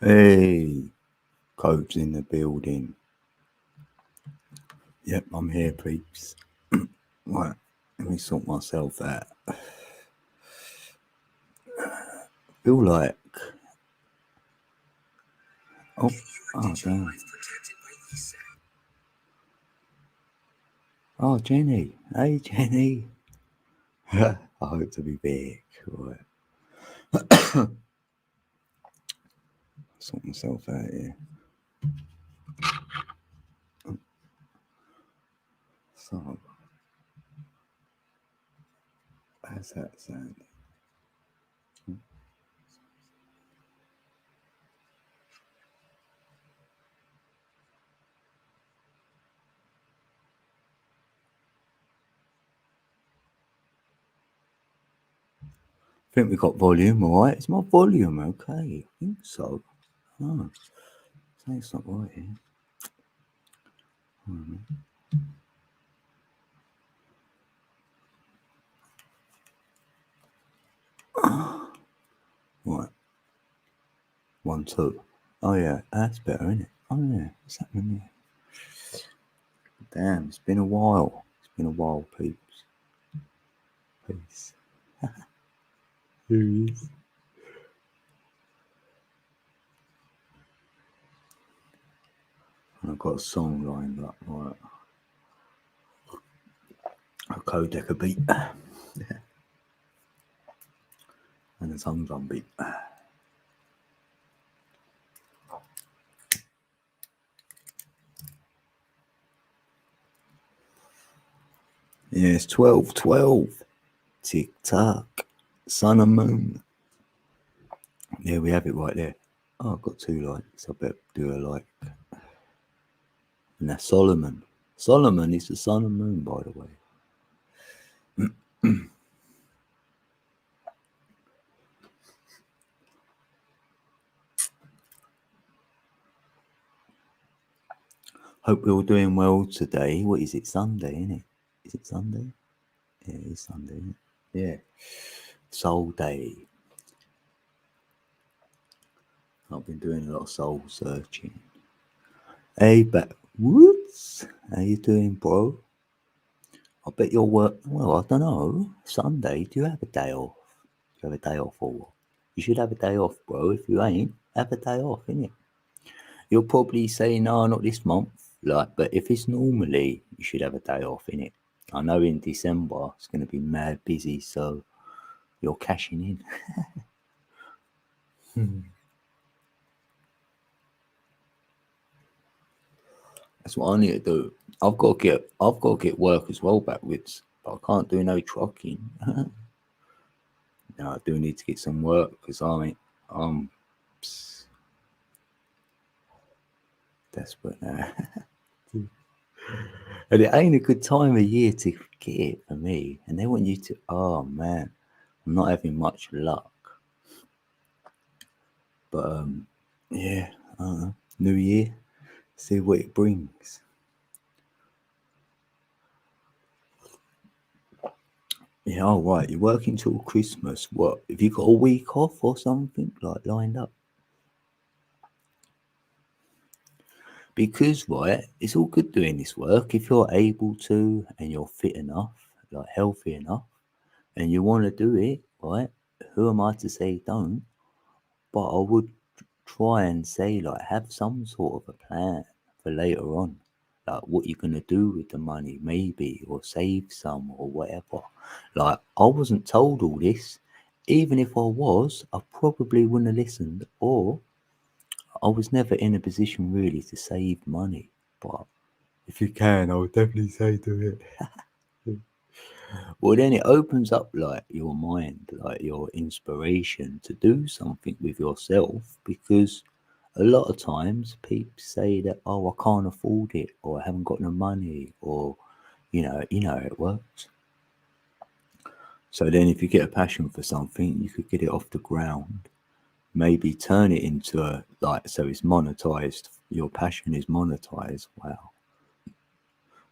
Hey, Coach in the building. Yep, I'm here, peeps. Right, let me sort myself out. Feel like, oh, damn. Oh, Jenny. Hey, Jenny. I hope to be big. Right, sort myself out here. So, how's that sound? I think we got volume, alright? Is my volume okay? I think so. Oh, so it's not right here. Right, 1, 2. Oh, yeah, that's better, isn't it? Oh, yeah, what's happening there? Damn, it's been a while. It's been a while, peeps. Peace. Here he is. I've got a song lined up, right? A codec beat. And a tongue drum beat. Yeah, it's 12:12. Tick tock. Sun and moon. Yeah, we have it right there. Oh, I've got 2 likes. I better do a like. And that's Solomon. Solomon is the sun and moon, by the way. Hope we're all doing well today. What is it? Sunday, isn't it? Is it Sunday? Yeah, it's Sunday, isn't it? Yeah. Soul Day. I've been doing a lot of soul searching. Hey, Backwoods. How you doing, bro? I bet you're well, I don't know. Sunday, do you have a day off? Do you have a day off or what? You should have a day off, bro. If you ain't, have a day off, innit? You'll probably say, no, not this month. Like, but if it's normally, you should have a day off, innit? I know in December it's going to be mad busy, so you're cashing in. That's what I need to do. I've got to get work as well backwards, but I can't do no trucking. No, I do need to get some work because I'm desperate now. And it ain't a good time of year to get it for me. And they want you to, oh man, I'm not having much luck. But yeah, New Year, see what it brings. Yeah, all right. You're working till Christmas. What? Have you got a week off or something like lined up? Because right, it's all good doing this work if you're able to and you're fit enough, like healthy enough, and you want to do it. Right? Who am I to say don't? But I would try and say like have some sort of a plan for later on, like what you're gonna do with the money, maybe, or save some or whatever. Like I wasn't told all this. Even if I was, I probably wouldn't have listened, or I was never in a position really to save money. But if you can, I would definitely say do it. Well, then it opens up like your mind, like your inspiration to do something with yourself because a lot of times people say that, oh, I can't afford it or I haven't got no money or, you know how it works. So then if you get a passion for something, you could get it off the ground, maybe turn it into a, like, so it's monetized. Your passion is monetized. Wow.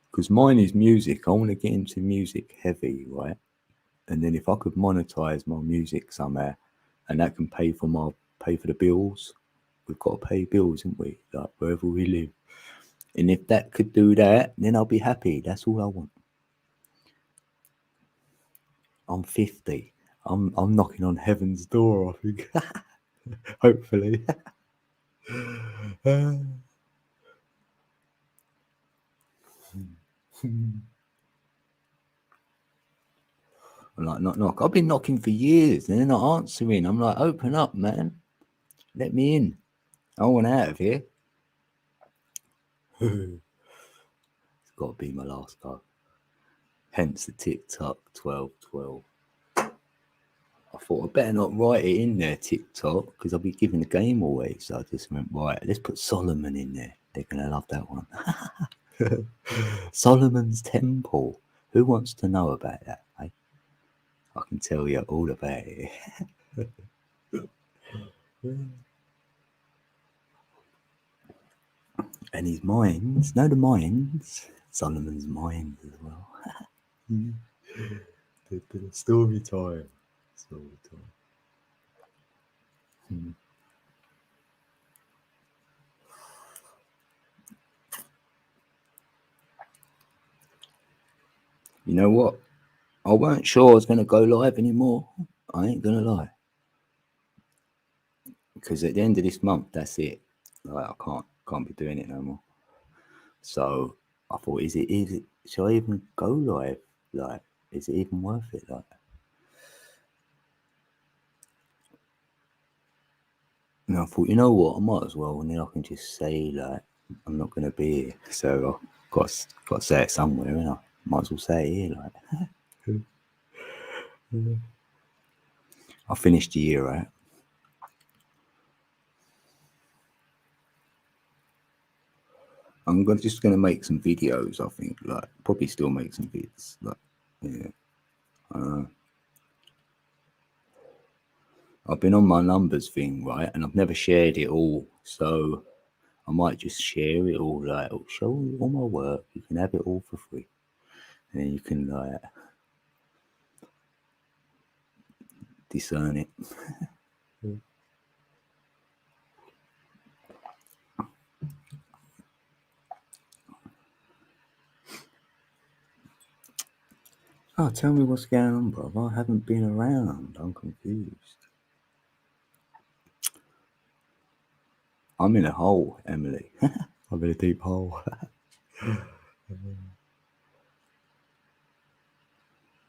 Because mine is music. I want to get into music heavy, right? And then if I could monetize my music somehow, and that can pay for the bills, we've got to pay bills, haven't we? Like wherever we live. And if that could do that, then I'll be happy. That's all I want. I'm 50. I'm knocking on heaven's door, I think. Hopefully. I'm like, knock. I've been knocking for years and they're not answering. I'm like, open up, man. Let me in. I want out of here. It's got to be my last go. Hence the TikTok 1212. I thought I better not write it in there, TikTok, because I'll be giving the game away. So I just went, right, let's put Solomon in there. They're going to love that one. Solomon's Temple. Who wants to know about that? Eh? I can tell you all about it. And his mines, the mines, Solomon's mines as well. Story time. Story time. You know what? I weren't sure I was going to go live anymore. I ain't going to lie. Because at the end of this month, that's it. Like, I can't be doing it no more. So I thought, is it? Shall I even go live? Like, is it even worth it? Like, and I thought, you know what? I might as well, and then I can just say like, I'm not going to be here. So I've got to say it somewhere, and I might as well say it here. Like, I finished the year out. I'm just gonna make some videos. I think, like, probably still make some vids. Like, yeah. I've been on my numbers thing, right, and I've never shared it all. So I might just share it all. Like, I'll show you all my work. You can have it all for free, and then you can like discern it. Oh, tell me what's going on, bro. I haven't been around. I'm confused. I'm in a hole, Emily. I'm in a deep hole.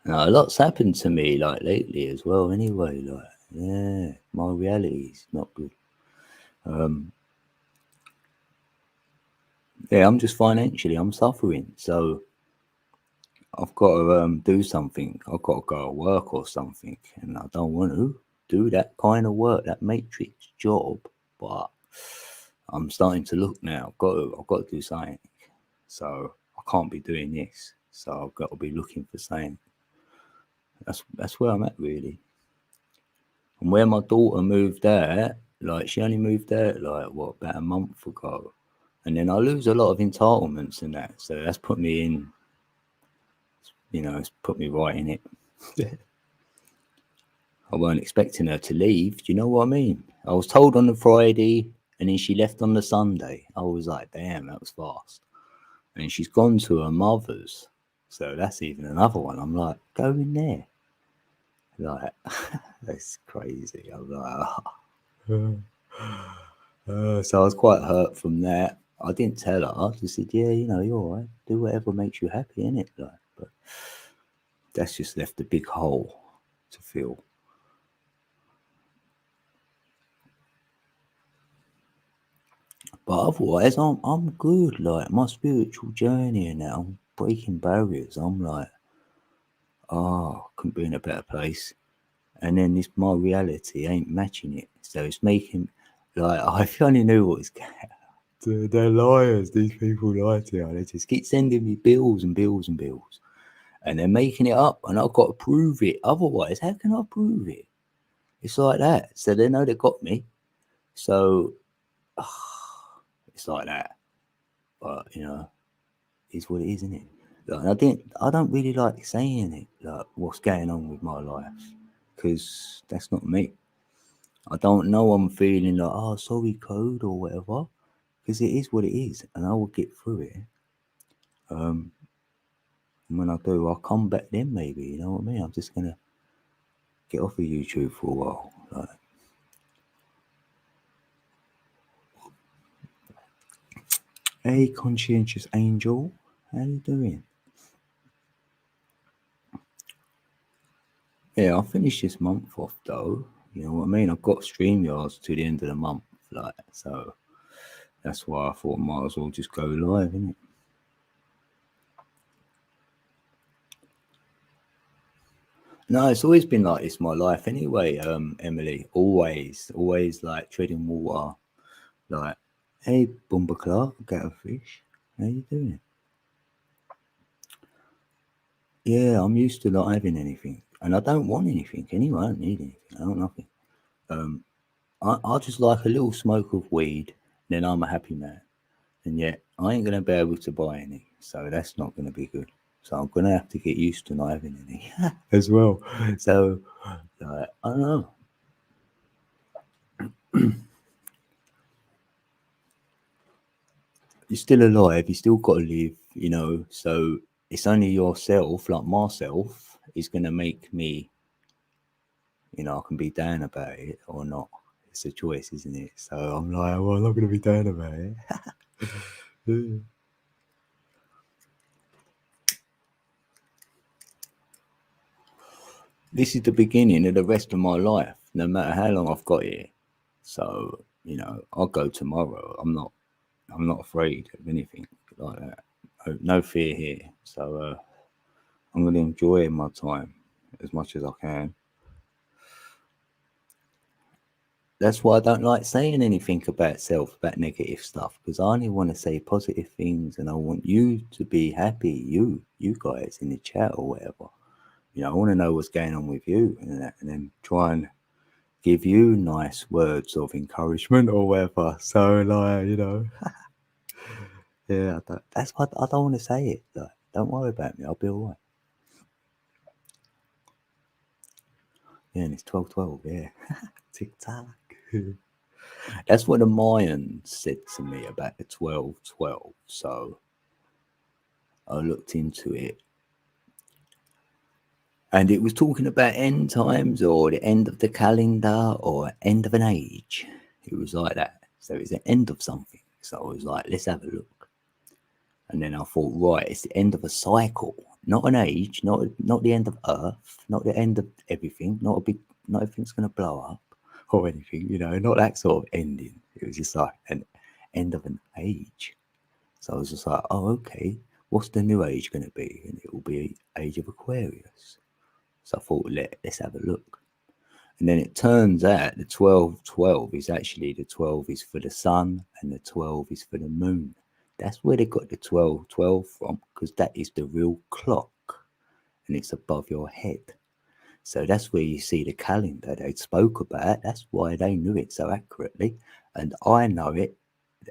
Now, a lot's happened to me like lately as well. Anyway, like, yeah, my reality's not good. Yeah, I'm just financially, I'm suffering. So I've got to do something. I've got to go to work or something, and I don't want to do that kind of work, that matrix job. But I'm starting to look now. I've got to do something. So I can't be doing this. So I've got to be looking for something. That's where I'm at really. And where my daughter moved out, like she only moved out like what, about a month ago, and then I lose a lot of entitlements and that. So that's put me in. You know, it's put me right in it. I weren't expecting her to leave. Do you know what I mean? I was told on the Friday, and then she left on the Sunday. I was like, damn, that was fast. And she's gone to her mother's. So that's even another one. I'm like, go in there. Like, that's crazy. I'm like, so I was quite hurt from that. I didn't tell her. I just said, yeah, you know, you're all right. Do whatever makes you happy, innit? Like, but that's just left a big hole to fill. But otherwise, I'm good. Like my spiritual journey and that, I'm breaking barriers. I'm like, oh, couldn't be in a better place. And then this my reality ain't matching it, so it's making like I only knew what was going. They're liars. These people lie to you. They just keep sending me bills and bills and bills, and they're making it up, and I've got to prove it. Otherwise, how can I prove it? It's like that. So they know they got me. So it's like that. But you know, it's what it is, isn't it? Like, I don't really like saying it, like what's going on with my life, because that's not me. I don't know I'm feeling like, oh, sorry, code or whatever, because it is what it is, and I will get through it. And when I do, I'll come back then, maybe. You know what I mean? I'm just gonna get off of YouTube for a while. Like, hey, conscientious angel, how you doing? Yeah, I'll finish this month off though. You know what I mean? I've got StreamYards to the end of the month, like, so that's why I thought I might as well just go live, innit? No, it's always been like this my life anyway, Emily. Always like treading water. Like, hey, Bumba Clark, get a fish. How you doing? Yeah, I'm used to not having anything, and I don't want anything anyway. I don't need anything. I don't nothing. Um, I just like a little smoke of weed, then I'm a happy man. And yet, I ain't gonna be able to buy any, so that's not gonna be good. So I'm gonna have to get used to not having any as well. So, like, I don't know. You're still alive. You still got to live, you know. So it's only yourself, like myself, is gonna make me, you know, I can be down about it or not. It's a choice, isn't it? So I'm like, well, I'm not gonna be down about it. This is the beginning of the rest of my life, no matter how long I've got here. So, you know, I'll go tomorrow. I'm not afraid of anything like that. No fear here. So I'm gonna enjoy my time as much as I can. That's why I don't like saying anything about self, about negative stuff, because I only want to say positive things, and I want you to be happy. You guys in the chat or whatever. You know, I want to know what's going on with you, and then try and give you nice words of encouragement or whatever. So, like, you know, yeah, that's what I don't want to say it. Like, don't worry about me. I'll be all right. Yeah, and it's 12:12. Yeah, tick tock. That's what the Mayans said to me about the 12:12. So I looked into it, and it was talking about end times or the end of the calendar or end of an age. It was like that. So it's the end of something. So I was like, let's have a look. And then I thought, right, it's the end of a cycle, not an age, not the end of Earth, not the end of everything, not everything's gonna blow up or anything, you know, not that sort of ending. It was just like an end of an age. So I was just like, oh, okay, what's the new age gonna be? And it will be Age of Aquarius. So I thought, let's have a look. And then it turns out the 12:12 is actually the 12 is for the sun and the 12 is for the moon. That's where they got the 12:12 from, because that is the real clock and it's above your head. So that's where you see the calendar they spoke about. That's why they knew it so accurately. And I know it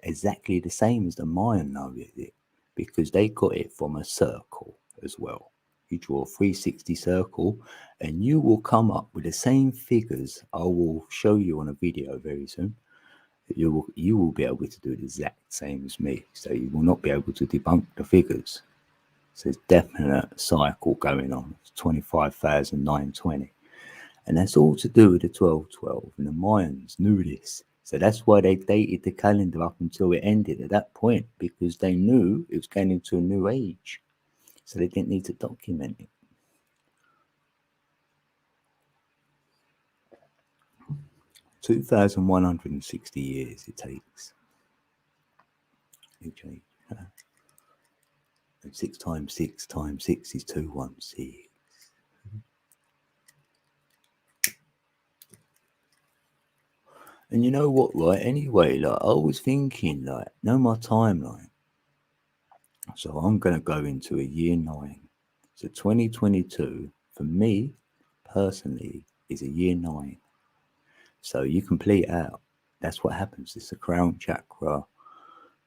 exactly the same as the Mayan know it, because they got it from a circle as well. You draw a 360 circle and you will come up with the same figures I will show you on a video very soon. You will be able to do the exact same as me. So you will not be able to debunk the figures. So it's definite cycle going on. It's 25,920. And that's all to do with the 12:12. And the Mayans knew this. So that's why they dated the calendar up until it ended at that point, because they knew it was going into a new age. So they didn't need to document it. 2,160 years it takes each age. And 6 times 6 times 6 is 216. And you know what, right? Anyway, like, I was thinking, like, know my timeline. So I'm going to go into a year 9. So 2022, for me personally, is a year 9. So you complete out. That's what happens. It's the crown chakra.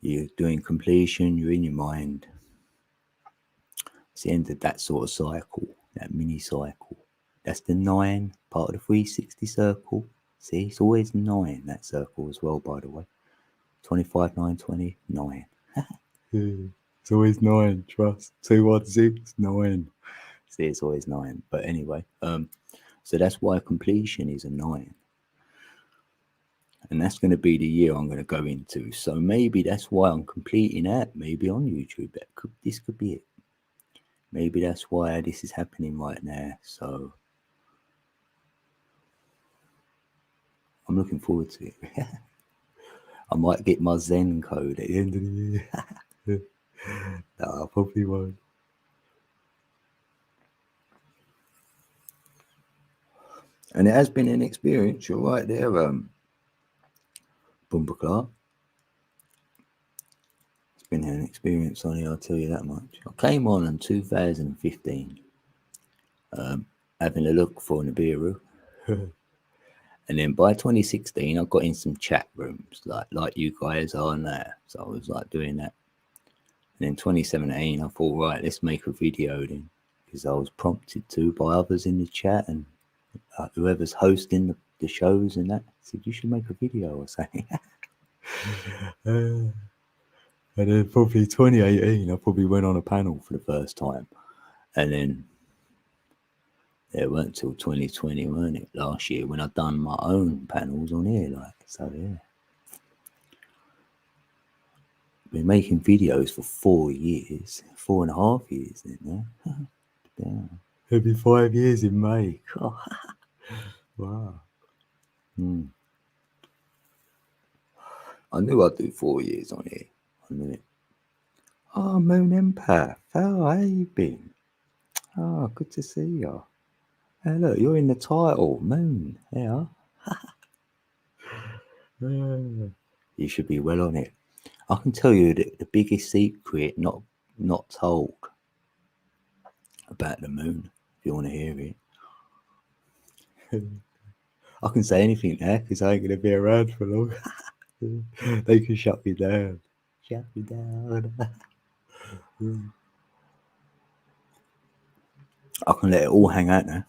You're doing completion, you're in your mind. It's the end of that sort of cycle, that mini cycle. That's the 9 part of the 360 circle. See, it's always 9, that circle as well, by the way. 25, 9, 20, 9. It's always 9, trust. 2, 1, 6, 9. See, it's always 9. But anyway, so that's why completion is a 9. And that's going to be the year I'm going to go into. So maybe that's why I'm completing that. Maybe on YouTube. This could be it. Maybe that's why this is happening right now. So I'm looking forward to it. I might get my Zen code at the end of the year. No, I probably won't. And it has been an experience. You're right there, Bumper Clark. It's been an experience, Sonny, I'll tell you that much. I came on in 2015, having a look for Nibiru. And then by 2016, I got in some chat rooms, like you guys are now. So I was like doing that. And in 2017, I thought, right, let's make a video then. Because I was prompted to by others in the chat, and whoever's hosting the shows and that said, you should make a video or something. And then probably 2018, I probably went on a panel for the first time. And then it weren't till 2020, weren't it? Last year when I done my own panels on here, like, so yeah. Been making videos for 4 years, 4.5 years then, yeah. Damn. It'll be 5 years in May. Oh, wow. I knew I'd do 4 years on here. I knew it. Oh, Moon Empath. Oh, how you been? Oh, good to see you. Hey, look, you're in the title, Moon. Yeah. You should be well on it. I can tell you the biggest secret not told about the moon, if you want to hear it. I can say anything now because I ain't going to be around for long. They can shut me down. Shut me down. I can let it all hang out now.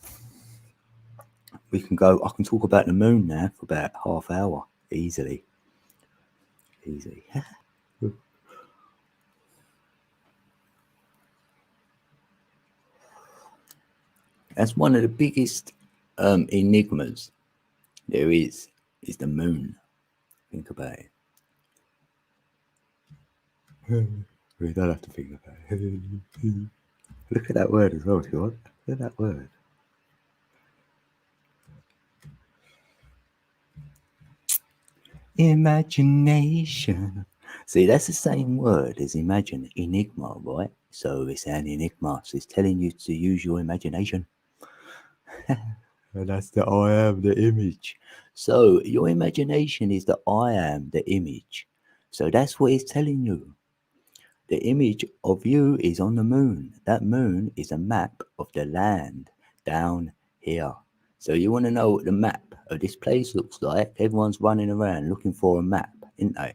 We can go. I can talk about the moon now for about half hour easily. Easy. That's one of the biggest enigmas there is the moon. Think about it. We don't have to think about it. Look at that word as well, if you want. Look at that word. Imagination. See, that's the same word as imagine, enigma, right? So it's an enigma. So it's telling you to use your imagination. And that's the I am, the image. So your imagination is the I am, the image. So that's what it's telling you. The image of you is on the moon. That moon is a map of the land down here. So you want to know what the map of this place looks like? Everyone's running around looking for a map, isn't they?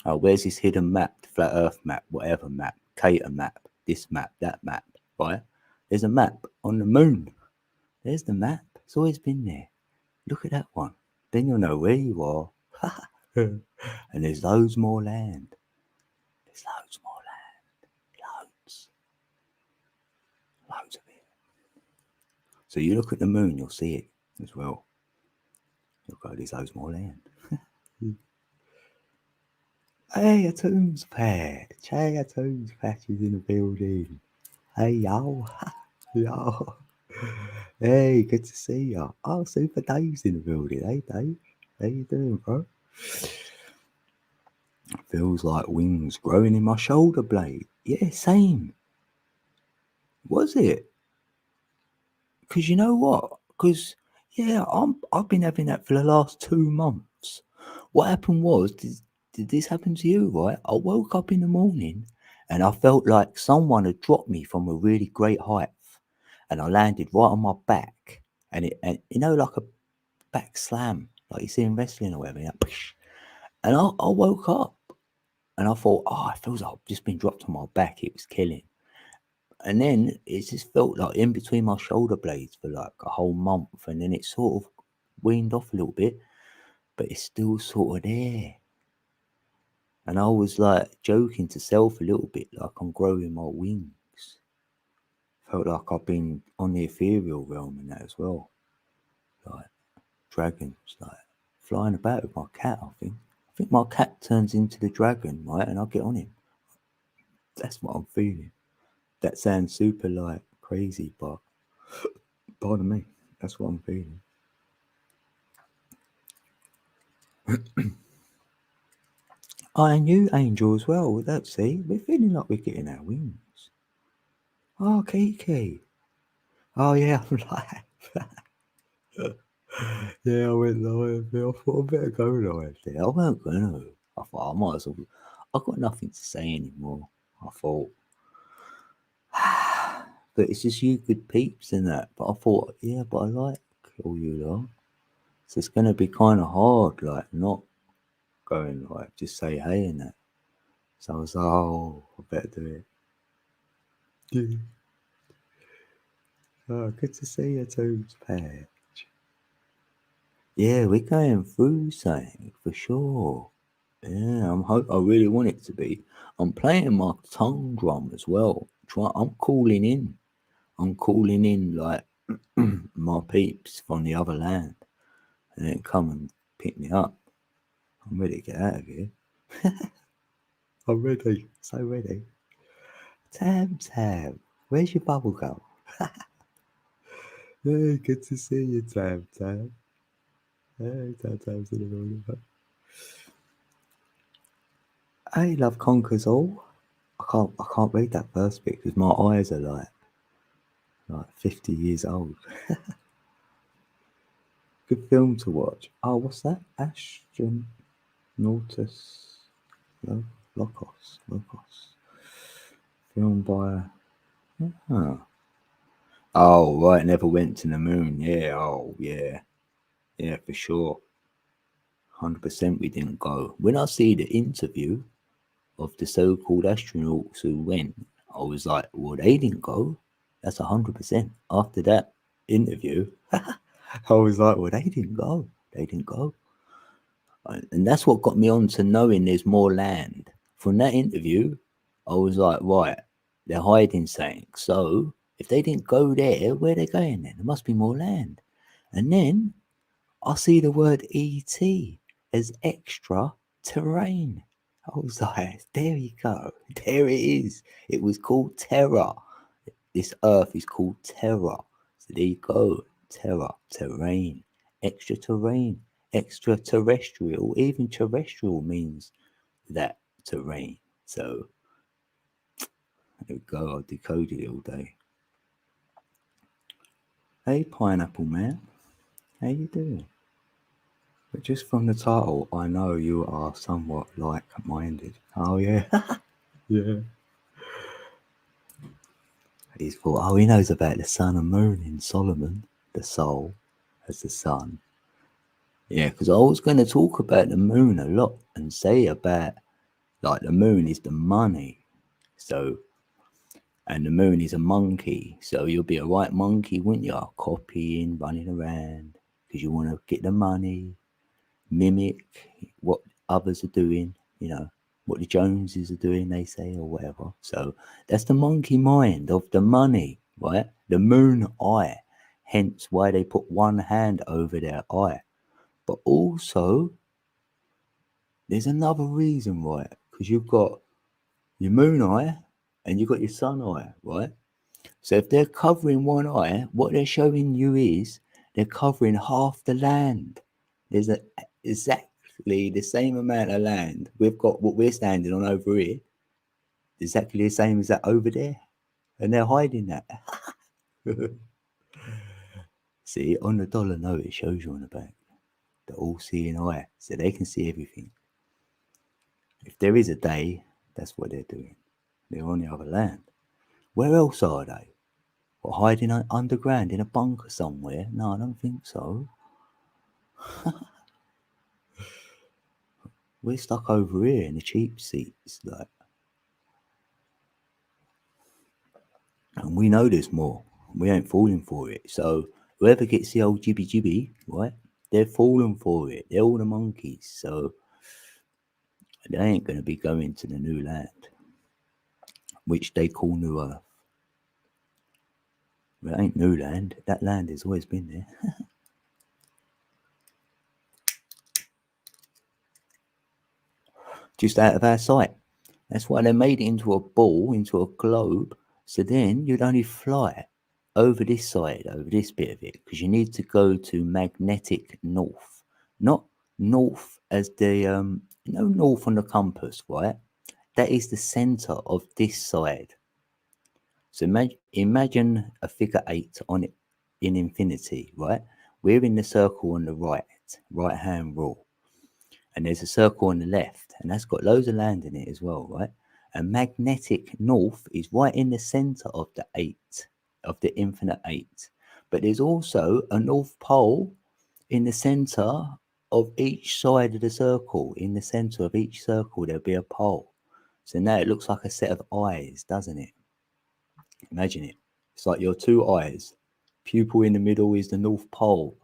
Oh, where's this hidden map? The flat earth map, whatever map, Cater map, this map, that map, right? There's a map on the moon. There's the map. It's always been there. Look at that one. Then you'll know where you are. And there's loads more land. There's loads more land. Loads of it. So you look at the moon, you'll see it as well. You'll go, there's loads more land. Hey, a Tombs Patch. Hey, a Tombs Patch is in the building. Hey, yo. Yo. Hey, good to see you. Oh, Super Dave's in the building. Hey, Dave. How you doing, bro? Feels like wings growing in my shoulder blade. Yeah, same. Was it? Because you know what? Because, yeah, I've been having that for the last 2 months. What happened was, did this happen to you, right? I woke up in the morning and I felt like someone had dropped me from a really great height and I landed right on my back. And you know, like a back slam, like you see in wrestling or whatever. And I woke up and I thought, oh, it feels like I've just been dropped on my back. It was killing. And then it just felt like in between my shoulder blades for like a whole month. And then it sort of weaned off a little bit, but it's still sort of there. And I was like joking to self a little bit, like I'm growing my wings. Felt like I've been on the ethereal realm in that as well. Like dragons, like flying about with my cat, I think. I think my cat turns into the dragon, right? And I get on him. That's what I'm feeling. That sounds super like crazy, but pardon me, that's what I'm feeling. And you, Angel, as well. That's see, we're feeling like we're getting our wings. Oh, Kiki. Oh yeah, I'm like, yeah, I went live. I thought I better go live there. I weren't gonna. I thought I might as well. I've got nothing to say anymore. I thought, but it's just you good peeps and that. But I thought, yeah, but I like all you lot. So it's gonna be kind of hard, like not going like just say hey and that. So I was like, oh, I better do it. Yeah. Oh, good to see you too, Patch. Yeah, we're going through something for sure. Yeah, I really want it to be. I'm playing my tongue drum as well. I'm calling in. I'm calling in like my peeps from the other land, and then come and pick me up. I'm ready to get out of here. I'm ready, so ready. Tam, where's your bubble gum? Hey, good to see you, Tam. Hey, Tam's in the morning. Hey, love conquers all. I can't read that first bit because my eyes are like 50 years old. Good film to watch. Oh, what's that? Astronautus Locos. Film by. Huh. Oh, right. Never went to the moon. Yeah. Oh, yeah. Yeah, for sure. 100% we didn't go. When I see the interview of the so-called astronauts who went, I was like, well, they didn't go. That's 100%. After that interview, I was like, well, they didn't go. They didn't go. And that's what got me on to knowing there's more land. From that interview, I was like, right, they're hiding something. So if they didn't go there, where are they going then? There must be more land. And then I see the word ET as extra terrain. I was like, there you go. There it is. It was called Terra. This earth is called Terra. So there you go. Terra, terrain, extra terrain, extraterrestrial. Even terrestrial means that terrain. So there we go. I decoded it all day. Hey, Pineapple Man. How you doing? But just from the title, I know you are somewhat like-minded. Oh, yeah. Yeah. He's thought, oh, he knows about the sun and moon in Solomon, the soul as the sun. Yeah, because I was going to talk about the moon a lot and say about, like, the moon is the money. So, and the moon is a monkey. So you'll be a right monkey, wouldn't you? Copying, running around, because you want to get the money, mimic what others are doing, you know, what the Joneses are doing, they say, or whatever. So that's the monkey mind of the money, right? The moon eye. Hence why they put one hand over their eye. But also, there's another reason, right? Because you've got your moon eye and you've got your sun eye, right? So if they're covering one eye, what they're showing you is they're covering half the land. There's exactly the same amount of land. We've got what we're standing on over here, exactly the same as that over there. And they're hiding that. See, on the dollar note, it shows you on the back. The all-seeing eye. So they can see everything. If there is a day, that's what they're doing. They're on the other land. Where else are they? Or hiding underground in a bunker somewhere? No, I don't think so. We're stuck over here in the cheap seats, like, and we know there's more. We ain't falling for it. So whoever gets the old jibby jibby, right? They're falling for it. They're all the monkeys. So they ain't going to be going to the new land, which they call New Earth. But it ain't new land. That land has always been there. Just out of our sight. That's why they made it into a ball, into a globe. So then you'd only fly over this side, over this bit of it, because you need to go to magnetic north. Not north as the, north on the compass, right? That is the center of this side. So imagine a figure 8 on it in infinity, right? We're in the circle on the right hand rule. And there's a circle on the left, and that's got loads of land in it as well, right? And magnetic north is right in the center of the 8, of the infinite 8. But there's also a north pole in the center of each side of the circle. In the center of each circle, there'll be a pole. So now it looks like a set of eyes, doesn't it? Imagine it. It's like your 2 eyes. Pupil in the middle is the north pole.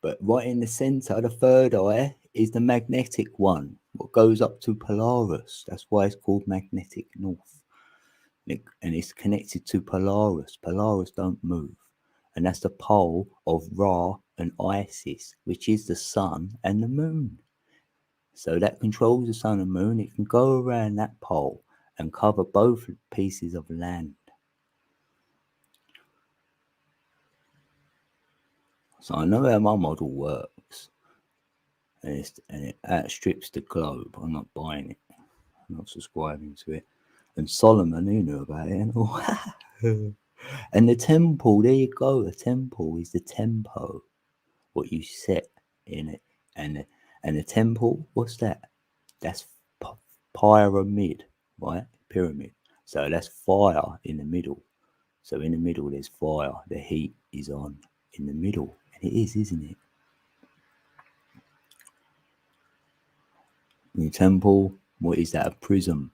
But right in the center, the third eye is the magnetic one, what goes up to Polaris. That's why it's called magnetic north. And it's connected to Polaris. Polaris don't move. And that's the pole of Ra and Isis, which is the sun and the moon. So that controls the sun and moon. It can go around that pole and cover both pieces of land. So I know how my model works. And it outstrips the globe. I'm not buying it. I'm not subscribing to it. And Solomon, he knew about it and all. And the temple, there you go. The temple is the tempo, what you set in it. And the temple, what's that? That's pyramid, right? Pyramid. So that's fire in the middle. So in the middle, there's fire. The heat is on in the middle. And it is, isn't it? In the temple, what is that? A prism.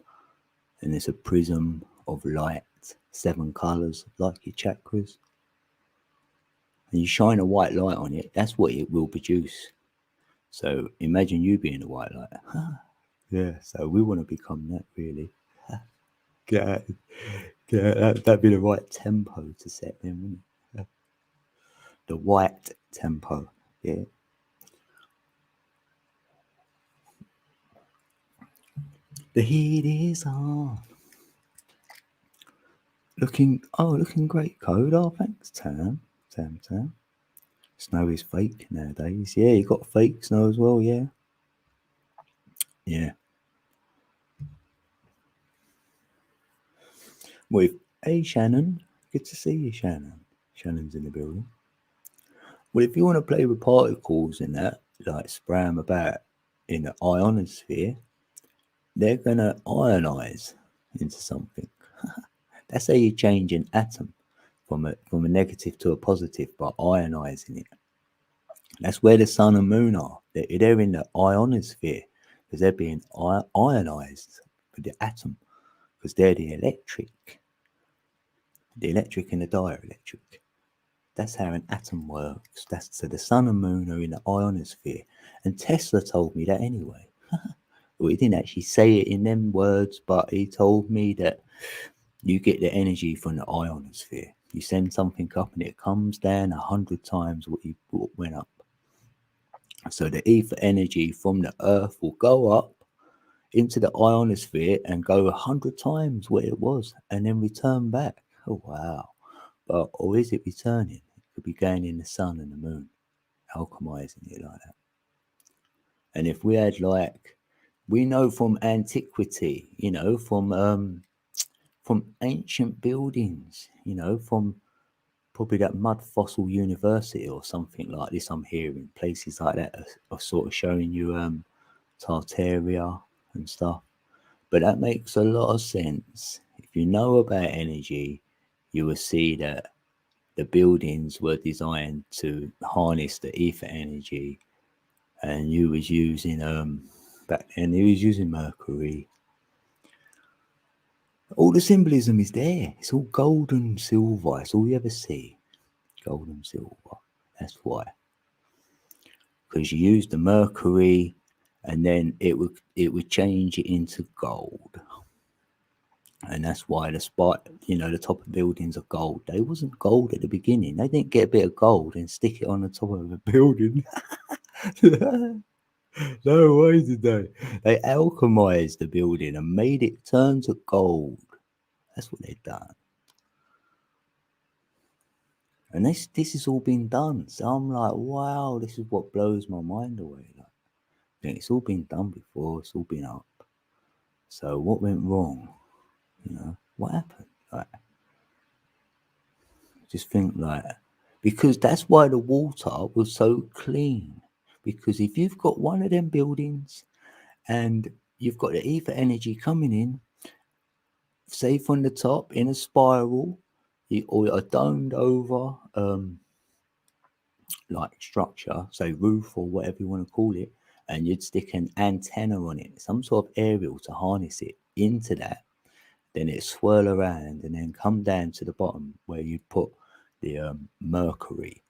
And it's a prism of light, 7 colours, like your chakras. And you shine a white light on it, that's what it will produce. So imagine you being a white light. Yeah, so we want to become that, really. That'd be the right tempo to set them, wouldn't it? The white tempo, yeah. The heat is on. Looking great, Code. Oh, thanks, Tam. Snow is fake nowadays. Yeah, you got fake snow as well, yeah. Yeah. With Shannon. Good to see you, Shannon. Shannon's in the building. Well, if you want to play with particles in that, like spray them about in the ionosphere, they're going to ionize into something. That's how you change an atom from a negative to a positive, by ionizing it. That's where the sun and moon are. They're in the ionosphere because they're being ionized with the atom, because they're the electric and the dielectric. That's how an atom works. So the sun and moon are in the ionosphere. And Tesla told me that anyway. Well, he didn't actually say it in them words, but he told me that you get the energy from the ionosphere. You send something up and it comes down 100 times what went up. So the ether energy from the earth will go up into the ionosphere and go 100 times what it was and then return back. Oh, wow. Or is it returning? It could be going in the sun and the moon, alchemizing it like that. And if we had, like, we know from antiquity, from ancient buildings, from probably that mud fossil university or something like this, I'm hearing places like that are sort of showing you Tartaria and stuff. But that makes a lot of sense. If you know about energy, you will see that the buildings were designed to harness the ether energy, and you was using back then he was using mercury. All the symbolism is there. It's all gold and silver. It's all you ever see. Gold and silver. That's why. because you use the mercury, and then it would change it into gold. And that's why the spot, the top of buildings are gold. They wasn't gold at the beginning. They didn't get a bit of gold and stick it on the top of a building. No way did they. They alchemized the building and made it turn to gold. That's what they've done. And this has all been done. So I'm like, wow, this is what blows my mind away. Like, it's all been done before. It's all been up. So what went wrong? What happened? Like, just think like, because that's why the water was so clean. Because if you've got one of them buildings and you've got the ether energy coming in, say from the top in a spiral, or a domed over like structure, say roof or whatever you want to call it, and you'd stick an antenna on it, some sort of aerial to harness it into that, then it swirl around and then come down to the bottom where you'd put the mercury,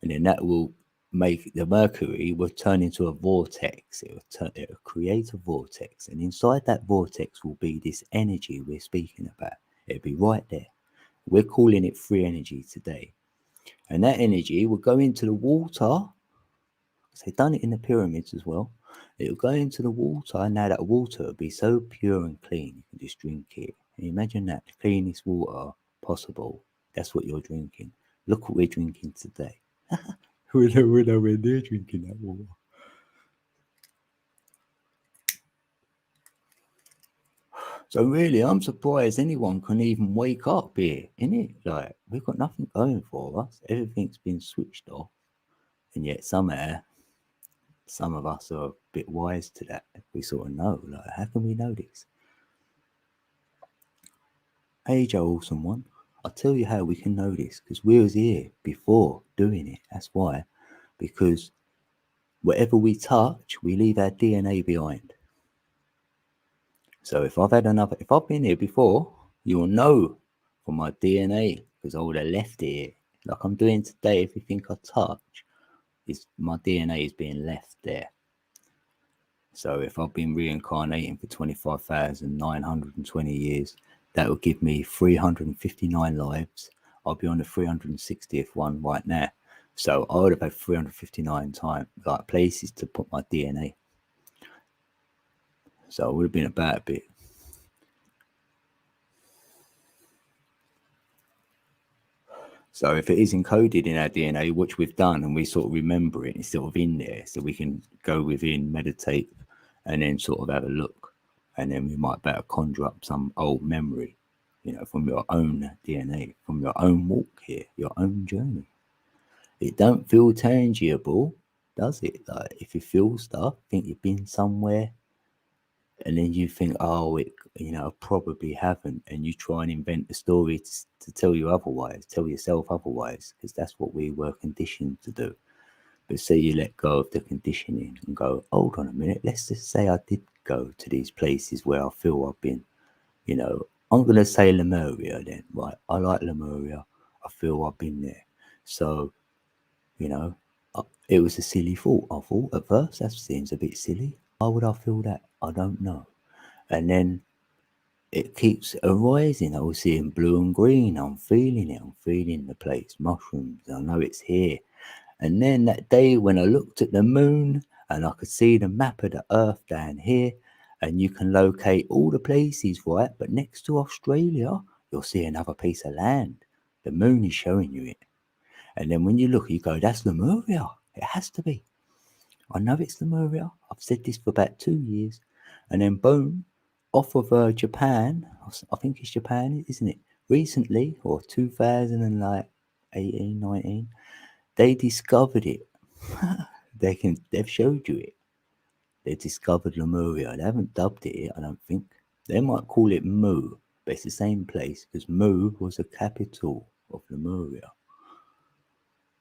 and then that will make the mercury will turn into a vortex. It will create a vortex, and inside that vortex will be this energy we're speaking about. It'll be right there. We're calling it free energy today, and that energy will go into the water. They've done it in the pyramids as well. It will go into the water, and now that water will be so pure and clean you can just drink it. And imagine that, the cleanest water possible. That's what you're drinking. Look what we're drinking today. We're nowhere near drinking that water. So really, I'm surprised anyone can even wake up here, innit? Like, we've got nothing going for us. Everything's been switched off. And yet somehow, some of us are a bit wise to that. We sort of know. Like, how can we know this? Hey, Joe Awesome One. I'll tell you how we can know this, because we was here before doing it. That's why. Because whatever we touch, we leave our DNA behind. So if I've been here before, you'll know from my DNA, because I would have left it here. Like I'm doing today, everything I touch, my DNA is being left there. So if I've been reincarnating for 25,920 years, that will give me 359 lives. I'll be on the 360th one right now. So I would have had 359 places to put my DNA. So it would have been about a bit. So if it is encoded in our DNA, which we've done, and we sort of remember it, it's sort of in there, so we can go within, meditate, and then sort of have a look. And then we might better conjure up some old memory, from your own DNA, from your own walk here, your own journey. It don't feel tangible, does it? Like if you feel stuff, think you've been somewhere, and then you think, oh, I probably haven't, and you try and invent a story to tell you otherwise, tell yourself otherwise, because that's what we were conditioned to do. But say you let go of the conditioning and go, hold on a minute, let's just say I did go to these places where I feel I've been, I'm going to say Lemuria then, right? I like Lemuria. I feel I've been there. So, it was a silly thought. I thought at first, that seems a bit silly. Why would I feel that? I don't know. And then it keeps arising. I was seeing blue and green. I'm feeling it. I'm feeling the place. Mushrooms. I know it's here. And then that day when I looked at the moon and I could see the map of the earth down here, and you can locate all the places, right? But next to Australia, you'll see another piece of land. The moon is showing you it. And then when you look, you go, that's Lemuria. It has to be. I know it's Lemuria. I've said this for about 2 years. And then boom, off of Japan, I think it's Japan, isn't it? Recently, or 2018, 19, they discovered it. They've showed you it. They discovered Lemuria. They haven't dubbed it yet, I don't think. They might call it Mu, but it's the same place because Mu was the capital of Lemuria.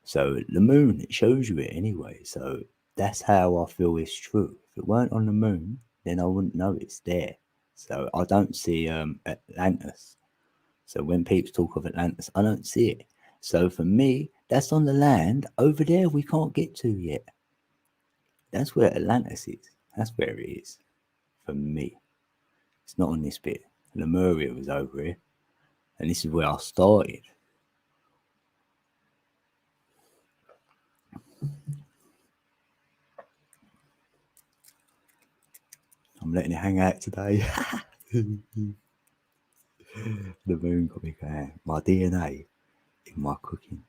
So the moon, it shows you it anyway. So that's how I feel it's true. If it weren't on the moon, then I wouldn't know it's there. So I don't see Atlantis. So when people talk of Atlantis, I don't see it. So for me, that's on the land over there we can't get to yet. That's where Atlantis is. That's where it is for me. It's not on this bit. Lemuria was over here, and this is where I started. I'm letting it hang out today. The moon got me going. My DNA in my cooking.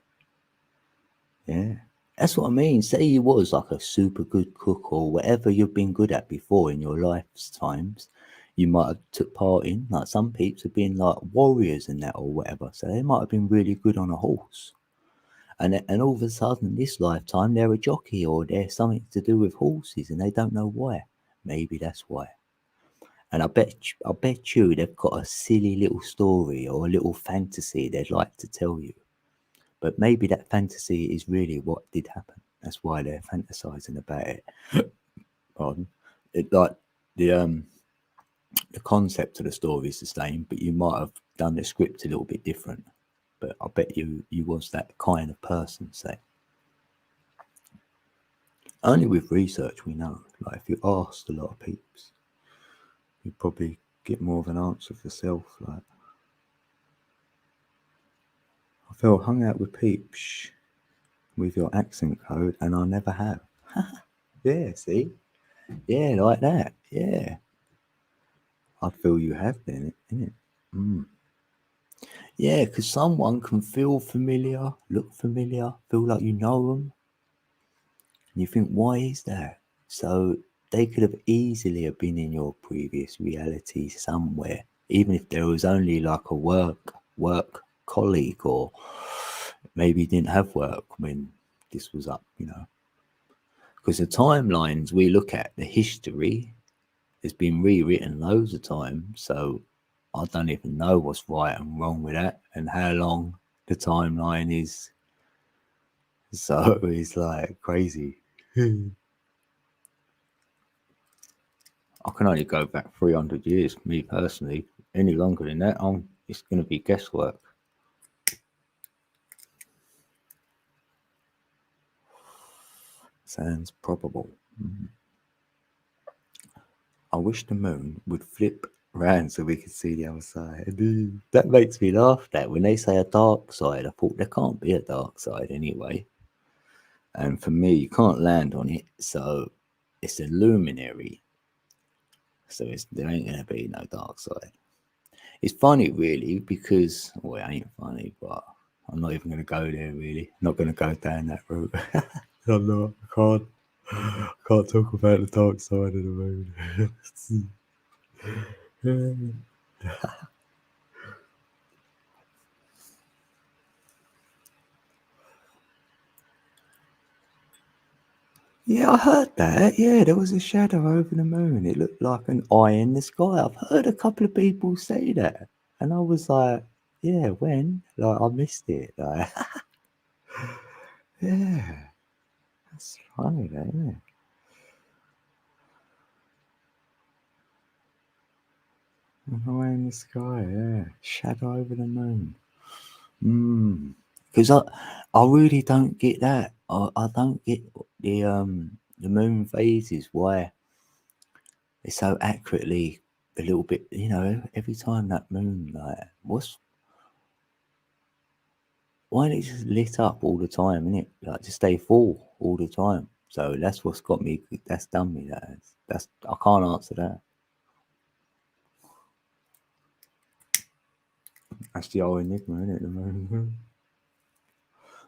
Yeah. That's what I mean. Say you was like a super good cook or whatever you've been good at before in your lifetimes, you might have took part in. Like some peeps have been like warriors and that or whatever. So they might have been really good on a horse. And all of a sudden, this lifetime, they're a jockey or they're something to do with horses and they don't know why. Maybe that's why. And I bet you they've got a silly little story or a little fantasy they'd like to tell you. But maybe that fantasy is really what did happen. That's why they're fantasizing about it. Pardon. It like the concept of the story is the same, but you might have done the script a little bit different. But I bet you was that kind of person, say. Only with research we know. Like if you asked a lot of peeps, you'd probably get more of an answer for yourself. Like I felt hung out with peeps with your accent code, and I never have. Yeah, see? Yeah, like that. Yeah. I feel you have been, innit? Yeah, because someone can feel familiar, look familiar, feel like you know them. And you think, why is that? So they could have easily have been in your previous reality somewhere, even if there was only like a work colleague, or maybe didn't have work when this was up, Because the timelines we look at, the history, has been rewritten loads of times. So I don't even know what's right and wrong with that and how long the timeline is. So it's like crazy. I can only go back 300 years, me personally. Any longer than that, it's going to be guesswork. Sounds probable. I wish the moon would flip round so we could see the other side. That makes me laugh. That when they say a dark side, I thought there can't be a dark side anyway. And for me, you can't land on it, so it's a luminary. So there ain't gonna be no dark side. It's funny, really, because well, it ain't funny, but I'm not even gonna go there. Really, I'm not gonna go down that route. I'm not. I can't talk about the dark side of the moon. Yeah, I heard that. Yeah, there was a shadow over the moon. It looked like an eye in the sky. I've heard a couple of people say that. And I was like, yeah, when? Like, I missed it. Like, yeah, that's funny, that, isn't it? An eye in the sky, yeah. Shadow over the moon. Because I really don't get that. I don't get the moon phases, why it's so accurately a little bit, every time that moon, like, why ain't it just lit up all the time, innit? Like, just stay full all the time. So that's what's got me, that's done me, that's, I can't answer that. That's the old enigma, isn't it, the moon?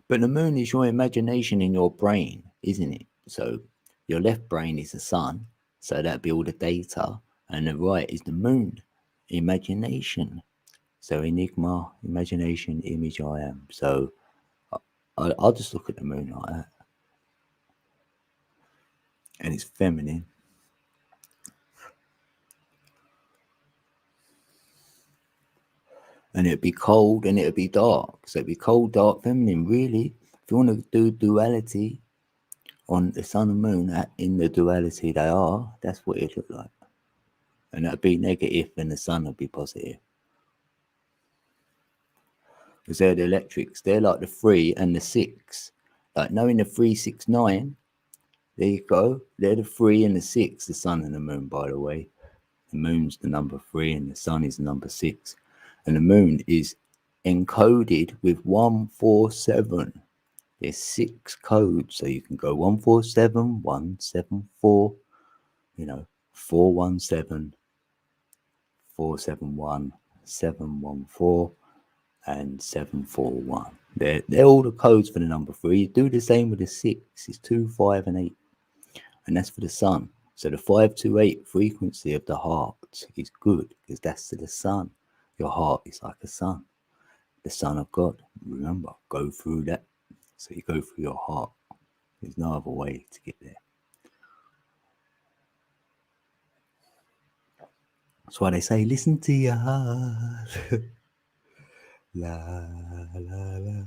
But the moon is your imagination in your brain, isn't it? So your left brain is the sun, so that'd be all the data, and the right is the moon, imagination. So enigma, imagination, image, I am. So I'll just look at the moon like that, and it's feminine. And it'd be cold and it'd be dark. So it'd be cold, dark, feminine, really. If you want to do duality on the sun and moon, in the duality they are, that's what it'd look like. And that'd be negative and the sun would be positive. Because they're the electrics, they're like the 3 and the 6. Like knowing the 3, 6, 9, There you go. They're the 3 and the 6, the sun and the moon, by the way. The moon's the number 3 and the sun is the number 6. And the moon is encoded with 147. There's 6 codes, so you can go 147, 174, 417, 471, 714, and 741. They're all the codes for the number 3. You do the same with the 6. It's 2, 5, and 8. And that's for the sun. So the 528 frequency of the heart is good because that's to the sun. Your heart is like a sun, the Son of God. Remember, go through that. So you go through your heart. There's no other way to get there. That's why they say, listen to your heart. La, la, la, la,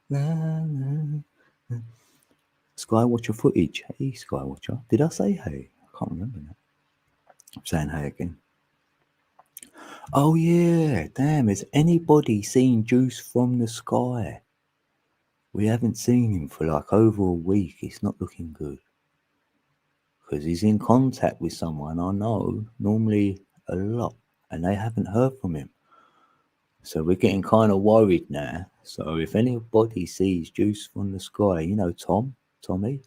la. Skywatcher footage. Hey, Skywatcher. Did I say hey? I can't remember now. I'm saying hey again. Oh, yeah. Damn, has anybody seen Juice from the Sky? We haven't seen him for like over a week. It's not looking good. Because he's in contact with someone I know, normally a lot, and they haven't heard from him. So we're getting kind of worried now. So if anybody sees Juice from the Sky, Tommy,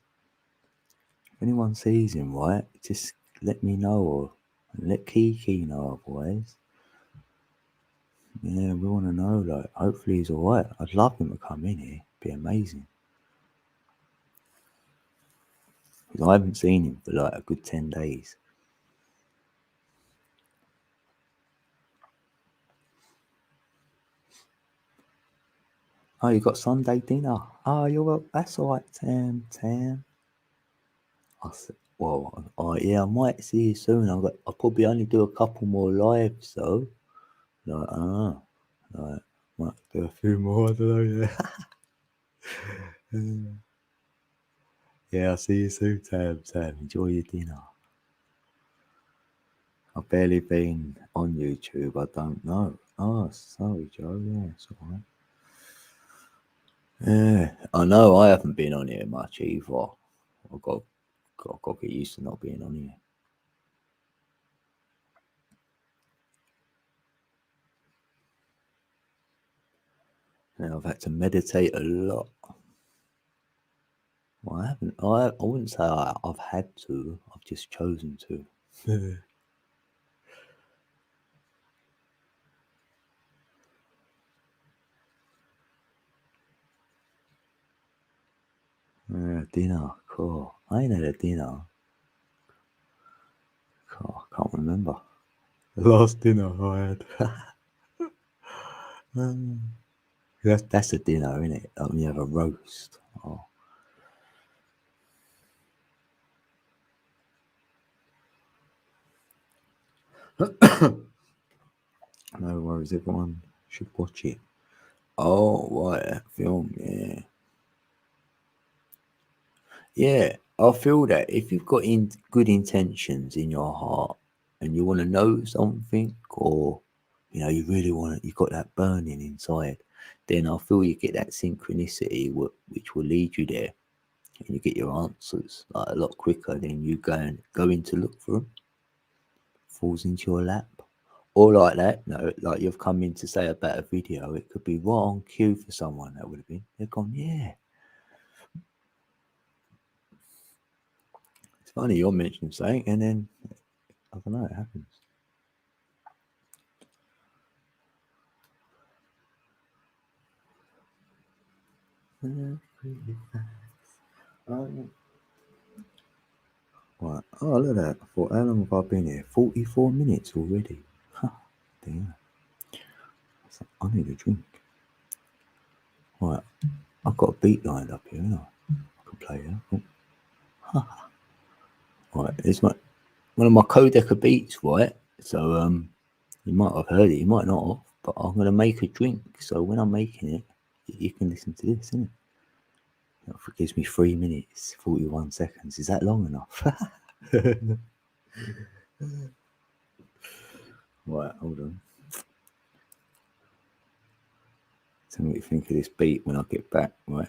if anyone sees him, right, just let me know or let Kiki know otherwise. Yeah, we want to know, like, hopefully he's alright. I'd love him to come in here. It'd be amazing. Because I haven't seen him for like a good 10 days. Oh, you got Sunday dinner? Oh, you're well. That's all right, Tam. I said, well, yeah, I might see you soon. I'll probably only do a couple more lives, though. Like, might do a few more. I don't know. Yeah. Yeah, I'll see you soon, Tam. Enjoy your dinner. I've barely been on YouTube. I don't know. Oh, sorry, Joe. Yeah, it's all right. Yeah, I know I haven't been on here much either. I've got to get used to not being on here. And I've had to meditate a lot. Well, I haven't. I wouldn't say I've had to. I've just chosen to. Yeah, dinner. Cool. I ain't had a dinner. Cool. I can't remember. The last dinner I had. That's a dinner, isn't it? You have a roast. Oh. No worries, everyone should watch it. Oh, right, that film, yeah. Yeah, I feel that if you've got good intentions in your heart and you want to know something, or you really want you've got that burning inside, then I feel you get that synchronicity which will lead you there, and you get your answers like a lot quicker than you go in to look for them. Falls into your lap. Or like that, like you've come in to say about a video, it could be right on cue for someone that would have been. They've gone, yeah. It's funny you're mentioning something, and then I don't know, it happens. Right. Oh, look at that. I thought, how long have I been here? 44 minutes already. Huh. Damn. I need a drink. Right. I've got a beat lined up here, haven't I? I can play that. Oh. Right. It's one of my Kodeca beats, right? So, you might have heard it, you might not have, but I'm going to make a drink. So when I'm making it, you can listen to this, isn't it? It gives me 3 minutes, 41 seconds. Is that long enough? Right, hold on. Tell me what you think of this beat when I get back, right?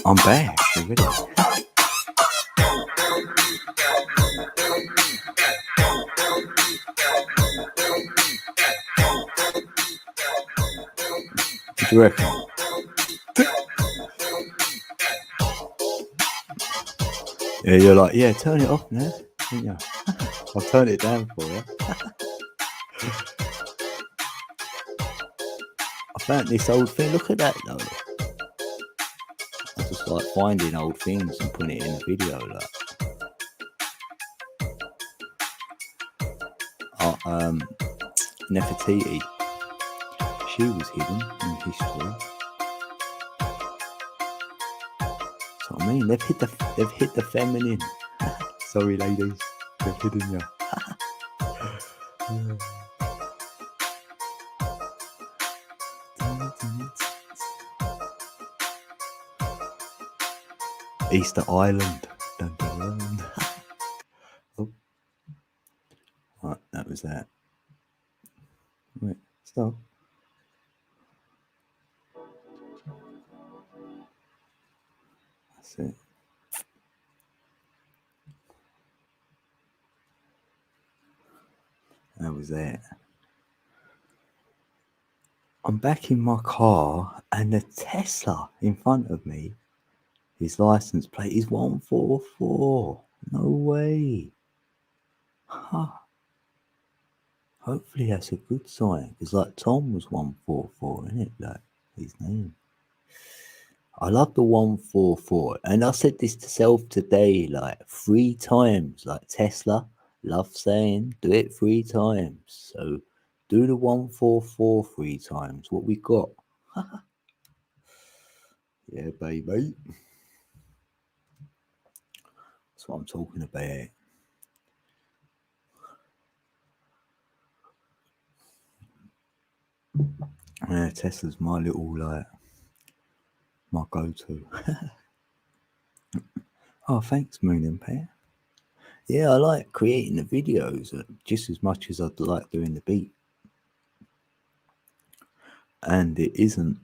I'm back already. What do you reckon? Yeah, you're like, yeah, turn it off now. Yeah. I'll turn it down for you. I found this old thing. Look at that though. I just like finding old things and putting it in a video. Like, Nefertiti, she was hidden in history. So I mean, they've hit the feminine. Sorry, ladies, they've hidden you. Easter Island. Dun, dun, dun. Oh. Right, that was that. Wait, stop. That's it. That was that. I'm back in my car and the Tesla in front of me, his license plate is 144. No way. Huh. Hopefully that's a good sign. Because like Tom was 144, isn't it? Like his name. I love the 144. And I said this to self today, like 3 times. Like Tesla, love saying, do it 3 times. So do the 144 3 times. What we got? Yeah, baby. That's what I'm talking about. Yeah, Tesla's my little my go-to. Oh, thanks, Moon and Pear. Yeah, I like creating the videos just as much as I'd like doing the beat. And it isn't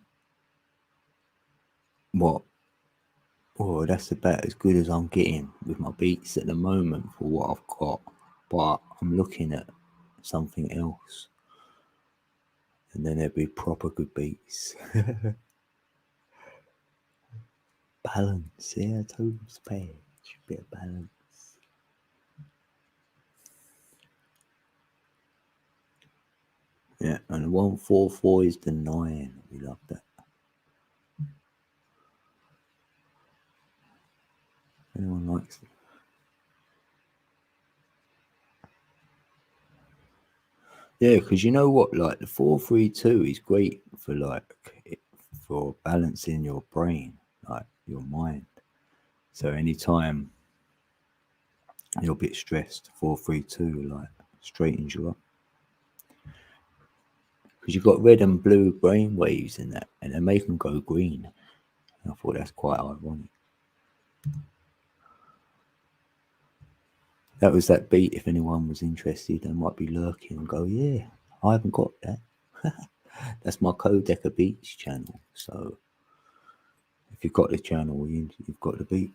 that's about as good as I'm getting with my beats at the moment for what I've got. But I'm looking at something else. And then there'll be proper good beats. Balance, yeah, total space. Should be a balance. Yeah, and 144 is the 9. We love that. Anyone likes it? Yeah, because you know what? Like the 432 is great for for balancing your brain, like your mind. So anytime you're a bit stressed, 432 like straightens you up. Because you've got red and blue brain waves in that, and they make them go green. And I thought that's quite ironic. That was that beat. If anyone was interested, they might be lurking and go, yeah, I haven't got that. That's my Codeca Beats channel. So if you've got the channel, you've got the beat.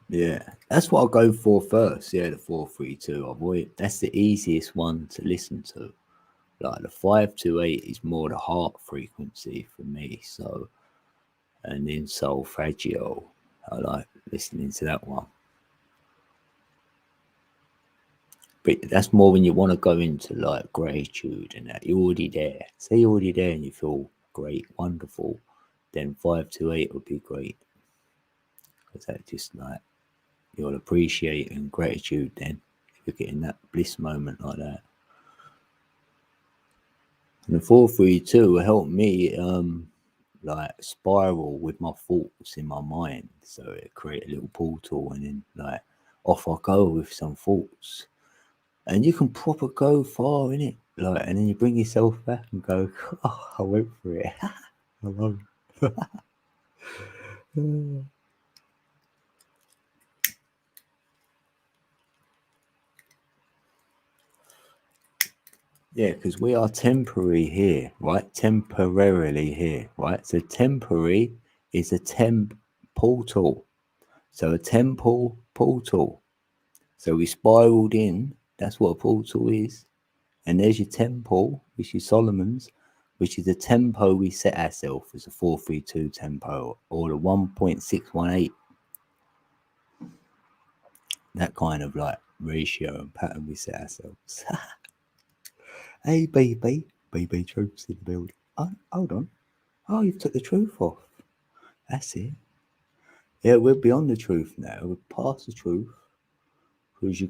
Yeah, that's what I'll go for first. Yeah, the 432. That's the easiest one to listen to. Like the 528 is more the heart frequency for me. So, and then Solfeggio, I like listening to that one. But that's more when you want to go into like gratitude and that you're already there. Say you're already there and you feel great, wonderful, then 528 would be great. Because that just like you'll appreciate and gratitude then if you're getting that bliss moment like that. And the 432 will help me like spiral with my thoughts in my mind. So it create a little portal and then like off I go with some thoughts. And you can proper go far in it. Like and then you bring yourself back and go, oh, I went for it. I love it. Yeah, because we are temporary here, right? Temporarily here, right? So temporary is a temp portal. So a temple portal. So we spiraled in. That's what a portal is. And there's your temple, which is Solomon's, which is the tempo we set ourselves as a 432 tempo or the 1.618. That kind of like ratio and pattern we set ourselves. Hey, baby, troops in the building. Oh, hold on. Oh, you've took the truth off. That's it. Yeah, we're beyond the truth now. We're past the truth. Because you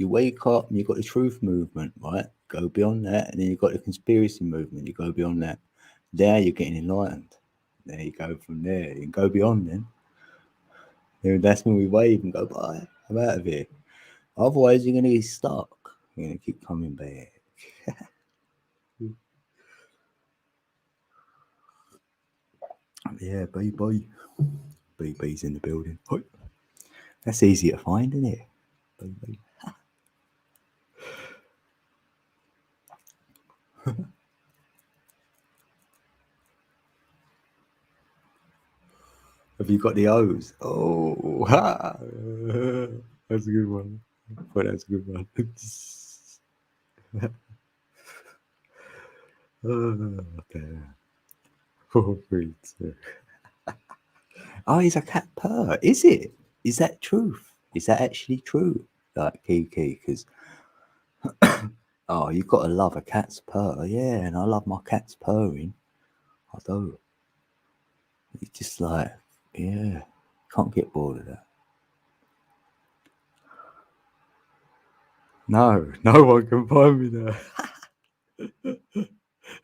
wake up and you've got the truth movement, right? Go beyond that. And then you've got the conspiracy movement. You go beyond that. There you're getting enlightened. There you go from there. You can go beyond then. That's when we wave and go, bye. I'm out of here. Otherwise, you're going to get stuck. You're going to keep coming back. Yeah, baby. BB's in the building. That's easy to find, isn't it? Baby. Have you got the O's? Oh, ha! That's a good one. Oh, that's a good one. Oh, damn. 4, 3, 2. Oh, he's a cat purr. Is it? Is that truth? Is that actually true? Like Kiki, because oh, you've got to love a cat's purr. Yeah, and I love my cat's purring. I do. It's just like, yeah, can't get bored of that. No, no one can find me there.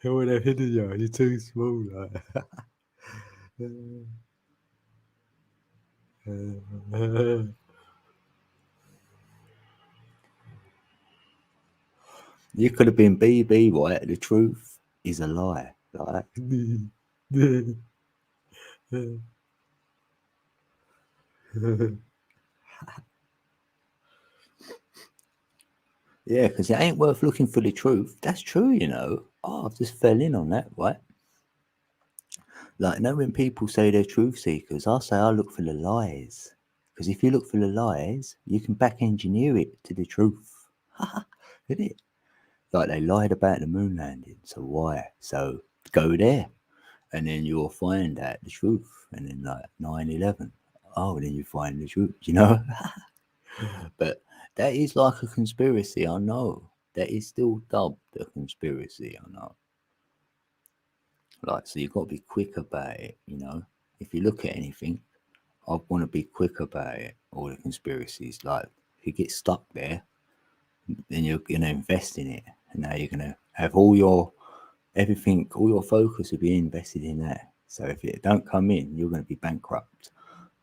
They would have hidden you. You're too small. Like. You could have been BB, right? The truth is a lie. Like, yeah, because it ain't worth looking for the truth. That's true, you know. Oh, I've just fell in on that, right? Like, you know, when people say they're truth seekers, I say I look for the lies. Because if you look for the lies, you can back engineer it to the truth. Isn't it? Like they lied about the moon landing. So why? So go there. And then you'll find out the truth. And then like 9/11. Oh, then you find the truth, you know? But that is like a conspiracy, I know. That is still dubbed a conspiracy, I know. Like, so you've got to be quick about it, you know? If you look at anything, I want to be quick about it. All the conspiracies, like, if you get stuck there, then you're going to invest in it. And now you're going to have all your focus will be invested in that. So if it don't come in, you're going to be bankrupt.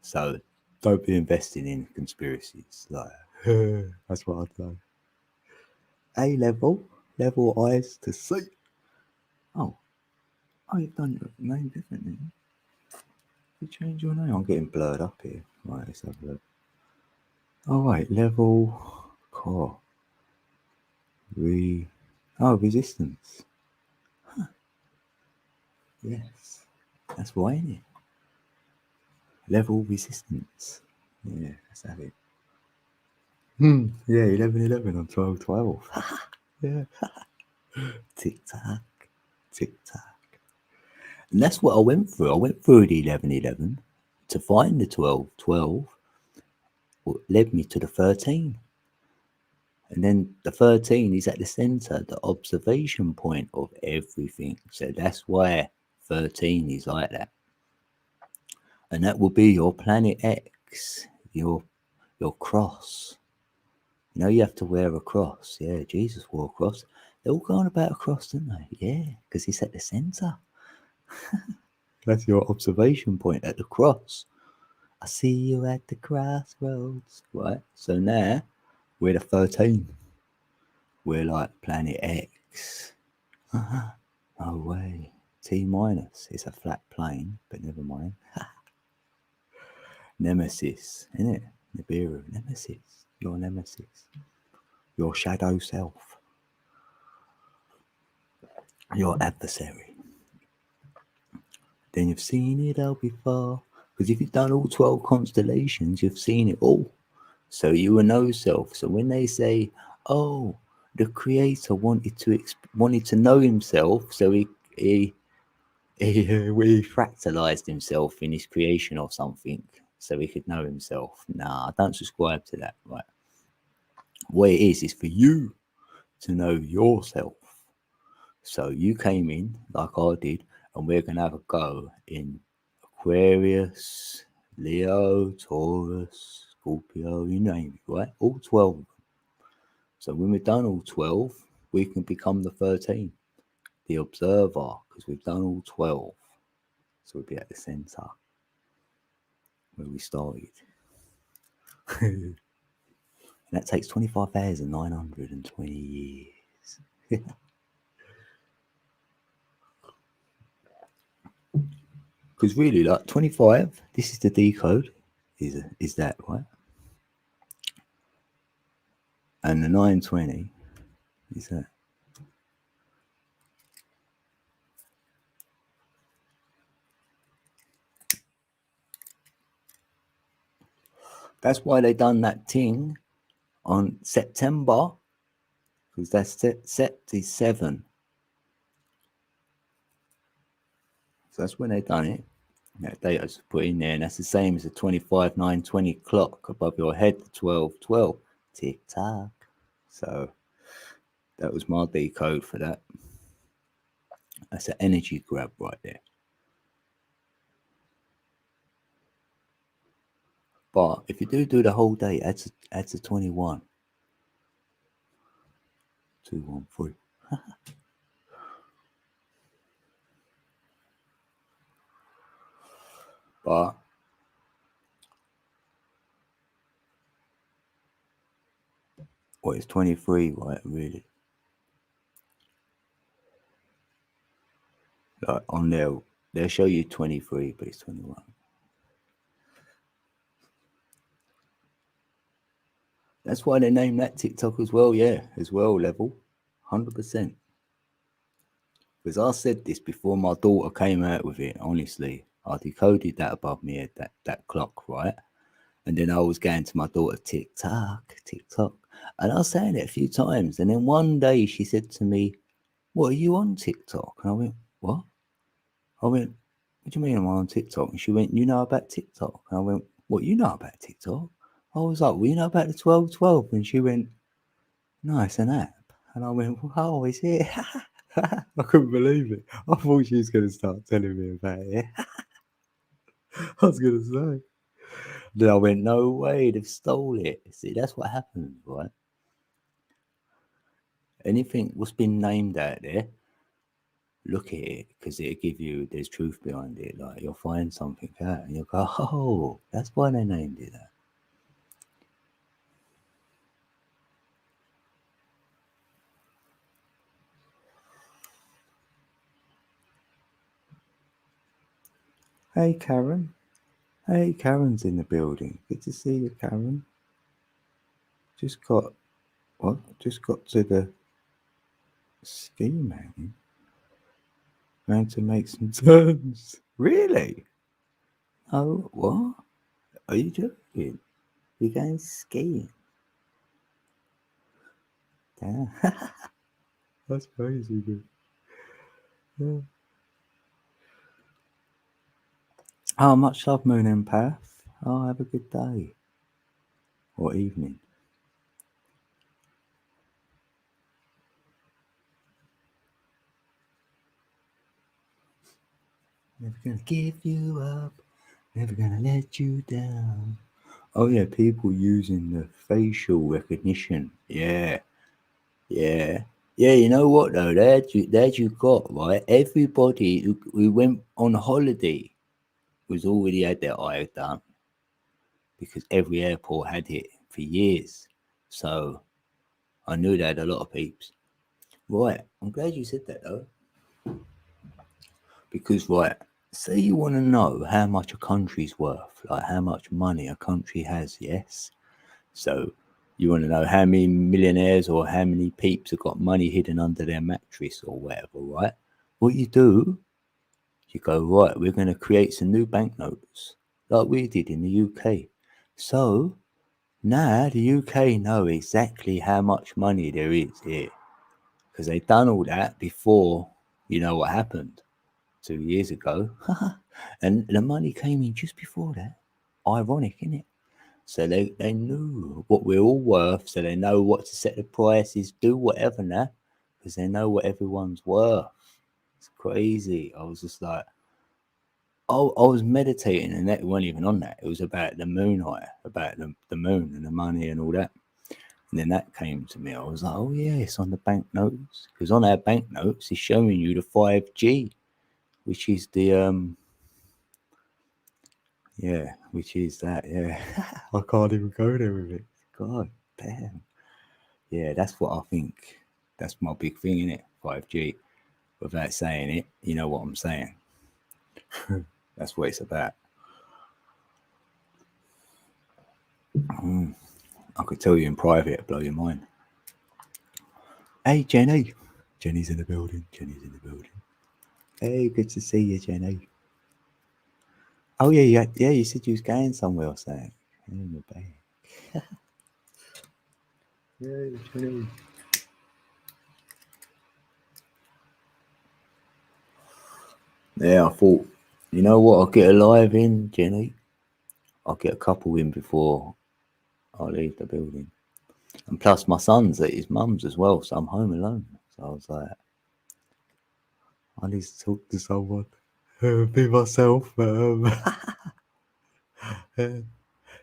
So don't be investing in conspiracies. Like, that's what I'd say. A level eyes to see. Oh, you've done your name differently. You change your name. I'm getting blurred up here. Right, let's have a look. Oh wait, level core. Resistance. Yes. That's why, isn't it? Level resistance. Yeah, let's have it. Yeah, 11/11 on 12/12. Yeah. Tick tock. Tick tock. And that's what I went through. I went through the 11/11 to find the 12/12. What led me to the 13. And then the 13 is at the center, the observation point of everything. So that's why 13 is like that. And that will be your planet X, your cross. You know, you have to wear a cross. Yeah, Jesus wore a cross. They're all going about a cross, didn't they? Yeah, because he's at the center. That's your observation point at the cross. I see you at the crossroads. Right? So now we're the 13. We're like planet X. No way. T minus. It's a flat plane, but never mind. Nemesis, isn't it? Nibiru. Nemesis. Your nemesis. Your shadow self. your adversary. Then you've seen it all before. Because if you've done all 12 constellations, you've seen it all. So you will know self. So when they say, "Oh, the creator wanted to know himself, so he fractalized himself in his creation or something, so he could know himself." Nah, I don't subscribe to that. Right? What it is for you to know yourself. So you came in like I did, and we're gonna have a go in Aquarius, Leo, Taurus, Scorpio, you name it, right? All 12. So when we've done all 12, we can become the 13, the observer, because we've done all 12. So we'll be at the center where we started. And that takes 25,920 years. Because really, like 25, this is the decode, is that right? And the 920 is that. That's why they done that thing on September, because that's Sept is 7. So that's when they done it. That data's put in there, and that's the same as the 25,920 clock above your head, the 12:12. Tick tock. So that was my decode for that. That's an energy grab right there. But if you do the whole day, adds a 21. 213. But well, it's 23, right? Really. Like on there, they'll show you 23, but it's 21. That's why they named that TikTok as well, yeah, as well, level. 100%. Because I said this before my daughter came out with it, honestly. I decoded that above me head, that clock, right? And then I was going to my daughter, TikTok. And I was saying it a few times. And then one day she said to me, "What, are you on TikTok?" And I went, "What?" I went, "What do you mean I'm on TikTok?" And she went, "You know about TikTok?" And I went, "What, you know about TikTok?" I was like, "Well, you know about the 12:12?" And she went, "No, it's an app." And I went, "Oh, is it?" I couldn't believe it. I thought she was going to start telling me about it. I was going to say. Then I went, "No way, they've stole it." See, that's what happens, right? Anything what's been named out there, look at it, because it'll give you, there's truth behind it. Like, you'll find something out and you'll go, "Oh, that's why they named it that." Hey, Karen. Hey, Karen's in the building. Good to see you, Karen. Just got to the ski mountain. Going to make some turns. Really? Oh, what? Are you joking? You're going skiing? Damn. That's crazy, dude. Yeah. Oh, much love, Moon Empath. Oh, have a good day. Or evening. Never gonna give you up. Never gonna let you down. Oh, yeah, people using the facial recognition. Yeah. Yeah. Yeah, you know what though? That you got, right? Everybody who went on holiday was already had their eye done, because every airport had it for years. So I knew they had a lot of peeps. Right. I'm glad you said that though. Because right, say you want to know how much a country's worth, like how much money a country has, yes? So you want to know how many millionaires or how many peeps have got money hidden under their mattress or whatever, right? What you do, you go, right, we're going to create some new banknotes like we did in the UK. So now the UK know exactly how much money there is here because they've done all that before you know what happened 2 years ago. And the money came in just before that. Ironic, isn't it? So they knew what we're all worth, so they know what to set the prices, do whatever now, because they know what everyone's worth. It's crazy. I was just like, oh, I was meditating, and that wasn't even on that. It was about the moon high, about the moon and the money and all that. And then that came to me. I was like, oh yeah, it's on the banknotes, because on our banknotes it's showing you the 5G, which is the yeah, which is that, yeah. I can't even go there with it. God damn. Yeah, that's what I think. That's my big thing in it, 5G. Without saying it, you know what I'm saying. That's what it's about. I could tell you in private, it'd blow your mind. Hey, Jenny. Jenny's in the building. Jenny's in the building. Hey, good to see you, Jenny. Oh, yeah, you said you was going somewhere or something. In the bag. Yeah, Jenny. Yeah, I thought, you know what, I'll get a live in, Jenny. I'll get a couple in before I leave the building. And plus, my son's at his mum's as well, so I'm home alone. So I was like, I need to talk to someone. Be myself. There'll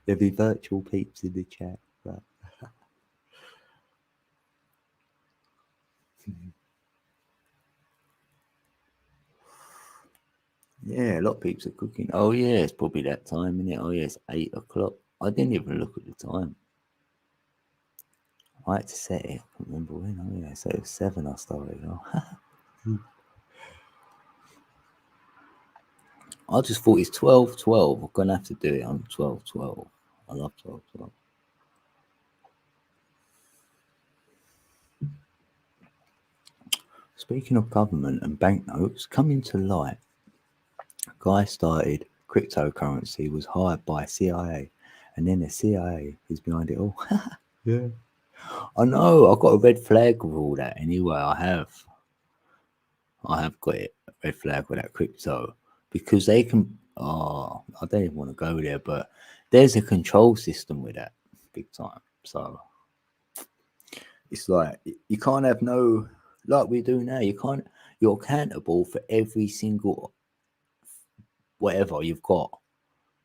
be virtual peeps in the chat. But yeah, a lot of peeps are cooking. Oh, yeah, it's probably that time, isn't it? Oh, yeah, it's 8 o'clock. I didn't even look at the time. I had to set it. I can't remember when. Oh, yeah, so it was 7 I started. Oh. I just thought it's 12:12. I'm going to have to do it on 12:12. I love 12:12. Speaking of government and banknotes, coming to light, a guy started cryptocurrency, was hired by CIA, and then the CIA is behind it all. Yeah. I know, I've got a red flag with all that anyway. I have got it, a red flag with that crypto because they can. Oh, I don't even want to go there, but there's a control system with that big time. So it's like you can't have no, like we do now. You can't. You're accountable for every single whatever you've got.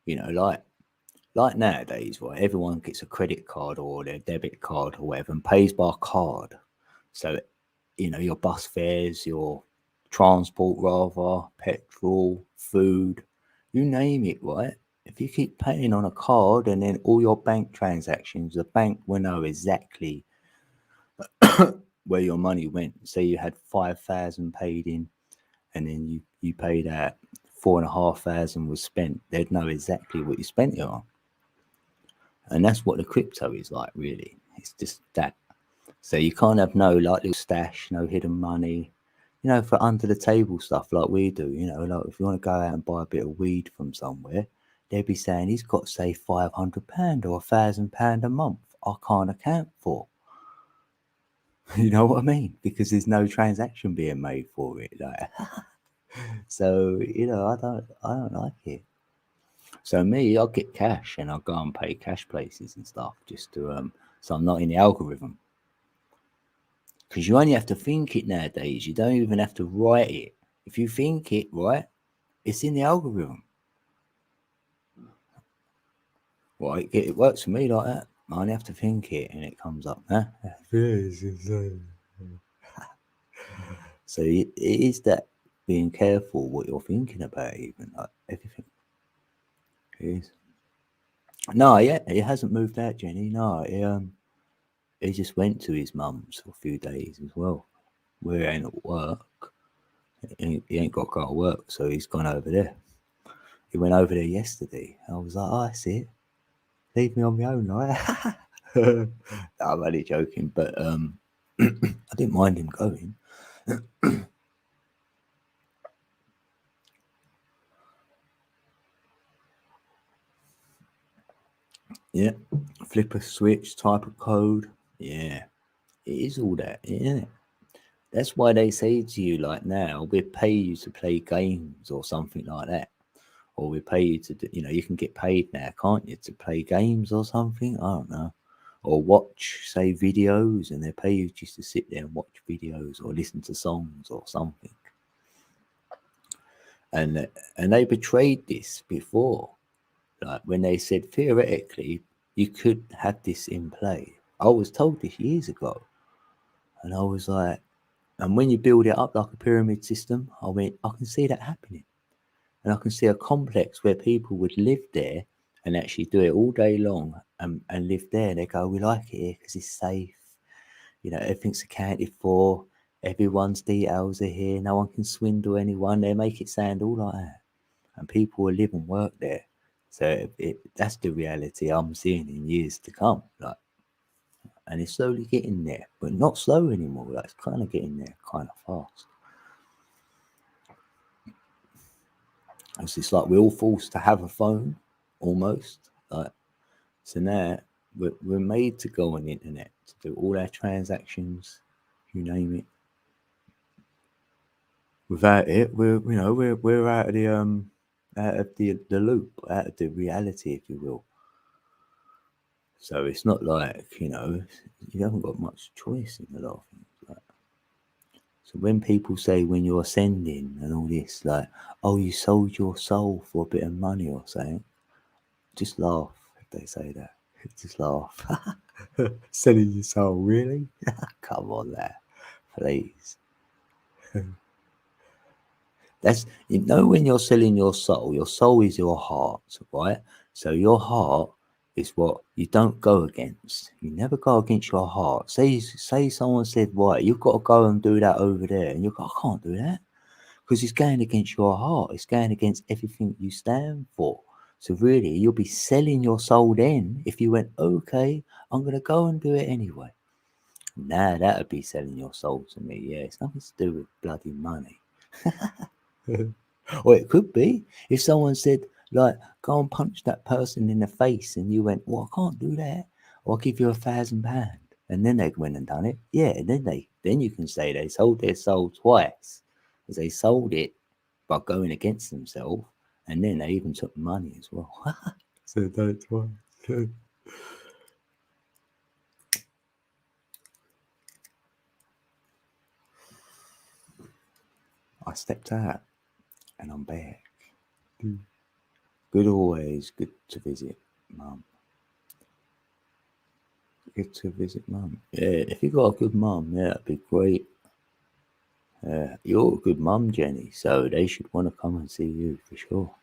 You know, like nowadays, right? Everyone gets a credit card or their debit card or whatever and pays by card. So you know your bus fares, your transport, rather petrol, food, you name it, right? If you keep paying on a card and then all your bank transactions, the bank will know exactly where your money went. Say you had 5,000 paid in, and then you paid out 4,500 was spent. They'd know exactly what you spent it on, and that's what the crypto is like. Really, it's just that. So you can't have no like little stash, no hidden money. You know, for under the table stuff like we do. You know, like if you want to go out and buy a bit of weed from somewhere, they'd be saying he's got say £500 or £1,000 a month. I can't account for. You know what I mean? Because there's no transaction being made for it. Like, so you know, I don't like it. So me, I'll get cash and I'll go and pay cash places and stuff just to so I'm not in the algorithm. Because you only have to think it nowadays. You don't even have to write it. If you think it, right, it's in the algorithm. Right, it works for me like that. I only have to think it and it comes up. Huh? So it is that being careful what you're thinking about, even like everything. It is. No, yeah, it hasn't moved out, Jenny. No, he just went to his mum's for a few days as well. Where he ain't at work. He ain't got to go to work, so he's gone over there. He went over there yesterday. I was like, oh, that's it. Leave me on my own, right? No, I'm only joking, but I didn't mind him going. Yeah. Flip a switch, type of code. Yeah. It is all that. Yeah. That's why they say to you, like, now we pay you to play games or something like that. Or we pay you to do, you can get paid now, can't you, to play games or something? I don't know. Or watch, say, videos, and they pay you just to sit there and watch videos or listen to songs or something. And they betrayed this before. Like when they said theoretically you could have this in play. I was told this years ago. And I was like, and when you build it up like a pyramid system, I went, I can see that happening. And I can see a complex where people would live there and actually do it all day long and live there. They go, we like it here because it's safe. Everything's accounted for. Everyone's details are here. No one can swindle anyone. They make it sound all like that. And people will live and work there. So that's the reality I'm seeing in years to come. Like, and it's slowly getting there, but not slow anymore. Like, it's kind of getting there kind of fast. It's just like we're all forced to have a phone almost. Like, so now we're made to go on the internet to do all our transactions, you name it. Without it, we're out of the loop, out of the reality, if you will. So it's not like you haven't got much choice in a lot of things. Like, so when people say when you're sending and all this, like, oh, you sold your soul for a bit of money or something, just laugh if they say that. Just laugh. Selling your soul, really? Come on there, please. That's when you're selling your soul is your heart, right? So your heart is what you don't go against. You never go against your heart. Say someone said, right, you've got to go and do that over there, and you go, I can't do that because it's going against your heart. It's going against everything you stand for. So really, you'll be selling your soul then if you went, okay, I'm gonna go and do it anyway. Nah, that would be selling your soul to me. Yeah, it's nothing to do with bloody money. Or it could be if someone said, like, go and punch that person in the face, and you went, well, I can't do that. Or I'll give you £1,000. And then they went and done it. Yeah, then you can say they sold their soul twice. Because they sold it by going against themselves, and then they even took money as well. So they've done it twice. I stepped out and I'm back. Good always, good to visit mum. Good to visit mum. Yeah, if you got a good mum, yeah, that'd be great. You're a good mum, Jenny, so they should want to come and see you for sure.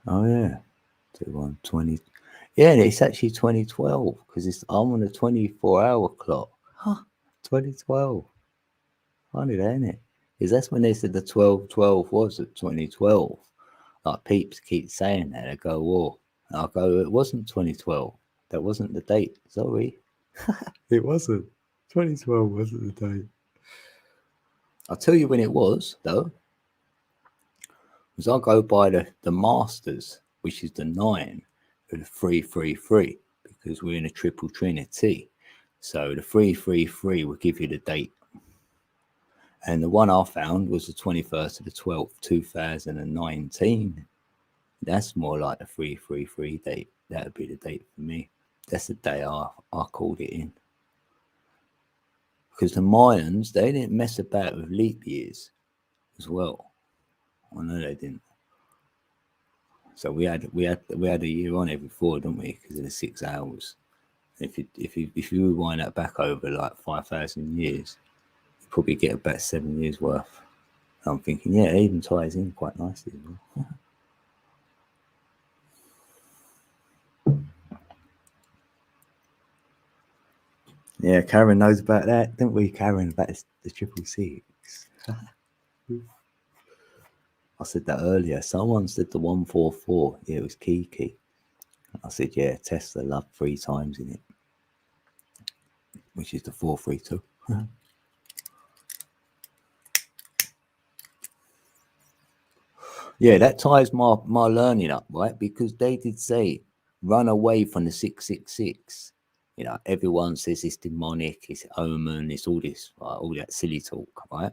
Oh yeah, 20. Yeah, it's actually 2012 because I'm on a 24-hour clock. Huh? 2012. Funny, that, isn't it? Because that's when they said the 12/12 was at 2012. Like peeps keep saying that. They go, "Whoa!" And I go, "It wasn't 2012. That wasn't the date. Sorry, it wasn't. 2012 wasn't the date." I'll tell you when it was though. Because I go by the Masters, which is the 9 of the 333, because we're in a triple trinity. So the 333 will give you the date. And the one I found was the 21st of the 12th, 2019. That's more like the 333 date. That would be the date for me. That's the day I called it in. Because the Mayans, they didn't mess about with leap years as well. I know they didn't. So we had a year on it before, didn't we? Because of the 6 hours. If you rewind that back over like 5,000 years, you probably get about 7 years worth. I'm thinking, yeah, it even ties in quite nicely as well. Yeah, Karen knows about that, don't we, Karen? About the 666. I said that earlier. Someone said the 144. Yeah, it was Kiki. I said, yeah, Tesla loved 3 times in it, which is the 432. Yeah, that ties my learning up, right? Because they did say run away from the 666. You know, everyone says it's demonic, it's omen, it's all this, right? All that silly talk, right?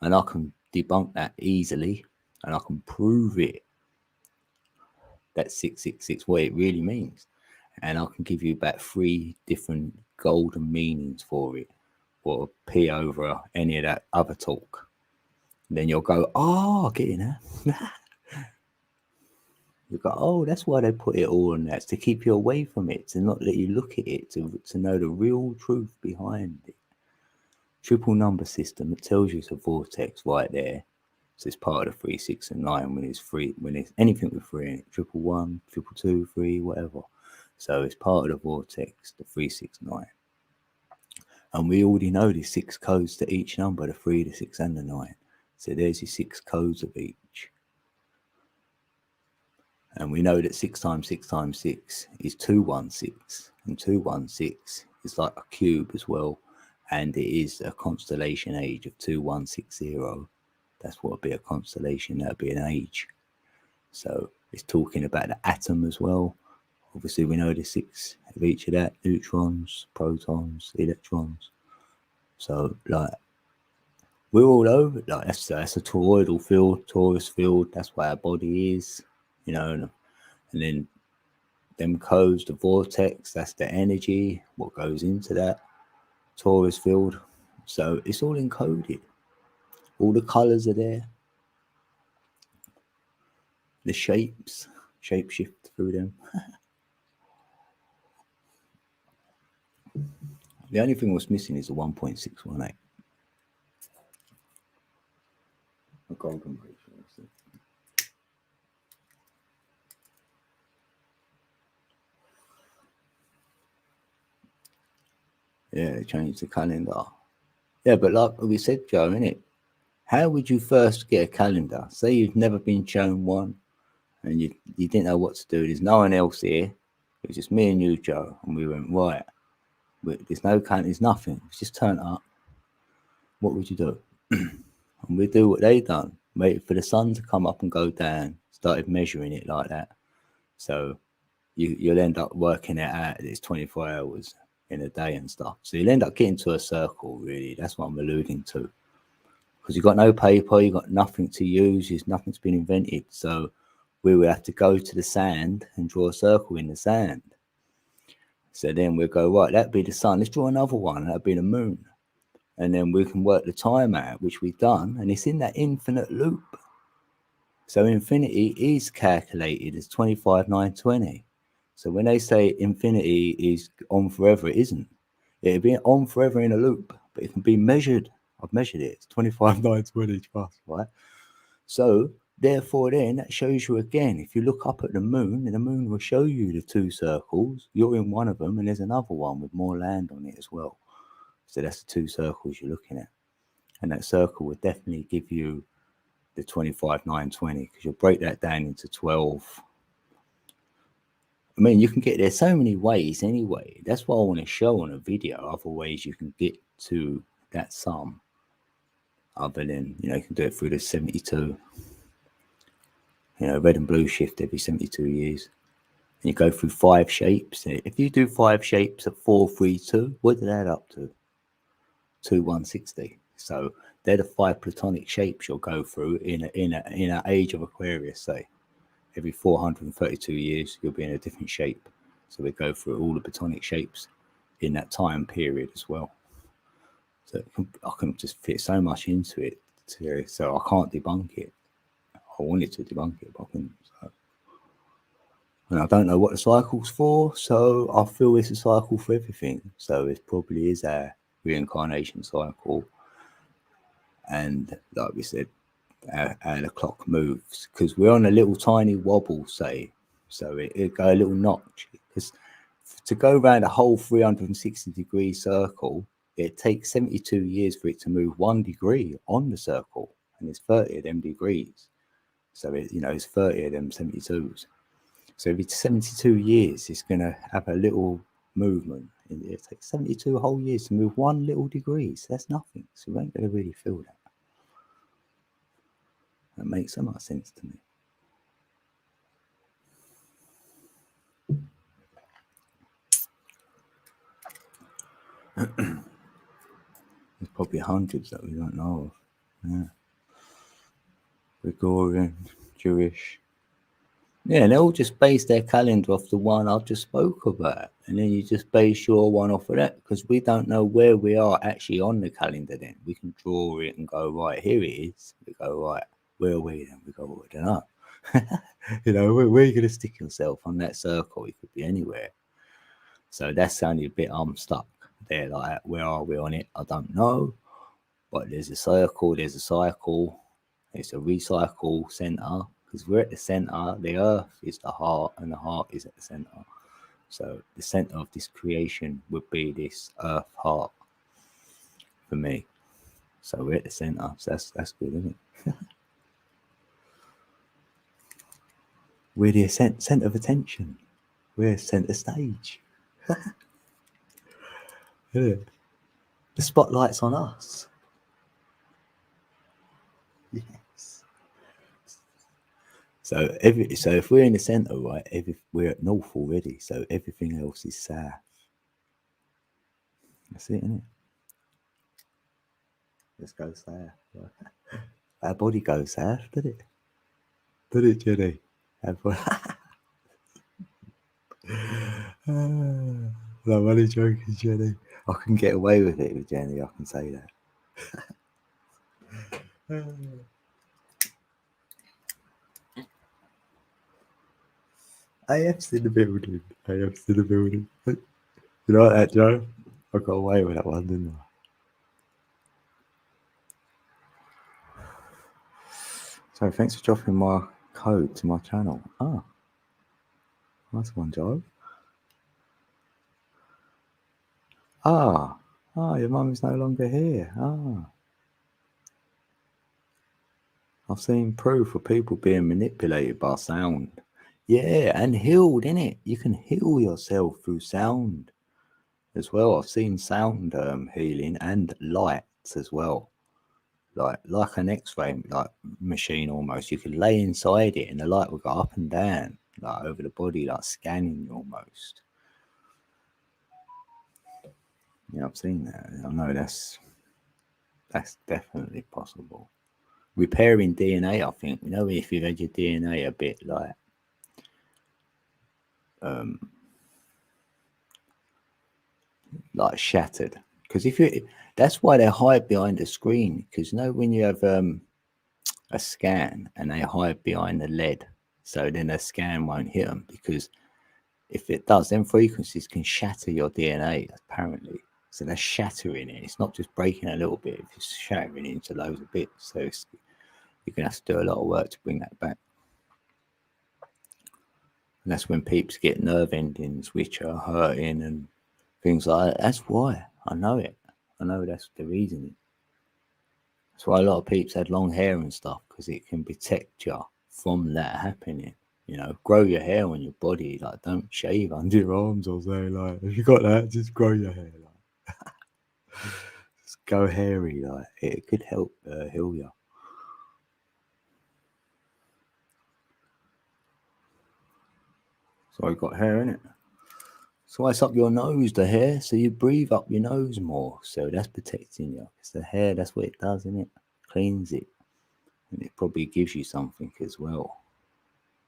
And I can debunk that easily, and I can prove it, that 666 what it really means, and I can give you about 3 different golden meanings for it, or P over any of that other talk. Then you'll go, oh, get in there. You go, oh, that's why they put it all on that, to keep you away from it, to not let you look at it, to know the real truth behind it. Triple number system, it tells you it's a vortex right there. So it's part of the 3, 6, and 9 when it's free, when it's anything with 3 in it, triple 1, triple 2, 3, whatever. So it's part of the vortex, the 3, 6, 9. And we already know there's 6 codes to each number, the 3, the 6, and the 9. So there's your 6 codes of each. And we know that 6 times 6 times 6 is 216. And 216 is like a cube as well. And it is a constellation age of 2160. That's what would be a constellation. That would be an age. So it's talking about the atom as well. Obviously, we know the 6 of each of that: neutrons, protons, electrons. So, like, we're all over. Like, that's a toroidal field, torus field. That's why our body is, you know. And then them codes, the vortex, that's the energy, what goes into that torus field. So it's all encoded. All the colors are there. The shapes, shape shift through them. The only thing what's missing is the 1.618. A golden ratio. Yeah, they changed the calendar. Yeah, but like we said, Joe, innit? How would you first get a calendar? Say you've never been shown one, and you didn't know what to do. There's no one else here. It was just me and you, Joe, and we went, right. There's no calendar. There's nothing. It's just turn up. What would you do? And we do what they done. Waited for the sun to come up and go down. Started measuring it like that. So you'll end up working it out. It's 24 hours in a day and stuff. So you'll end up getting to a circle, really. That's what I'm alluding to. Because you've got no paper, you've got nothing to use, nothing's been invented. So we would have to go to the sand and draw a circle in the sand. So then we'll go, right, that'd be the sun. Let's draw another one, that'd be the moon. And then we can work the time out, which we've done. And it's in that infinite loop. So infinity is calculated as 25,920. So when they say infinity is on forever, it isn't. It'll be on forever in a loop, but it can be measured. I've measured it. It's 25,920 plus, right? So therefore, then that shows you again. If you look up at the moon, and the moon will show you the 2 circles. You're in one of them, and there's another one with more land on it as well. So that's the 2 circles you're looking at, and that circle would definitely give you the 25,920, because you'll break that down into 12. I mean, you can get there so many ways anyway. That's what I want to show on a video. Other ways you can get to that sum, other than, you can do it through the 72. Red and blue shift every 72 years. And you go through 5 shapes. If you do 5 shapes at 432, what did that add up to? 2160. So they're the 5 platonic shapes you'll go through in an age of Aquarius, say. Every 432 years, you'll be in a different shape. So we go through all the platonic shapes in that time period as well. So I can just fit so much into it, so I can't debunk it. I wanted to debunk it, but I couldn't. So. And I don't know what the cycle's for, so I feel it's a cycle for everything. So it probably is a reincarnation cycle. And like we said, how the clock moves, because we're on a little tiny wobble, say, so it go a little notch, because to go around a whole 360-degree circle, it takes 72 years for it to move 1 degree on the circle, and it's 30 of them degrees. So it's 30 of them 72s. So every 72 years, it's going to have a little movement. It takes 72 whole years to move 1 little degree. So that's nothing. So we ain't going to really feel that. That makes so much sense to me. There's probably hundreds that we don't know of. Yeah. Gregorian, Jewish. Yeah, and they all just base their calendar off the one I just spoke about. And then you just base your one off of that because we don't know where we are actually on the calendar then. We can draw it and go, right, here it is. We go, right, where are we then? We go, well, I don't know. You know, where are you going to stick yourself on that circle? It could be anywhere. So that's only a bit stuck there. Like, where are we on it? I don't know. But there's a circle, there's a cycle. It's a recycle center because we're at the center. The earth is the heart, and the heart is at the center. So the center of this creation would be this earth heart for me. So we're at the center. So that's good, isn't it? We're the center of attention. We're center stage. Yeah. The spotlight's on us. Yes. So if we're in the center, right, we're at north already. So everything else is south. That's it, isn't it? Let's go south. Our body goes south, did it? Did it, Jenny? I'm only joking, Jenny. I can get away with it with Jenny, I can say that. AF's in the building. AF's in the building. You like that, Joe? I got away with that one, didn't I? So thanks for dropping my code to my channel. Ah, nice one, Joe. Your mum is no longer here. I've seen proof of people being manipulated by sound. Yeah, and healed, innit? You can heal yourself through sound as well. I've seen sound healing and lights as well. Like an X-ray like machine almost. You could lay inside it and the light would go up and down, like over the body, like scanning you almost. Yeah, I've seen that. I know that's definitely possible. Repairing DNA, I think. You know, if you've had your DNA a bit like shattered, because that's why they hide behind the screen. Because you know when you have a scan and they hide behind the LED, so then a scan won't hit them. Because if it does, then frequencies can shatter your DNA apparently. So they're shattering it. It's not just breaking a little bit; it's shattering it into loads of bits. So you're gonna have to do a lot of work to bring that back. And that's when peeps get nerve endings which are hurting and things like that. That's why. I know it. I know that's the reason. That's why a lot of peeps had long hair and stuff, because it can protect you from that happening. You know, grow your hair on your body. Like, don't shave under your arms or say, like, if you got that, just grow your hair. Like, just go hairy. Like, it could help heal you. So I got hair in it. So it's up your nose, the hair, so you breathe up your nose more. So that's protecting you. It's the hair, that's what it does, isn't it? Cleans it. And it probably gives you something as well.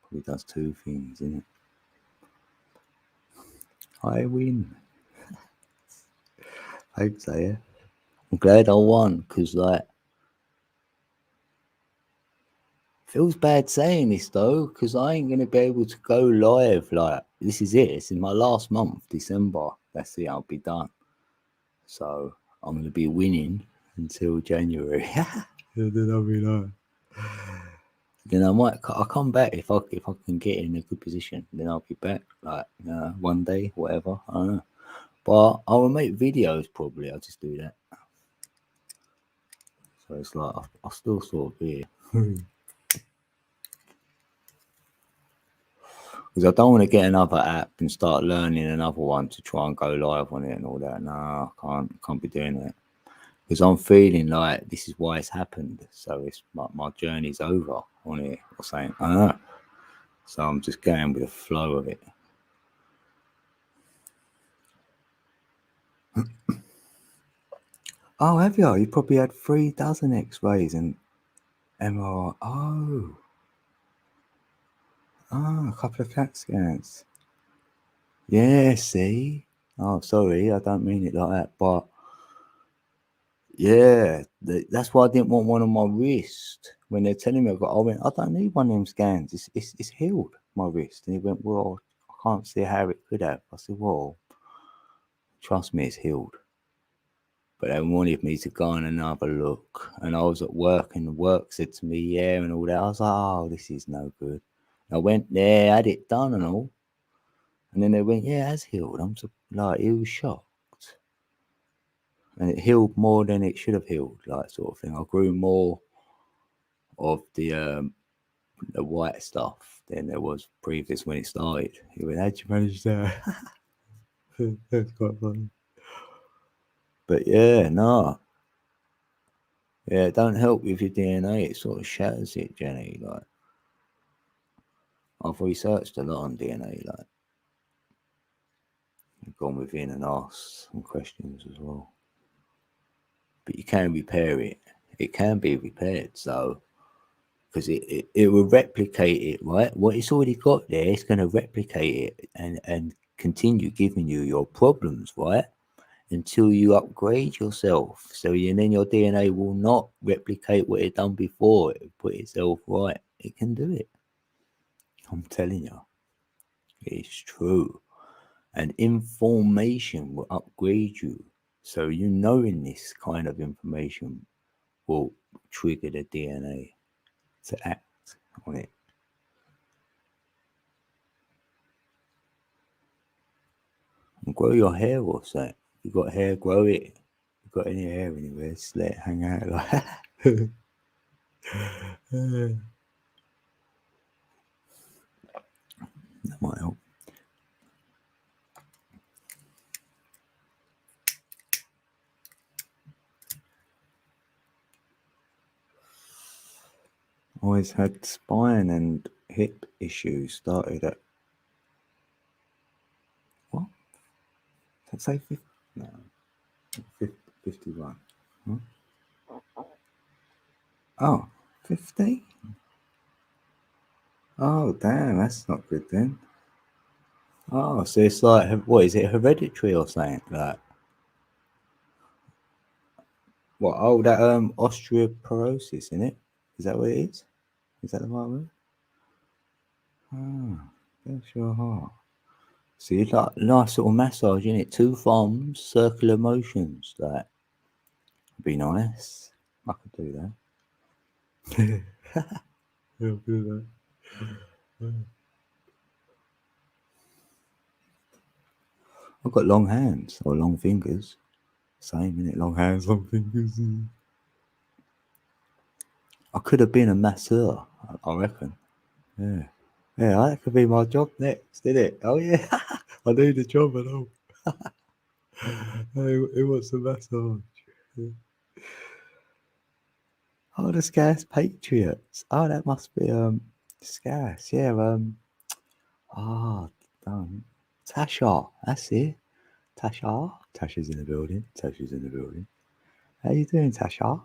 Probably does two things, isn't it? I win. Thanks, yeah. I'm glad I won, because, like, feels bad saying this, though, because I ain't going to be able to go live. Like, this is it. It's in my last month, December. That's it. I'll be done. So I'm going to be winning until January. And then I'll be like, then I'll come back if I can get in a good position. Then I'll be back like one day, whatever. I don't know. But I will make videos probably. I'll just do that. So it's like I'll still sort of be because I don't want to get another app and start learning another one to try and go live on it and all that. No, I can't be doing that. because I'm feeling like this is why it's happened. So it's my journey's over on it or something. I don't know. So I'm just going with the flow of it. Oh, have you? You probably had 3 dozen X-rays and MRI. A couple of CAT scans. Yeah, see? Oh, sorry, I don't mean it like that, but yeah, that's why I didn't want one on my wrist. When they're telling me, I went, I don't need one of them scans. It's healed, my wrist. And he went, well, I can't see how it could have. I said, well, trust me, it's healed. But they wanted me to go on another look. And I was at work, and the work said to me, yeah, and all that. I was like, oh, this is no good. I went there, had it done and all. And then they went, yeah, it has healed. I'm so, like, it was shocked. And it healed more than it should have healed, like, sort of thing. I grew more of the white stuff than there was previous when it started. He went, how'd you manage that? That's quite funny. But yeah, no. Yeah, it don't help with your DNA. It sort of shatters it, Jenny. Like, I've researched a lot on DNA. Like, I've gone within and asked some questions as well. But you can repair it. It can be repaired. So, because it will replicate it, right? What it's already got there, it's going to replicate it and continue giving you your problems, right? Until you upgrade yourself. So then your DNA will not replicate what it done before. It put itself right. It can do it. I'm telling you. It's true. And information will upgrade you. So you knowing this kind of information will trigger the DNA to act on it. And grow your hair or something. You got hair, grow it. You got any hair anywhere, just let it hang out like that. That might help. Always had spine and hip issues. Started at what? Did I say 50? No, 51. Huh? Oh, 50? Oh, damn, that's not good then. Oh, so it's like, what is it, hereditary or something? Like, what? Oh, that osteoporosis, in it? Is that what it is? Is that the right word? Ah, bless your heart. So you like nice little massage in it, 2 thumbs, circular motions. That would be nice. I could do that. I'll do that. I've got long hands or long fingers. Same, innit? Long hands, long fingers. I could have been a masseur, I reckon. Yeah. Yeah, that could be my job next, did it? Oh, yeah. I need a job at all. Who wants a massage? Oh, the Scarce Patriots. Oh, that must be Scarce. Yeah. Oh, Tasha. That's it. Tasha. Tasha's in the building. Tasha's in the building. How you doing, Tasha?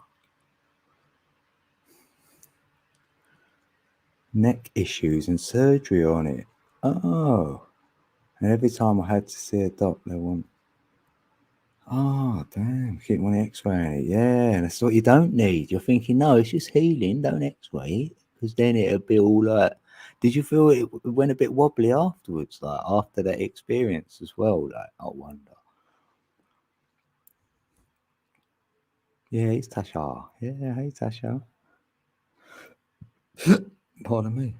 Neck issues and surgery on it. Oh. And every time I had to see a doc, they want, oh, damn, keep on x-ray it. Yeah, and that's what you don't need. You're thinking, no, it's just healing, don't x-ray it. Because then it'll be all like, did you feel it went a bit wobbly afterwards, like after that experience as well? Like, I wonder. Yeah, it's Tasha. Yeah, hey, Tasha. Pardon me.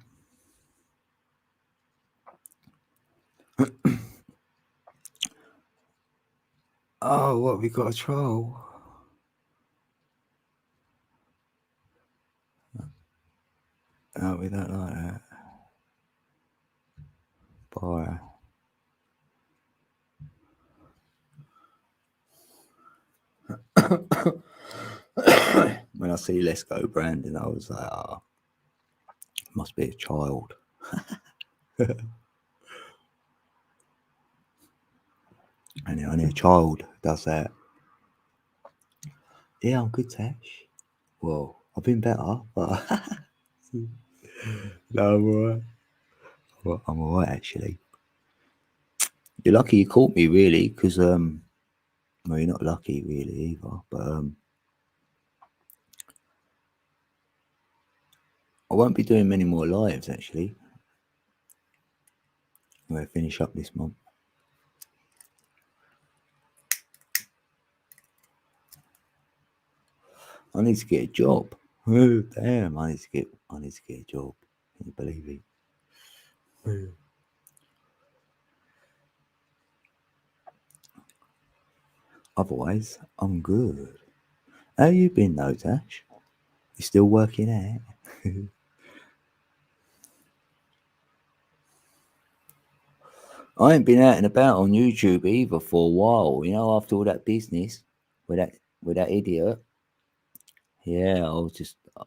Oh, what, we got a troll? Oh, we don't like that. Bye. I see Let's Go Brandon, I was like, oh, must be a child. And only a child does that. Yeah, I'm good, Tash. Well, I've been better, but no, I'm alright. Well, I'm alright actually. You're lucky you caught me, really, because well, you're not lucky really either, but I won't be doing many more lives actually. I'm gonna finish up this month. I need to get a job. Oh, damn, I need to get a job. Can you believe it? Otherwise, I'm good. How you been though, Tash? You still working out? I ain't been out and about on YouTube either for a while. You know, after all that business with that idiot. Yeah, I was just I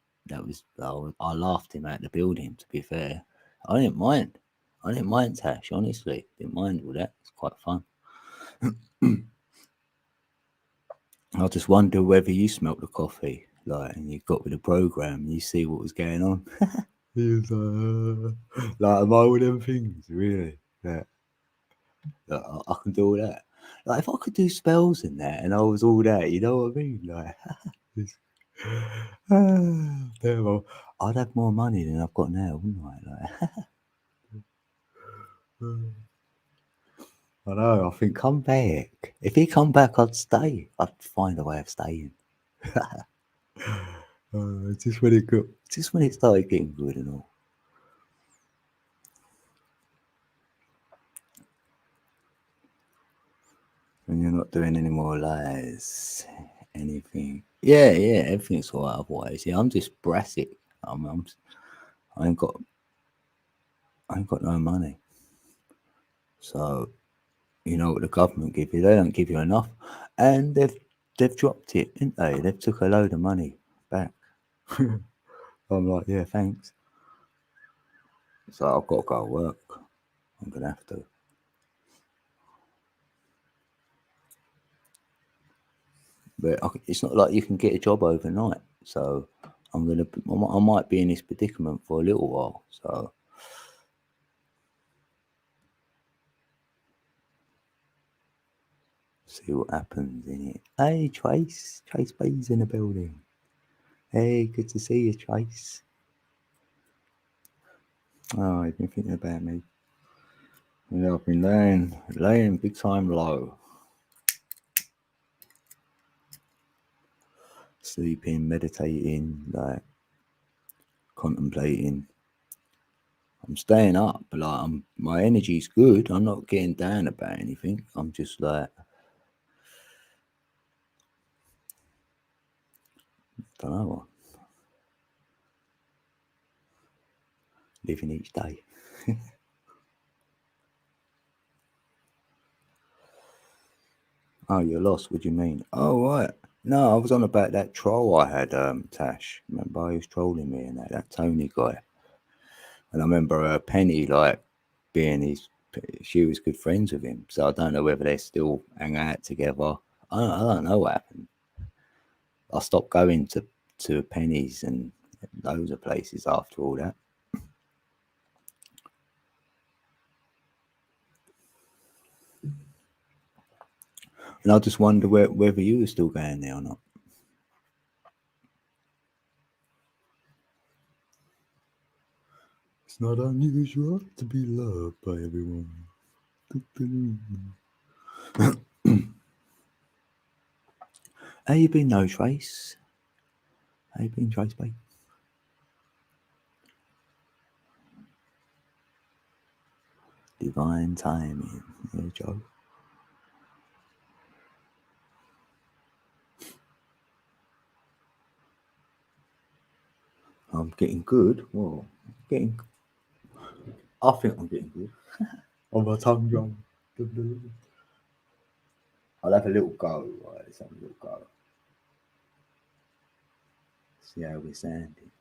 laughed him out the building. To be fair, I didn't mind. I didn't mind Tash. Honestly, didn't mind all that. It's quite fun. I just wonder whether you smelt the coffee, like, and you got with the program, and you see what was going on. He was like, am I all them things, really? Yeah. Like, I can do all that. Like, if I could do spells in that, and I was all that, you know what I mean? Like, damn, I'd have more money than I've got now, wouldn't I? Like, I know. I think come back. If he come back, I'd stay. I'd find a way of staying. Just when it started getting good and all. When you're not doing any more lies, anything. Yeah, everything's alright otherwise. Yeah, I'm just brassic. I ain't got no money. So you know what the government give you? They don't give you enough, and they've dropped it, didn't they? They've took a load of money back. I'm like, yeah, thanks. So I've got to go work. I'm gonna have to. But it's not like you can get a job overnight. So I might be in this predicament for a little while. So see what happens in it. Hey, Trace B's in the building. Hey, good to see you, Trace. Oh, you've been thinking about me. Yeah, I've been laying big time low. Sleeping, meditating, like contemplating. I'm staying up, but like my energy's good. I'm not getting down about anything. I'm just like, don't know, living each day. Oh, you're lost. What do you mean? Oh, right. No, I was on about that troll I had, Tash. Remember, he was trolling me and that Tony guy. And I remember Penny, like, she was good friends with him. So I don't know whether they still hang out together. I don't know what happened. I stopped going to Penny's and loads of places after all that. And I just wonder whether you were still going there or not. It's not unusual to be loved by everyone. How you been, no Trace? How you been, Trace, babe? Divine timing. Yeah, Joe. I'm getting good. Well, getting. I think I'm getting good. On my tongue drum. I'll have a little go. Right, let's have a little go. See how we're sounding.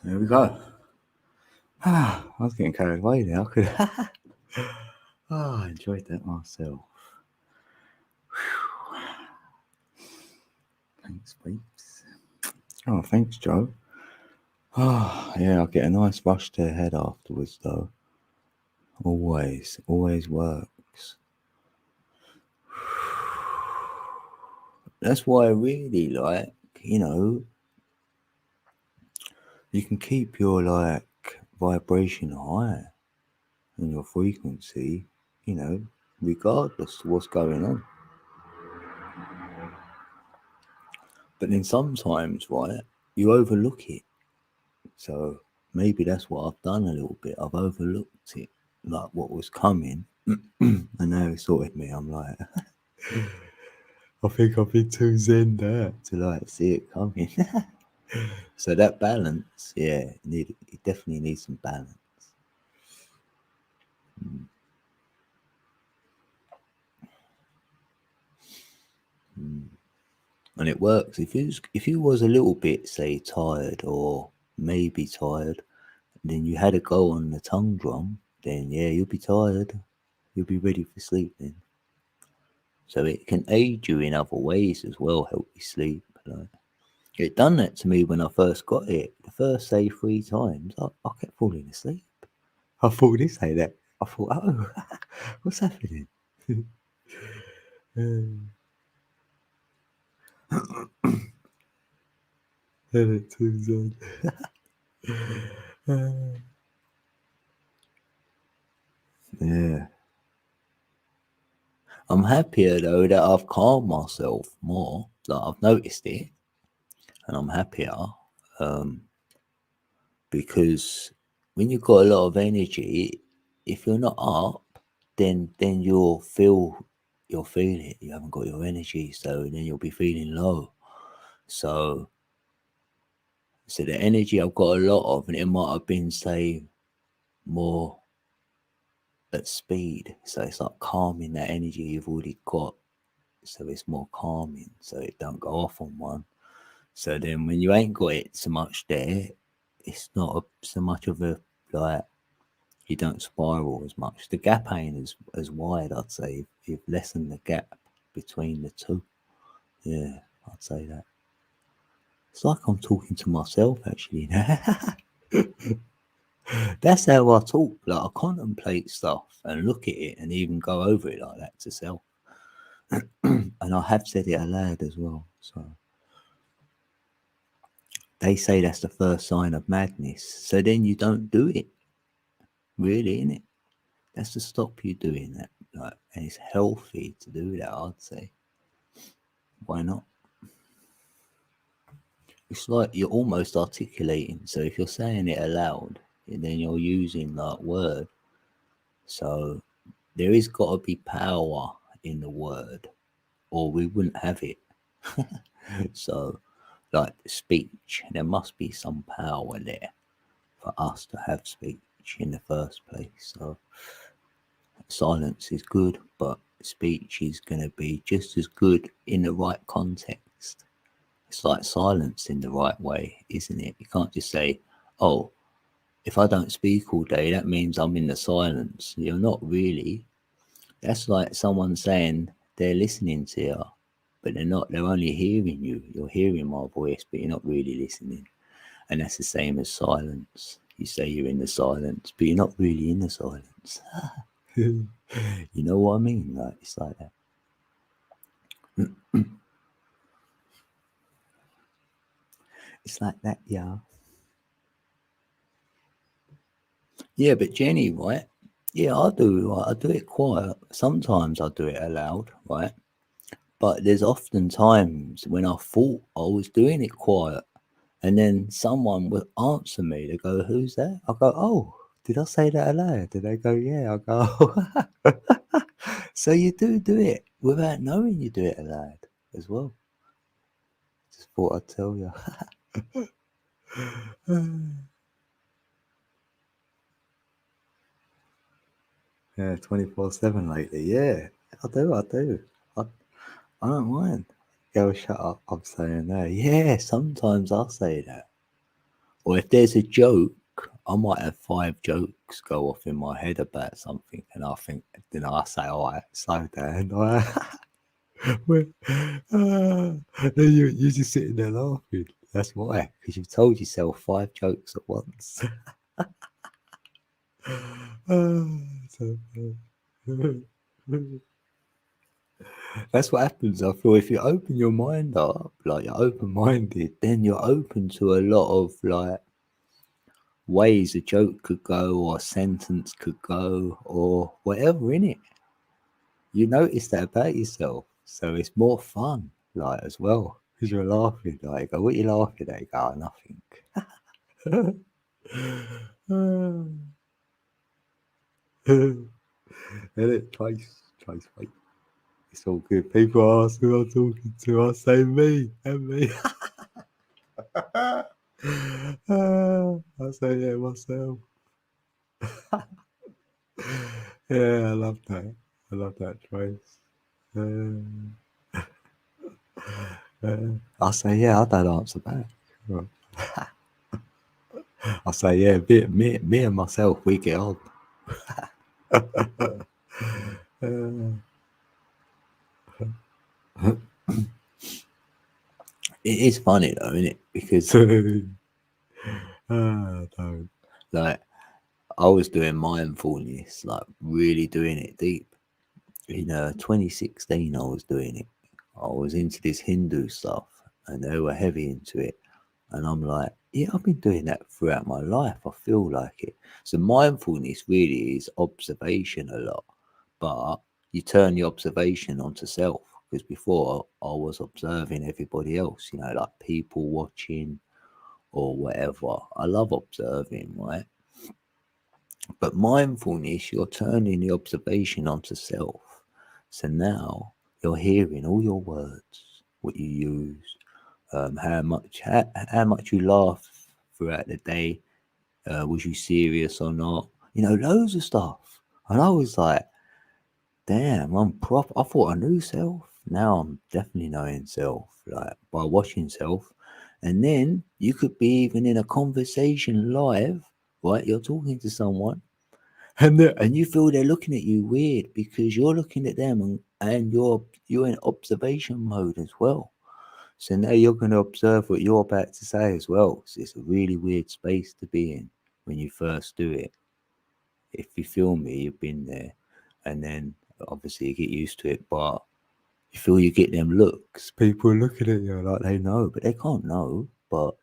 There we go. I was getting carried away there. I could. I enjoyed that myself. Thanks, peeps. Oh, thanks, Joe. Oh, yeah, I get a nice rush to the head afterwards, though. Always works. That's why I really like, you can keep your vibration high and your frequency, regardless of what's going on. But then sometimes, right, you overlook it. So maybe that's what I've done a little bit. I've overlooked it, like what was coming, and now it's sorted me. I'm like, I think I've been too zen there to see it coming. So that balance, yeah, it definitely needs some balance. And it works. If you was a little bit, say, tired or maybe tired, then you had a go on the tongue drum, then yeah, you'll be tired. You'll be ready for sleep then. So it can aid you in other ways as well, help you sleep. It done that to me when I first got it. The first, say, 3 times, I kept falling asleep. I thought this ain't that. I thought, oh, what's happening? Then it turns on. Yeah. I'm happier though that I've calmed myself more. I've noticed it, and I'm happier. Because when you've got a lot of energy, if you're not up, then you'll feel it. You haven't got your energy, so then you'll be feeling low. So the energy I've got a lot of, and it might have been, say, more at speed. So it's like calming that energy you've already got. So it's more calming, so it don't go off on one. So then when you ain't got it so much there, it's not so much of a you don't spiral as much. The gap ain't as wide, I'd say. You've lessened the gap between the two. Yeah, I'd say that. It's like I'm talking to myself, actually. That's how I talk. I contemplate stuff and look at it and even go over it like that to self. And I have said it aloud as well. So they say that's the first sign of madness. So then you don't do it. Really, innit? That's to stop you doing that. And it's healthy to do that, I'd say. Why not? It's like you're almost articulating. So if you're saying it aloud, then you're using that word. So there is got to be power in the word, or we wouldn't have it. So, like speech, there must be some power there for us to have speech in the first place. So silence is good, but speech is going to be just as good in the right context. It's like silence in the right way, isn't it? You can't just say, oh, if I don't speak all day, that means I'm in the silence. You're not really. That's like someone saying they're listening to you, but they're not. They're only hearing you. You're hearing my voice, but you're not really listening. And that's the same as silence. You say you're in the silence, but you're not really in the silence. You know what I mean? It's like that. It's like that, yeah. Yeah, but Jenny, right? Yeah, I do. Right? I do it quiet. Sometimes I do it aloud, right? But there's often times when I thought I was doing it quiet, and then someone will answer me. They go, "Who's that?" I go, "Oh, did I say that aloud?" Did they go, "Yeah?" I go, oh. So you do it without knowing you do it aloud as well. Just thought I'd tell you. Yeah, 24/7 lately. Yeah, I do. I don't mind. Girl, shut up. I'm saying that. Yeah, sometimes I say that. Or if there's a joke, I might have 5 jokes go off in my head about something, and then I say, "All right, slow down." Well, then you're just sitting there laughing. That's why, because you've told yourself 5 jokes at once. So that's what happens. I feel if you open your mind up, like you're open-minded, then you're open to a lot of like ways a joke could go, or a sentence could go, or whatever in it. You notice that about yourself, so it's more fun, like as well, because you're laughing. Like, "Oh, what are you laughing at?" You go, "Oh, nothing." And it twice, wait. It's all good. People ask who I'm talking to. I say me and me. I say yeah myself. Yeah, I love that. I love that Trace. I say yeah. I don't answer back. Right. I say yeah. Me and myself, we get on. It is funny though, isn't it? Because don't. Like I was doing mindfulness, like really doing it deep. In 2016, I was doing it. I was into this Hindu stuff, and they were heavy into it. And I'm like, yeah, I've been doing that throughout my life. I feel like it. So mindfulness really is observation a lot, but you turn the observation onto self. Because before I was observing everybody else, like people watching or whatever. I love observing, right? But mindfulness, you're turning the observation onto self. So now you're hearing all your words, what you use, how much you laugh throughout the day. Was you serious or not? Loads of stuff. And I was like, damn, I'm prop. I thought I knew self. Now I'm definitely knowing self, like by watching self. And then you could be even in a conversation live, right? You're talking to someone, and you feel they're looking at you weird because you're looking at them, and you're in observation mode as well. So now you're going to observe what you're about to say as well. So it's a really weird space to be in when you first do it. If you feel me, you've been there, and then obviously you get used to it. But you feel you get them looks. People are looking at you like they know, but they can't know. But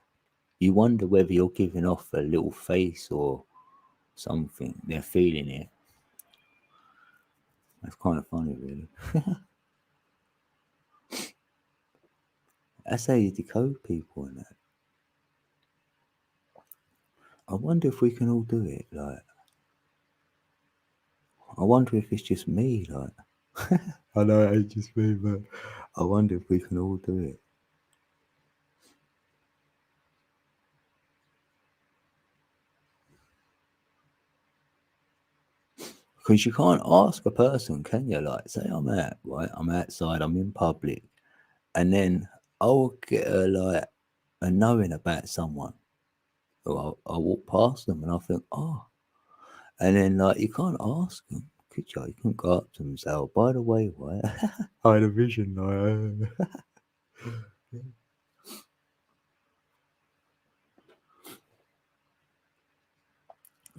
you wonder whether you're giving off a little face or something. They're feeling it. That's kind of funny, really. That's how you decode people and that. I wonder if we can all do it. Like, I wonder if it's just me. Like, I know it ain't just me, but I wonder if we can all do it. Because you can't ask a person, can you? Like, say I'm outside, I'm in public, and then I'll get a knowing about someone. So I'll walk past them and I'll think, oh, and then like you can't ask them, could you? You couldn't go up to them and say, oh, by the way, what? I had a vision.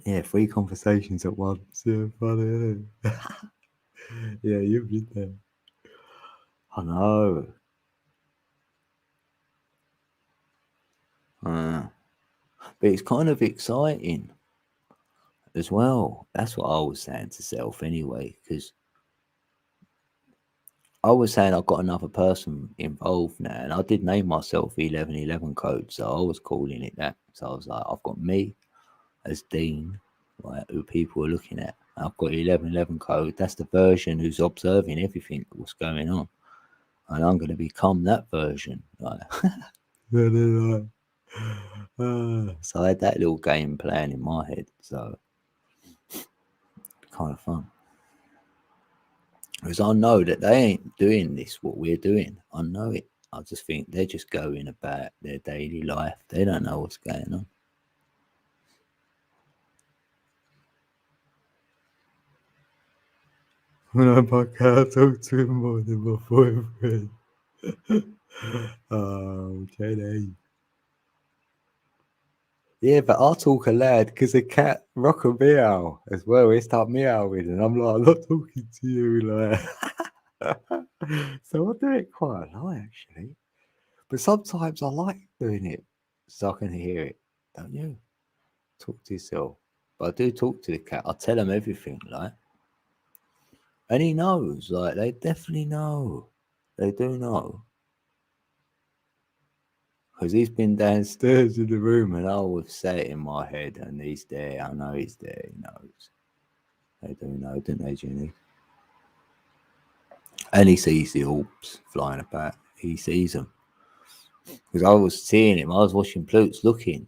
Yeah, 3 conversations at once. Yeah, funny, isn't it? Yeah, you've been there. I know. But it's kind of exciting as well. That's what I was saying to self anyway, because I was saying I've got another person involved now, and I did name myself 1111 code, so I was calling it that. So I was like, I've got me as Dean, right, who people are looking at. I've got 1111 code. That's the version who's observing everything what's going on, and I'm going to become that version. Like, so I had that little game plan in my head. So kind of fun. Because I know that they ain't doing this, what we're doing. I know it. I just think they're just going about their daily life. They don't know what's going on. When I'm back out, I talk to him more than my boyfriend. Oh, Jenny. Yeah, but I talk aloud because the cat rock a meow as well. He start meowing, and I'm like, I'm not talking to you, like. So I do it quite a lot, actually. But sometimes I like doing it so I can hear it. Don't you? Talk to yourself. But I do talk to the cat. I tell him everything, like. And he knows, like, they definitely know. They do know. Because he's been downstairs in the room and I would say it in my head and he's there. I know he's there. He knows. They do know, don't they, Jenny? And he sees the orbs flying about. He sees them. Because I was seeing him. I was watching Plutes looking.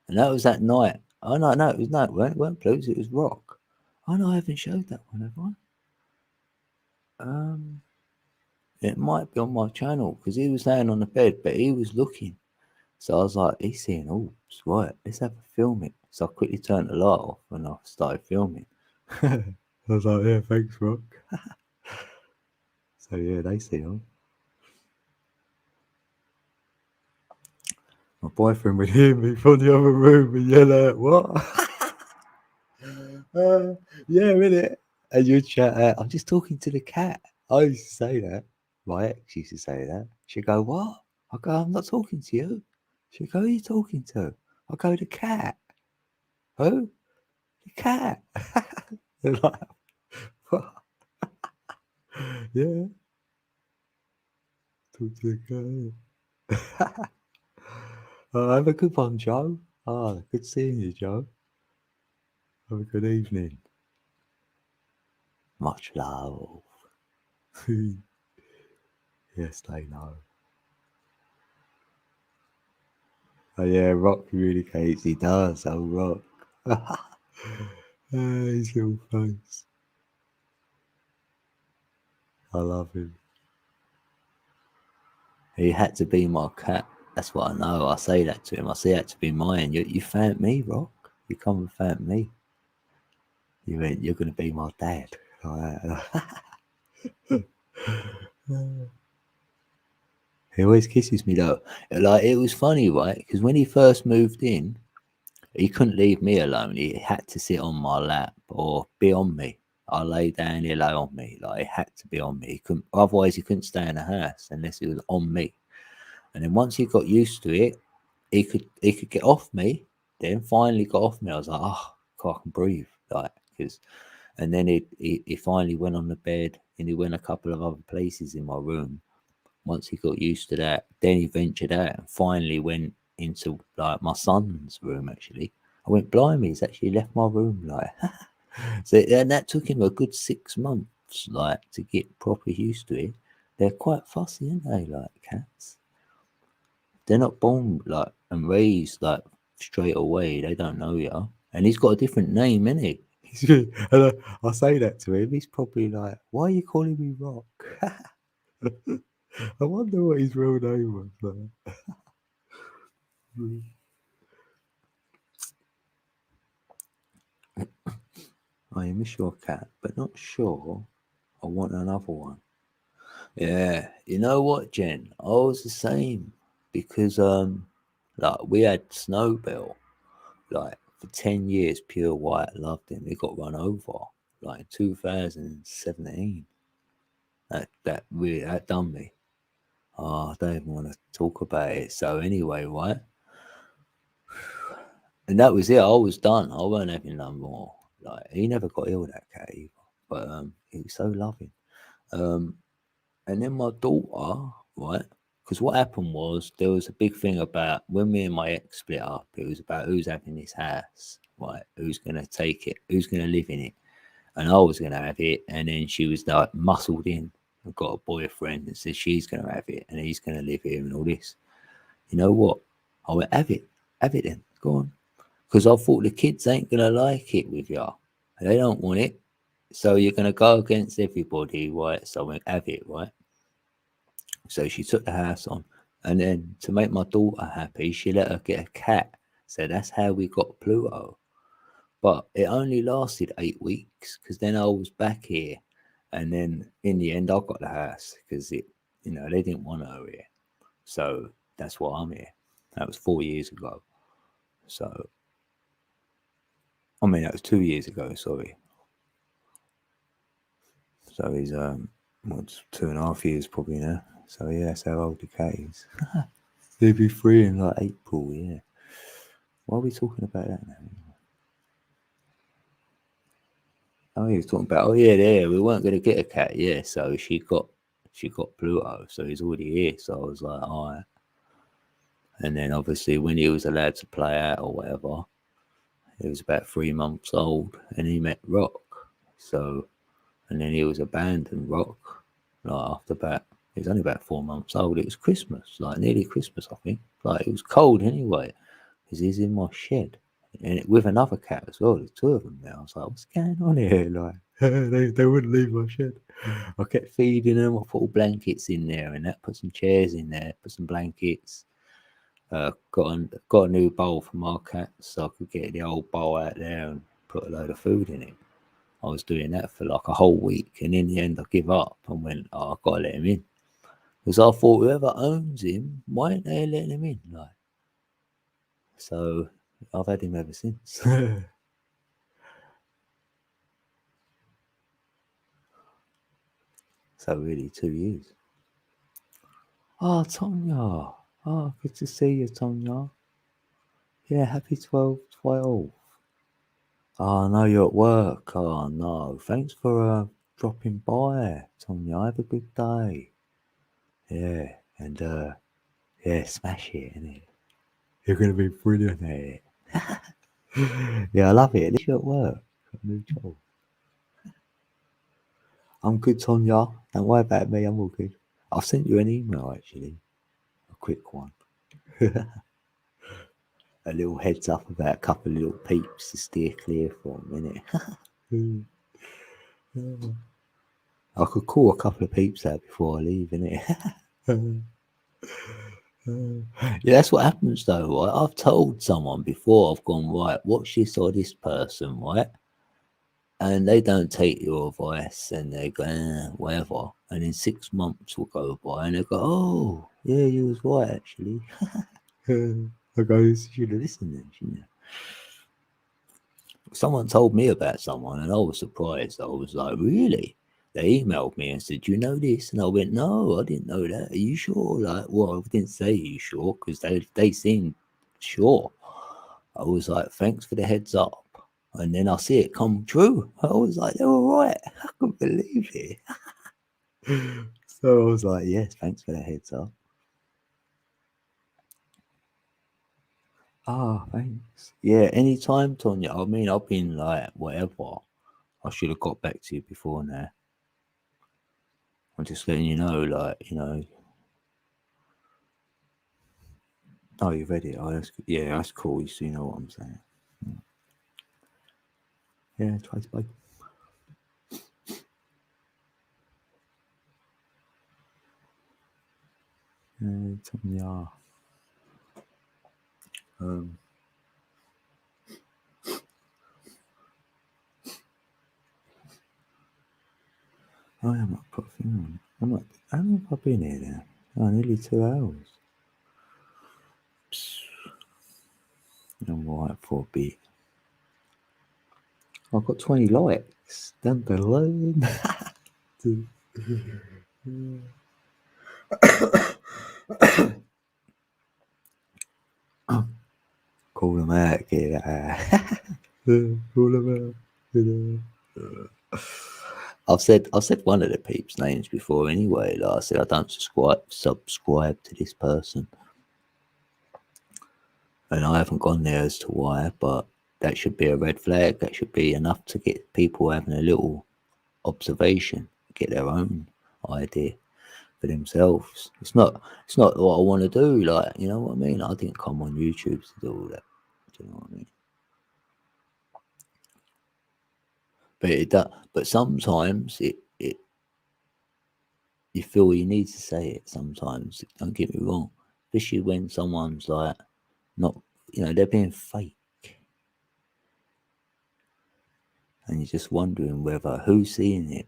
And that was that night. Oh, no, it was no, it weren't Plutes. It was Rock. Oh, no, I haven't showed that one, have I? It might be on my channel because he was laying on the bed, but he was looking. So I was like, he's seeing orbs. Right, let's have a film it. So I quickly turned the light off and I started filming. I was like, yeah, thanks, Rock. So yeah, they see them. My boyfriend would hear me from the other room and yell out, what? Yeah, innit? And you'd shout out, I'm just talking to the cat. I used to say that. My ex used to say that. She'd go, what? I go, I'm not talking to you. She'd go, who are you talking to? I go, the cat. Who? The cat. They're like, what? Yeah. Talk to the cat. Have a good one, Joe. Good seeing you, Joe. Have a good evening. Much love. Yes, they know. Oh yeah, Rock communicates. He does. Oh, Rock. His little face. I love him. He had to be my cat. That's what I know. I say that to him. I say that to be mine. You found me, Rock. You come and found me. You went, you're going to be my dad. He always kisses me though. Like, it was funny, right? Because when he first moved in, he couldn't leave me alone. He had to sit on my lap or be on me. I lay down, he lay on me. Like, he had to be on me. He couldn't, otherwise he couldn't stay in the house unless he was on me. And then once he got used to it, he could get off me. Then finally got off me. I was like, oh, God, I can breathe. Like, because, and then he finally went on the bed and he went a couple of other places in my room. Once he got used to that, then he ventured out and finally went into like my son's room. Actually, I went, blimey, he's actually left my room. Like, so, and that took him a good 6 months, like, to get proper used to it. They're quite fussy, aren't they? Like cats, they're not born like and raised like straight away. They don't know you. And he's got a different name, isn't he? And I say that to him. He's probably like, "Why are you calling me Rock?" I wonder what his real name was. I am a sure cat, but not sure I want another one. Yeah, you know what, Jen? I was the same because like we had Snowbell like for 10 years, pure white, loved him. He got run over like in 2017. That done me. Oh, I don't even want to talk about it. So anyway, right? And that was it. I was done. I weren't having no more. Like, he never got ill, that cat either. But he was so loving. Um, and then my daughter, right? Because what happened was there was a big thing about when me and my ex split up. It was about who's having this house, right? Who's gonna take it? Who's gonna live in it? And I was gonna have it. And then she was like muscled in and got a boyfriend and said she's gonna have it and he's gonna live here and all this. You know what? I went, have it then. Go on. Because I thought the kids ain't gonna like it with you. They don't want it. So you're gonna go against everybody, right? So I went, have it, right? So she took the house on. And then to make my daughter happy, she let her get a cat. So that's how we got Pluto. But it only lasted 8 weeks because then I was back here And then in the end, I got the house because they didn't want her here. So that's why I'm here. That was 4 years ago. So, that was 2 years ago, sorry. So he's, what's 2.5 years probably now. So yeah, that's how old the cat is. He'll be 3 in like April, yeah. Why are we talking about that now? Oh, he was talking about, we weren't going to get a cat, yeah. So she got Pluto, so he's already here. So I was like, all right. And then obviously when he was allowed to play out or whatever, he was about 3 months old, and he met Rock. So, and then he was abandoned, Rock, like after about, he was only about 4 months old. It was Christmas, like nearly Christmas, I think. Like it was cold anyway, because he's in my shed. And with another cat as well, there's 2 of them now. I was like, what's going on here? Like, they wouldn't leave my shed. I kept feeding them. I put all blankets in there and that, put some chairs in there, put some blankets. Got a new bowl for my cat, so I could get the old bowl out there and put a load of food in it. I was doing that for like a whole week, and in the end, I give up and went, "Oh, I gotta let him in," because I thought whoever owns him, why ain't they letting him in? Like, so I've had him ever since. So really, 2 years. Oh, Tonya. Oh, good to see you, Tonya. Yeah, happy 12/12. Oh, no, you're at work. Oh, no. Thanks for dropping by, Tonya. Have a good day. Yeah, and yeah, smash it, innit? You're going to be brilliant at it. Yeah, I love it. At least you're at work. Got a new job. I'm good, Tonya. Don't worry about me. I'm all good. I've sent you an email, actually. A quick one. A little heads up about a couple of little peeps to steer clear from, innit? I could call a couple of peeps out before I leave, innit? Yeah, that's what happens though, right? I've told someone before, I've gone, right, watch this or this person, right? And they don't take your advice and they go, whatever. And then 6 months will go by and they go, oh, yeah, you was right, actually. I go, you should have listened then, shouldn't you? Someone told me about someone and I was surprised. I was like, really? They emailed me and said, "Do you know this?" And I went, "No, I didn't know that. Are you sure?" Like, well, I didn't say, "Are you sure?" Because they seemed sure. I was like, "Thanks for the heads up." And then I see it come true. I was like, "They were right." I couldn't believe it. So I was like, "Yes, thanks for the heads up." Ah, thanks. Yeah, anytime, Tonya. I mean, I've been like, whatever. I should have got back to you before now. I'm just letting you know, like. Oh, you read it? Oh, that's cool. So you know what I'm saying. Yeah, try to bye. Yeah. I am not put a thing on. I'm not. How long have I been here now? Oh, nearly 2 hours. I'm right for a bit. I've got 20 likes. Don't believe. Call them out, get it out. Call them out. I've said one of the peeps' names before anyway. Like I said, I don't subscribe to this person, and I haven't gone there as to why. But that should be a red flag. That should be enough to get people having a little observation, get their own idea for themselves. It's not what I want to do. Like, you know what I mean? I didn't come on YouTube to do all that. Do you know what I mean? But it does. But sometimes it you feel you need to say it. Sometimes, don't get me wrong, especially when someone's like not, they're being fake, and you're just wondering whether who's seeing it.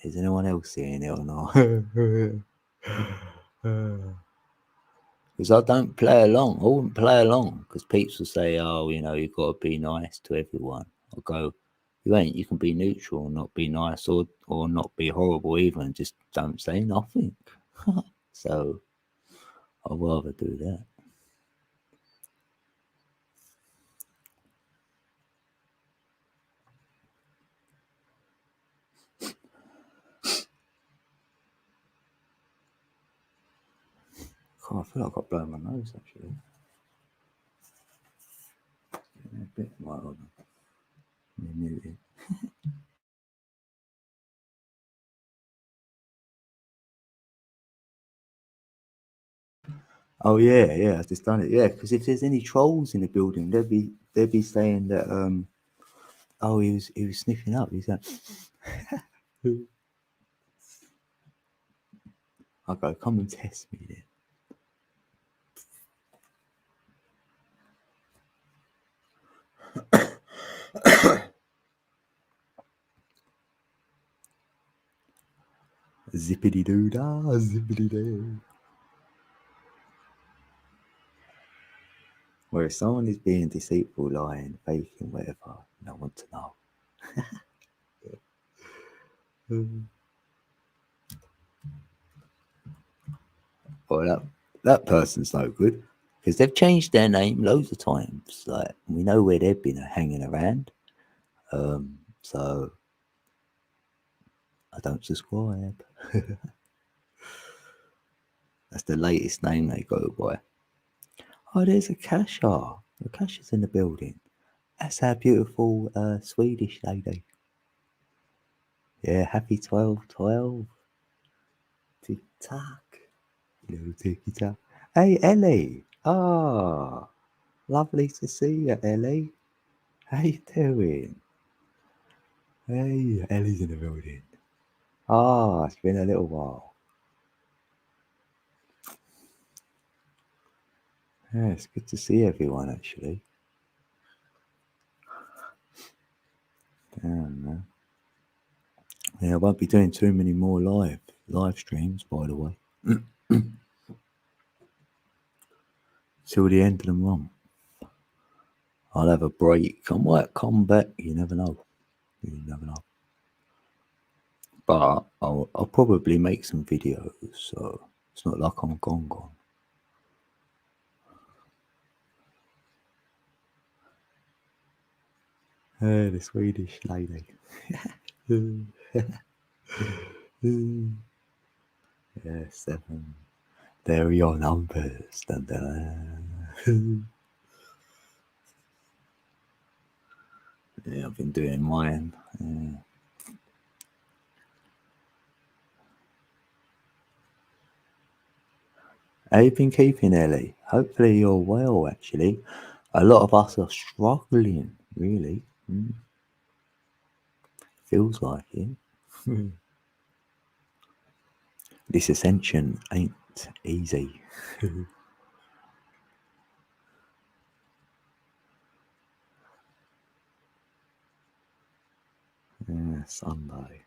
Is anyone else seeing it or not? Because I don't play along. I wouldn't play along because peeps will say, "Oh, you know, you've got to be nice to everyone." I go, "You ain't. You can be neutral and not be nice, or not be horrible either, and just don't say nothing." So I'd rather do that. God, I feel like I've blown my nose actually. Yeah, a bit right on. Muted. Oh yeah, I've just done it. Yeah, because if there's any trolls in the building, they'd be saying that oh he was sniffing up. He's like, I go, come and test me then. Zippity doo dah, zippity doo. Where if someone is being deceitful, lying, faking, whatever, I want to know. Well, that person's no good because they've changed their name loads of times. Like we know where they've been hanging around. So I don't subscribe. That's the latest name they go by. Oh, there's a Kasha. The Kasha's in the building. That's our beautiful Swedish lady. Yeah, happy 12/12. Tick tock. Little ticky tock. Hey, Ellie. Ah, lovely to see you, Ellie. How you doing? Hey, Ellie's in the building. Ah, it's been a little while. Yeah, it's good to see everyone, actually. Damn, man. Yeah, I won't be doing too many more live streams, by the way. Till the end of the month. I'll have a break. I might come back. You never know. You never know. But I'll probably make some videos, so it's not like I'm gone. The Swedish lady. Yeah, 7. There are your numbers. Dun, dun. Yeah, I've been doing mine. Yeah. How you been keeping, Ellie? Hopefully you're well, actually. A lot of us are struggling, really. Feels like it. This ascension ain't easy. Yeah, Sunday.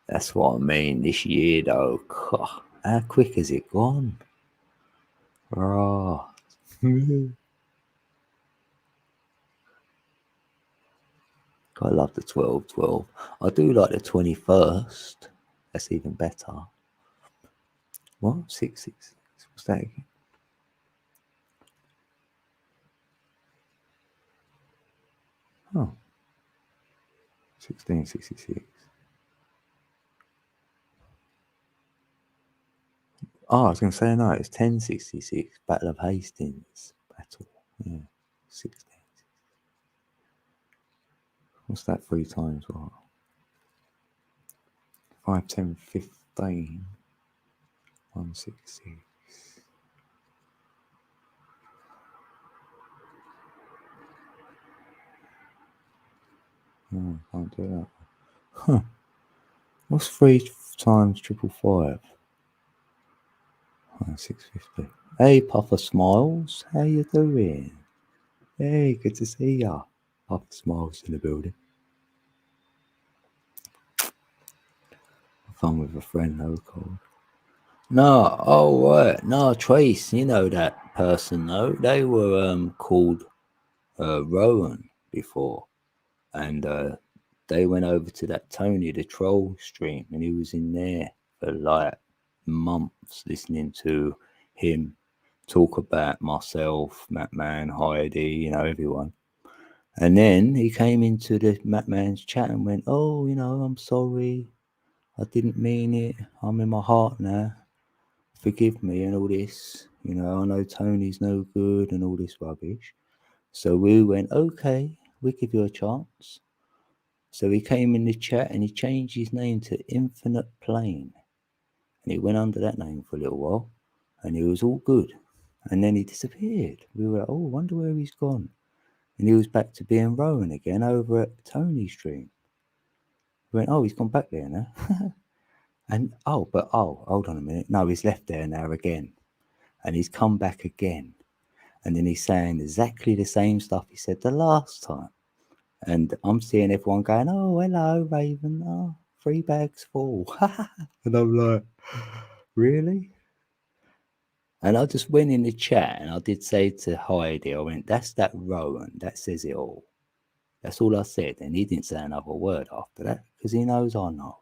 That's what I mean. This year, though, how quick has it gone? Oh. I love the 12/12. I do like the 21st. That's even better. What? 666? What's that again? Oh. 1666. Oh, I was going to say no, it's 1066. Battle of Hastings. Battle. Yeah. 16. What's that 3 times what? 5, 10, 15. 166. Oh, can't do that. Huh. What's 3 times 555? Oh, 650. Hey, Puffer Smiles. How you doing? Hey, good to see ya. Puffer Smiles in the building. Fun with a friend, no cold. No, oh right, no, Trace, you know that person though. They were called Rowan before, and they went over to that Tony the Troll stream, and he was in there for like months listening to him talk about myself, Matman, Heidi, you know, everyone. And then he came into the Matman's chat and went, "Oh, you know, I'm sorry, I didn't mean it. I'm in my heart now. Forgive me," and all this. You know, I know Tony's no good and all this rubbish. So we went, "Okay, we'll give you a chance." So he came in the chat and he changed his name to Infinite Plane. And he went under that name for a little while and he was all good. And then he disappeared. We were like, "Oh, wonder where he's gone." And he was back to being Rowan again over at Tony's stream. We went, "Oh, he's gone back there now." And hold on a minute. No, he's left there now again. And he's come back again. And then he's saying exactly the same stuff he said the last time. And I'm seeing everyone going, "Oh, hello, Raven. Oh, 3 bags full." And I'm like, really? And I just went in the chat and I did say to Heidi, I went, "That's that Rowan. That says it all." That's all I said. And he didn't say another word after that because he knows I know.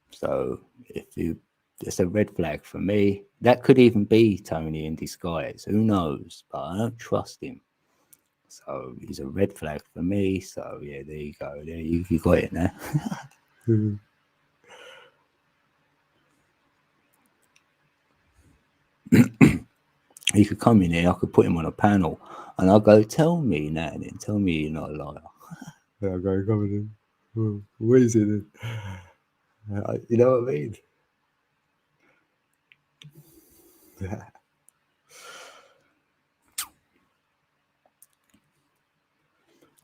So it's a red flag for me. That could even be Tony in disguise. Who knows? But I don't trust him. So he's a red flag for me. So yeah, there you go. There you got it now. He could come in here. I could put him on a panel, and I'll go, "Tell me now, then. Tell me you're not a liar." I'll go, "Come in. What is it?" You know what I mean?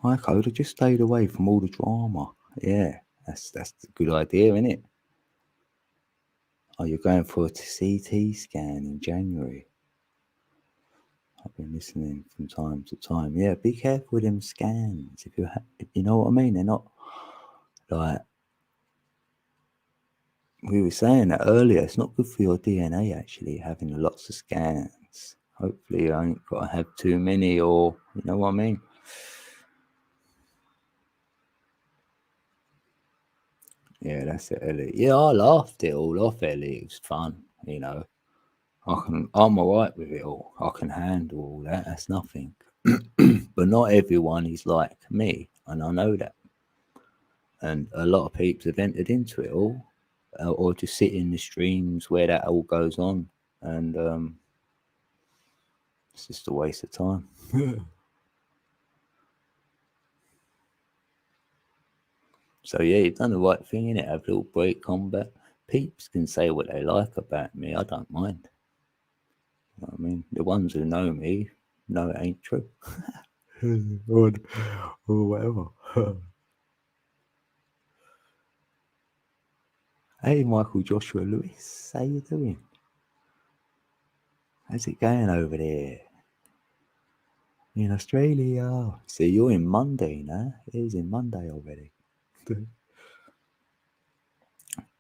I could have just stayed away from all the drama. Yeah, that's a good idea, isn't it? Oh, you're going for a CT scan in January. I've been listening from time to time. Yeah, be careful with them scans. If you know what I mean, they're not like we were saying that earlier. It's not good for your DNA actually having lots of scans. Hopefully, you ain't got to have too many, or you know what I mean. Yeah, that's it, Ellie. Yeah, I laughed it all off, Ellie. It was fun, you know. I'm alright with it all. I can handle all that. That's nothing. But not everyone is like me, and I know that. And a lot of people have entered into it all, or just sit in the streams where that all goes on, and it's just a waste of time. So yeah, you've done the right thing in it. Have a little break, combat. Peeps can say what they like about me. I don't mind. You know what I mean, the ones who know me know it ain't true. or whatever. Hey, Michael Joshua Lewis, how you doing? How's it going over there in Australia? See, you're in Monday now. It is in Monday already.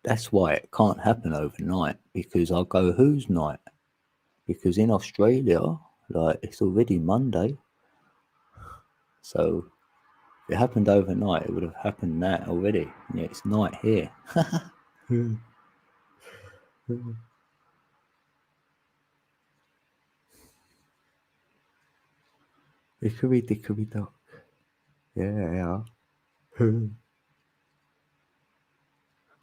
That's why it can't happen overnight, because I'll go, whose night? Because in Australia, like, it's already Monday. So if it happened overnight, it would have happened that already. Yeah, it's night here. Hickory dickory dock. Yeah.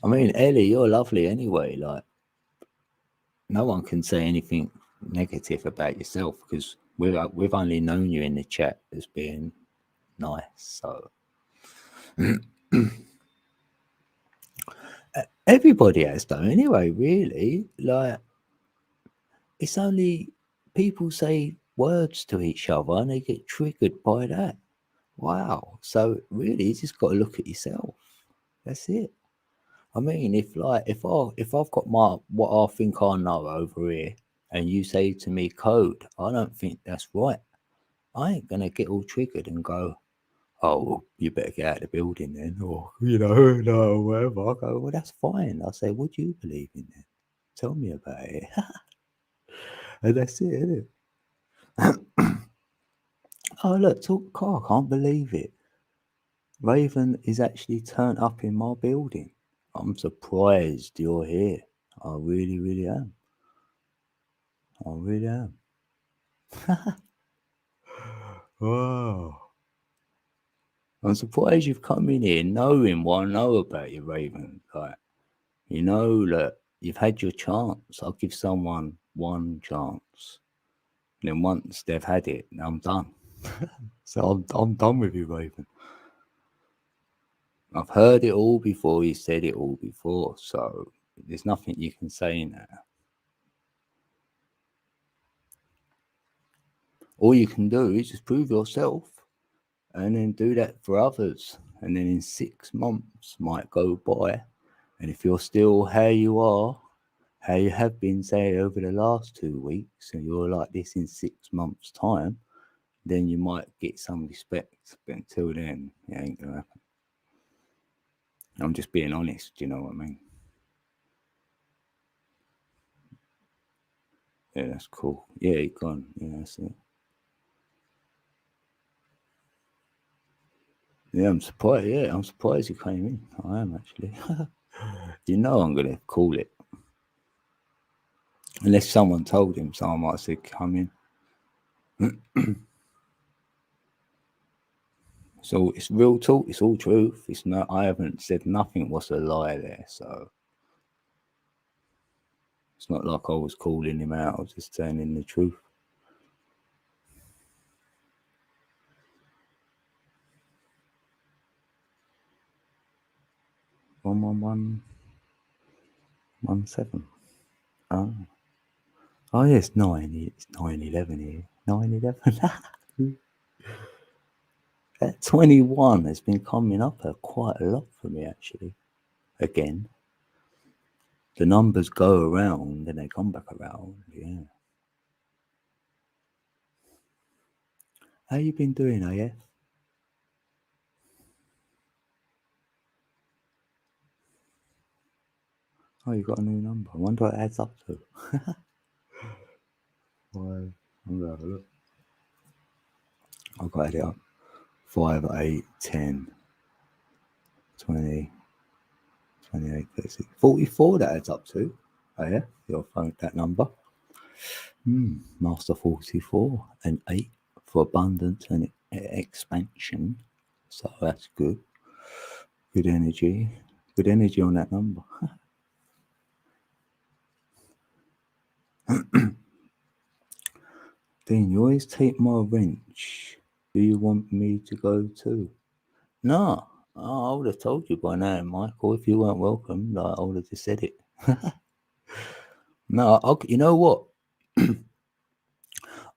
I mean, Ellie, you're lovely anyway. Like, no one can say anything negative about yourself because we've only known you in the chat as being nice. So everybody has though. Anyway, really, like, it's only people say words to each other and they get triggered by that. Wow. So really, you just got to look at yourself. That's it. I mean, if I've got what I think I know over here, and you say to me code, I don't think that's right. I ain't gonna get all triggered and go, oh, well, you better get out of the building then, or, no, whatever. I go, well, that's fine. I say, what do you believe in then? Tell me about it. And that's it, isn't it? Oh, look, talk car, I can't believe it. Raven is actually turned up in my building. I'm surprised you're here. I really, really am. I really am. Wow. I'm surprised you've come in here knowing what I know about you, Raven. Like, you know that you've had your chance. I'll give someone one chance. And then once they've had it, I'm done. So I'm done with you, Raven. I've heard it all before. You said it all before. So there's nothing you can say now. All you can do is just prove yourself and then do that for others. And then in 6 months might go by. And if you're still how you are, how you have been, say, over the last 2 weeks, and you're like this in 6 months' time, then you might get some respect. But until then, it ain't going to happen. I'm just being honest, you know what I mean? Yeah, that's cool. Yeah, he gone. Yeah, that's it. Yeah, I'm surprised. Yeah, I'm surprised you came in. I am actually. You know, I'm gonna call it unless someone told him. So I might say, "Come in." So it's real talk. It's all truth. It's not. I haven't said nothing was a lie there. So it's not like I was calling him out. I was just telling the truth. 11117. Oh. Oh, yeah, it's 911 here. 911. That 21 has been coming up quite a lot for me, actually. Again, the numbers go around and they come back around. Yeah. How you been doing, AF? Oh, you got a new number. I wonder what it adds up to. Five. I'm gonna have a look. I've got it up. 5, 8, 10, 20, 28, 36, 44 that adds up to. Oh yeah, your phone, that number. Master 44 and 8 for abundance and expansion. So that's good. Good energy. Good energy on that number. Dean, you always take my wrench. Do you want me to go too? No. Oh, I would have told you by now, Michael. If you weren't welcome, like, I would have just said it. No, you know what?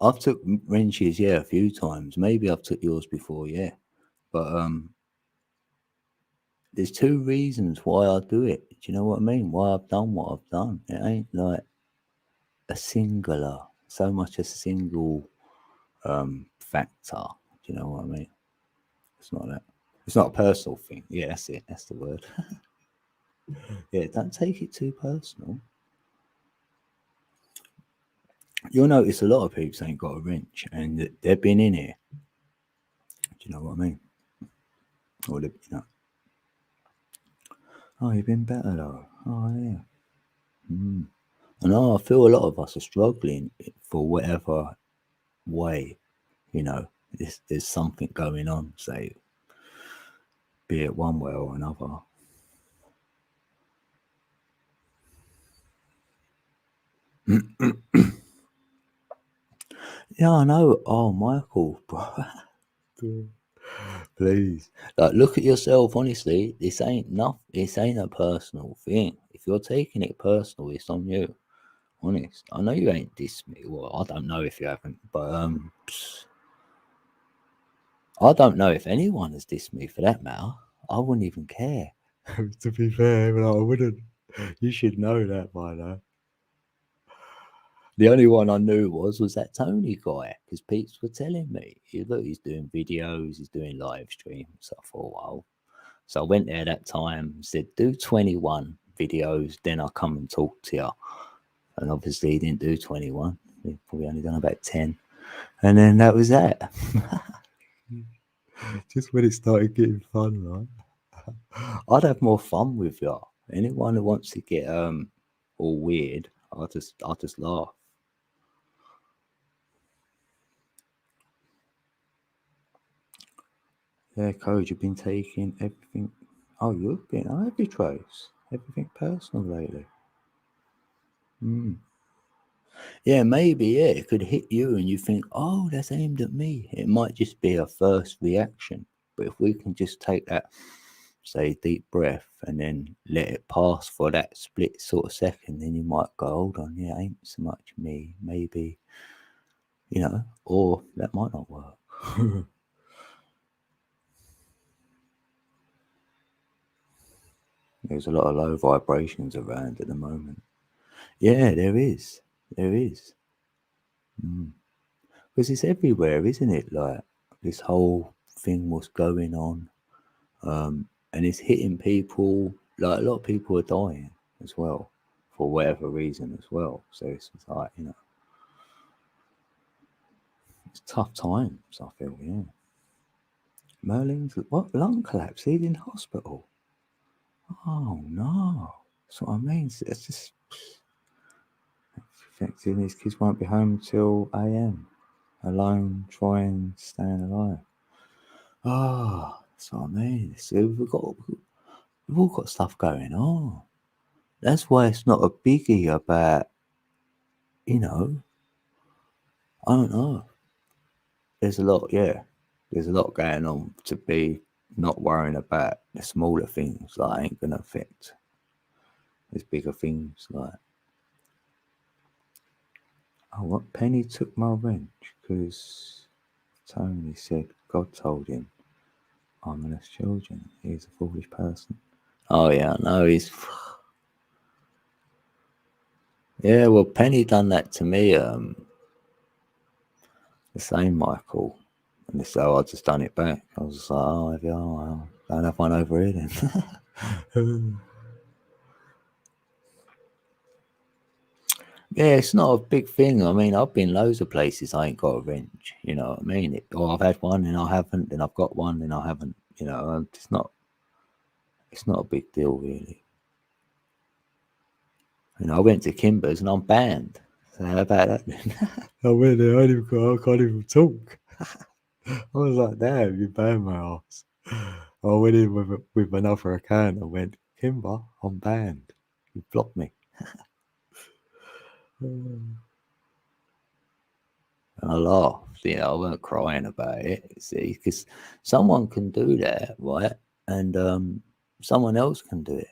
I've took wrenches, yeah, a few times. Maybe I've took yours before, yeah. But there's 2 reasons why I do it. Do you know what I mean? Why I've done what I've done. It ain't like so much a single factor. Do you know what I mean? It's not that. It's not a personal thing. Yeah, that's it. That's the word. Yeah, don't take it too personal. You'll notice a lot of people ain't got a wrench and they've been in here. Do you know what I mean? Or oh, you've been better though. Oh yeah. And I feel a lot of us are struggling for whatever way, there's something going on, say, be it one way or another. Yeah, I know. Oh, Michael, bro. Please. Like, look at yourself, honestly. This ain't a personal thing. If you're taking it personal, it's on you. Honest. I know you ain't dissed me. Well, I don't know if you haven't, but I don't know if anyone has dissed me for that matter. I wouldn't even care. To be fair, but I wouldn't. You should know that by now. The only one I knew was that Tony guy, because peeps were telling me, look, he's doing videos, he's doing live streams. So I thought, well, so I went there that time, said, do 21 videos, then I'll come and talk to you. And obviously he didn't do 21. He probably only done about 10. And then that was that. Just when it started getting fun, right? I'd have more fun with you. Anyone who wants to get all weird, I'll just laugh. Yeah, Code, you've been taking everything. Oh, you've been. I have you, Trace. Everything personal lately. Yeah, maybe. Yeah, it could hit you, and you think, "Oh, that's aimed at me." It might just be a first reaction, but if we can just take that, say, deep breath, and then let it pass for that split sort of second, then you might go, "Hold on, yeah, ain't so much me." Maybe, or that might not work. There's a lot of low vibrations around at the moment. Yeah, there is. There is. Because it's everywhere, isn't it? Like this whole thing was going on, and it's hitting people. Like a lot of people are dying as well, for whatever reason as well. So it's like it's tough times. I feel, yeah. Merlin's what lung collapse? He's in hospital. Oh no! That's what I mean. It's just affecting his kids won't be home till AM. Alone, trying staying alive. Ah, that's what I mean. So we've all got stuff going on. That's why it's not a biggie about, I don't know. There's a lot, yeah. There's a lot going on to be not worrying about the smaller things that ain't gonna affect. There's bigger things like, oh, what Penny took my wrench because Tony said God told him I molest children. He's a foolish person. Oh yeah, no, he's. Yeah, well, Penny done that to me. The same, Michael. And so I just done it back. I was like, oh, have you? Oh, well, don't have one over here then. Yeah, it's not a big thing. I mean, I've been loads of places I ain't got a wrench. You know what I mean? Or I've had one and I haven't, then I've got one and I haven't. It's not. It's not a big deal really. I went to Kimber's and I'm banned. So how about that then? I went there, I can't even talk. I was like, damn, you banned my ass. I went in with another account and went, Kimber, I'm banned. You blocked me. And I laughed, I weren't crying about it, see, because someone can do that, right? And someone else can do it.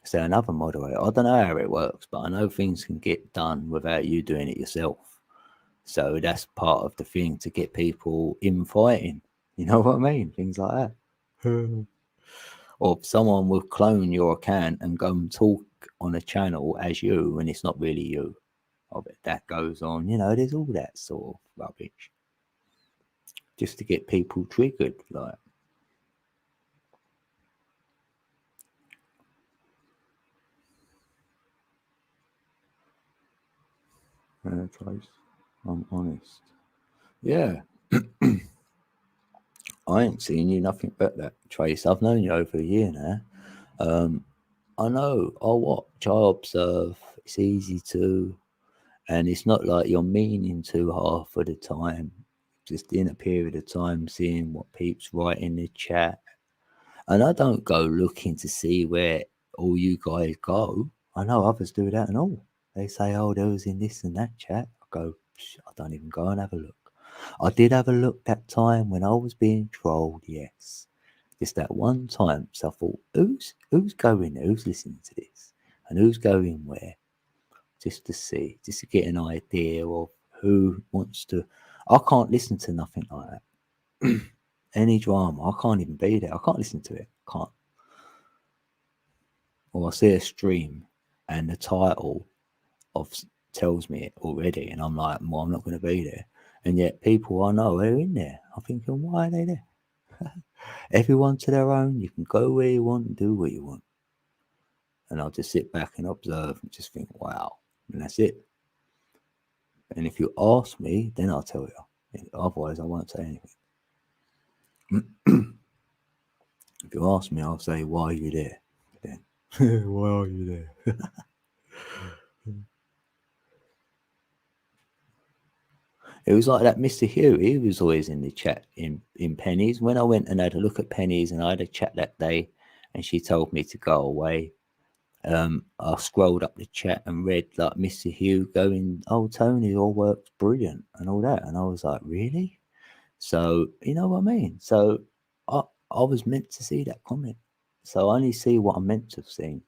So another moderator, I don't know how it works, but I know things can get done without you doing it yourself. So that's part of the thing to get people in fighting. You know what I mean? Things like that. Or someone will clone your account and go and talk on a channel as you when it's not really you. I bet that goes on. There's all that sort of rubbish just to get people triggered. Like, I'm honest. Yeah. I ain't seen you nothing but that, Trace. I've known you over a year now. I know. I watch. I observe. It's easy to, and it's not like you're meaning to half of the time. Just in a period of time, seeing what peeps write in the chat, and I don't go looking to see where all you guys go. I know others do that and all. They say, "Oh, there was in this and that chat." I go, I don't even go and have a look. I did have a look that time when I was being trolled. Yes, just that one time. So I thought, who's going there? Who's listening to this? And who's going where? Just to see, just to get an idea of who wants to. I can't listen to nothing like that. Any drama, I can't even be there. I can't listen to it. Can't. Or I see a stream and the title of tells me it already, and I'm like, well, I'm not going to be there. And yet people I know are in there. I'm thinking, why are they there? Everyone to their own. You can go where you want and do what you want. And I'll just sit back and observe and just think, wow. And that's it. And if you ask me, then I'll tell you. Otherwise, I won't say anything. If you ask me, I'll say, why are you there? Then, why are you there? It was like that Mr. Hugh. He was always in the chat in Pennies. When I went and had a look at Pennies and I had a chat that day and she told me to go away, I scrolled up the chat and read like Mr. Hugh going, oh, Tony, your work's brilliant and all that. And I was like, really? So, you know what I mean? So I was meant to see that comment. So I only see what I'm meant to have seen.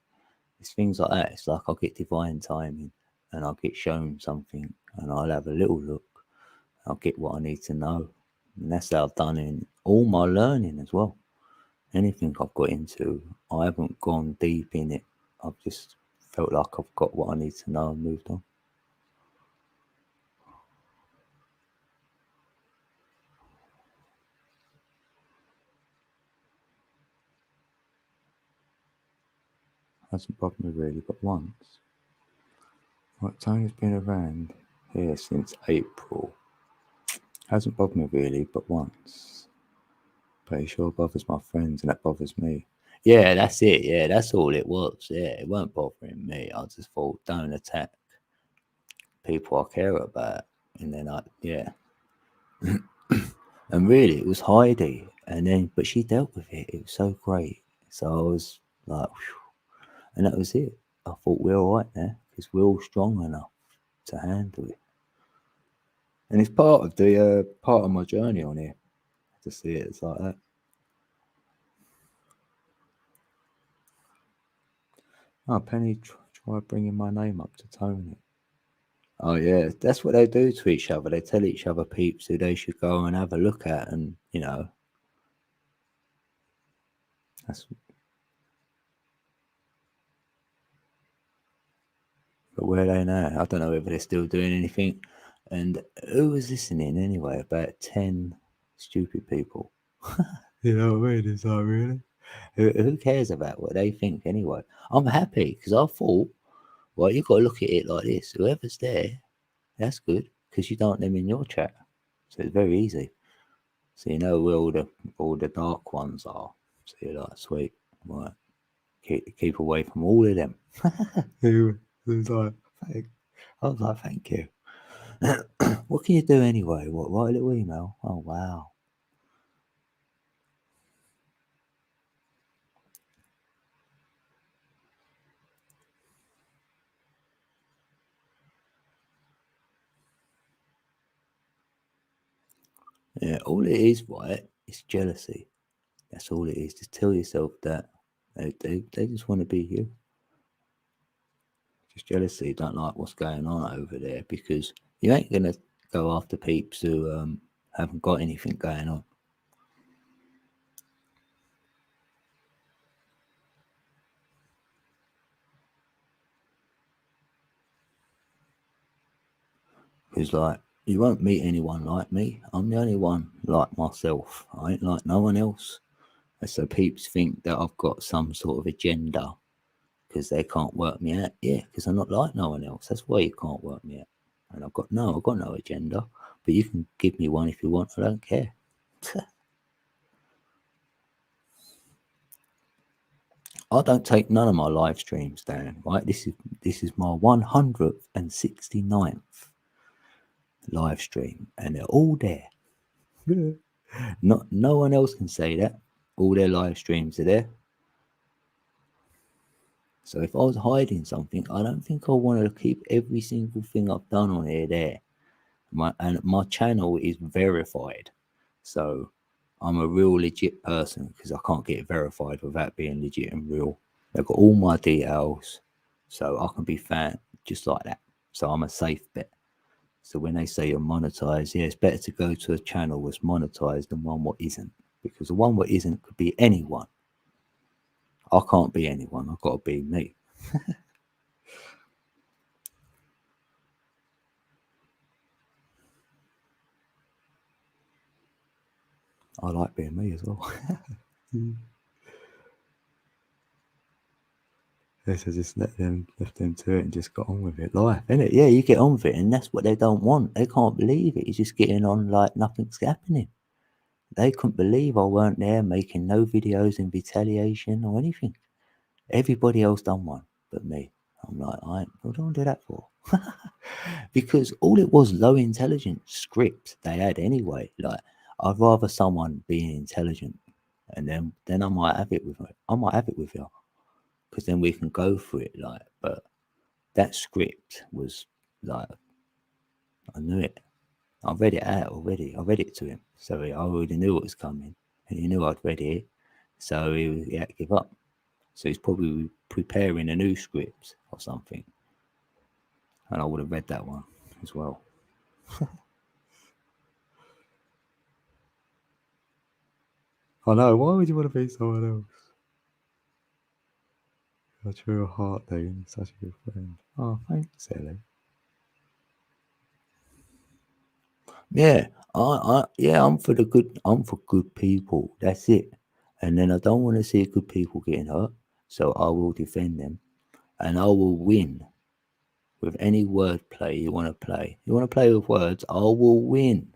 It's things like that. It's like I'll get divine timing and I'll get shown something and I'll have a little look. I'll get what I need to know. And that's how I've done in all my learning as well. Anything I've got into, I haven't gone deep in it. I've just felt like I've got what I need to know and moved on. Hasn't bothered me really, but once. Right, Tony's been around here since April. Hasn't bothered me really, but once. But it sure bothers my friends and that bothers me. Yeah, that's it. Yeah, that's all it was. Yeah, it weren't bothering me. I just thought, don't attack people I care about. And then yeah. And really, it was Heidi. And then, but she dealt with it. It was so great. So I was like, whew. And that was it. I thought we're all right now because we're all strong enough to handle it. And it's part of my journey on here to see it as like that. Oh, Penny, try bringing my name up to Tony. Oh yeah, that's what they do to each other. They tell each other peeps who they should go and have a look at, and that's. But where are they now? I don't know whether they're still doing anything. And who was listening anyway? About 10 stupid people. You know what I mean? It's like, really? Who cares about what they think anyway? I'm happy because I thought, well, you've got to look at it like this. Whoever's there, that's good because you don't want them in your chat. So it's very easy. So you know where all the dark ones are. So you're like, sweet, right. Keep away from all of them. Who was like, I was like, thank you. What can you do anyway? What, write a little email? Oh, wow. Yeah, all it is, right, is jealousy. That's all it is. Just tell yourself that they just want to be you. Just jealousy. Don't like what's going on over there because you ain't going to go after peeps who haven't got anything going on. Because, like, you won't meet anyone like me. I'm the only one like myself. I ain't like no one else. And so peeps think that I've got some sort of agenda because they can't work me out. Yeah, because I'm not like no one else. That's why you can't work me out. And I've got no agenda. But you can give me one if you want. I don't care. I don't take none of my live streams down. Right, this is my 169th live stream, and they're all there. No one else can say that. All their live streams are there. So if I was hiding something, I don't think I want to keep every single thing I've done on here there. My channel is verified, so I'm a real legit person because I can't get verified without being legit and real. They've got all my details, so I can be found just like that. So I'm a safe bet. So when they say you're monetized, yeah, it's better to go to a channel that's monetized than one what isn't, because the one what isn't could be anyone. I can't be anyone. I've got to be me. I like being me as well. Yes, I just left them to it and just got on with it. Life, innit? Yeah, you get on with it, and that's what they don't want. They can't believe it. You're just getting on like nothing's happening. They couldn't believe I weren't there making no videos in retaliation or anything. Everybody else done one but me. I'm like, what do I do that for? Because all it was low intelligence script they had anyway. Like, I'd rather someone being intelligent, and then I might have it with it. I might have it with you, because then we can go for it. Like, but that script was like, I knew it. I read it out already. I read it to him, so I already knew what was coming, and he knew I'd read it, so he had to give up. So he's probably preparing a new script or something, and I would have read that one as well. I know. Why would you want to be someone else? A true heart, though. You're such a good friend. Oh, thanks, Ellie. Yeah, I'm for the good. I'm for good people. That's it. And then I don't want to see good people getting hurt, so I will defend them, and I will win with any wordplay you want to play. You want to play with words? I will win.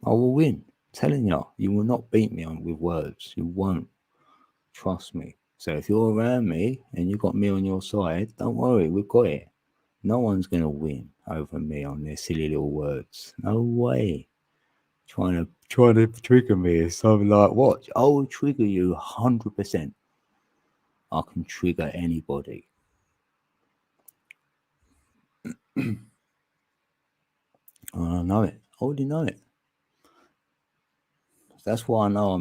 I will win. Telling you, you will not beat me on with words. You won't. Trust me. So if you're around me and you got me on your side, don't worry, we've got it. No one's gonna win over me on their silly little words. No way. Trying to trigger me is something like what? I will trigger you 100%. I can trigger anybody. I know it. I already know it. That's why I know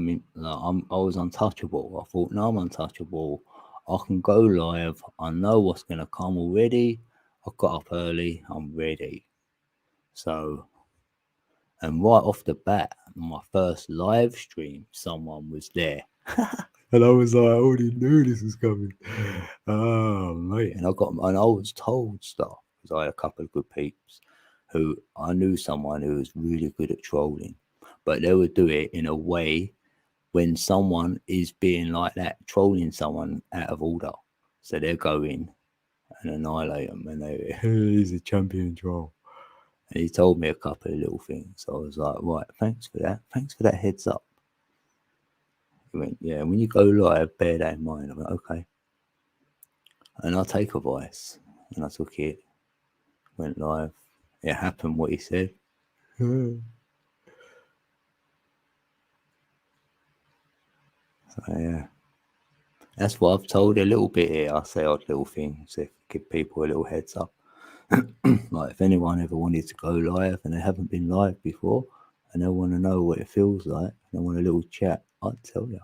I was untouchable. I thought, no, I'm untouchable. I can go live. I know what's gonna come already. I got up early. I'm ready. So, and right off the bat, my first live stream, someone was there. And I was like, I already knew this was coming. Oh, mate. And I was told stuff because I had a couple of good peeps who I knew someone who was really good at trolling, but they would do it in a way when someone is being like that, trolling someone out of order. So they'll go in and annihilate them, and he's a champion troll. And he told me a couple of little things. So I was like, right, thanks for that. Thanks for that heads up. He went, yeah, when you go live, bear that in mind. I went, okay. And I take advice. And I took it, went live. It happened what he said. So yeah. That's what I've told a little bit here. I say odd little things to give people a little heads up. Like if anyone ever wanted to go live and they haven't been live before and they want to know what it feels like, they want a little chat, I'd tell you.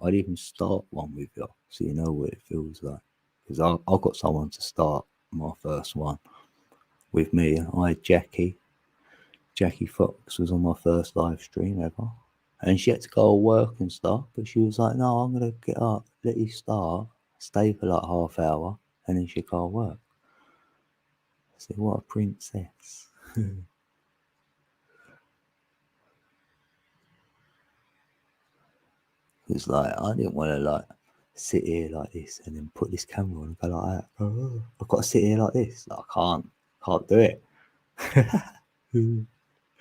I'd even start one with you so you know what it feels like. Because I've got someone to start my first one with me. I had Jackie. Jackie Fox was on my first live stream ever. And she had to go to work and stuff, but she was like, no, I'm going to get up, let you start, stay for like half hour, and then she go to work. I said, what a princess. It's like, I didn't want to like sit here like this and then put this camera on and go like that. Oh, I've got to sit here like this. Like, I can't do it.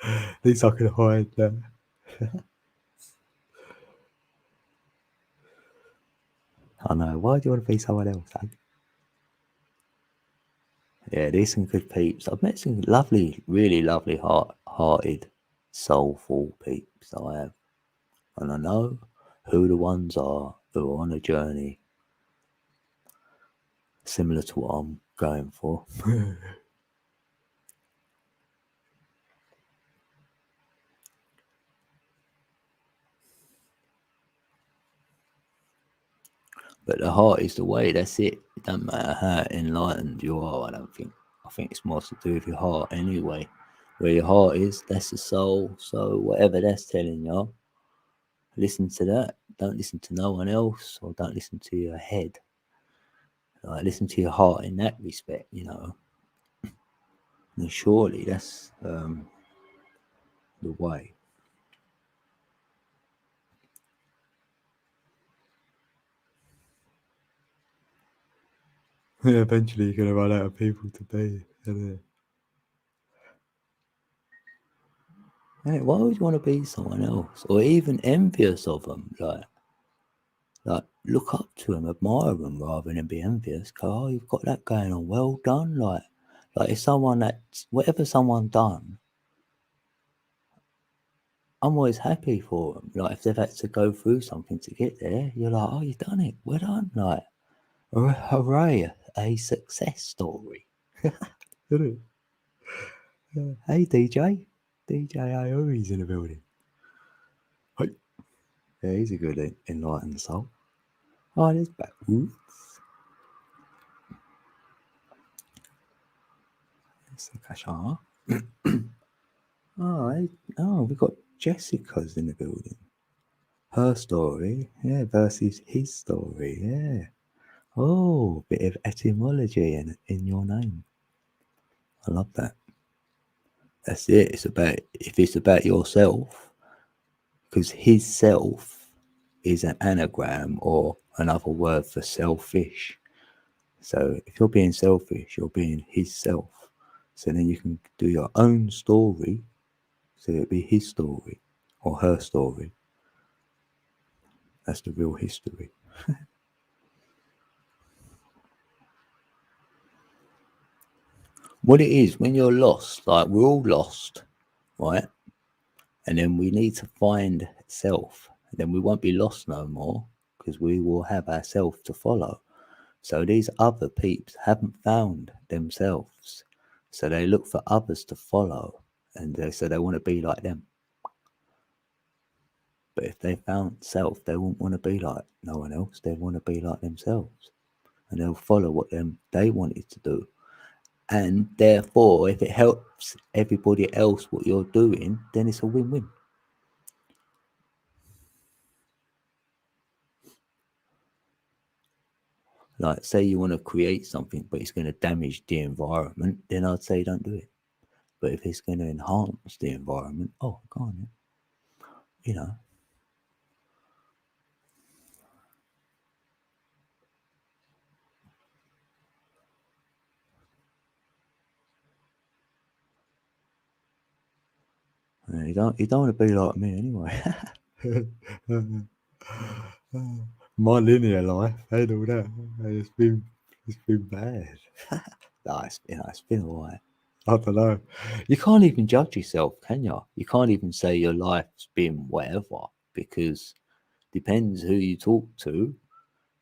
At least I can hide that. I know. Why do you want to be someone else? Eh? Yeah, there's some good peeps. I've met some lovely, really lovely, hearted, soulful peeps. I have, and I know who the ones are who are on a journey similar to what I'm going for. But the heart is the way. That's it. It doesn't matter how enlightened you are. I don't think. I think it's more to do with your heart anyway. Where your heart is, that's the soul. So whatever that's telling you, listen to that. Don't listen to no one else, or don't listen to your head. Like, listen to your heart in that respect, you know. And surely that's the way. Eventually, you're gonna run out of people to be. Hey, why would you want to be someone else, or even envious of them? Like look up to them, admire them, rather than be envious. Go, oh, you've got that going on. Well done. Like if someone whatever someone done, I'm always happy for them. Like if they've had to go through something to get there, you're like, oh, you've done it. Well done. Like, hooray, a success story. Isn't it? Hey, DJ. DJ Aori's in the building. Hey. Yeah, he's a good enlightened soul. Oh, there's backwoods. That's the Kashar. Oh, we got Jessica's in the building. Her story, yeah, versus his story, yeah. Oh, bit of etymology in your name. I love that. That's it. If it's about yourself, because his self is an anagram or another word for selfish. So if you're being selfish, you're being his self. So then you can do your own story. So it'd be his story or her story. That's the real history. What it is when you're lost, like we're all lost, right? And then we need to find self. Then we won't be lost no more because we will have ourself to follow. So these other peeps haven't found themselves. So they look for others to follow. And so they want to be like them. But if they found self, they wouldn't want to be like no one else. They want to be like themselves. And they'll follow what they wanted to do. And therefore, if it helps everybody else what you're doing, then it's a win-win. Like, say you want to create something, but it's going to damage the environment, then I'd say don't do it. But if it's going to enhance the environment, oh, go on then. You know. You don't want to be like me anyway. My linear life and all that. It's been bad. No, it's been alright. I don't know. You can't even judge yourself, can you? You can't even say your life's been whatever because depends who you talk to.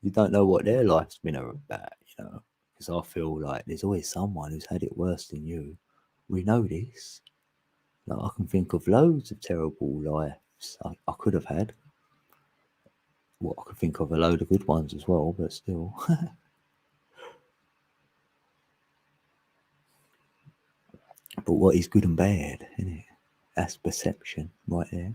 You don't know what their life's been about, you know. Because I feel like there's always someone who's had it worse than you. We know this. Like I can think of loads of terrible lives I could have had. Well, I could think of a load of good ones as well, but still. But what is good and bad, isn't it? That's perception right there.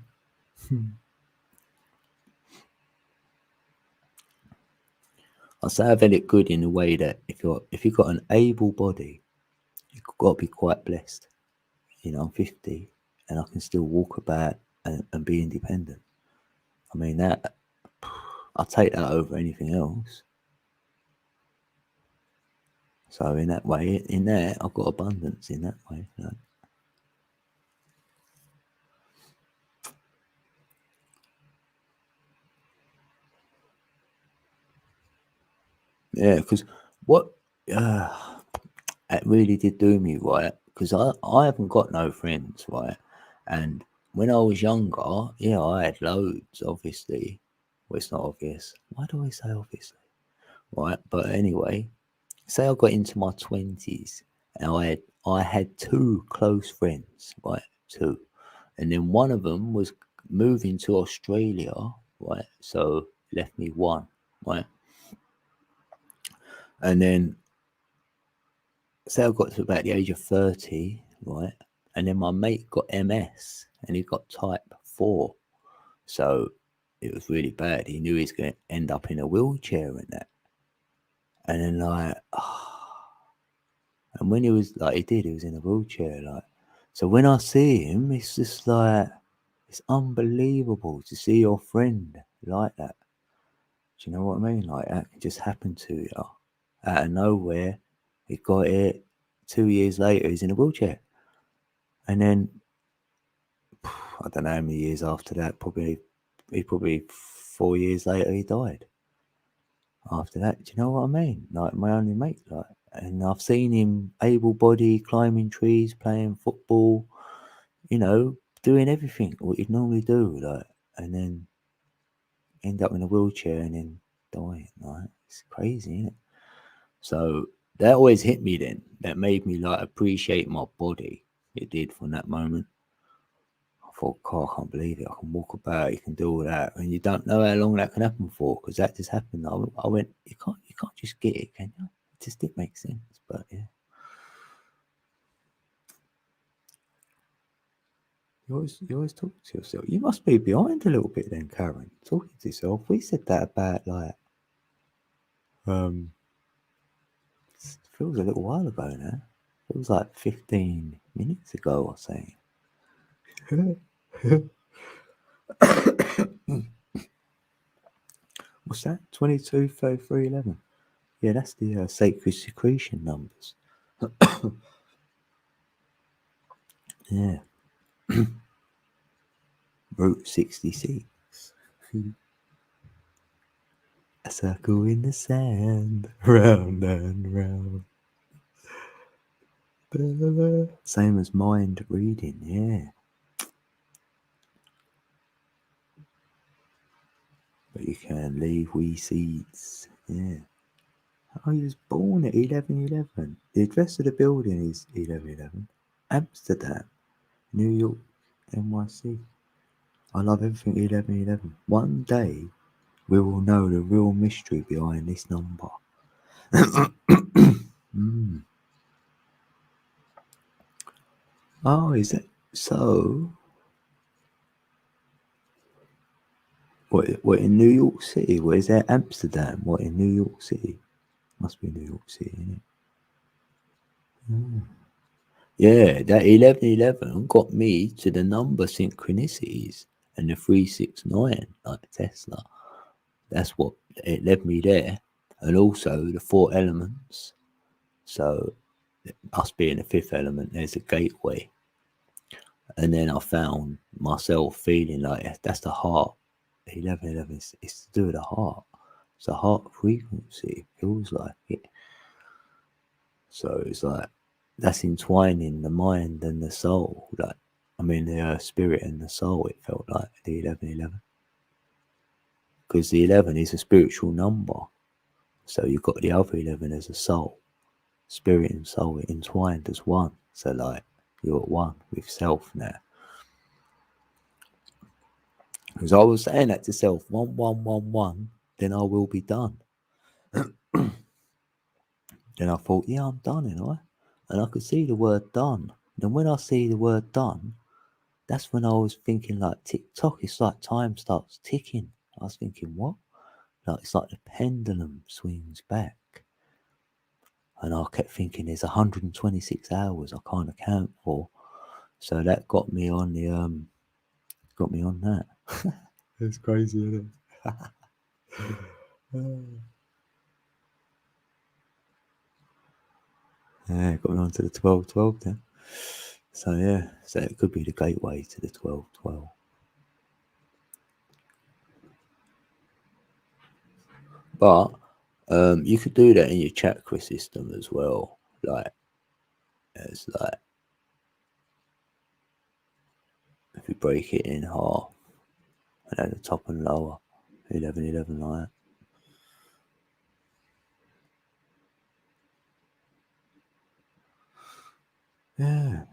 I say I've had it good in a way that if you've got an able body, you've got to be quite blessed. You know, I'm 50 and I can still walk about and be independent. I mean that I'll take that over anything else. So in that way, in there, I've got abundance in that way. You know? Yeah, because what it really did do me right, because I haven't got no friends, right? And when I was younger, yeah, I had loads, obviously. Well, it's not obvious. Why do I say obviously? Right, but anyway, say I got into my 20s and I had two close friends, right? Two. And then one of them was moving to Australia, right? So left me one, right? And then say I got to about the age of 30, right? And then my mate got MS and he got type 4. So it was really bad. He knew he was going to end up in a wheelchair and that. And then, and when he was like, he was in a wheelchair. Like, so when I see him, it's just like, it's unbelievable to see your friend like that. Do you know what I mean? Like, that can just happen to you. Out of nowhere, he got it. 2 years later, he's in a wheelchair. And then, I don't know how many years after that, probably 4 years later, he died. After that, do you know what I mean? Like my only mate, like, and I've seen him able-bodied, climbing trees, playing football, doing everything what you'd normally do, like, and then end up in a wheelchair and then dying. Like, it's crazy, isn't it? So that always hit me then. That made me like appreciate my body. It did from that moment. I thought, God, I can't believe it. I can walk about, you can do all that, and you don't know how long that can happen for, because that just happened. I went, you can't just get it, can you? It just didn't make sense, but yeah. You always talk to yourself. You must be behind a little bit then, Karen. Talking to yourself. We said that about like feels a little while ago now. It was like 15 minutes ago or something. What's that? 22, 33, 11. Yeah, that's the sacred secretion numbers. Yeah. Route 66. A circle in the sand, round and round. Same as mind reading, yeah. But you can leave wee seeds, yeah. Oh, he was born at 1111. The address of the building is 1111. Amsterdam, New York, NYC. I love everything 1111. One day, we will know the real mystery behind this number. Mm. Oh, is that so? What in New York City? What is that? Amsterdam? What in New York City? Must be New York City, isn't it? Mm. Yeah, that 1111 got me to the number synchronicities and the 369, like Tesla. That's what it led me there. And also the 4 elements. So, us being the 5th element, there's a gateway. And then I found myself feeling like that's the heart. 1111 is to do with the heart. It's a heart frequency. It feels like it. So it's like that's entwining the mind and the soul. Like, the spirit and the soul. It felt like the 1111, because the 11 is a spiritual number. So you've got the other 11 as a soul, spirit and soul entwined as one. So like you're at one with self now. Because I was saying that to self, 1111, then I will be done. Then I thought, yeah, I'm done, and I could see the word done. And when I see the word done, that's when I was thinking like tick-tock. It's like time starts ticking. I was thinking, what? Like it's like the pendulum swings back. And I kept thinking there's 126 hours I can't account for. So that got me on that. It's crazy, isn't it? Yeah, got me on to the 1212 then. So yeah, so it could be the gateway to the 1212. But you could do that in your chakra system as well. Like, it's like if you break it in half, and at the top and lower, 1111 like that. Yeah.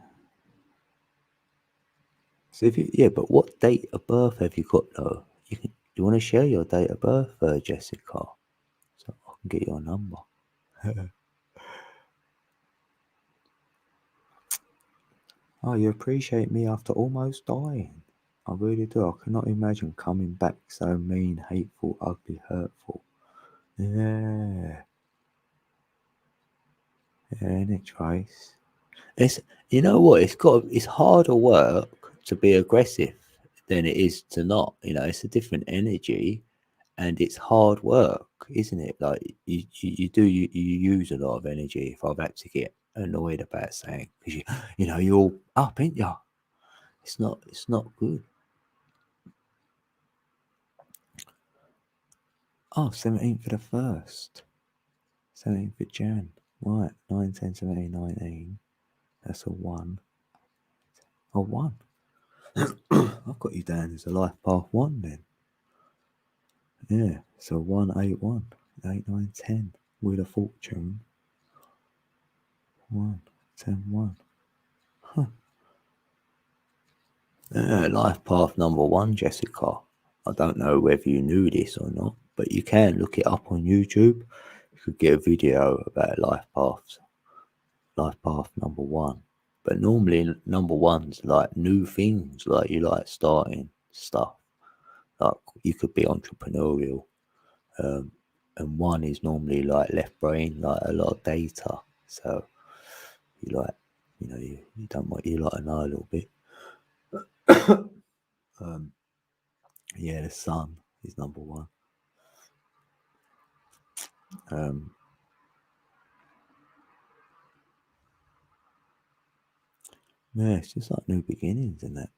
So but what date of birth have you got though? Do you want to share your date of birth, Jessica? So I can get your number. Oh, you appreciate me after almost dying. I really do. I cannot imagine coming back so mean, hateful, ugly, hurtful. Yeah. Yeah, innit, Trace? It's you know what? It's harder work to be aggressive than it is to not. It's a different energy, and it's hard work, isn't it? Like you use a lot of energy. If I've had to get annoyed about saying, because you're all up, ain't you? It's not good. Oh, 17th for the first. 17th of Jan. Right, 9, 10, 17, 19. That's a 1. A 1. I've got you down as a life path 1 then. Yeah, so 1, 8, 1. 8, 9, 10. Wheel of Fortune. 1, 10, 1. Huh. Life path number 1, Jessica. I don't know whether you knew this or not, but you can look it up on YouTube. You could get a video about life path number 1. But normally number 1's like new things, like you like starting stuff. Like you could be entrepreneurial. And 1 is normally like left brain, like a lot of data. So you like, you don't want, you like to know a little bit. Yeah, the sun is number 1. Yeah, it's just like new beginnings, isn't it?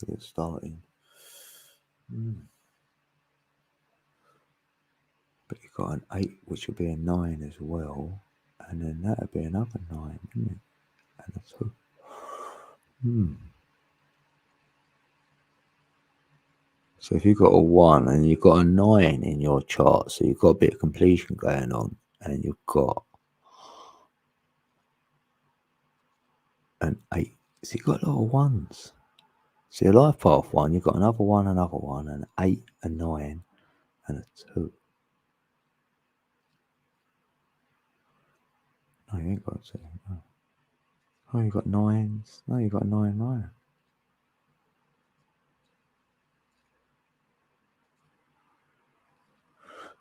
It's starting. But you've got an 8, which would be a 9 as well. And then that would be another 9, wouldn't it? And a 2. So if you've got a 1 and you've got a 9 in your chart, so you've got a bit of completion going on, and you've got an 8. So you've got a lot of 1s. So your life path 1, you've got another 1, an 8, a 9, and a 2. No, you ain't got 2. No. Oh, you got 9s. No, you got a 9, 9.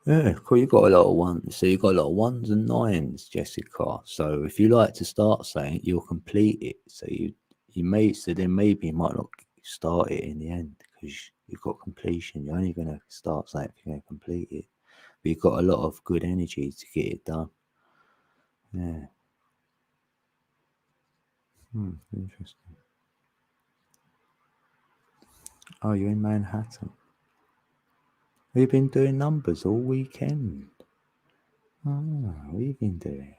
Yeah, cool. You got a lot of 1s. So you got a lot of 1s and 9s, Jessica. So if you like to start something, you'll complete it. So then maybe you might not start it in the end because you've got completion. You're only going to start something if you're going to complete it. But you've got a lot of good energy to get it done. Yeah. Interesting. Oh, you're in Manhattan. Have you been doing numbers all weekend? Oh, what have you been doing?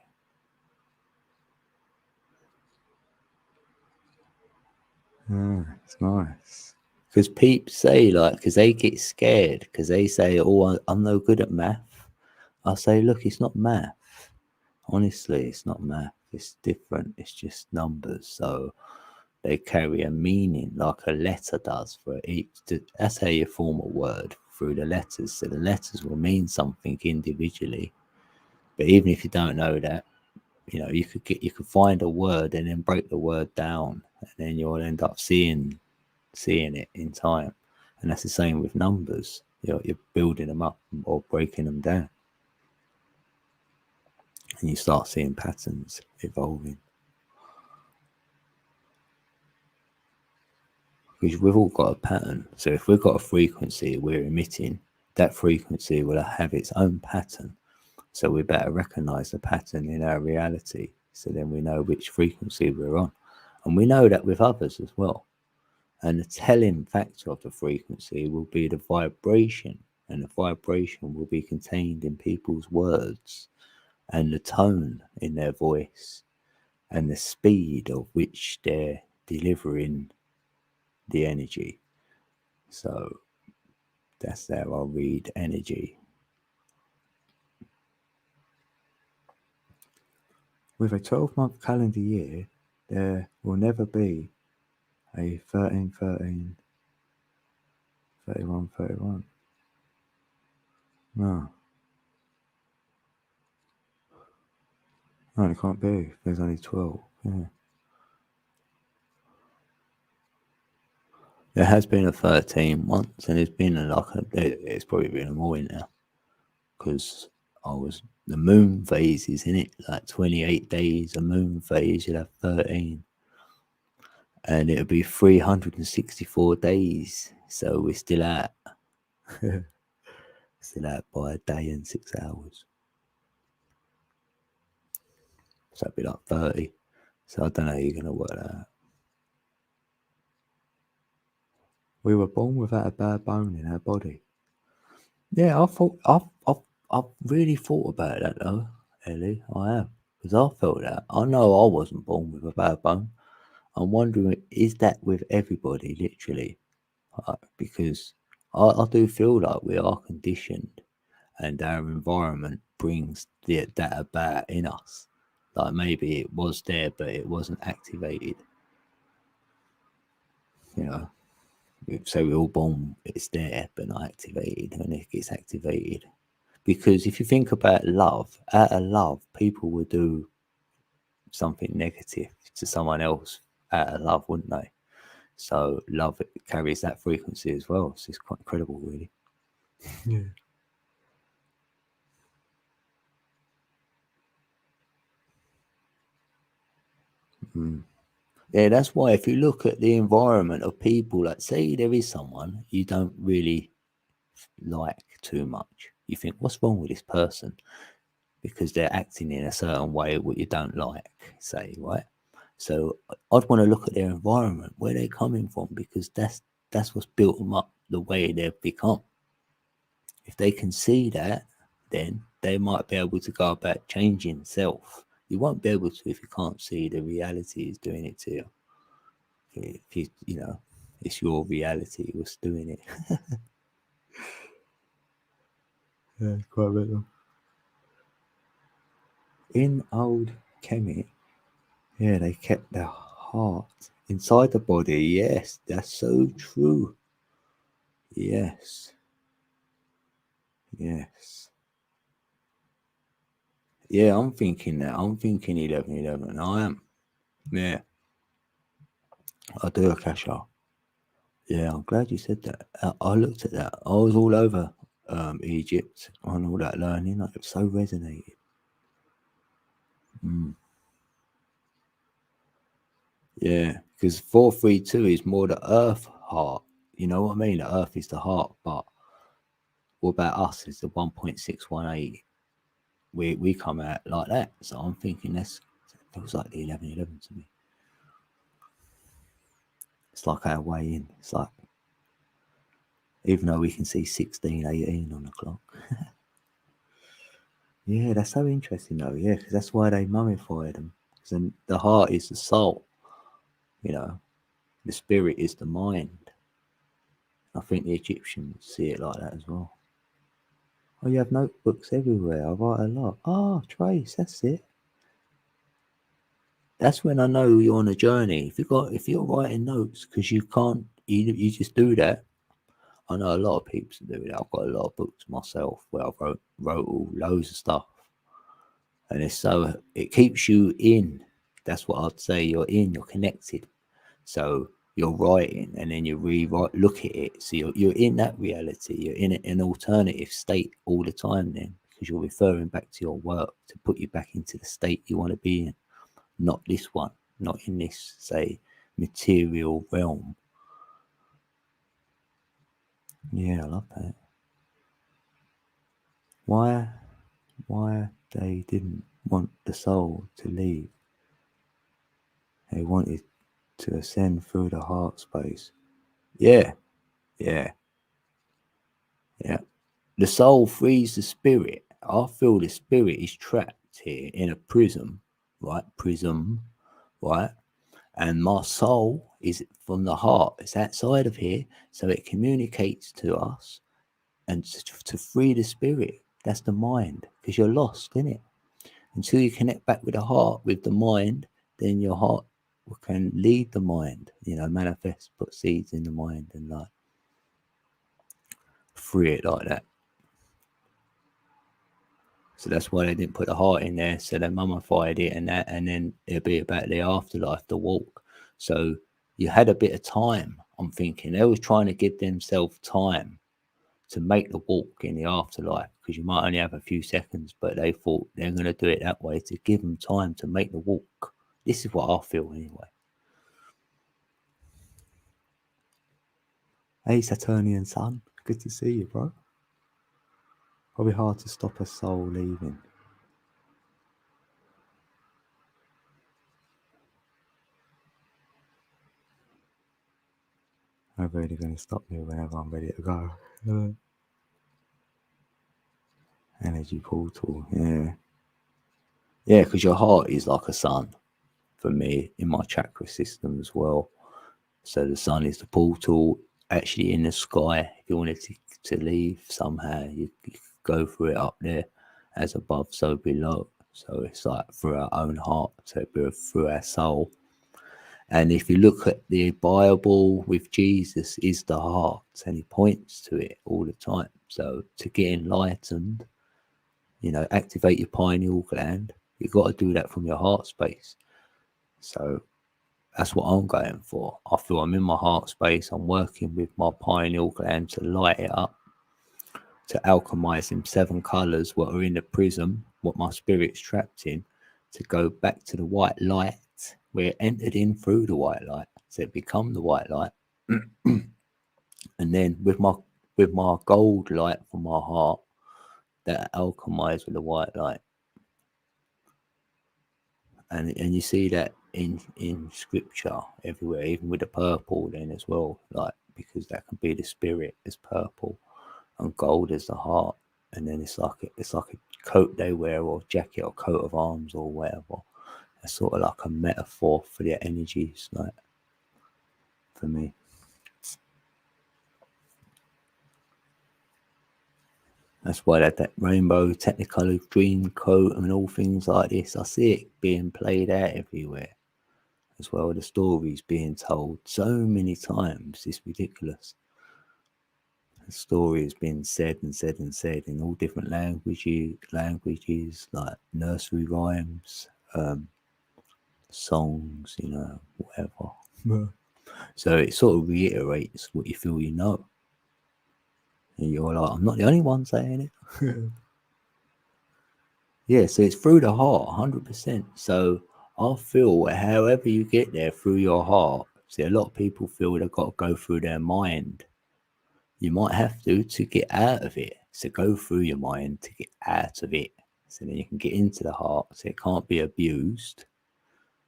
It's nice. Because peeps say, like, because they get scared, because they say, oh, I'm no good at math. I say, look, it's not math. Honestly, it's not math. It's different. It's just numbers. So they carry a meaning like a letter does for each. That's how you form a word, through the letters. So the letters will mean something individually. But even if you don't know that, you could find a word and then break the word down, and then you'll end up seeing it in time. And that's the same with numbers. You're building them up or breaking them down, and you start seeing patterns evolving. Because we've all got a pattern. So if we've got a frequency we're emitting, that frequency will have its own pattern. So we better recognize the pattern in our reality, so then we know which frequency we're on. And we know that with others as well. And the telling factor of the frequency will be the vibration, and the vibration will be contained in people's words and the tone in their voice and the speed of which they're delivering the energy. So that's how I read energy. With a 12-month calendar year, there will never be a 13, 13, 31, 31. No, it can't be. There's only 12. Yeah. There has been a 13 once, and it's been it's probably been more in now, because the moon phases in it, like 28 days, a moon phase, you'll have 13. and it'll be 364 days. So we're still out. Still out by a day and 6 hours. So it'd be like 30. So I don't know how you're going to work that out. We were born without a bad bone in our body. Yeah, I've really thought about that though, Ellie. I have. Because I felt that. I know I wasn't born with a bad bone. I'm wondering, is that with everybody, literally? Because I do feel like we are conditioned and our environment brings that about in us. Like maybe it was there, but it wasn't activated. You know, so we're all born, it's there, but not activated. And it gets activated. Because if you think about love, out of love, people would do something negative to someone else out of love, wouldn't they? So love carries that frequency as well. So it's quite incredible, really. Yeah. Yeah, that's why if you look at the environment of people, like say there is someone you don't really like too much, you think, what's wrong with this person? Because they're acting in a certain way what you don't like, say, right? So I'd want to look at their environment, where they're coming from, because that's what's built them up the way they've become. If they can see that, then they might be able to go about changing self. You won't be able to if you can't see the reality is doing it to you. If you know, it's your reality was doing it. Yeah, quite a bit. In old Kemet, yeah, they kept the heart inside the body. Yes, that's so true. Yes, yes. Yeah, I'm thinking that. I'm thinking 1111. I am. Yeah, I do, Akasha. Yeah, I'm glad you said that. I looked at that. I was all over Egypt on all that learning. Like, it so resonated. Mm. Yeah, because 432 is more the earth heart. You know what I mean? The earth is the heart, but what about us? Is the 1.618. We come out like that. So I'm thinking that's feels like the 1111 to me. It's like our way in. It's like, even though we can see 1618 on the clock. Yeah, that's so interesting though. Yeah, because that's why they mummified them. Because the heart is the soul. You know, the spirit is the mind. I think the Egyptians see it like that as well. Oh, you have notebooks everywhere. I write a lot. Oh, Trace, that's it. That's when I know you're on a journey. If you're writing notes because you can't, you just do that. I know a lot of people do that. I've got a lot of books myself where I wrote all loads of stuff, and it keeps you in. That's what I'd say. You're in. You're connected. So you're writing, and then you rewrite. Look at it. So you're in that reality. You're in an alternative state all the time. Then because you're referring back to your work to put you back into the state you want to be in. Not this one, not in this, say, material realm. Yeah, I love that. Why they didn't want the soul to leave? They wanted to ascend through the heart space. Yeah, yeah, yeah. The soul frees the spirit. I feel the spirit is trapped here in a prism, right? Prism, right? And my soul is from the heart. It's outside of here, so it communicates to us and to free the spirit. That's the mind, because you're lost in it. Until you connect back with the heart, with the mind, then your heart can lead the mind, manifest, put seeds in the mind and like free it like that. So that's why they didn't put the heart in there. So they mummified it and that, and then it'll be about the afterlife, the walk. So you had a bit of time. I'm thinking they was trying to give themselves time to make the walk in the afterlife, because you might only have a few seconds, but they thought they're going to do it that way to give them time to make the walk. This is what I feel anyway. Hey, Saturnian sun. Good to see you, bro. Probably hard to stop a soul leaving. I'm really going to stop me whenever I'm ready to go. Energy portal, yeah. Yeah, because your heart is like a sun for me in my chakra system as well. So the sun is the portal actually in the sky. If you wanted to leave somehow, you could go through it up there as above, so below. So it's like through our own heart, so through our soul. And if you look at the Bible with Jesus is the heart, and he points to it all the time. So to get enlightened, activate your pineal gland. You've got to do that from your heart space. So that's what I'm going for. I feel I'm in my heart space. I'm working with my pineal gland to light it up, to alchemize them 7 colors what are in the prism, what my spirit's trapped in, to go back to the white light where it entered in through the white light, to become the white light. And then with my gold light from my heart, that alchemize with the white light. And you see that in scripture everywhere, even with the purple then as well, like, because that can be the spirit as purple and gold as the heart. And then it's like a coat they wear or jacket or coat of arms or whatever. It's sort of like a metaphor for their energies, like, for me. That's why that rainbow technicolor dream coat and all things like this, I see it being played out everywhere as well. The stories being told so many times, it's ridiculous. The story has been said and said and said in all different languages like nursery rhymes, songs, whatever. So it sort of reiterates what you feel you know. And you're like, I'm not the only one saying it. Yeah, so it's through the heart, 100%. So I feel however you get there through your heart. See, a lot of people feel they've got to go through their mind. You might have to get out of it. So go through your mind to get out of it. So then you can get into the heart. So it can't be abused.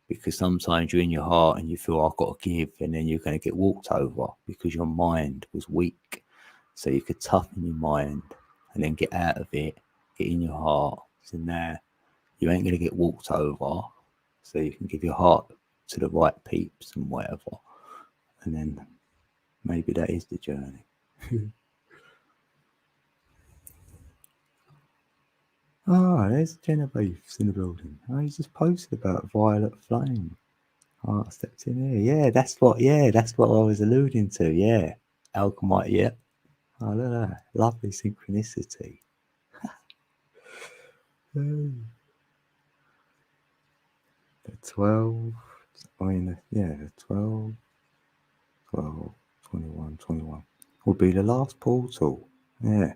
Because sometimes you're in your heart and you feel, I've got to give, and then you're going to get walked over because your mind was weak. So you could toughen your mind and then get out of it, get in your heart. So now you ain't going to get walked over. So you can give your heart to the right peeps and whatever. And then maybe that is the journey. Oh, there's Genevieve's in the building. Oh, he just posted about Violet Flame. Oh, I stepped in here. Yeah, that's what I was alluding to. Yeah. Alchemite, yeah. Oh, look at that. Lovely synchronicity. The 12, the 12, 21, 21 will be the last portal. Yeah.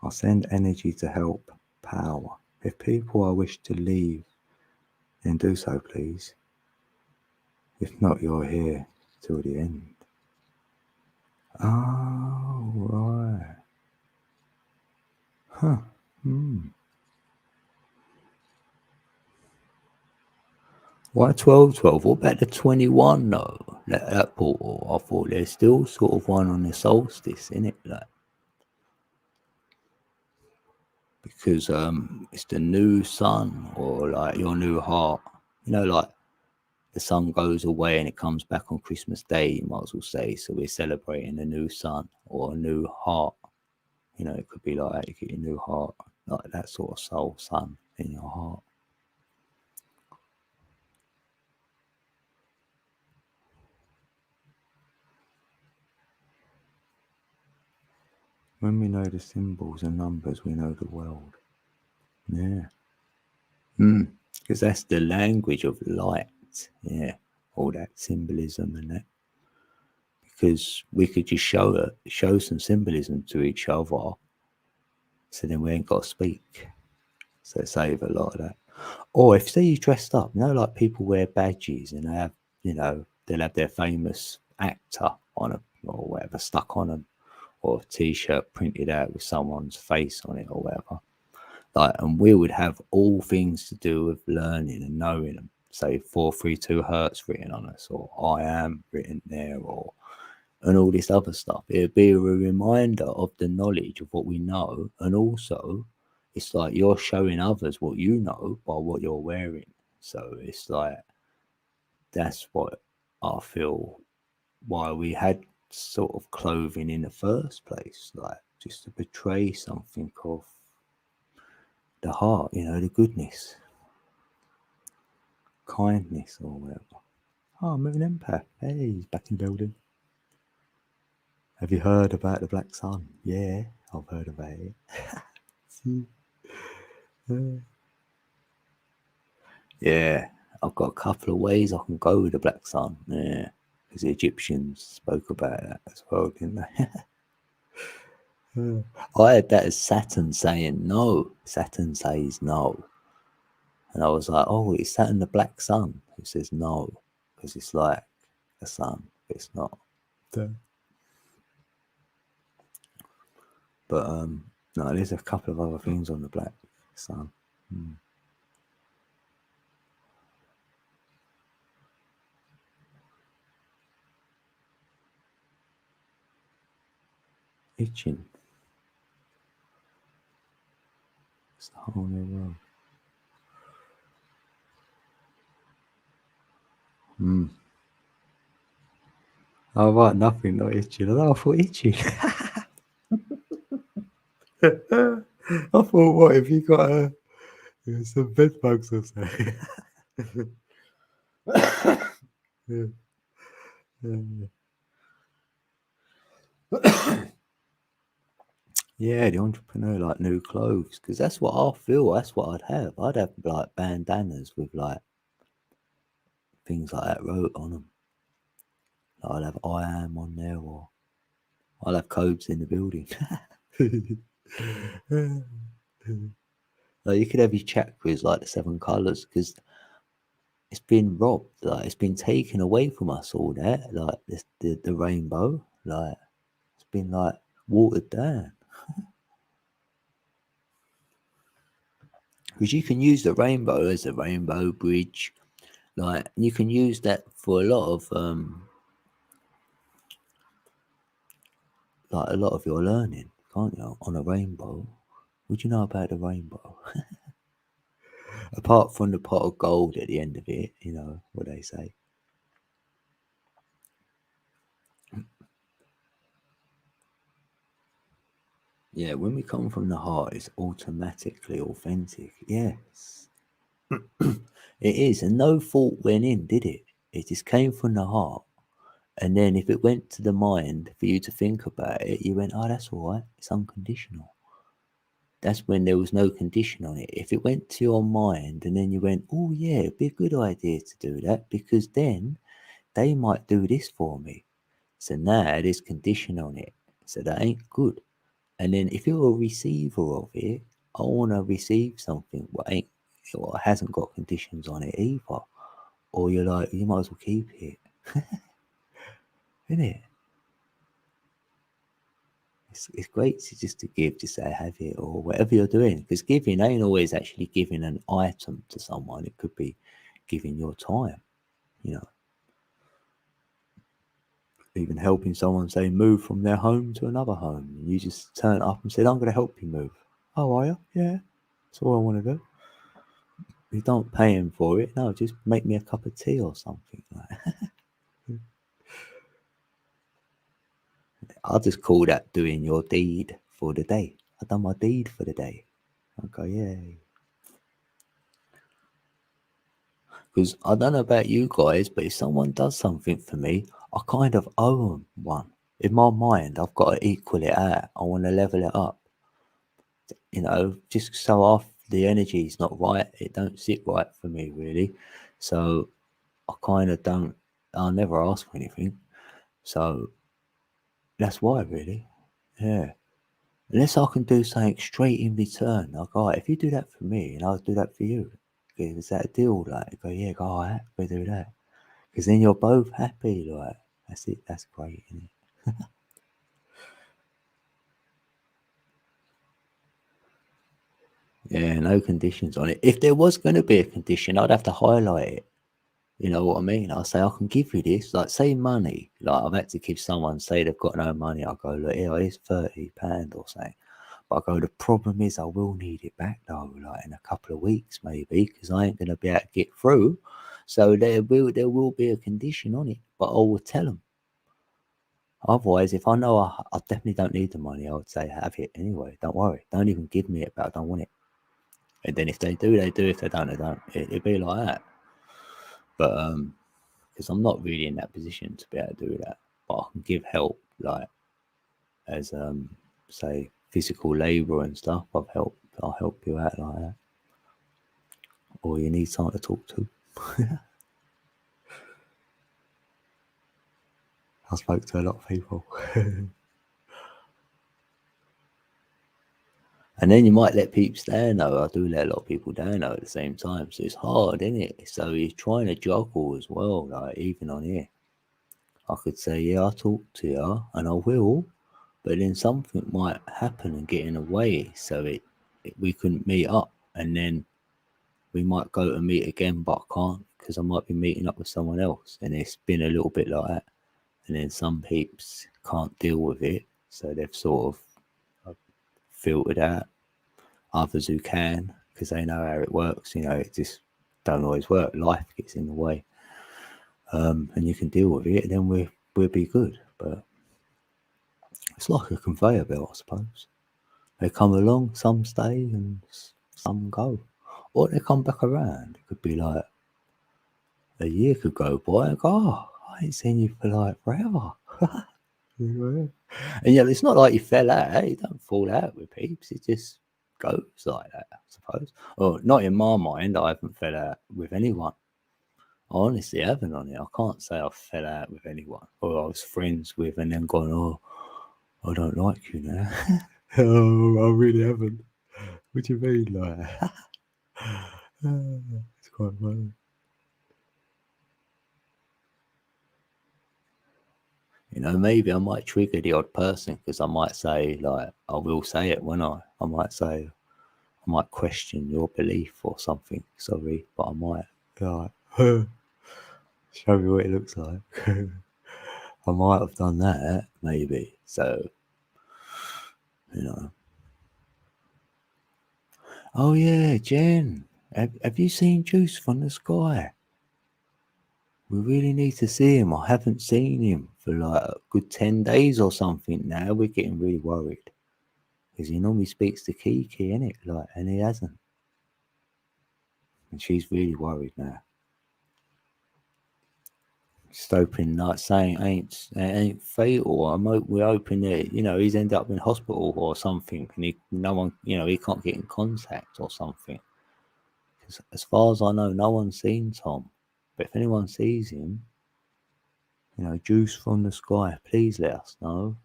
I'll send energy to help power. If people are wish to leave, then do so, please. If not, you're here till the end. Oh, right. Huh. Why 12, 12? What about the 21 though? That portal, I thought there's still sort of one on the solstice, in it, like, because it's the new sun, or like your new heart. Like the sun goes away and it comes back on Christmas Day, you might as well say. So we're celebrating a new sun or a new heart. It could be like that. You get your new heart, like that sort of soul sun in your heart. When we know the symbols and numbers, we know the world. Yeah. Because that's the language of light. Yeah. All that symbolism and that. Because we could just show some symbolism to each other. So then we ain't got to speak. So save a lot of that. Or if say you dressed up, like people wear badges and they have, they'll have their famous actor on or whatever stuck on them, or a t-shirt printed out with someone's face on it or whatever. Like, and we would have all things to do with learning and knowing them. Say 432 Hertz written on us, or I am written there, or and all this other stuff. It'd be a reminder of the knowledge of what we know, and also it's like you're showing others what you know by what you're wearing. So it's like that's what I feel why we had sort of clothing in the first place, like just to portray something of the heart, the goodness, kindness, or whatever. Oh, Moving Empath. Hey, he's back in the building. Have you heard about the Black Sun? Yeah, I've heard about it. Yeah, I've got a couple of ways I can go with the Black Sun. Yeah, because the Egyptians spoke about that as well, didn't they? I had that as Saturn saying no. Saturn says no. And I was like, oh, is Saturn the Black Sun? He says no, because it's like a sun, but it's not. But no, there's a couple of other things on the Black Sun. Itching. It's the whole new world. Oh, right, nothing, not itching. I thought itching. I thought, what if you got some bed bugs or something? Yeah, the entrepreneur, like new clothes, because that's what I feel. That's what I'd have. I'd have like bandanas with like things like that wrote on them. Like, I'd have I am on there, or I'll have codes in the building. Like, you could have your chakras like the 7 colours, because it's been robbed. Like, it's been taken away from us. All that, like the rainbow, like it's been like watered down. Because you can use the rainbow as a rainbow bridge, like you can use that for a lot of your learning, can't you? On a rainbow. What do you know about the rainbow? Apart from the pot of gold at the end of it, what they say. Yeah, when we come from the heart, it's automatically authentic. Yes. It is. And no thought went in, did it? It just came from the heart. And then if it went to the mind for you to think about it, you went, oh, that's all right. It's unconditional. That's when there was no condition on it. If it went to your mind and then you went, oh, yeah, it'd be a good idea to do that, because then they might do this for me. So now there's condition on it. So that ain't good. And then if you're a receiver of it, I want to receive something what hasn't got conditions on it either. Or you're like, you might as well keep it. Isn't it? It's great to give, to say have it, or whatever you're doing. Because giving ain't always actually giving an item to someone. It could be giving your time, even helping someone, say, move from their home to another home. And you just turn up and said, I'm going to help you move. Oh, are you? Yeah. That's all I want to do. You don't pay him for it. No, just make me a cup of tea or something. I'll just call that doing your deed for the day. I've done my deed for the day. Okay, yay. Because I don't know about you guys, but if someone does something for me, I kind of owe them one. In my mind, I've got to equal it out. I want to level it up. Just so off the energy is not right. It don't sit right for me, really. So I kind of don't. I'll never ask for anything. So that's why, really. Yeah. Unless I can do something straight in return. Like, all right, if you do that for me, and I'll do that for you. Is that a deal? Like, go, yeah, go, all right, go do that. Because then you're both happy. Like, that's it. That's great, isn't it? Yeah, no conditions on it. If there was going to be a condition, I'd have to highlight it. You know what I mean? I'll say, I can give you this. Like, say money. Like, I've had to give someone, say they've got no money. I'll go, look, here, here's £30 or something. But I go, the problem is I will need it back, though, like in a couple of weeks, maybe, because I ain't going to be able to get through. So there will be a condition on it, but I will tell them. Otherwise, if I know I definitely don't need the money, I would say, have it anyway. Don't worry. Don't even give me it, but I don't want it. And then if they do, they do. If they don't, they don't. It'd be like that. But because I'm not really in that position to be able to do that, but I can give help, like as say physical labour and stuff. I'll help you out like that, or you need someone to talk to. I spoke to a lot of people. And then you might let peeps down, though. I do let a lot of people down, though, at the same time. So it's hard, isn't it? So you're trying to juggle as well, like even on here. I could say, yeah, I'll talk to you, and I will, but then something might happen and get in the way, so we couldn't meet up, and then we might go to meet again, but I can't because I might be meeting up with someone else, and it's been a little bit like that. And then some peeps can't deal with it, so they've sort of filtered out. Others who can, because they know how it works. You know, it just don't always work. Life gets in the way, and you can deal with it, and then we'll be good. But it's like a conveyor belt, I suppose. They come along, some stay, and some go, or they come back around. It could be like a year could go by and go, oh, I ain't seen you for like forever. And yeah, it's not like you fell out. You don't fall out with peeps. It just goes like that, I suppose. Or not in my mind. I haven't fell out with anyone. I honestly haven't on it. I can't say I fell out with anyone, or I was friends with and then gone, oh, I don't like you now. Oh, I really haven't. What do you mean, like? It's quite funny. You know, maybe I might trigger the odd person because I might say, like, I will say it when I might say, I might question your belief or something. Sorry, but I might, like, show me what it looks like. I might have done that, maybe. So, you know. Oh, yeah, Jen, have you seen Juice from the Sky? We really need to see him. I haven't seen him for like a good 10 days or something now. We're getting really worried. Because he normally speaks to Kiki, innit? Like, and he hasn't. And she's really worried now. Stoping, like, saying ain't fatal. We're hoping that, you know, he's ended up in hospital or something. And no one, you know, he can't get in contact or something. Because as far as I know, no one's seen Tom. But if anyone sees him, you know, Juice from the Sky, please let us know.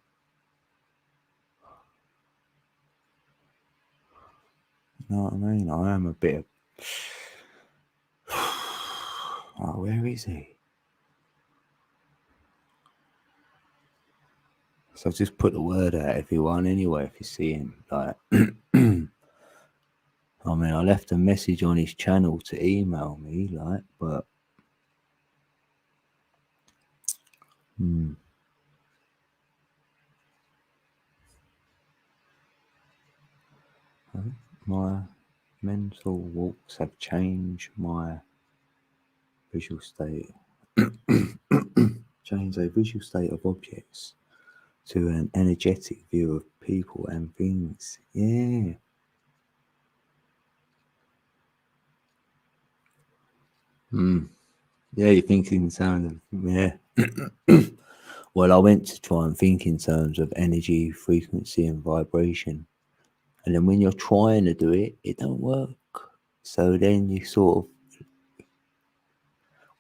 You know what I mean? I am a bit of... Oh, where is he? So just put the word out, everyone, anyway, if you see him. Like, I mean, I left a message on his channel to email me, like, but... My mental walks have changed my visual state. Change a visual state of objects to an energetic view of people and things. Yeah. Yeah, you're thinking in terms of, yeah. Well, I went to try and think in terms of energy, frequency, and vibration. And then when you're trying to do it, it don't work. So then you sort of,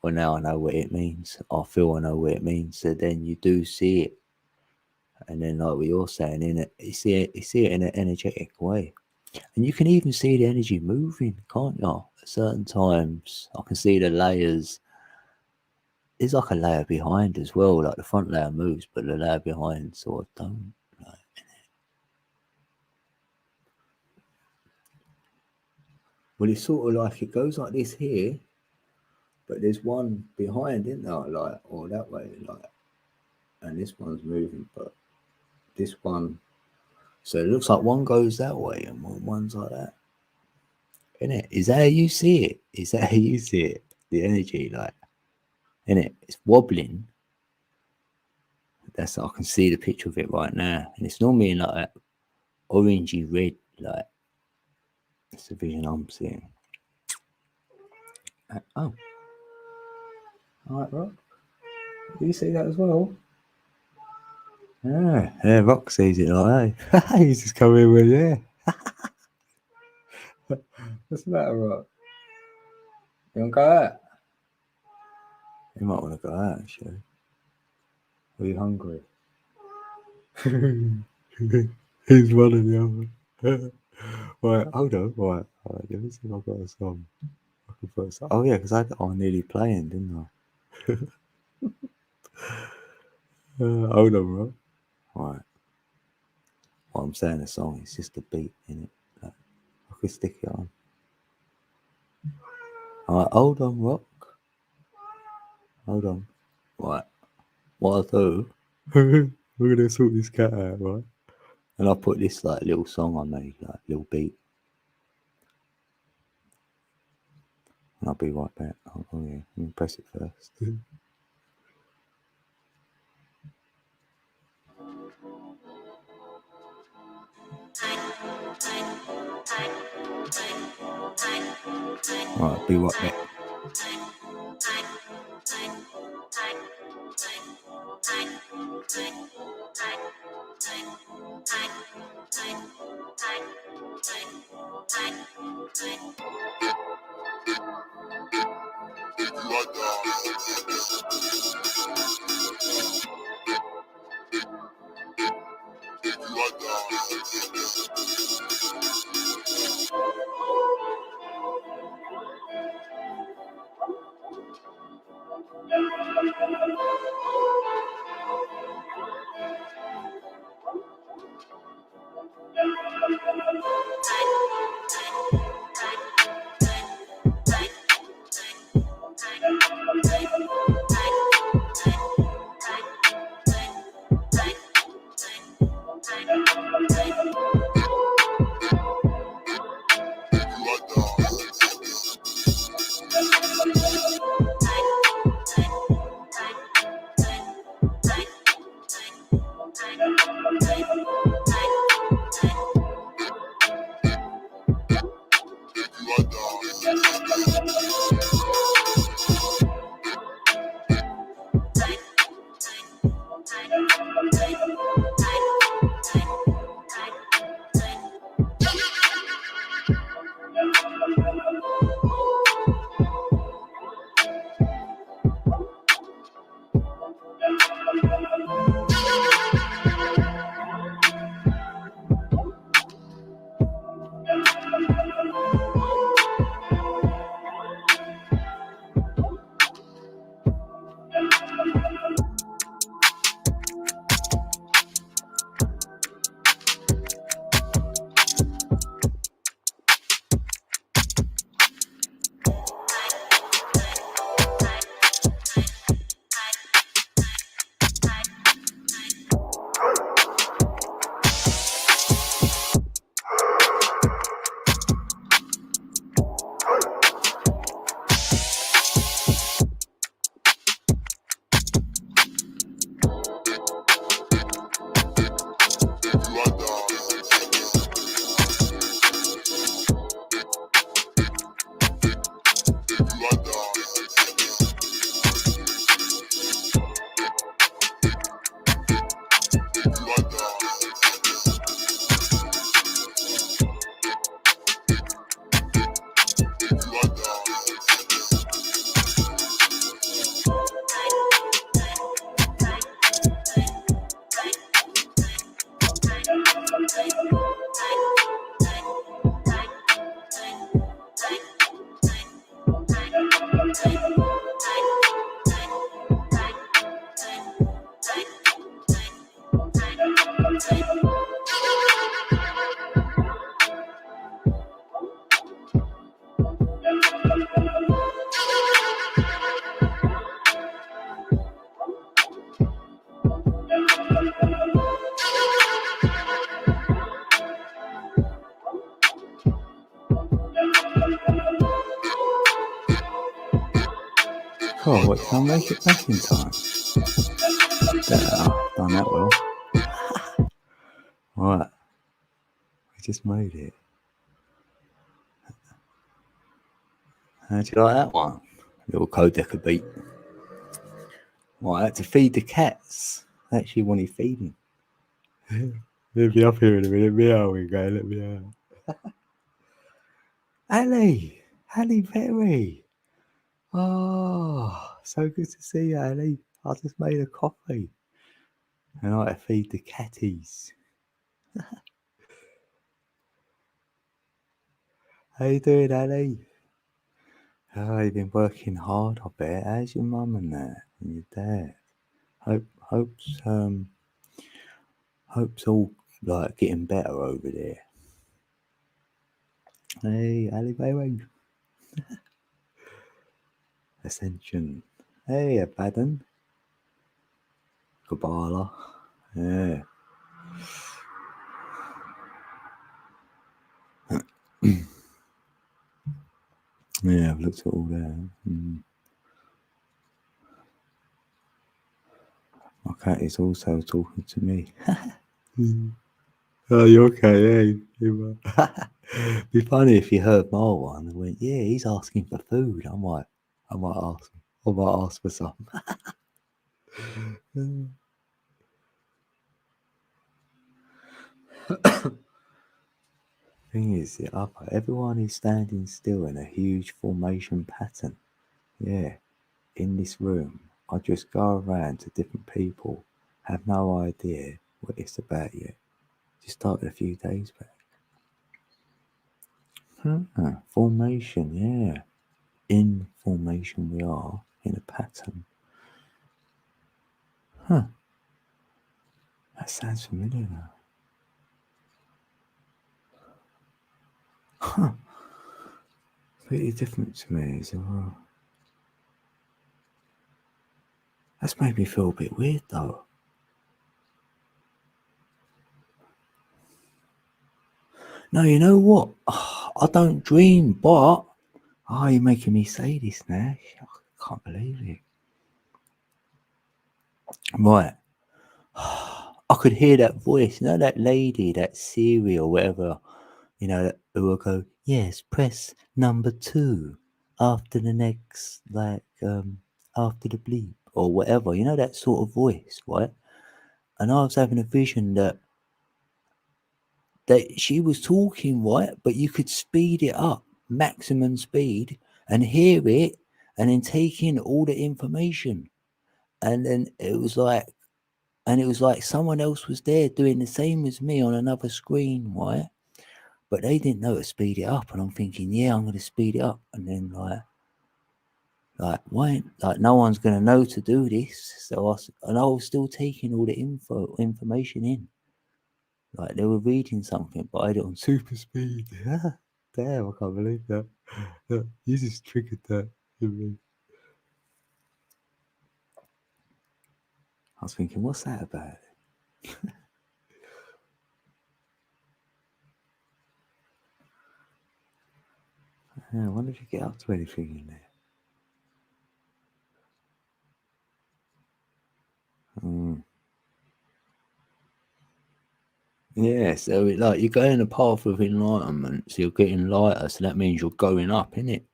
well, now I know what it means. I feel I know what it means. So then you do see it. And then, like what you're saying, you see it in an energetic way. And you can even see the energy moving, can't you? At certain times, I can see the layers there's like a layer behind as well. Like the front layer moves, but the layer behind sort of don't. Like, well, it's sort of like it goes like this here, but there's one behind, isn't there? Like, or that way, like, and this one's moving, but this one. So it looks like one goes that way and one's like that. Isn't it? Is that how you see it? Is that how you see it? The energy, like, isn't it? It's wobbling. That's I can see the picture of it right now, and it's normally in like that orangey red, like that's the vision I'm seeing. Oh, all right, Rock. Do you see that as well? Yeah, Rock sees it like that. He's just coming in with it. What's the matter, Rock? You want to go out? You might want to go out, actually. Are you hungry? He's running the other. Right, hold on. Right, let me see if I've got a song. I can put a song. Oh, yeah, because I nearly playing, didn't I? Hold on, bro. Right. Well, I'm saying a song, it's just a beat in it. Like, I could stick it on. Alright, hold on, Rock. Hold on. Right. What I'll do, we're going to sort this cat out, right? And I'll put this like little song I made, like little beat. And I'll be right back. Oh yeah, let me press it first. Alright, be right back. Oh, what, can I make it back in time? Better. Done that well. Right. We just made it. How'd you like that one? Little Codeca beat. Well, I had to feed the cats. I actually wanted feeding. Let me up here in a minute. Meowing, go. Let me out. Ali Perry. Oh, so good to see you, Ali. I just made a coffee. And I had to feed the catties. How you doing, Ali? Oh, you've been working hard, I bet. How's your mum and that? And your dad? Hope's all like getting better over there. Hey, Ali Baby. Ascension. Hey, Abaddon. Kabbalah. Yeah. Yeah, I've looked at all that. My cat is also talking to me. Oh, you're okay, yeah. Be funny if you heard my one and went, yeah, he's asking for food. I might ask for some. Thing is, everyone is standing still in a huge formation pattern. Yeah, in this room, I just go around to different people, have no idea what it's about yet. Just started a few days back. Formation, yeah. In formation we are, in a pattern. That sounds familiar now. Pretty different to me as well. That's made me feel a bit weird though. No, you know what? I don't dream, but you're making me say this now. I can't believe it. Right. I could hear that voice, you know, that lady, that Siri or whatever, you know, who will go, yes, press number 2 after the next, after the bleep or whatever, you know, that sort of voice, right? And I was having a vision that she was talking, right, but you could speed it up, maximum speed, and hear it, and then take in all the information. And then it was like someone else was there doing the same as me on another screen, right? But they didn't know to speed it up, and I'm thinking, yeah, I'm going to speed it up, and then why? Like no one's going to know to do this, so I was still taking all the information in. Like they were reading something, but I had it on super speed. Damn, I can't believe that. You just triggered that in me. I was thinking, what's that about? I wonder if you get up to anything in there. Yeah, so you're going a path of enlightenment, so you're getting lighter, so that means you're going up, innit?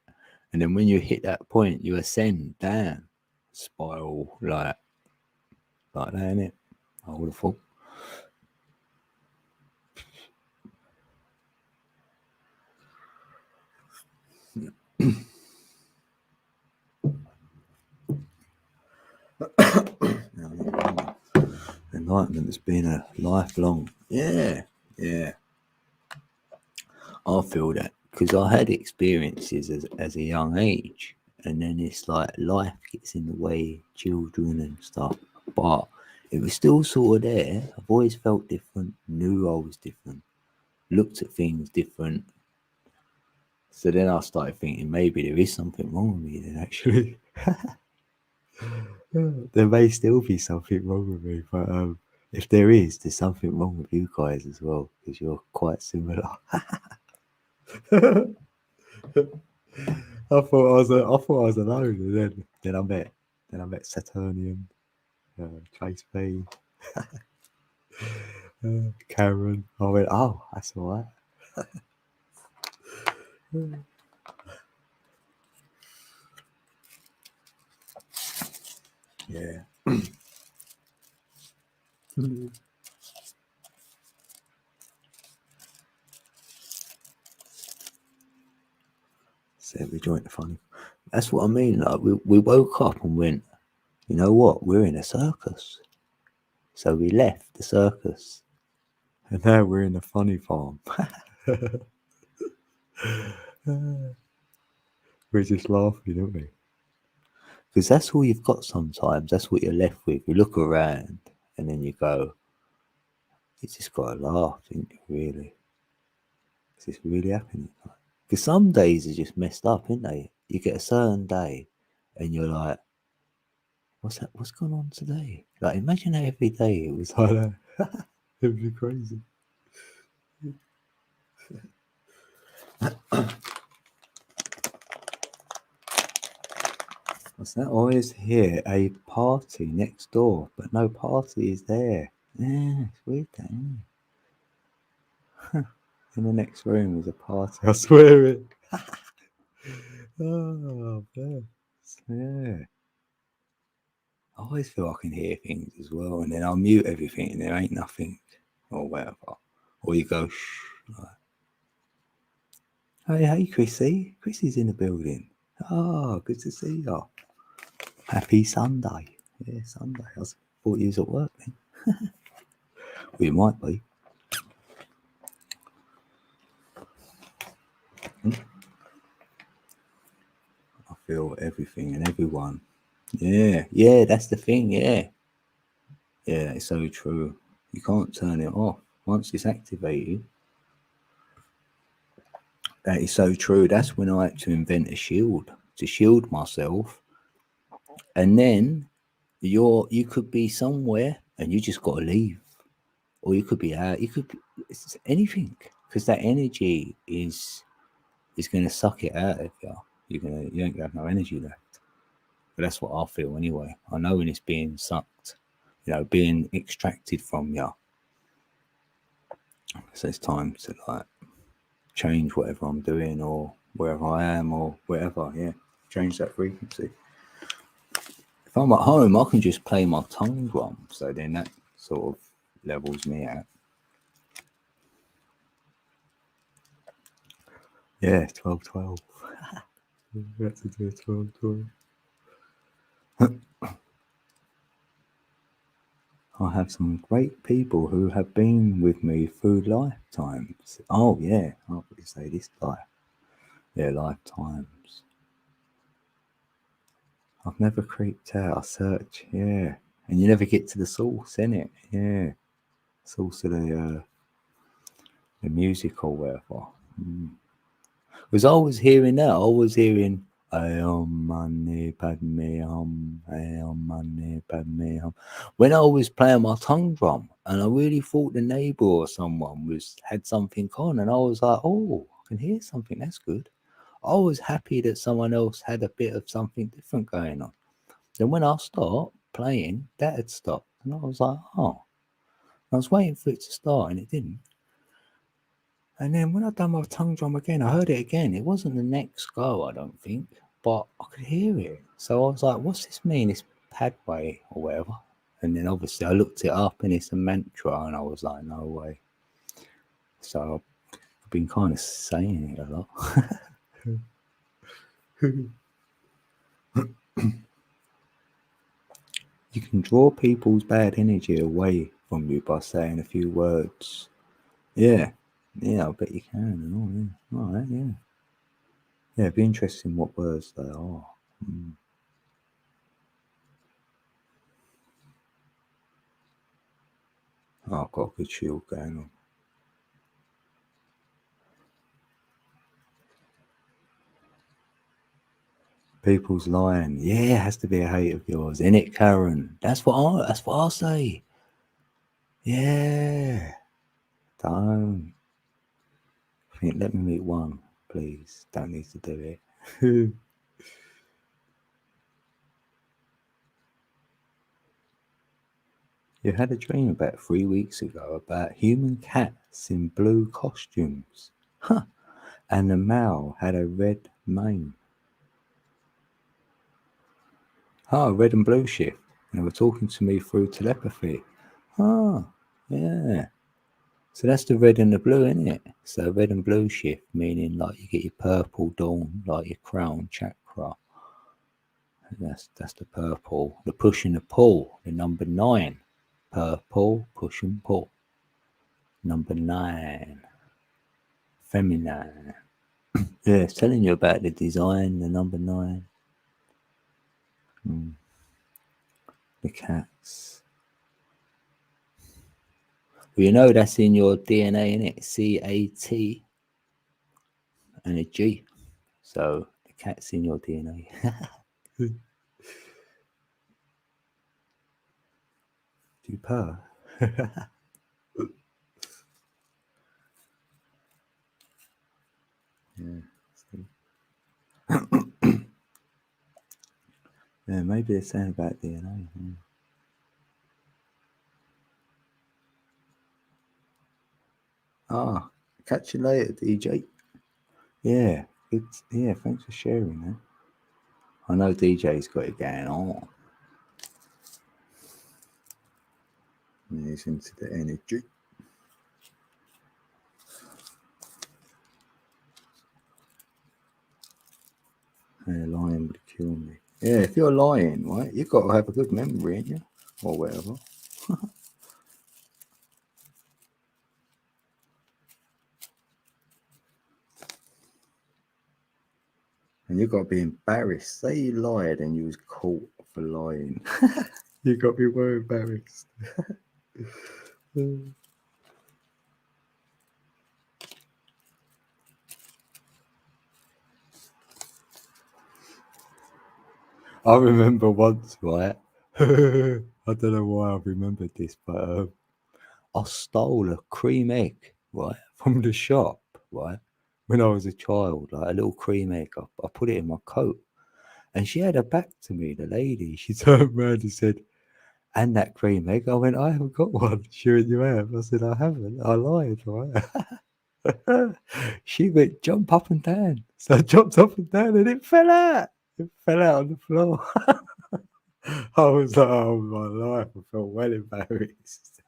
And then when you hit that point, you ascend down, spiral like that, innit? I would have thought. Enlightenment has been a lifelong. Yeah. I feel that because I had experiences as a young age, and then it's like life gets in the way, children and stuff. But it was still sort of there. I've always felt different, knew I was different, looked at things different. So then I started thinking maybe there is something wrong with me then actually. There may still be something wrong with me, but if there is, there's something wrong with you guys as well, because you're quite similar. I thought I was alone, and then I met Saturnian, Chase B, Karen. I went, oh, that's all right. Yeah. Said we joined the funny. That's what I mean. Like we woke up and went, you know what? We're in a circus. So we left the circus, and now we're in a funny farm. We're just laughing, aren't we? Because that's all you've got sometimes. That's what you're left with. You look around, and then you go, you just got to laugh, ain't you, really? Is this really happening? Because some days are just messed up, ain't they? You get a certain day, and you're like, what's that? What's going on today? Like, imagine that every day it was like that. It would be crazy. What's that? Always hear a party next door, but no party is there. Yeah, it's weird, that, isn't it? In the next room is a party. I swear it. Oh, bless. Yeah. I always feel I can hear things as well, and then I'll mute everything, and there ain't nothing, or whatever. Or you go, shh. Like, hey, Chrissy. Chrissy's in the building. Oh, good to see you. Happy Sunday. Yeah, Sunday. I thought you was at work then. Well, you might be. I feel everything and everyone. Yeah, yeah, that's the thing. Yeah, yeah, it's so true. You can't turn it off once it's activated. That is so true. That's when I had to invent a shield to shield myself, and then you could be somewhere and you just got to leave, or you could be out. You could be it's anything because that energy is going to suck it out of you. You ain't gonna have no energy left. But that's what I feel anyway. I know when it's being sucked, being extracted from you. So it's time to like change whatever I'm doing or wherever I am or wherever. Yeah, change that frequency. If I'm at home, I can just play my tongue drum. So then that sort of levels me out. Yeah, 12-12. We have to do 12-12. I have some great people who have been with me through lifetimes. Oh, yeah. I thought you say this life. Yeah, lifetimes. I've never creeped out. I search. Yeah. And you never get to the source, innit? Yeah. Source of the music or whatever. Because I was hearing that. I was hearing, money, Padme money, Padme when I was playing my tongue drum, and I really thought the neighbour or someone had something on, and I was like, oh, I can hear something. That's good. I was happy that someone else had a bit of something different going on. Then when I stopped playing, that had stopped, and I was like, oh. I was waiting for it to start, and it didn't. And then when I done my tongue drum again, I heard it again. It wasn't the next go, I don't think, but I could hear it. So I was like, what's this mean? It's Padway or whatever. And then obviously I looked it up and it's a mantra, and I was like, no way. So I've been kind of saying it a lot. You can draw people's bad energy away from you by saying a few words. Yeah. Yeah, I bet you can. Oh, yeah. All right, yeah. Yeah, it'd be interesting what words they are. Oh, I've got a good shield going on. People's lying. Yeah, it has to be a hate of yours, in it, Karen? That's what I say. Yeah. Don't. I think let me meet one, please. Don't need to do it. You had a dream about 3 weeks ago about human cats in blue costumes. Huh. And the male had a red mane. Oh, red and blue shift. And they were talking to me through telepathy. Oh, yeah. So that's the red and the blue, isn't it? So red and blue shift, meaning like you get your purple dawn, like your crown chakra. That's the purple. The push and the pull, the number 9. Purple, push and pull. Number 9. Feminine. Yeah, it's telling you about the design, the number 9. The cats. Well, you know that's in your DNA, innit? CAT and a G. So the cat's in your DNA. Do you purr? Yeah. Yeah, maybe they're saying about DNA. Ah, catch you later, DJ. Yeah, it's yeah. Thanks for sharing that. I know DJ's got it going on. He's into the energy. Yeah, lying would kill me. Yeah, if you're lying, right, you've got to have a good memory, ain't you? Or whatever. And you've got to be embarrassed. Say you lied and you was caught for lying. You got to be more embarrassed. I remember once, right? I don't know why I remembered this, but I stole a cream egg, right, from the shop, right, when I was a child, like a little cream egg. I put it in my coat, and she had her back to me, the lady. She turned around and said, "And that cream egg?" I went, "I haven't got one." She went, "You have?" I said, "I haven't. I lied, right?" She went, "Jump up and down." So I jumped up and down, and it fell out. It fell out on the floor. I was like, "Oh my life!" I felt well embarrassed.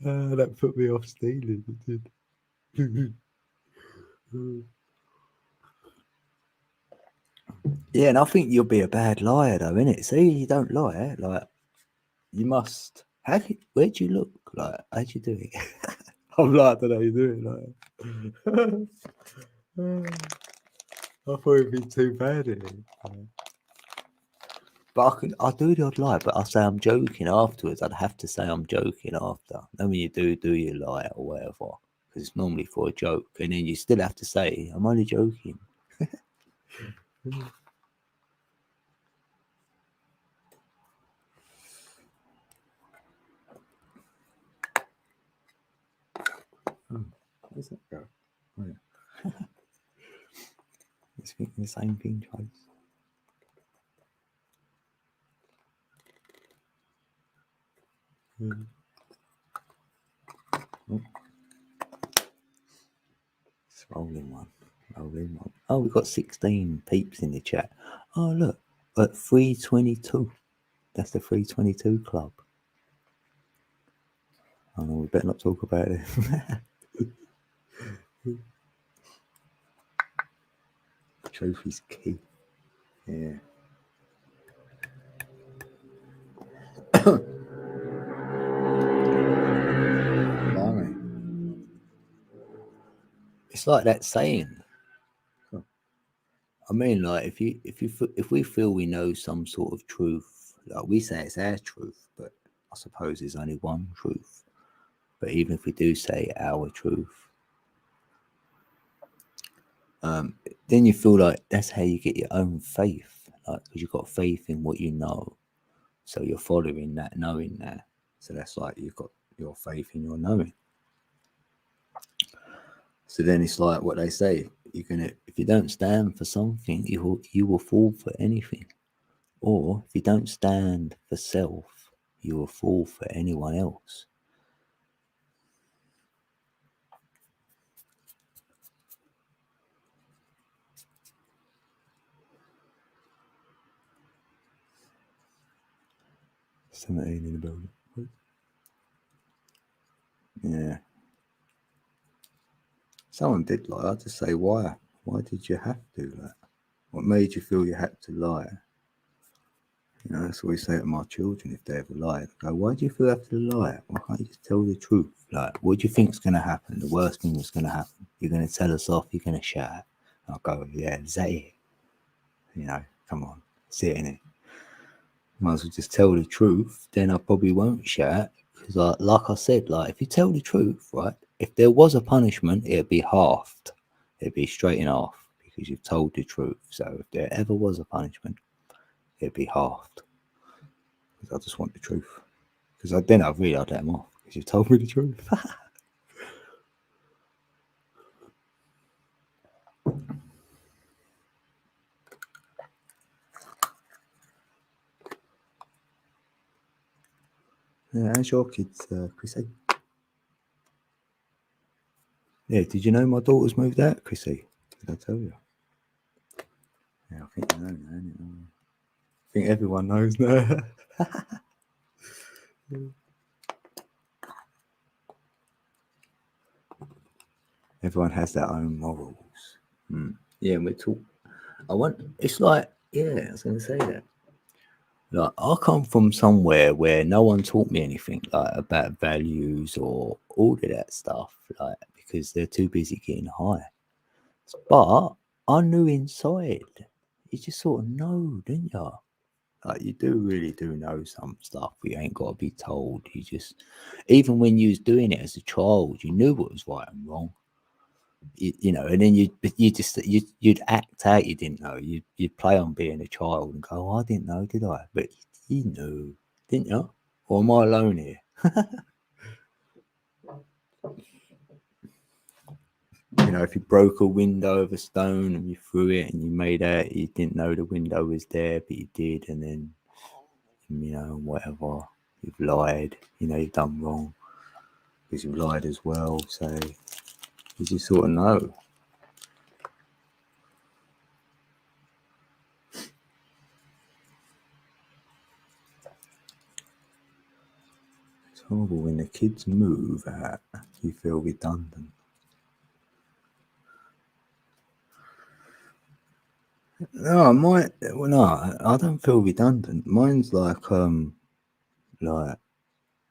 That put me off stealing. It did. Yeah, and I think you'll be a bad liar, though, innit? See, you don't lie. Like, you must. Where'd you look? Like, how'd you do it? I'm like, I don't know how you do it. Like, I thought it'd be too bad in it. But I'll do the odd lie, but I'll say I'm joking afterwards. I'd have to say I'm joking after. Then when you do you lie or whatever, because it's normally for a joke, and then you still have to say I'm only joking. Where's that go? Oh, yeah. It's thinking the same thing twice. Oh. It's rolling one. Rolling one. Oh, we've got 16 peeps in the chat. Oh, look. At 322. That's the 322 club. Oh, no, we better not talk about it. Trophy's key. Yeah. Blimey. It's like that saying. I mean, like if we feel we know some sort of truth, like we say it's our truth, but I suppose there's only one truth. But even if we do say our truth, then you feel like that's how you get your own faith, like because you've got faith in what you know, so you're following that, knowing that. So that's like you've got your faith in your knowing. So then it's like what they say: if you don't stand for something, you will fall for anything. Or if you don't stand for self, you will fall for anyone else. $17 in the building. Yeah. Someone did lie. I just say, why? Why did you have to? Like, what made you feel you had to lie? You know, that's what we say to my children if they ever lie. They go, why do you feel you have to lie? Why can't you just tell the truth? Like, what do you think's going to happen? The worst thing that's going to happen? You're going to tell us off. You're going to shout. I'll go, yeah, is that it? You know, come on, sit in it. Might as well just tell the truth. Then I probably won't shout. Because, like I said, like if you tell the truth, right? If there was a punishment, it'd be halved. It'd be straight in half because you've told the truth. So if there ever was a punishment, it'd be halved. Because I just want the truth. Because then I'd really let them off because you've told me the truth. Yeah, how's your kids, Chrissy? Yeah, did you know my daughter's moved out, Chrissy? Did I tell you? Yeah, I think you know now. I think everyone knows now. Everyone has their own morals. Yeah, and we're talking. It's like, yeah, I was going to say that. Like, I come from somewhere where no one taught me anything like about values or all of that stuff, like because they're too busy getting high. But I knew inside. You just sort of know, didn't you? Like you really do know some stuff. You ain't got to be told. You just, even when you was doing it as a child, you knew what was right and wrong. You know, and then you'd act out. You didn't know. You'd play on being a child and go, oh, I didn't know, did I? But you knew, didn't you? Or am I alone here? You know, if you broke a window of a stone and you threw it and you made out, you didn't know the window was there, but you did, and then you know, whatever. You've lied. You know, you've done wrong because you've lied as well. So you just sort of know. It's horrible when the kids move out, you feel redundant. No, I don't feel redundant. Mine's like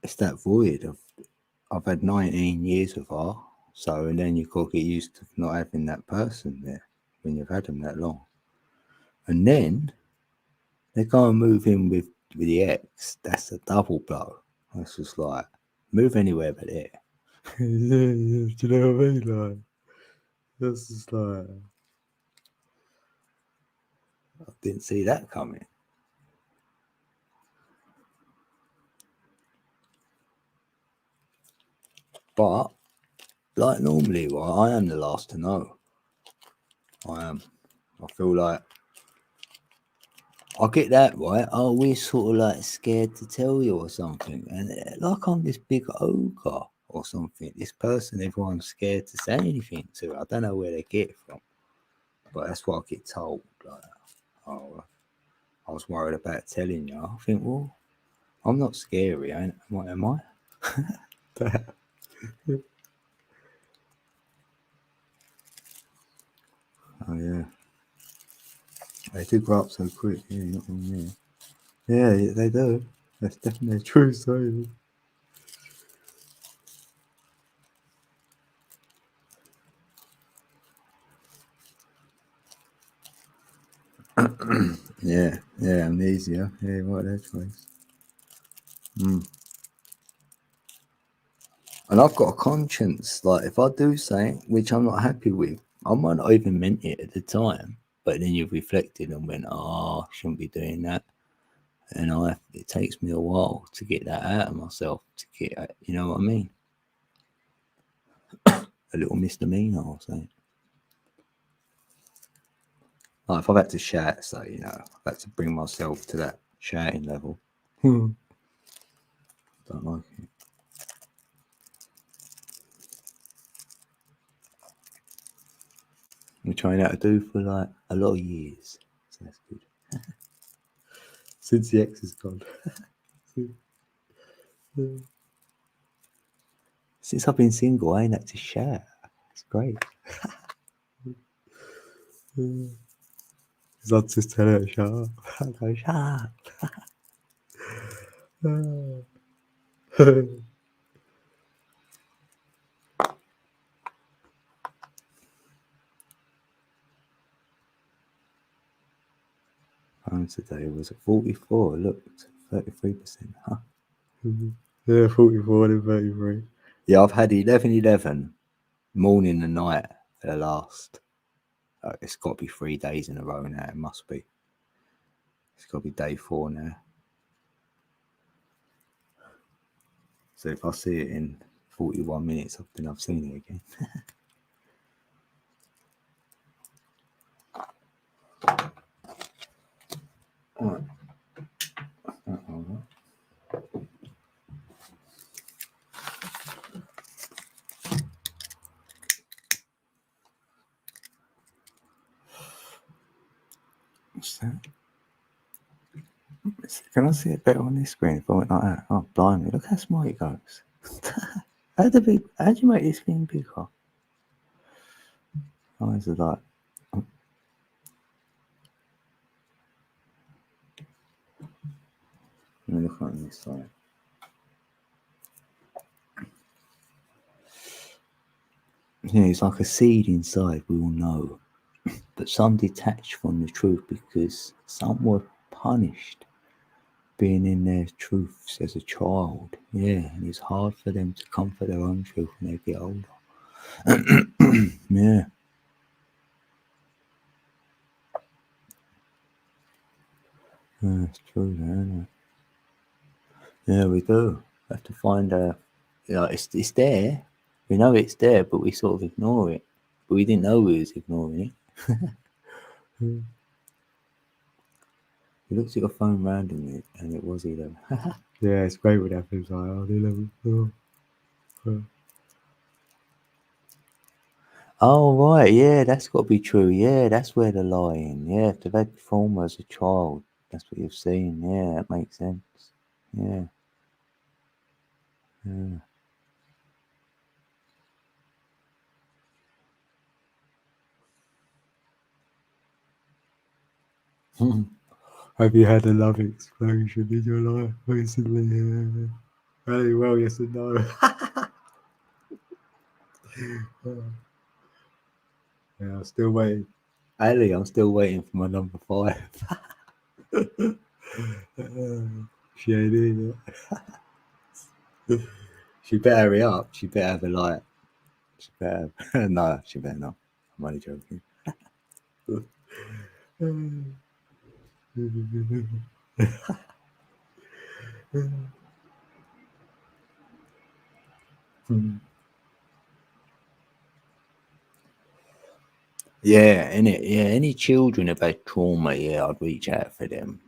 it's that void of I've had 19 years of her, so and then you got to get used to not having that person there when you've had them that long, and then they go and move in with the ex. That's a double blow. It's just like move anywhere but there. Do you know what I mean? Like that's just like I didn't see that coming. But like normally, right, I am the last to know. I am. I feel like I get that right. Oh, we're sort of like scared to tell you or something, and like I'm this big ogre or something. This person, everyone's scared to say anything to. I don't know where they get it from, but that's what I get told. Like, oh, I was worried about telling you. I think, well, I'm not scary, what am I? Oh yeah, they do grow up so quick. Yeah, you're not wrong there. Yeah, they do. That's definitely true. So yeah, amnesia. Yeah, right there, twice. And I've got a conscience. Like if I do something which I'm not happy with, I might not even meant it at the time, but then you've reflected and went, "Oh, I shouldn't be doing that." And it takes me a while to get that out of myself. To get, you know what I mean? a little misdemeanor or something. Like if I've had to shout, so I've had to bring myself to that shouting level. Don't like it. We trying out to do for like a lot of years, so that's good. Since the ex is gone. Since I've been single, I ain't had to shout. It's great. Because I'd just tell her to shut up. I'd go, shut up. Phone today was at 44. Look, 33%. Huh? Yeah, 44 and 33. Yeah, I've had 11 morning and night for the last. It's got to be 3 days in a row now. It must be. It's got to be day 4 now. So if I see it in 41 minutes, I've seen it again. All right. What's that? Can I see it better on this screen if I went like that? Oh, blimey, look how small it goes. How do you make this thing bigger? Oh, is it like... Let me look on this side. Yeah, it's like a seed inside, we all know. But some detached from the truth because some were punished being in their truths as a child. Yeah, and it's hard for them to come for their own truth when they get older. Yeah. Yeah, it's true, isn't it? Yeah, we do. We have to find it's there. We know it's there, but we sort of ignore it. But we didn't know we was ignoring it. You looked at your phone randomly, and it was 11. Yeah, it's great when it happens. Like, 11. Oh, right. Yeah, that's got to be true. Yeah, that's where the lying. Yeah, if they've had trauma as a child, that's what you've seen. Yeah, that makes sense. Yeah. Yeah. Have you had a love explosion in your life recently? Yeah. Very well, yes and no. Yeah, I'm still waiting. Ali, I'm still waiting for my number 5. She ain't in it. She better hurry up. She better have a light. She better have... No, she better not. I'm only joking. Yeah, any children have had trauma, yeah, I'd reach out for them.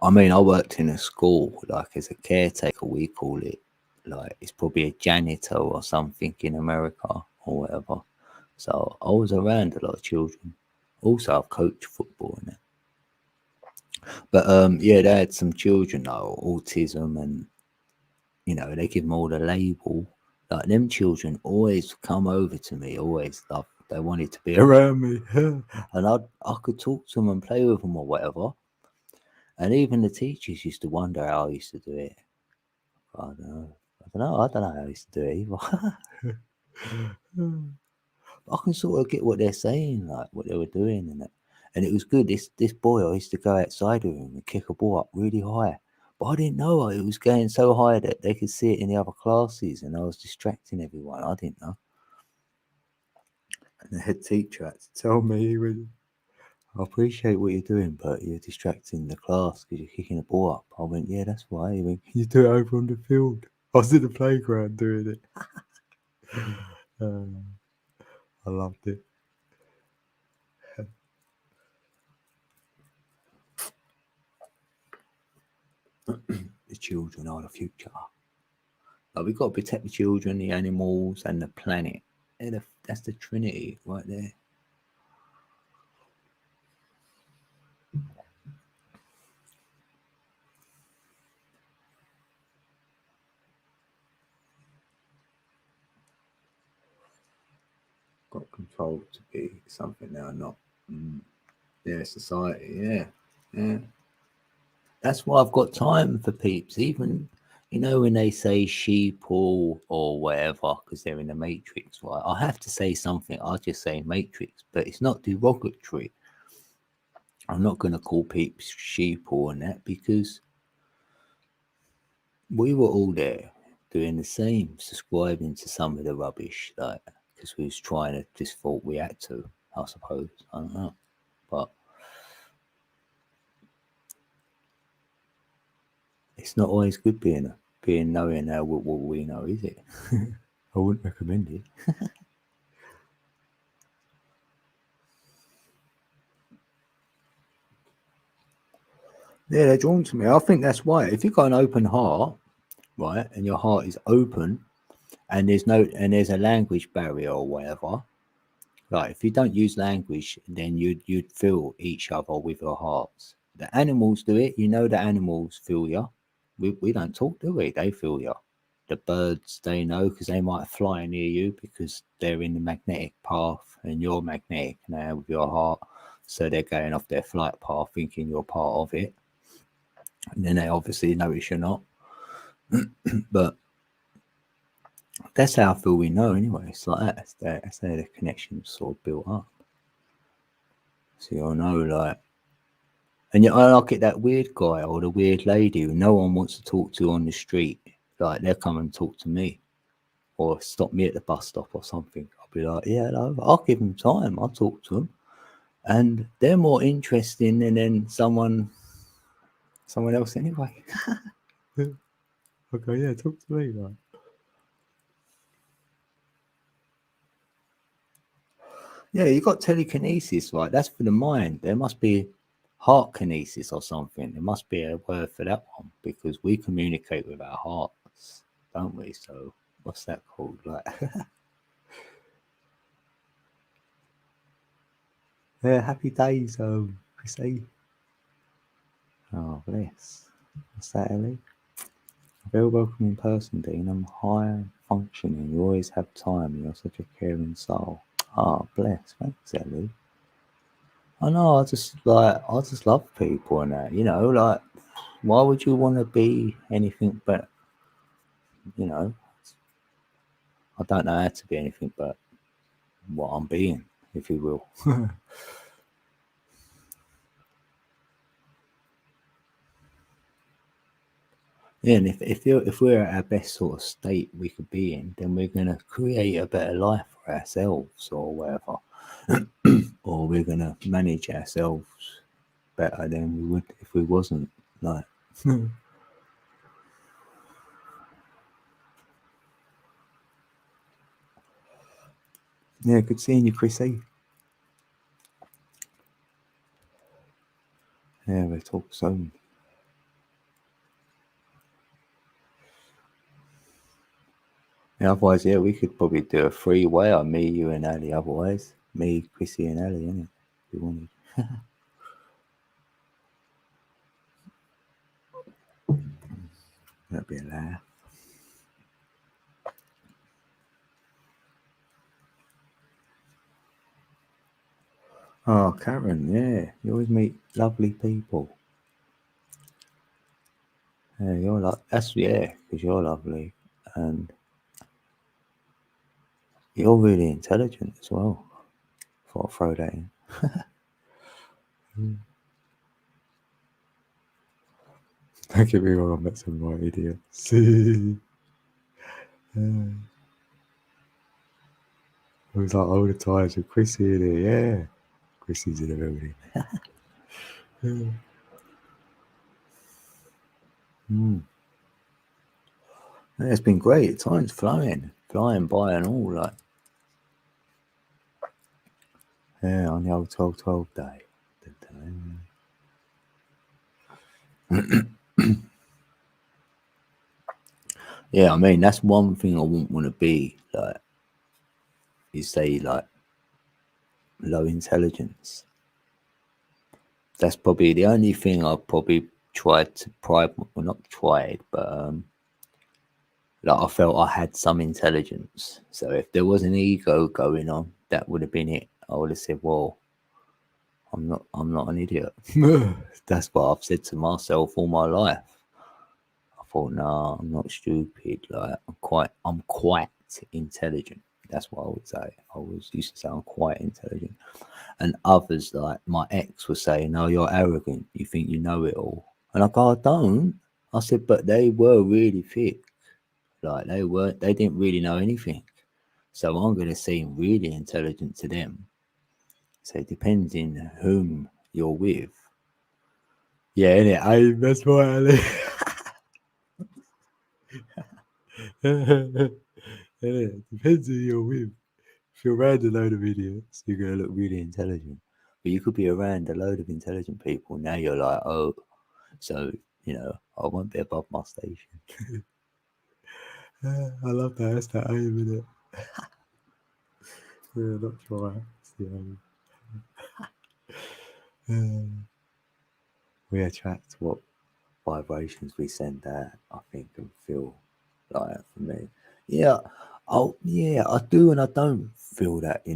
I mean, I worked in a school, like as a caretaker, we call it. Like it's probably a janitor or something in America or whatever. So I was around a lot of children. Also, I've coached football in it. But yeah, they had some children though, autism, and they give them all the label. Like them children always come over to me, always like they wanted to be around me, and I could talk to them and play with them or whatever. And even the teachers used to wonder how I used to do it. I don't know. I don't know how I used to do it either. I can sort of get what they're saying, like what they were doing, and it was good. This boy, I used to go outside with him and kick a ball up really high, but I didn't know it was going so high that they could see it in the other classes, and I was distracting everyone. I didn't know. And the head teacher had to tell me, he went, I appreciate what you're doing, but you're distracting the class because you're kicking the ball up. I went, yeah, that's why. He went, can you do it over on the field? I was in the playground doing it. I loved it. The children are the future. Like, we've got to protect the children, the animals, and the planet. That's the Trinity right there. Got control to be something they are not. Yeah, society. Yeah. That's why I've got time for peeps. Even, when they say sheeple or whatever, because they're in the Matrix, right? I have to say something. I'll just say Matrix, but it's not derogatory. I'm not going to call peeps sheeple and that, because we were all there doing the same, subscribing to some of the rubbish, like, because we was trying to, just thought we had to, I suppose. I don't know. But it's not always good being knowing what we know, is it? I wouldn't recommend it. Yeah, they're drawn to me. I think that's why. If you've got an open heart, right, and your heart is open, and there's a language barrier or whatever, like, if you don't use language, then you'd feel each other with your hearts. The animals do it. The animals feel you. We don't talk, do we? They feel you. The birds, they know, because they might fly near you because they're in the magnetic path and you're magnetic now with your heart. So they're going off their flight path thinking you're part of it. And then they obviously notice you're not. But that's how I feel we know anyway. It's like that. That's how the connection's sort of built up. So you'll know, like, and I like it, that weird guy or the weird lady who no one wants to talk to on the street. Like, they'll come and talk to me or stop me at the bus stop or something. I'll be like, yeah, no, I'll give them time. I'll talk to them. And they're more interesting than then someone else anyway. Okay, yeah, talk to me. Like. Yeah, you got telekinesis, right? That's for the mind. There must be heart kinesis or something. There must be a word for that one, because we communicate with our hearts, don't we? So what's that called? Like, yeah, happy days, Chrissy. Oh, bless. What's that, Ellie? Very welcoming person, Dean. I'm high functioning. You always have time. You're such a caring soul. Oh, bless. Thanks, Ellie. I know. I just love people and that. Like, why would you want to be anything but? I don't know how to be anything but what I'm being, if you will. Yeah, and if we're at our best sort of state we could be in, then we're gonna create a better life for ourselves or whatever, or we're gonna manage ourselves better than we would if we wasn't, like. Yeah, good seeing you, Chrissy. Yeah, we'll talk soon. Yeah, otherwise, yeah, we could probably do a three-way on me, you, and Ali. Otherwise, me, Chrissy, and Ali, innit? If we wanted. That'd be a laugh. Oh, Karen, yeah, you always meet lovely people. Yeah, you're like, that's, yeah, because you're lovely and you're really intelligent as well. Thought I'd throw that in. Don't get me wrong, I met some right idiots. It was like all the times with Chrissy in it, yeah. Chrissy's in the building. Mm. Yeah, it's been great. Time's flying by and all. Like, yeah, on the old 12-12 day. Yeah, I mean, that's one thing I wouldn't want to be. Like, you say, like, low intelligence. That's probably the only thing I've probably tried to pride, well, not tried, but like I felt I had some intelligence. So if there was an ego going on, that would have been it. I would have said, "Well, I'm not an idiot." That's what I've said to myself all my life. I thought, "Nah, I'm not stupid. Like I'm quite intelligent." That's what I would say. I was used to say I'm quite intelligent, and others like my ex was saying, "No, you're arrogant. You think you know it all." And I go, "I don't." I said, "But they were really thick. Like they didn't really know anything. So I'm going to seem really intelligent to them." So it depends in whom you're with. Yeah, innit? That's why Innit? Depends who you're with. If you're around a load of idiots, you're going to look really intelligent. But you could be around a load of intelligent people. Now you're like, oh, so, I won't be above my station. I love that. That's that aim, innit? Yeah, not try. It's the aim. We attract what vibrations we send out, I think, and feel like for me. Yeah, I do and I don't feel that.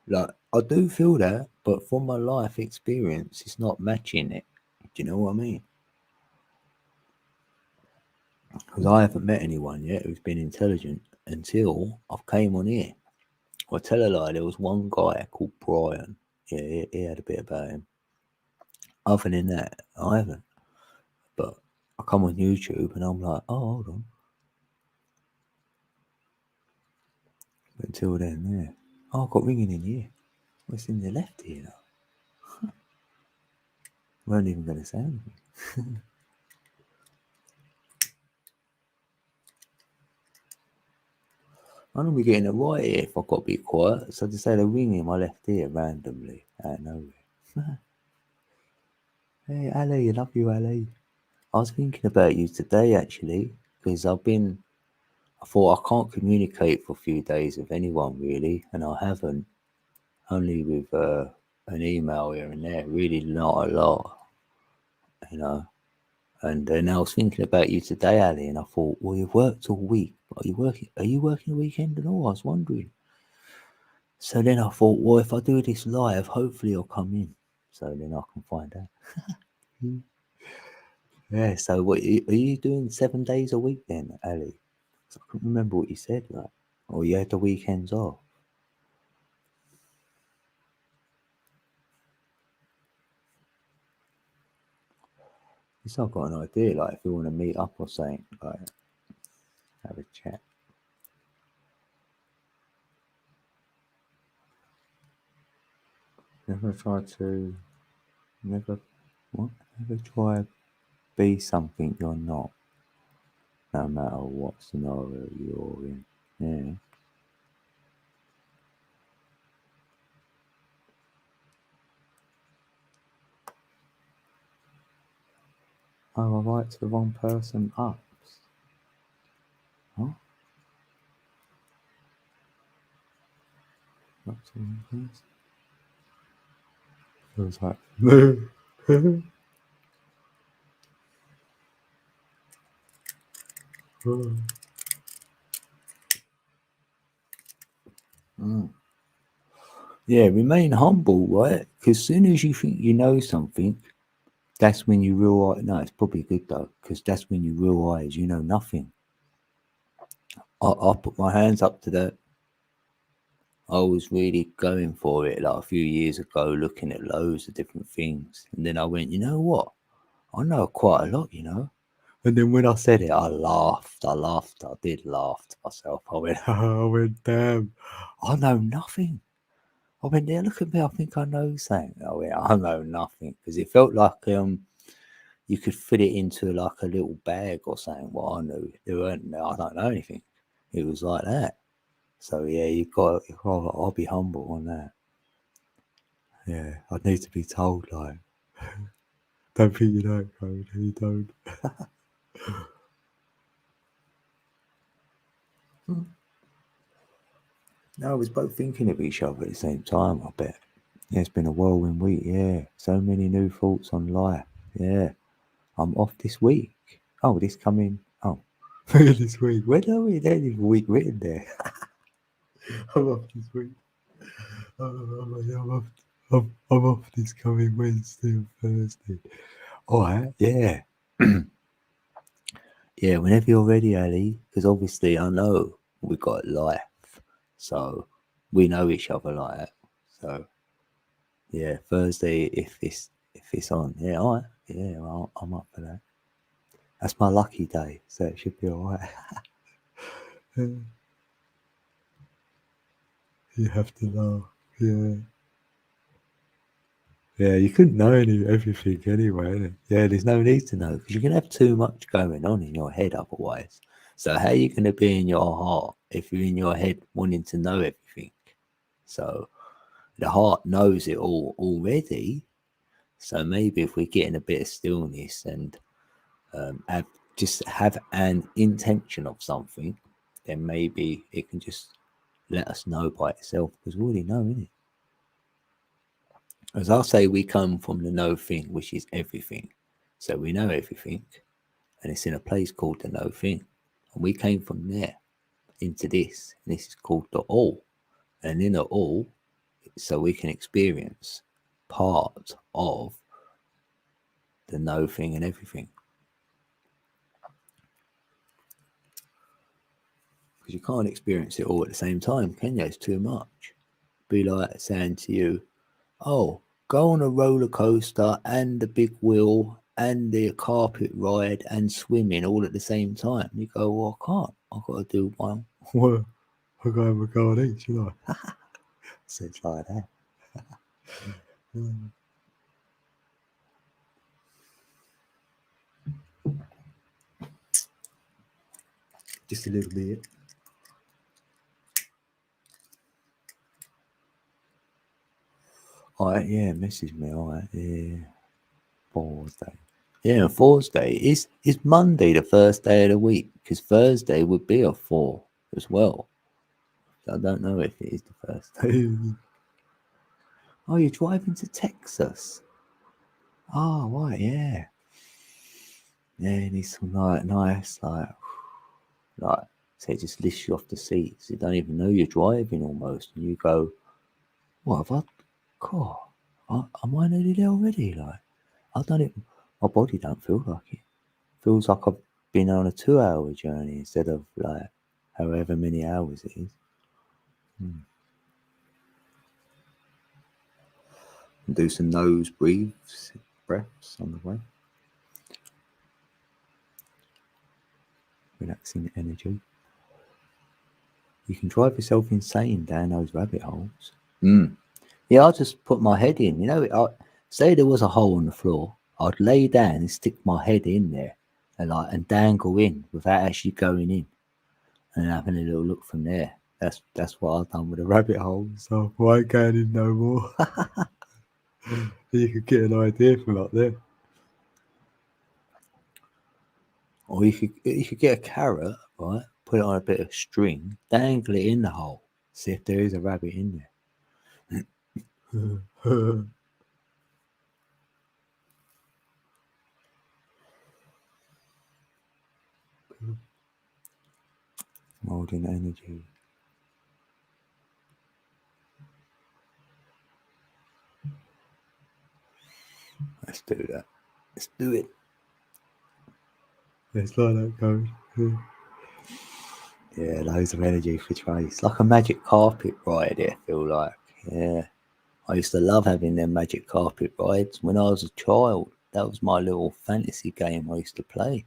Like I do feel that, but from my life experience, it's not matching it. Do you know what I mean? Because I haven't met anyone yet who's been intelligent until I've came on here. I tell a lie, there was one guy called Brian. Yeah, he had a bit about him. Other than that, I haven't. But I come on YouTube and I'm like, oh, hold on. But until then, yeah. Oh, I've got ringing in here. What's in the left here now? Weren't even going to say anything. I normally get in the right ear if I've got to be quiet. So to say the ring in my left ear randomly out of nowhere. Hey, Ali, I love you, Ali. I was thinking about you today actually because I thought I can't communicate for a few days with anyone really, and I haven't. Only with an email here and there, really not a lot, you know. And then I was thinking about you today, Ali, and I thought, well, you've worked all week. Are you working? Are you working the weekend at all? I was wondering. So then I thought, well, if I do this live, hopefully you'll come in. So then I can find out. Yeah. So what are you doing 7 days a week then, Ali? 'Cause I couldn't remember what you said, like, or you had the weekends off. Yes, I've got an idea. Like, if you want to meet up or something, like, have a chat. Never try to, never, what? Never try be something you're not, no matter what scenario you're in. Yeah. Oh, I write to the wrong person up. Huh? Not to the wrong person. It was like, mm. Yeah, remain humble, right? Because as soon as you think you know something, that's when you realize. No, it's probably good though, because that's when you realize you know nothing. I put my hands up to that. I was really going for it like a few years ago, looking at loads of different things, and then I went, you know what? I know quite a lot. And then when I said it, I laughed. I did laugh to myself. I went, oh, I went, damn, I know nothing. I went, there, look at me. I think I know something. I went, I know nothing because it felt like you could fit it into like a little bag or something. Well, I knew there weren't. I don't know anything. It was like that. So yeah, I'll be humble on that. Yeah, I need to be told like, don't think you don't, Cody. You don't. No, we was both thinking of each other at the same time. I bet. Yeah, it's been a whirlwind week. Yeah, so many new thoughts on life. Yeah, I'm off this week. Oh, this coming. Oh, this week. When are we? There's a week written there. I'm off this week. I'm off this coming Wednesday and Thursday. All right, yeah. Yeah, whenever you're ready, Ali, because obviously I know we got life, so we know each other like that. So yeah, Thursday if it's on, yeah, all right, yeah, well, I'm up for that. That's my lucky day, so it should be all right. You have to laugh, yeah. Yeah, you couldn't know everything anyway. Innit? Yeah, there's no need to know because you can have too much going on in your head otherwise. So how are you going to be in your heart if you're in your head wanting to know everything? So the heart knows it all already. So maybe if we get in a bit of stillness and have an intention of something, then maybe it can just let us know by itself because we already know, innit? As I say, we come from the know thing, which is everything. So we know everything, and it's in a place called the know thing. And we came from there into this, and this is called the all. And in the all, so we can experience part of the know thing and everything. Because you can't experience it all at the same time, can you? It's too much. Be like saying to you, oh, go on a roller coaster and the big wheel and the carpet ride and swimming all at the same time. You go, well, I can't. I've got to do one. Well, I've got to have a go on each, you know. So it's like that. Just a little bit. All right, yeah, message me. All right, yeah. Thursday. Yeah, Thursday. Is Monday the first day of the week? Because Thursday would be a 4 as well. So I don't know if it is the first day. Oh, you're driving to Texas? Oh, right, yeah. Yeah, you need some nice, say, just lifts you off the seats. You don't even know you're driving almost. And you go, what have I, God, am I nearly there already? Like, I've done it, my body don't feel like it. Feels like I've been on a 2-hour journey instead of like however many hours it is. And do some nose breaths on the way. Relaxing energy. You can drive yourself insane down those rabbit holes. Yeah, I'll just put my head in. You know, say there was a hole on the floor, I'd lay down and stick my head in there and dangle in without actually going in and having a little look from there. That's what I've done with a rabbit hole. So I ain't going in no more. You could get an idea from up there. Or you could get a carrot, right? Put it on a bit of string, dangle it in the hole, see if there is a rabbit in there. Molding energy. Let's do that. Let's do it. It's like that goes. Yeah, loads of energy for Trace. Like a magic carpet ride, I feel like. Yeah. I used to love having them magic carpet rides when I was a child. That was my little fantasy game I used to play.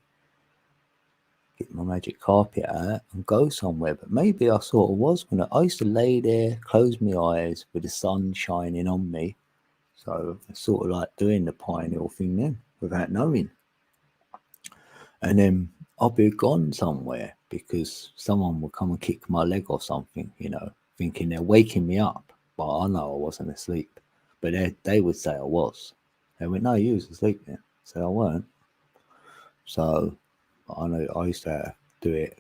Get my magic carpet out and go somewhere. But maybe I sort of was when I used to lay there, close my eyes with the sun shining on me. So it's sort of like doing the Pioneer thing then without knowing. And then I'll be gone somewhere because someone will come and kick my leg or something, thinking they're waking me up. But I know I wasn't asleep. But they would say I was. They went, no, you was asleep then. So I weren't. So I know I used to do it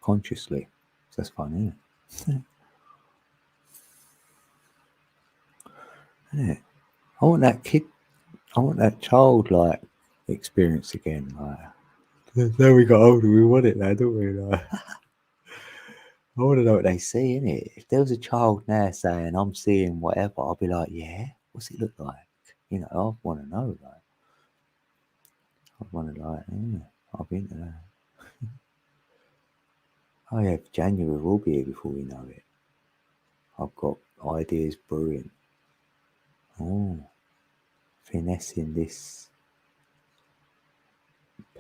consciously. So that's fun, isn't it? Yeah. I want that childlike experience again. Like, then we got older, we want it now, don't we? Like, I want to know what they see, innit? If there was a child now saying, I'm seeing whatever, I'll be like, yeah, what's it look like? I want to know, like, I want to, like, yeah, I'll be into that. Oh, yeah, January will be here before we know it. I've got ideas brewing. Oh, finessing this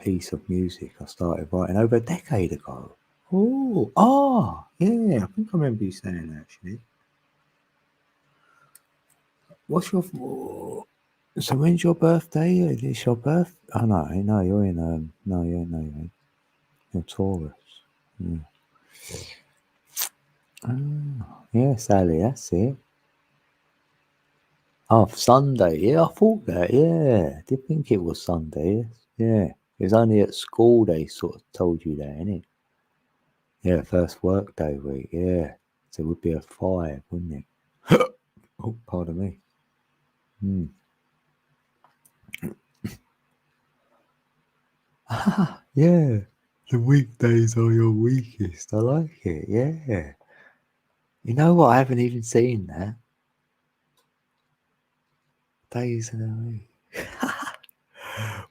piece of music I started writing over a decade ago. Yeah, I think I remember you saying that, actually. What's your... So when's your birthday? It's your birth? Oh, no, you're in... No, you're Taurus. Yeah. Yeah, Sally, that's it. Oh, Sunday. Yeah, I thought that. Yeah, I did think it was Sunday. Yeah, it was only at school they sort of told you that, innit? Yeah, first work day week. Yeah, so it would be a 5, wouldn't it? Oh, pardon me. Yeah, the weekdays are your weakest. I like it. Yeah. You know what? I haven't even seen that. Days of the week.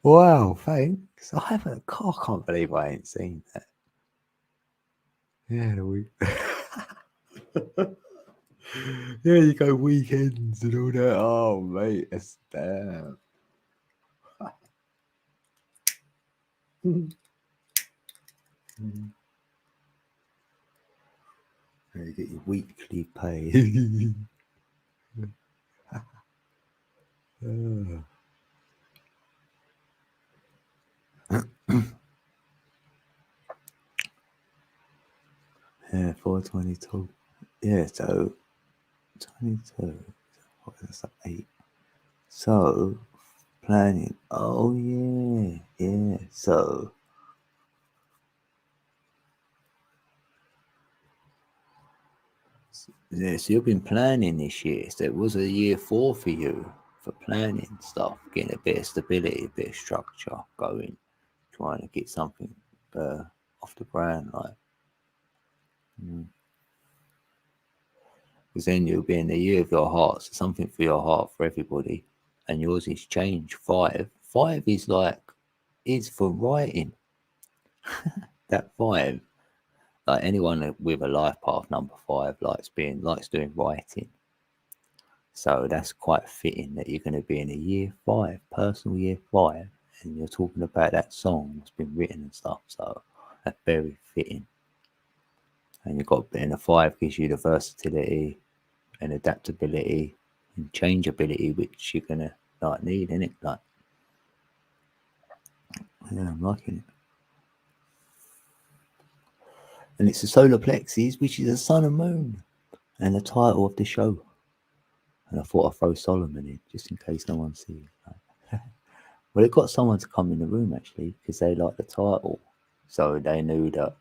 Wow, thanks. I can't believe I ain't seen that. Yeah, the week. Yeah, you go weekends and all that. Oh, mate, that's damn. You get your weekly pay. Yeah, 422. Yeah, so 22. What is that? 8. So planning. Oh yeah. So yeah, so you've been planning this year. So it was a year 4 for you for planning stuff, getting a bit of stability, a bit of structure going, trying to get something off the ground, like. Because then you'll be in the year of your heart, so something for your heart for everybody, and yours is change 5. 5 is for writing. That 5, like anyone with a life path number 5 likes doing writing. So that's quite fitting that you're going to be in a year 5, personal year 5, and you're talking about that song that's been written and stuff. So that's very fitting. And you've got, and a 5 gives you the versatility and adaptability and changeability, which you're gonna need, innit? Like, yeah, I'm liking it. And it's the solar plexus, which is the sun and moon, and the title of the show. And I thought I'd throw Solomon in just in case no one sees. Well, it got someone to come in the room actually because they liked the title, so they knew that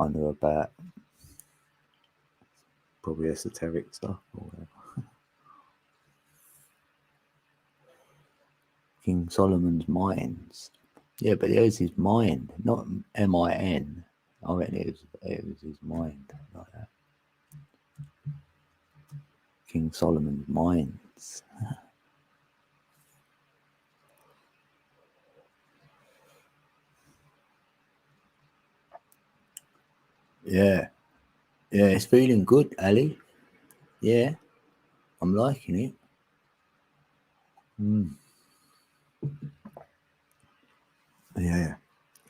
I knew about probably esoteric stuff or whatever. King Solomon's Mines. Yeah, but it was his mind, not MIN. I reckon it was his mind, like that. King Solomon's Mines. Yeah, yeah, it's feeling good, Ali. Yeah, I'm liking it. Yeah,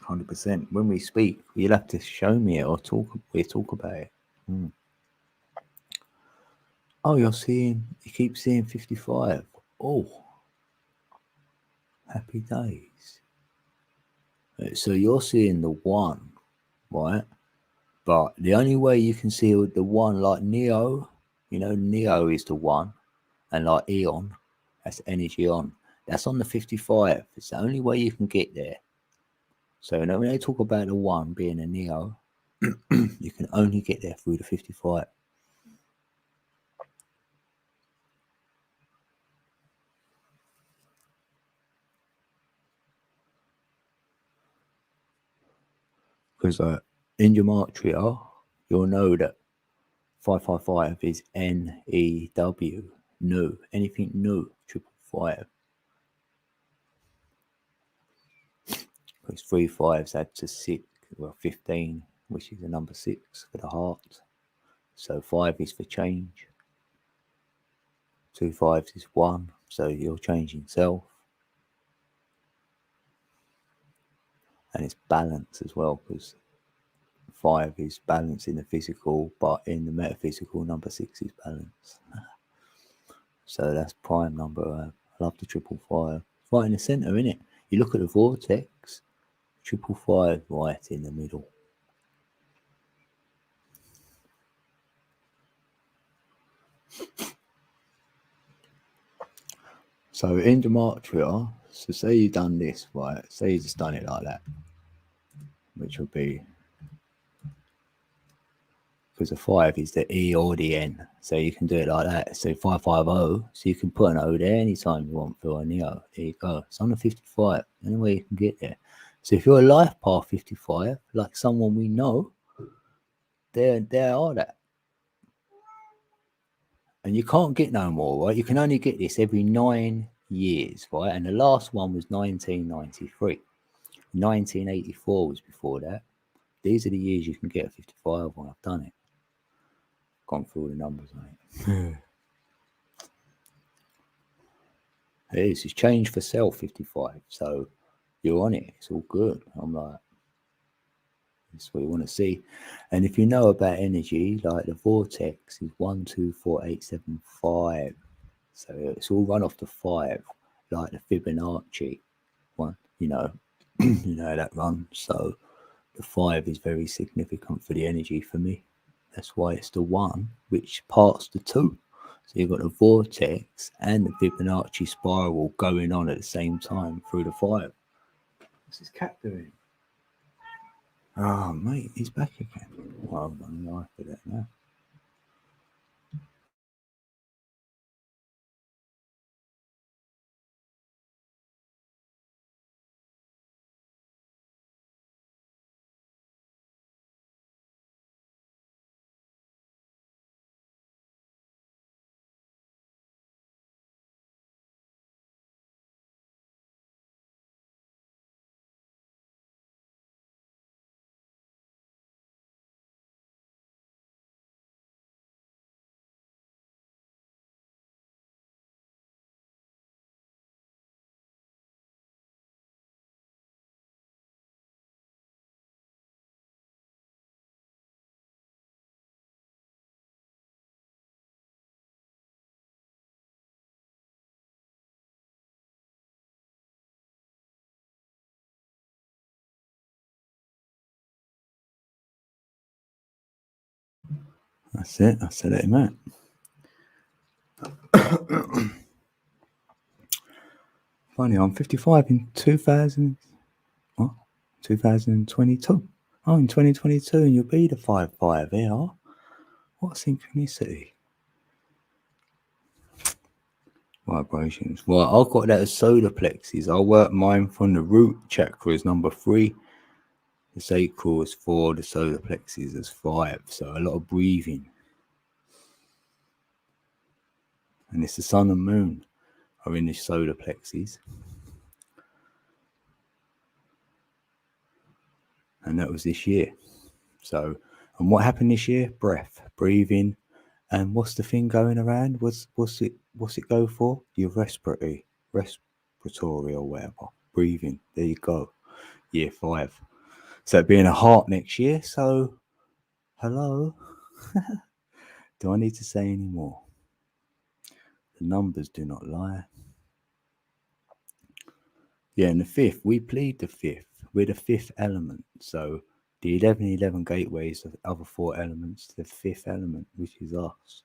100%. When we speak, you'll have to show me it or we talk about it. Oh, you keep seeing 55. Oh, happy days. So you're seeing the one, right? But the only way you can see the one, like Neo, Neo is the one, and like Eon, that's energy on. That's on the 55. It's the only way you can get there. So when they talk about the one being a Neo, you can only get there through the 55. Because in gematria, you'll know that 555 is NEW, new. Anything new, 555. Because 3 5s add to 6, 15, which is the number 6 for the heart. So 5 is for change. 2 5s is 1, so you're changing self. And it's balance as well, because 5 is balance in the physical, but in the metaphysical, number 6 is balance. So that's prime number. I love the 555. Right in the centre, innit? You look at the vortex, 555 right in the middle. So in gematria, so say you've done this, right? Say you just done it like that, which would be, because the 5 is the E or the N, so you can do it like that. So 550, so you can put an O there anytime you want for a Neo. There you go. It's on the 55. Anyway, you can get there. So if you're a life path 55, like someone we know, they are that. And you can't get no more, right? You can only get this every 9 years, right? And the last one was 1993. 1984 was before that. These are the years you can get a 55 when I've done it. Gone through all the numbers, mate. It is. It's changed for self 55. So you're on it. It's all good. I'm like, that's what you want to see. And if you know about energy, like the vortex is 1, 2, 4, 8, 7, 5. So it's all run off the 5, like the Fibonacci one, you know that run. So the 5 is very significant for the energy for me. That's why it's the 1 which parts the 2. So you've got the vortex and the Fibonacci spiral going on at the same time through the 5. What's this cat doing? Oh, mate, he's back again. Well, I'm going for that now. That's it. I said it, mate. Funny, I'm 55 in 2000. What? 2022. Oh, in 2022, and you'll be the 5-5 here. What synchronicity? Vibrations. Well, I've got that as solar plexus. I work mine from the root chakra as number 3. The sacral is 4. The solar plexus is 5. So a lot of breathing. And it's the sun and moon are in the solar plexus. And that was this year. So, and what happened this year? Breath, breathing. And what's the thing going around? What's it go for? Your respiratory or whatever. Breathing. There you go. Year 5. So it'll be in a heart next year. So, hello. Do I need to say any more? The numbers do not lie. Yeah, and the 5th, we plead the 5th. we're the fifth element. So the 1111 gateway is the other four elements, the fifth element, which is us.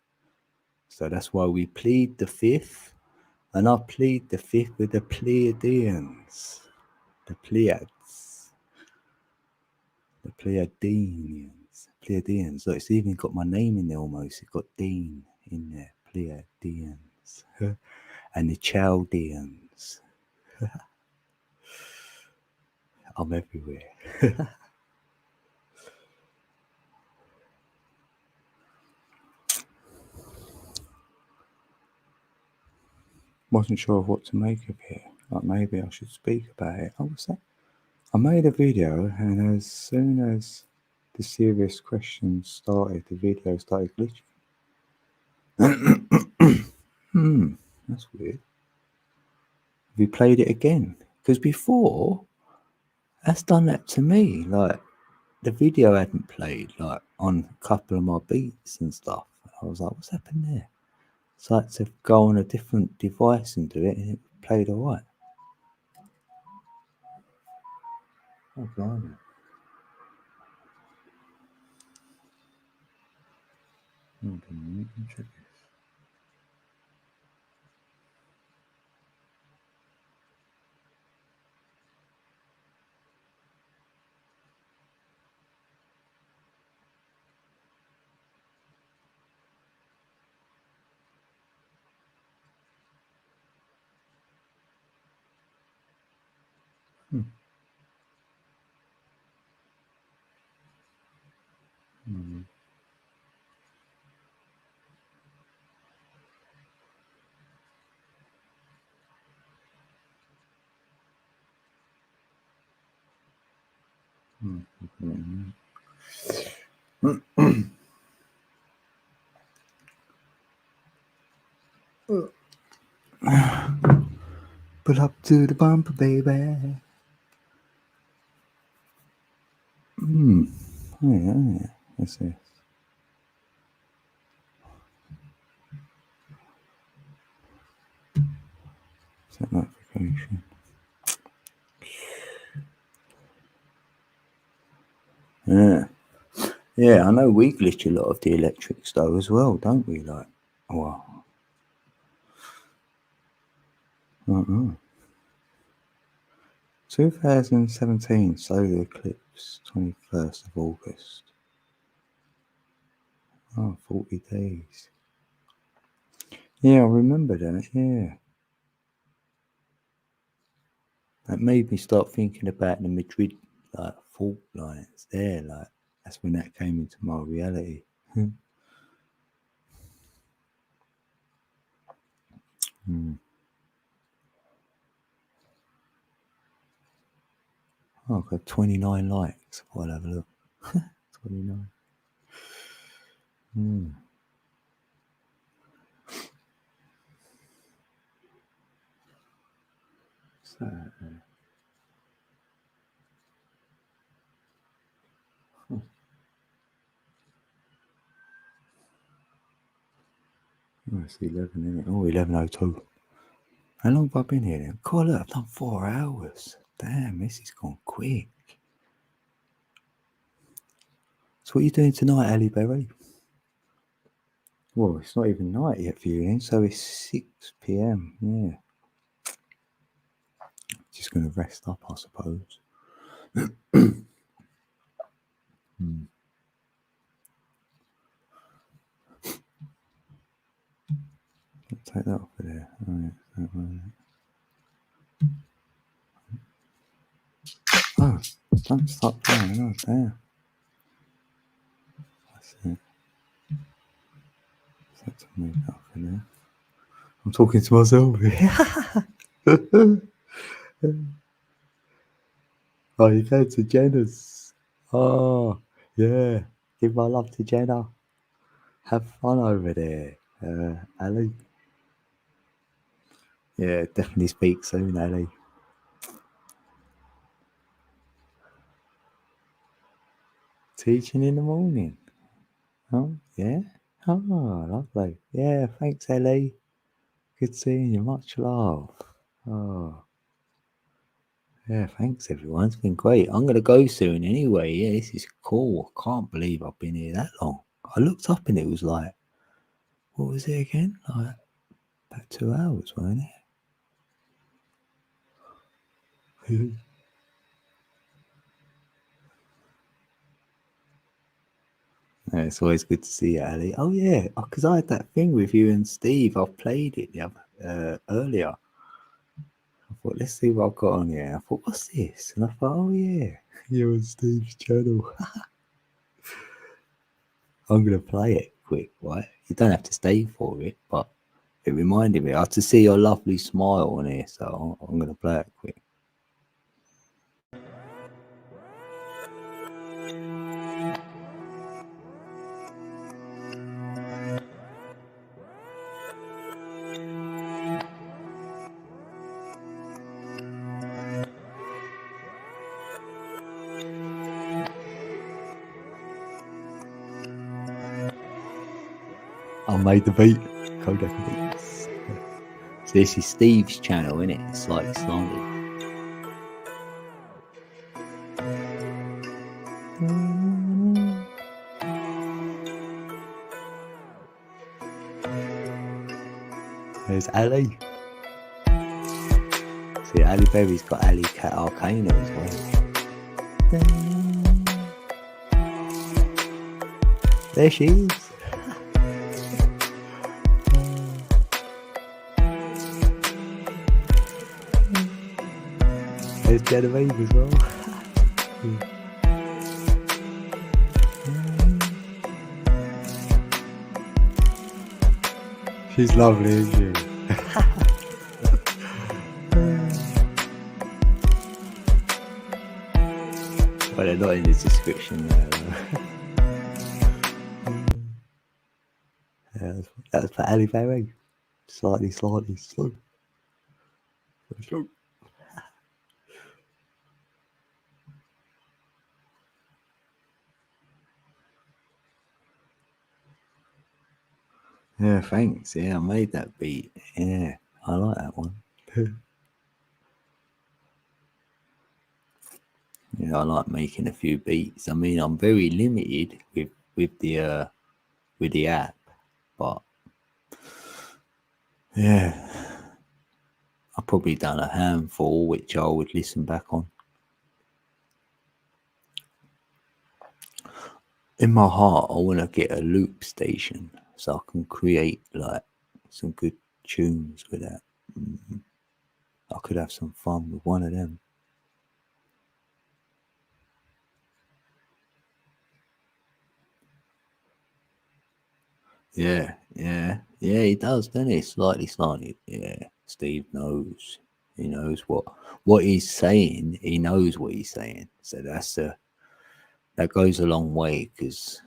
So that's why we plead the fifth, and I plead the fifth with the Pleiadians, the Pleiads, the Pleiadians. So it's even got my name in there almost. It's got Dean in there, Pleiadians, and the Chaldeans. I'm everywhere. Wasn't sure of what to make of it. Like maybe I should speak about it. Oh, what's that? I made a video, and as soon as the serious questions started, the video started glitching. That's weird. We played it again because before that's done that to me. Like the video hadn't played like on a couple of my beats and stuff. I was like, "What's happened there?" So I had to go on a different device and do it, and it played alright. Oh, blimey. Hold on a minute, let me check this. Pull up to the bumper, baby. Oh, yeah. What's this? Set notification. Yeah. Yeah, I know we glitch a lot of the electrics though as well, don't we? Like, wow. 2017 solar eclipse, 21st of August. 40 days. Yeah, I remember that, yeah. That made me start thinking about the Madrid like fault lines there, like that's when that came into my reality. Oh, I've got 29 likes. I'll have a look. 29. What's that? Oh, it's 11, isn't it? Oh, 11:02. How long have I been here then? God, look, I've done 4 hours. Damn, this has gone quick. So what are you doing tonight, Ali Berry? Well, it's not even night yet for you then, so it's 6 p.m. Yeah. Just going to rest up, I suppose. Take that off of there. Right, that one. Oh, don't stop playing. Oh, damn. That's it. Set to move that off of there. I'm talking to myself. Oh, you go to Jenna's. Oh, yeah. Give my love to Jenna. Have fun over there, Ali. Yeah, definitely speak soon, Ali. Teaching in the morning. Oh, yeah. Oh, lovely. Yeah, thanks, Ali. Good seeing you. Much love. Oh, Yeah, thanks everyone. It's been great. I'm gonna go soon anyway. Yeah, this is cool. I can't believe I've been here that long. I looked up and it was like, what was it again? Like about 2 hours, wasn't it? Yeah, it's always good to see you, Ali. Oh yeah, because I had that thing with you and Steve. I played it the other, earlier. I thought, let's see what I've got on here. I thought, what's this? And I thought, oh yeah, you're on Steve's channel. I'm gonna play it quick, right? You don't have to stay for it, but it reminded me. I had to see your lovely smile on here, so I'm gonna play it quick. I made the beat. Kodak Beats. So this is Steve's channel, innit? It's slightly slanted. There's Ali. See, Ali Berry's got Ali Cat Arcana as well. There she is. There's Genevieve as well. She's lovely, isn't she? But they're not in the description there. Yeah, that was for Ali Berry. Slightly slow. Yeah, thanks. Yeah, I made that beat. Yeah, I like that one. Yeah, I like making a few beats. I mean, I'm very limited with the app, but yeah, I've probably done a handful which I would listen back on. In my heart, I want to get a loop station so I can create like some good tunes with that. I could have some fun with one of them. Yeah, he does, doesn't he? Slightly slanted. Yeah, Steve knows. He knows what he's saying. He knows what he's saying. So that goes a long way because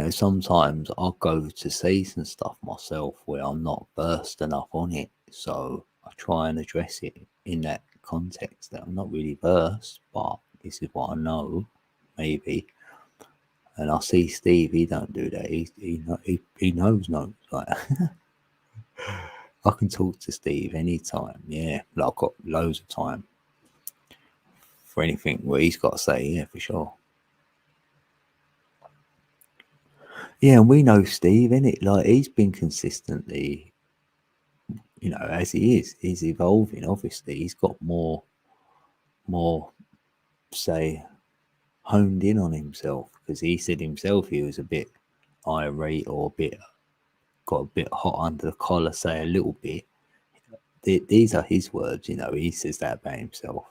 sometimes I'll go to say some stuff myself where I'm not versed enough on it. So I try and address it in that context that I'm not really versed, but this is what I know, maybe. And I see Steve, he don't do that. He knows. Like I can talk to Steve anytime. Yeah, like I've got loads of time for anything what he's got to say. Yeah, for sure. Yeah, and we know Steve, innit? Like he's been consistently, as he is, he's evolving. Obviously, he's got more, say, honed in on himself because he said himself he was a bit irate or got a bit hot under the collar, say a little bit. These are his words, he says that about himself.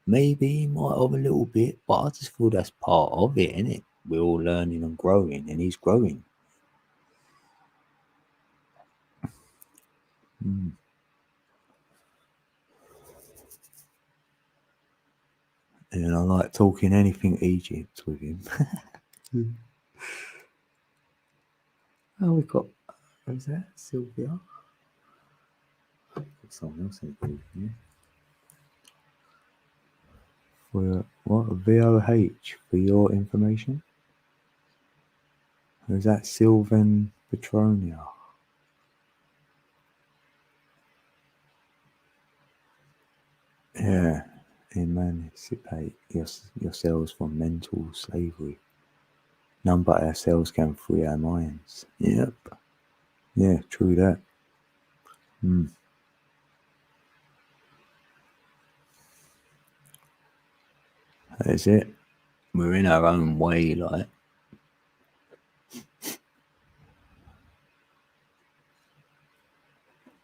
Maybe he might have a little bit, but I just feel that's part of it, isn't it? We're all learning and growing, and he's growing. And I like talking anything Egypt with him. Oh, we've got, who's that? Sylvia? Got someone else in the group here. For what? VOH for your information? Or is that Sylvan Petronia? Yeah, emancipate yourselves from mental slavery. None but ourselves can free our minds. Yep. Yeah, true that. Mm. That's it. We're in our own way, like.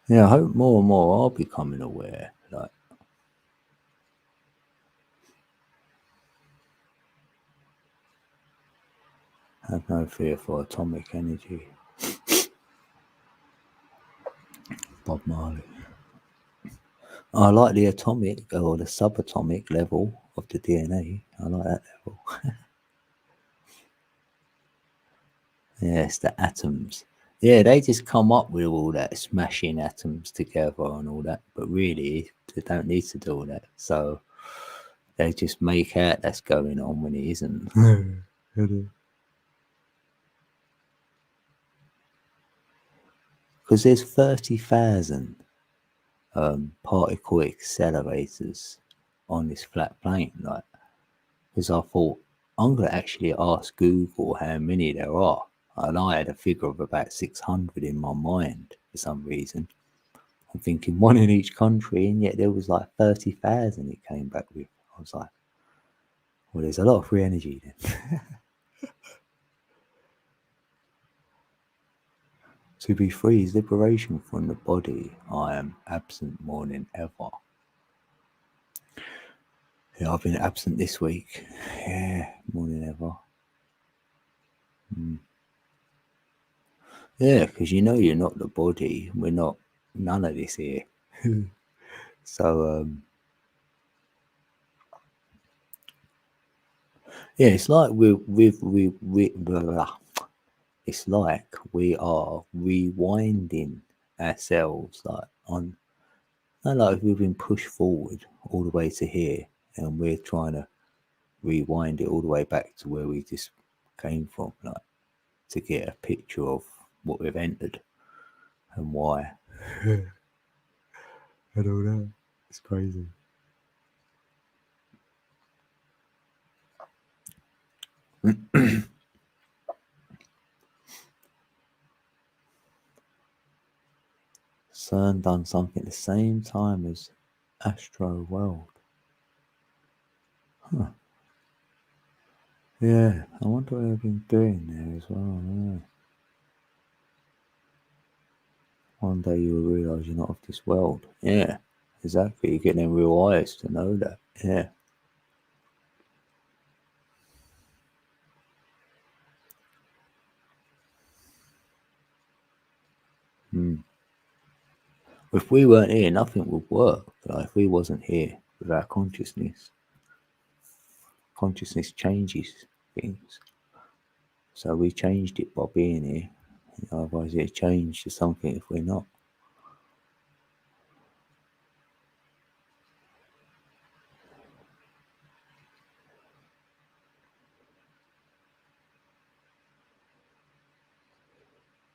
Yeah, I hope more and more are becoming aware. Like, have no fear for atomic energy. Bob Marley. I like the atomic or the subatomic level of the DNA. I like that level. Yeah, it's the atoms. Yeah, they just come up with all that smashing atoms together and all that, but really they don't need to do all that. So they just make out that's going on when it isn't. Because there's 30,000 particle accelerators on this flat plane. Like, because I thought I'm gonna actually ask Google how many there are, and I had a figure of about 600 in my mind for some reason. I'm thinking one in each country, and yet there was like 30,000 it came back with. I was like, well, there's a lot of free energy then. To be free is liberation from the body. I am absent more than ever. Yeah, I've been absent this week. Yeah, more than ever. Mm. Yeah, because you know you're not the body. We're not none of this here. So yeah, it's like we blah, blah, blah. It's like we are rewinding ourselves, like on, not like we've been pushed forward all the way to here, and we're trying to rewind it all the way back to where we just came from, like to get a picture of what we've entered and why. I don't know. It's crazy. CERN done something at the same time as Astro World. Huh. Yeah, I wonder what they've been doing there as well. Yeah. One day you'll realise you're not of this world. Yeah, exactly. You're getting real eyes to know that. Yeah. Hmm. If we weren't here, nothing would work. Like if we wasn't here with our consciousness changes things. So we changed it by being here. Otherwise, it changed to something if we're not.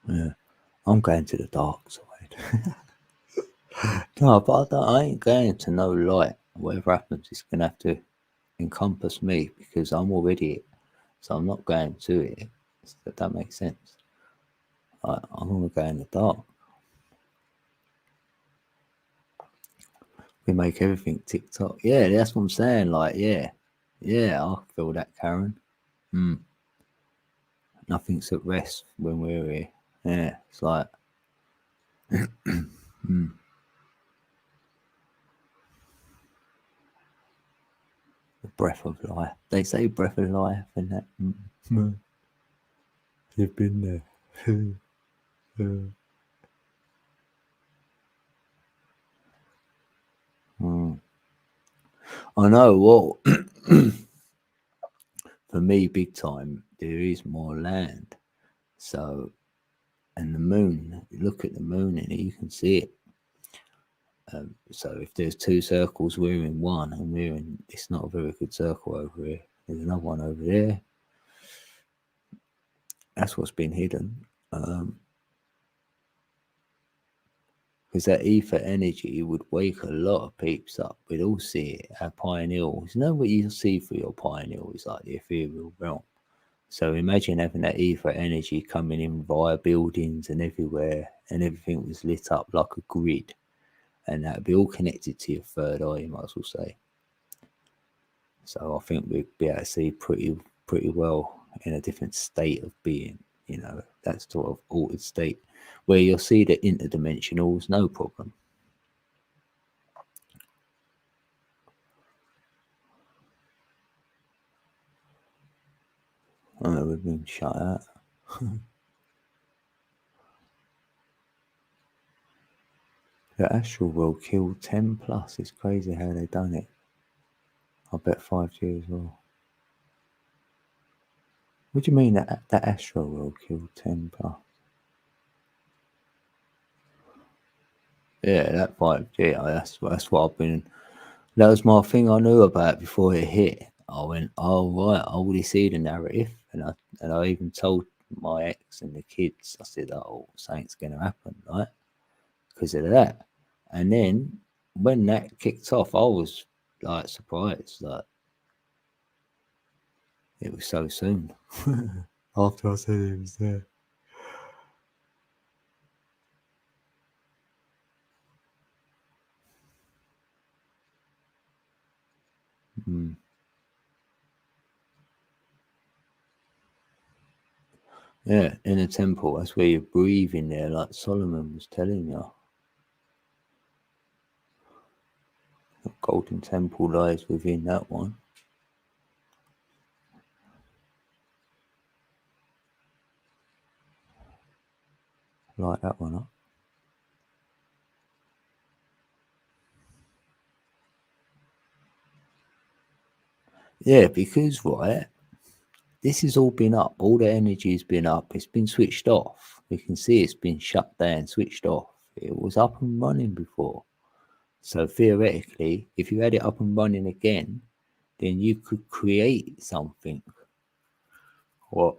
Yeah. I'm going to the dark side. No, but I ain't going to no light. Whatever happens, it's going to have to encompass me because I'm already it. So I'm not going to it. Does that make sense? I'm going to go in the dark. We make everything tick tock. Yeah, that's what I'm saying. Like, yeah. Yeah, I feel that, Karen. Mm. Nothing's at rest when we're here. Yeah, it's like, mm, the breath of life. They say breath of life and that. You've been there. Mm. I know. Well, for me, big time, there is more land. So, and the moon, you look at the moon and you can see it. So if there's two circles, we're in one, and we're in. It's not a very good circle over here. There's another one over there. That's what's been hidden. Because because that ether energy would wake a lot of peeps up. We'd all see it. Our pineals, you know what you see through your pineal is like the ethereal realm. So imagine having that ether energy coming in via buildings and everywhere, and everything was lit up like a grid, and that'd be all connected to your third eye, you might as well say. So I think we'd be able to see pretty well in a different state of being, you know, that sort of altered state where you'll see the interdimensionals, no problem. Oh, we've been shut out. The astral world killed 10 plus. It's crazy how they done it. I bet 5G as well. What do you mean that astral world killed 10 plus? Yeah, that 5G. That's what I've been. That was my thing I knew about before it hit. I went, oh right, I already see the narrative, and I even told my ex and the kids. I said, oh, something's going to happen, right? Because of that. And then when that kicked off, I was like surprised, like it was so soon. After I said it was there. Mm. Yeah, in a temple, that's where you're breathing there, like Solomon was telling you. The golden temple lies within that one. Light that one up. Yeah, because right, this has all been up. All the energy has been up. It's been switched off. We can see it's been shut down, switched off. It was up and running before. So theoretically, if you had it up and running again, then you could create something what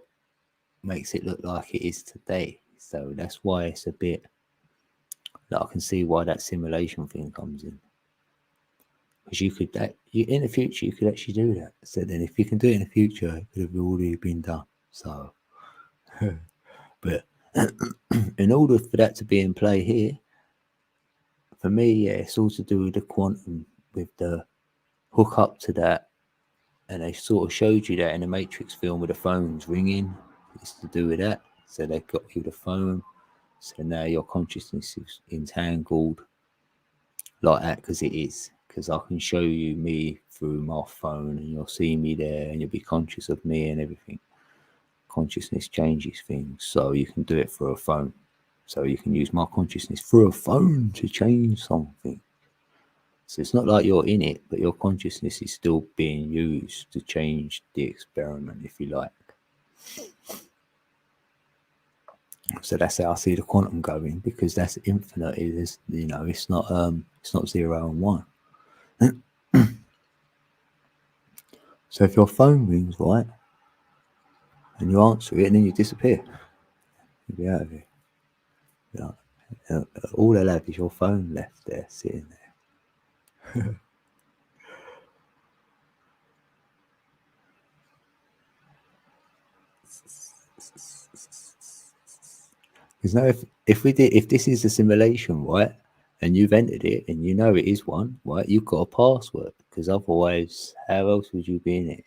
makes it look like it is today. So that's why it's a bit that I can see why that simulation thing comes in. Because you could in the future you could actually do that. So then if you can do it in the future, it could have already been done. So but in order for that to be in play here, for me, yeah, it's all to do with the quantum, with the hook up to that. And they sort of showed you that in the Matrix film with the phones ringing. It's to do with that. So they got you the phone. So now your consciousness is entangled like that because it is. Because I can show you me through my phone and you'll see me there and you'll be conscious of me and everything. Consciousness changes things. So you can do it through a phone. So you can use my consciousness through a phone to change something. So it's not like you're in it, but your consciousness is still being used to change the experiment, if you like. So that's how I see the quantum going, because that's infinite. It is, you know, it's not 0 and 1. So if your phone rings, right, and you answer it, and then you disappear, you'll be out of here. You know, all they'll have is your phone left there, sitting there. Because now, if this is a simulation, right, and you've entered it and you know it is one, right, you've got a password. Because otherwise, how else would you be in it?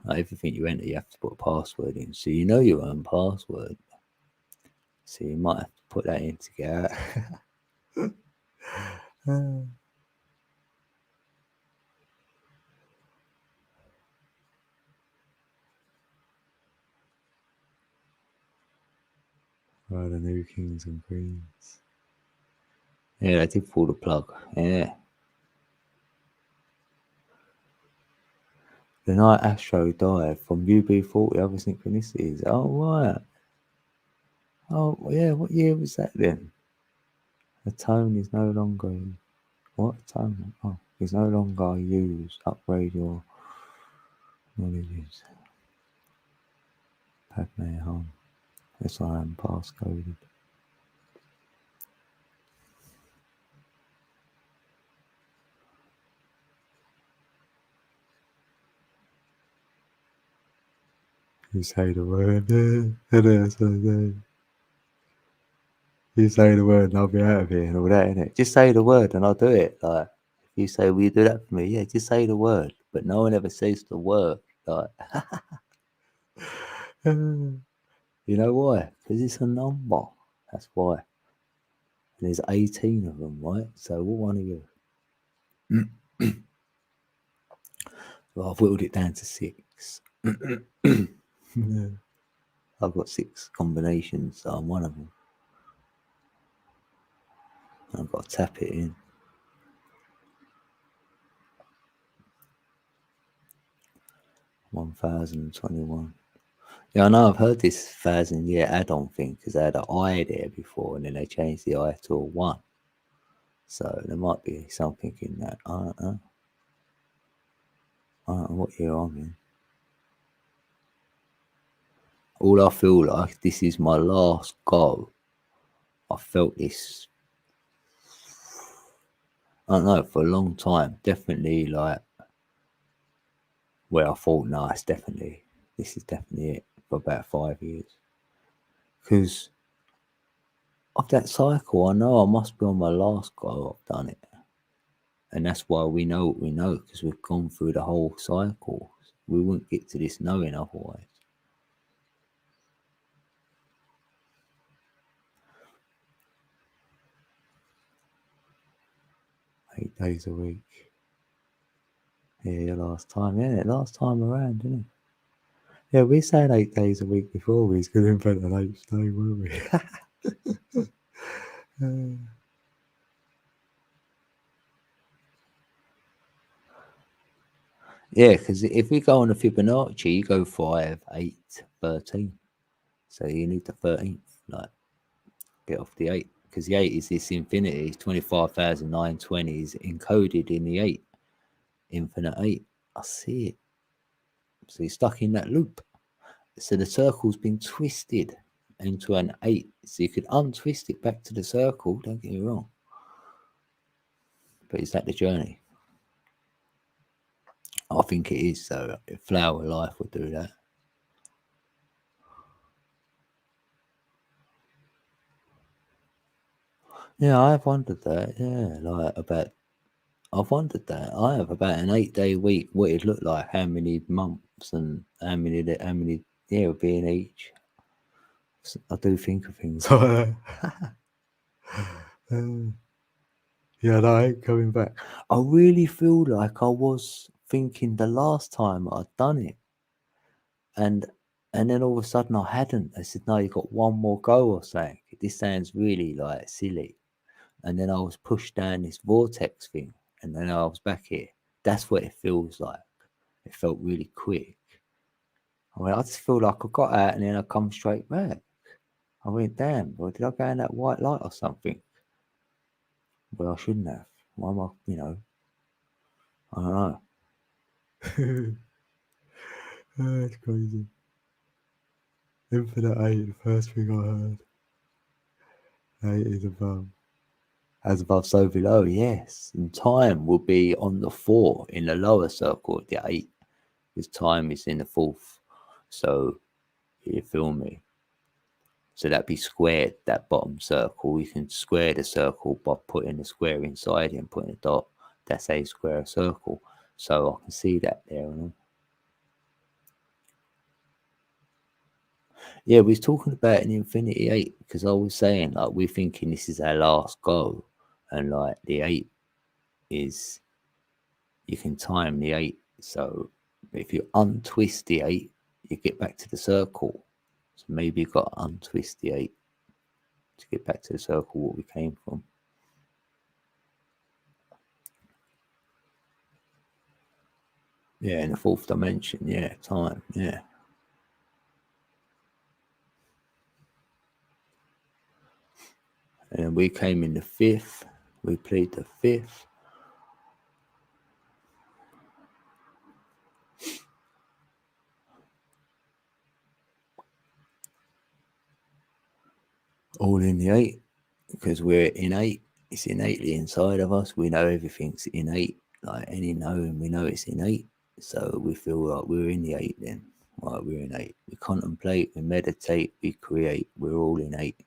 Like everything you enter, you have to put a password in, so you know your own password. So you might have to put that in to get out. Oh, the new kings and queens. Yeah, they did pull the plug. Yeah. The night Astro died from UB40 other synchronicities. Oh, right. Oh, yeah. What year was that then? The tone is no longer. What tone? Oh, is no longer used. Upgrade your knowledge. Padme home. Yes, I am passcoded. You say the word, you say the word and I'll be out of here and all that, innit? Just say the word and I'll do it. Like, if you say, will you do that for me? Yeah, just say the word. But no one ever says the word. Like, you know why? Because it's a number. That's why. And there's 18 of them, right? So what one are you? Well, I've whittled it down to 6. Yeah. I've got 6 combinations, so I'm one of them. I've got to tap it in. 1021. Yeah, I know I've heard this 1,000-year add-on thing because they had an I there before and then they changed the I to a 1. So there might be something in that. I don't know. I don't know what year I'm in. All I feel like this is my last go. I felt this, I don't know, for a long time. Definitely like where I thought, no, this is definitely it for about 5 years. Because of that cycle, I know I must be on my last go. I've done it. And that's why we know what we know, because we've gone through the whole cycle. We wouldn't get to this knowing otherwise. 8 days a week. Yeah, last time, yeah, last time around, didn't it? Yeah, we said 8 days a week before we was going to invent an 8th day, weren't we? Yeah, because if we go on the Fibonacci, you go 5, 8, 13. So you need the 13th, like, get off the 8. Because the 8 is this infinity, 25,920 is encoded in the 8. Infinite 8. I see it. So you're stuck in that loop. So the circle's been twisted into an 8. So you could untwist it back to the circle, don't get me wrong. But is that the journey? I think it is. So Flower Life will do that. Yeah, I've wondered that. Yeah, like I've wondered that. I have about an 8-day week. What it'd look like, how many months and how many would be in each. So I do think of things like that. Yeah, no, I ain't coming back. I really feel like I was thinking the last time I'd done it, and then all of a sudden I hadn't. I said, "No, you got one more go or something." This sounds really like silly, and then I was pushed down this vortex thing, and then I was back here. That's what it feels like. It felt really quick. I mean, I just feel like I got out and then I come straight back. I went, damn, well, did I go in that white light or something? Well, I shouldn't have. Why am I, I don't know. Oh, that's crazy. Infinite 8, the first thing I heard. 8 is above. As above, so below, yes. And time will be on the 4 in the lower circle of the 8. Because time is in the 4th. So, you feel me? So that'd be squared, that bottom circle. You can square the circle by putting the square inside it and putting a dot. That's a square circle. So I can see that there. Yeah, we was talking about an Infinity 8 because I was saying, like, we're thinking this is our last go. And, like, the 8 is, you can time the 8. So if you untwist the 8, you get back to the circle. So maybe you've got to untwist the 8 to get back to the circle what we came from. Yeah, in the 4th dimension. Yeah, time. Yeah. And then we came in the 5th. We played the 5th. All in the 8 because we're innate. It's innately inside of us. We know everything's innate. Like any knowing, we know it's innate. So we feel like we're in the 8 then. Right, we're innate. We contemplate, we meditate, we create. We're all innate.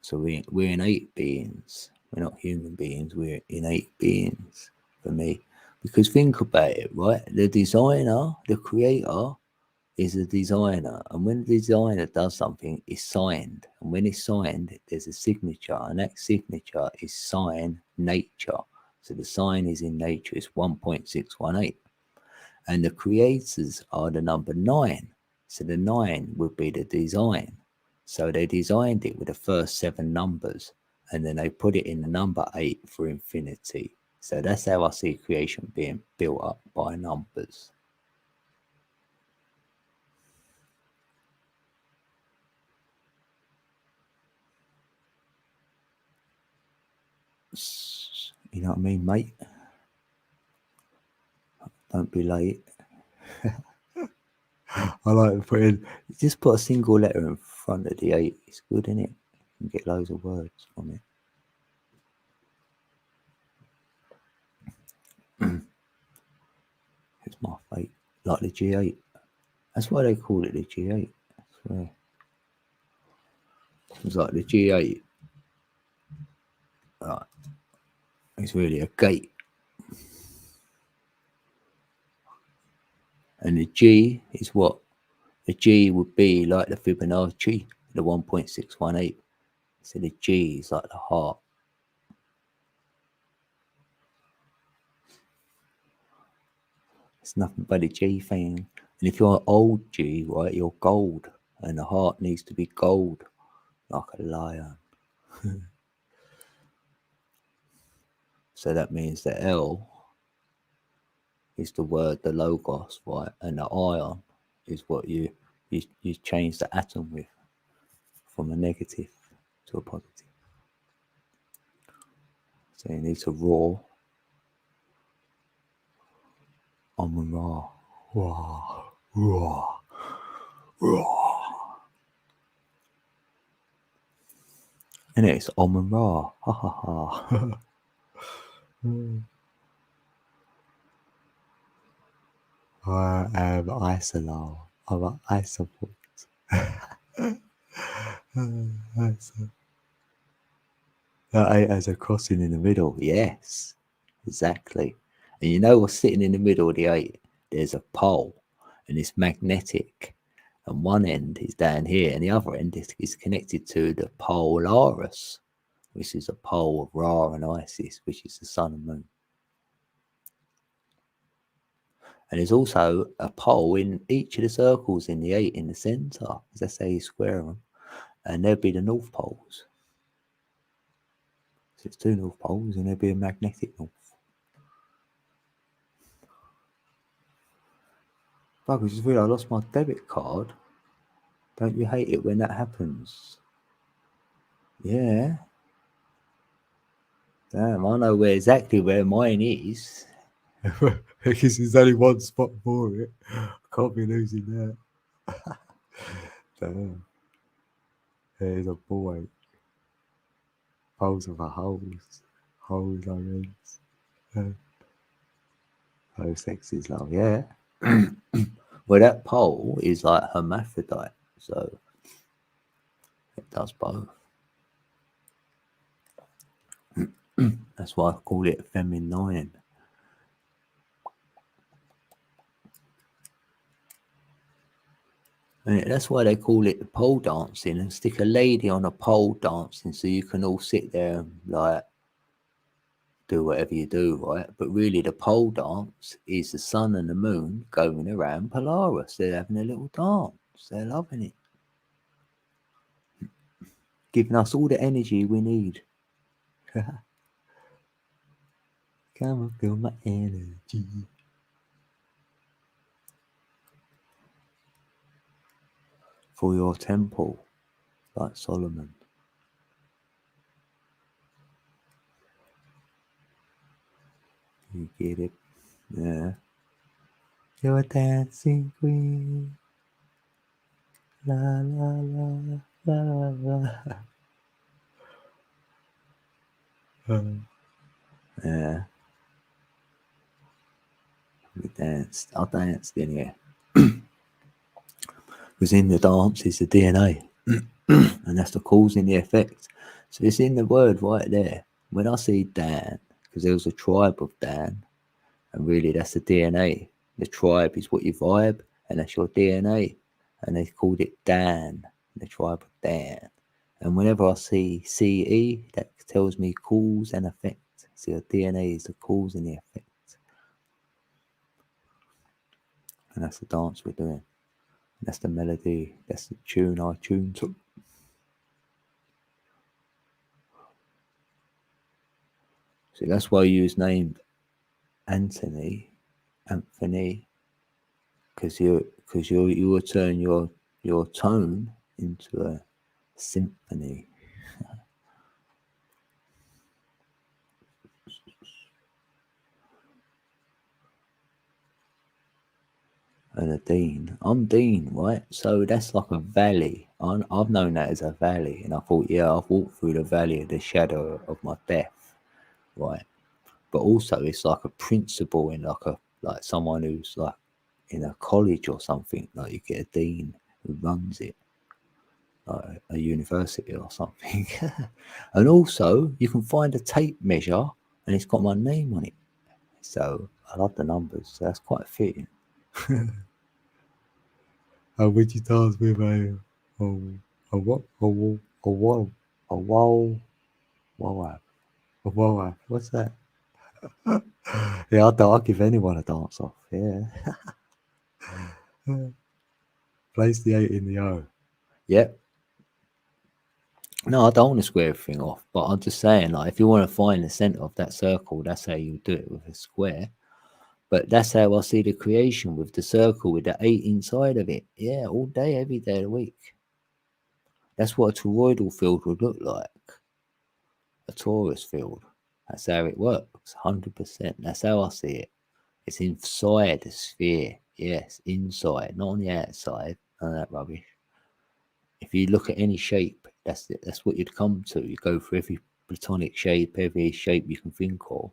So we're innate beings. We're not human beings. We're innate beings for me. Because think about it, right? The designer, the creator, is a designer. And when the designer does something, it's signed. And when it's signed, there's a signature. And that signature is sign nature. So the sign is in nature. It's 1.618. And the creators are the number 9. So the 9 would be the design. So they designed it with the first 7 numbers, and then they put it in the number 8 for infinity. So that's how I see creation being built up by numbers. You know what I mean, mate? Don't be late. I like putting, just put a single letter in front of the 8. It's good, isn't it? You can get loads of words from it. It's my fate. Like the G8. That's why they call it the G8. I swear. It's like the G8. Right. It's really a gate. And the G is what? The G would be like the Fibonacci, the 1.618. So the G is like the heart. It's nothing but a G thing. And if you're an old G, right, you're gold. And the heart needs to be gold, like a lion. So that means the L is the word, the logos, right? And the ion is what you change the atom with from a negative to a positive. So you need to roar. Amun Ra. Ra. Ra. Ra. And it's Amun Ra. Ha ha ha. I am Isolal. I'm an Isoport. That 8 has a crossing in the middle. Yes, exactly. And you know what's sitting in the middle of the 8? There's a pole, and it's magnetic. And one end is down here, and the other end is connected to the Polaris, which is a pole of Ra and Isis, which is the sun and moon. And there's also a pole in each of the circles in the 8 in the centre, because that's how you square them. And there'd be the North Poles. So it's 2 North Poles, and there'd be a magnetic North. Fuck, I just realised I lost my debit card. Don't you hate it when that happens? Yeah. Damn, I know exactly where mine is. Because there's only one spot for it. I can't be losing that. Damn. There's a boy. Holes of a holes. Holes are ends. Oh, sex is love, yeah. Well, that pole is like hermaphrodite, so it does both. That's why I call it feminine. And that's why they call it pole dancing, and stick a lady on a pole dancing so you can all sit there and like do whatever you do, right? But really the pole dance is the sun and the moon going around Polaris. They're having a little dance. They're loving it. Giving us all the energy we need. Come and feel my energy. For your temple, like Solomon. You get it? Yeah. You're a dancing queen. La la la la la. Yeah. We danced. I danced in here. Because in the dance is the DNA. And that's the cause and the effect. So it's in the word right there. When I see Dan, because there was a tribe of Dan, and really that's the DNA. The tribe is what you vibe, and that's your DNA. And they called it Dan, the tribe of Dan. And whenever I see CE, that tells me cause and effect. So your DNA is the cause and the effect. And that's the dance we're doing. That's the melody. That's the tune I tune to. So that's why you was named Anthony, because you will turn your tone into a symphony. And a Dean. I'm Dean, right? So that's like a valley. I've known that as a valley, and I thought, yeah, I've walked through the valley of the shadow of my death, right? But also, it's like a principal in like someone who's like in a college or something. Like you get a dean who runs it, like a university or something. And also, you can find a tape measure, and it's got my name on it. So I love the numbers. So that's quite fitting. Would you dance with a what a wall? What's that? Yeah, I'll give anyone a dance off. Yeah. Place the 8 in the O. Yep. No, I don't want to square everything off, but I'm just saying, like, if you want to find the center of that circle, that's how you do it with a square. But that's how I see the creation, with the circle with the 8 inside of it. Yeah, all day, every day of the week. That's what a toroidal field would look like. A torus field. That's how it works. 100%. That's how I see it. It's inside the sphere. Yes, inside, not on the outside. None of that rubbish. If you look at any shape, that's it. That's what you'd come to. You go for every platonic shape, every shape you can think of.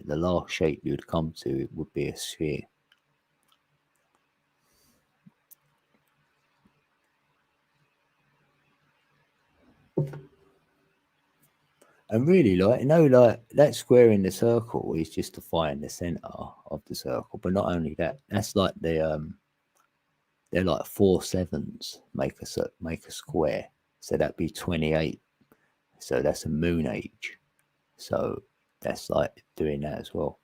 The last shape you would come to would be a sphere. And really, like, like that square in the circle is just to find the center of the circle. But not only that, that's like they're like 4 sevens make a square. So that'd be 28. So that's a moon age. So that's like doing that as well.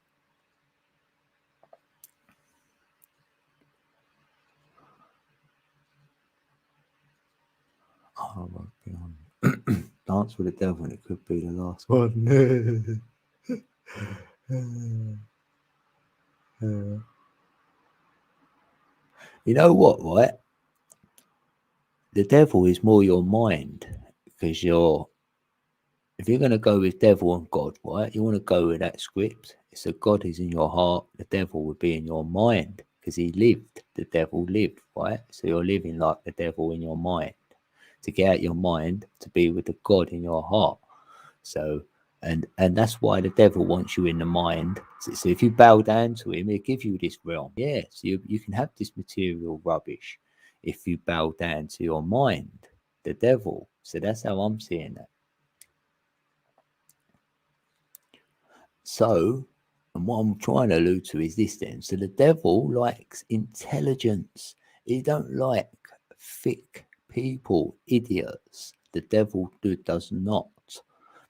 Oh, Dance with the Devil, and it could be the last one. You know what, right? The devil is more your mind, because if you're going to go with devil and God, right? You want to go with that script. So God is in your heart, the devil would be in your mind, because he lived. The devil lived, right? So you're living like the devil in your mind. To get out your mind, to be with the God in your heart. So and that's why the devil wants you in the mind. So if you bow down to him, he'll give you this realm. Yeah, so you can have this material rubbish if you bow down to your mind, the devil. So that's how I'm seeing that. So, and what I'm trying to allude to is this then. So the devil likes intelligence. He don't like thick people, idiots. The devil does not.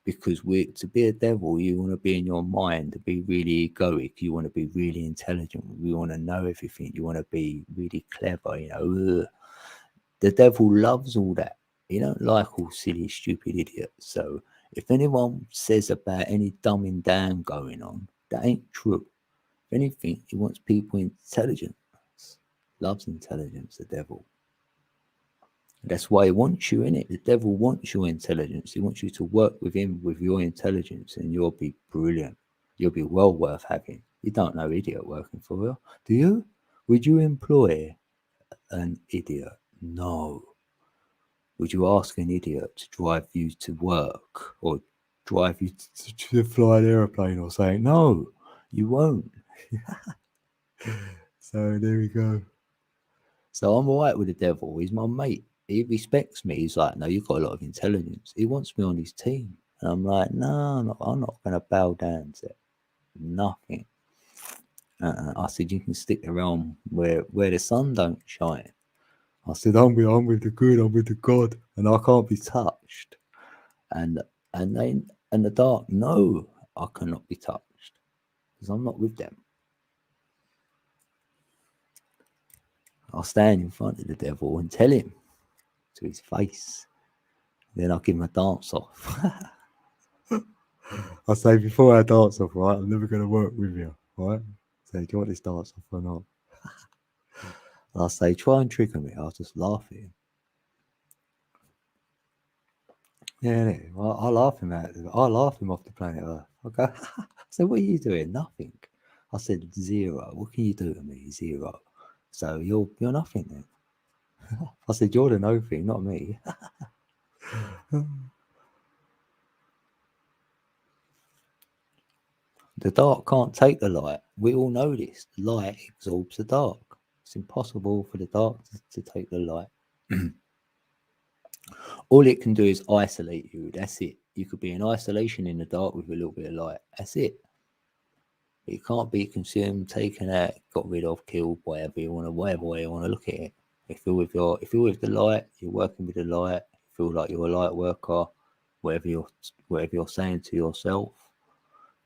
Because to be a devil, you want to be in your mind, to be really egoic. You want to be really intelligent. You want to know everything. You want to be really clever. The devil loves all that. He don't like all silly, stupid idiots. So if anyone says about any dumbing down going on, that ain't true. If anything, he wants people intelligent. Loves intelligence, the devil. That's why he wants you in it. The devil wants your intelligence. He wants you to work with him with your intelligence, and you'll be brilliant. You'll be well worth having. You don't know idiot working for you, do you? Would you employ an idiot? No. Would you ask an idiot to drive you to work, or drive you to fly an aeroplane or something? No, you won't. So there we go. So I'm all right with the devil. He's my mate. He respects me. He's like, no, you've got a lot of intelligence. He wants me on his team. And I'm like, no, I'm not going to bow down to nothing. I said, you can stick around where the sun don't shine. I said, I'm with the good, I'm with the God, and I can't be touched. And the dark, no, I cannot be touched because I'm not with them. I'll stand in front of the devil and tell him to his face. Then I'll give him a dance off. I say, before I dance off, right, I'm never going to work with you, right? Say, do you want this dance off or not? And I'll say, try and trigger me. I'll just laugh at him. Yeah, I laugh him out. I laugh him off the planet Earth. I go, so what are you doing? Nothing. I said, zero. What can you do to me? Zero. So you're nothing then. I said, you're the no thing, not me. The dark can't take the light. We all know this. The light absorbs the dark. It's impossible for the dark to take the light. All it can do is isolate you. That's it. You could be in isolation in the dark with a little bit of light. That's it. It can't be consumed, taken out, got rid of, killed, whatever way you want to look at it. If you're with the light, you're working with the light. You feel like you're a light worker. Whatever you're saying to yourself,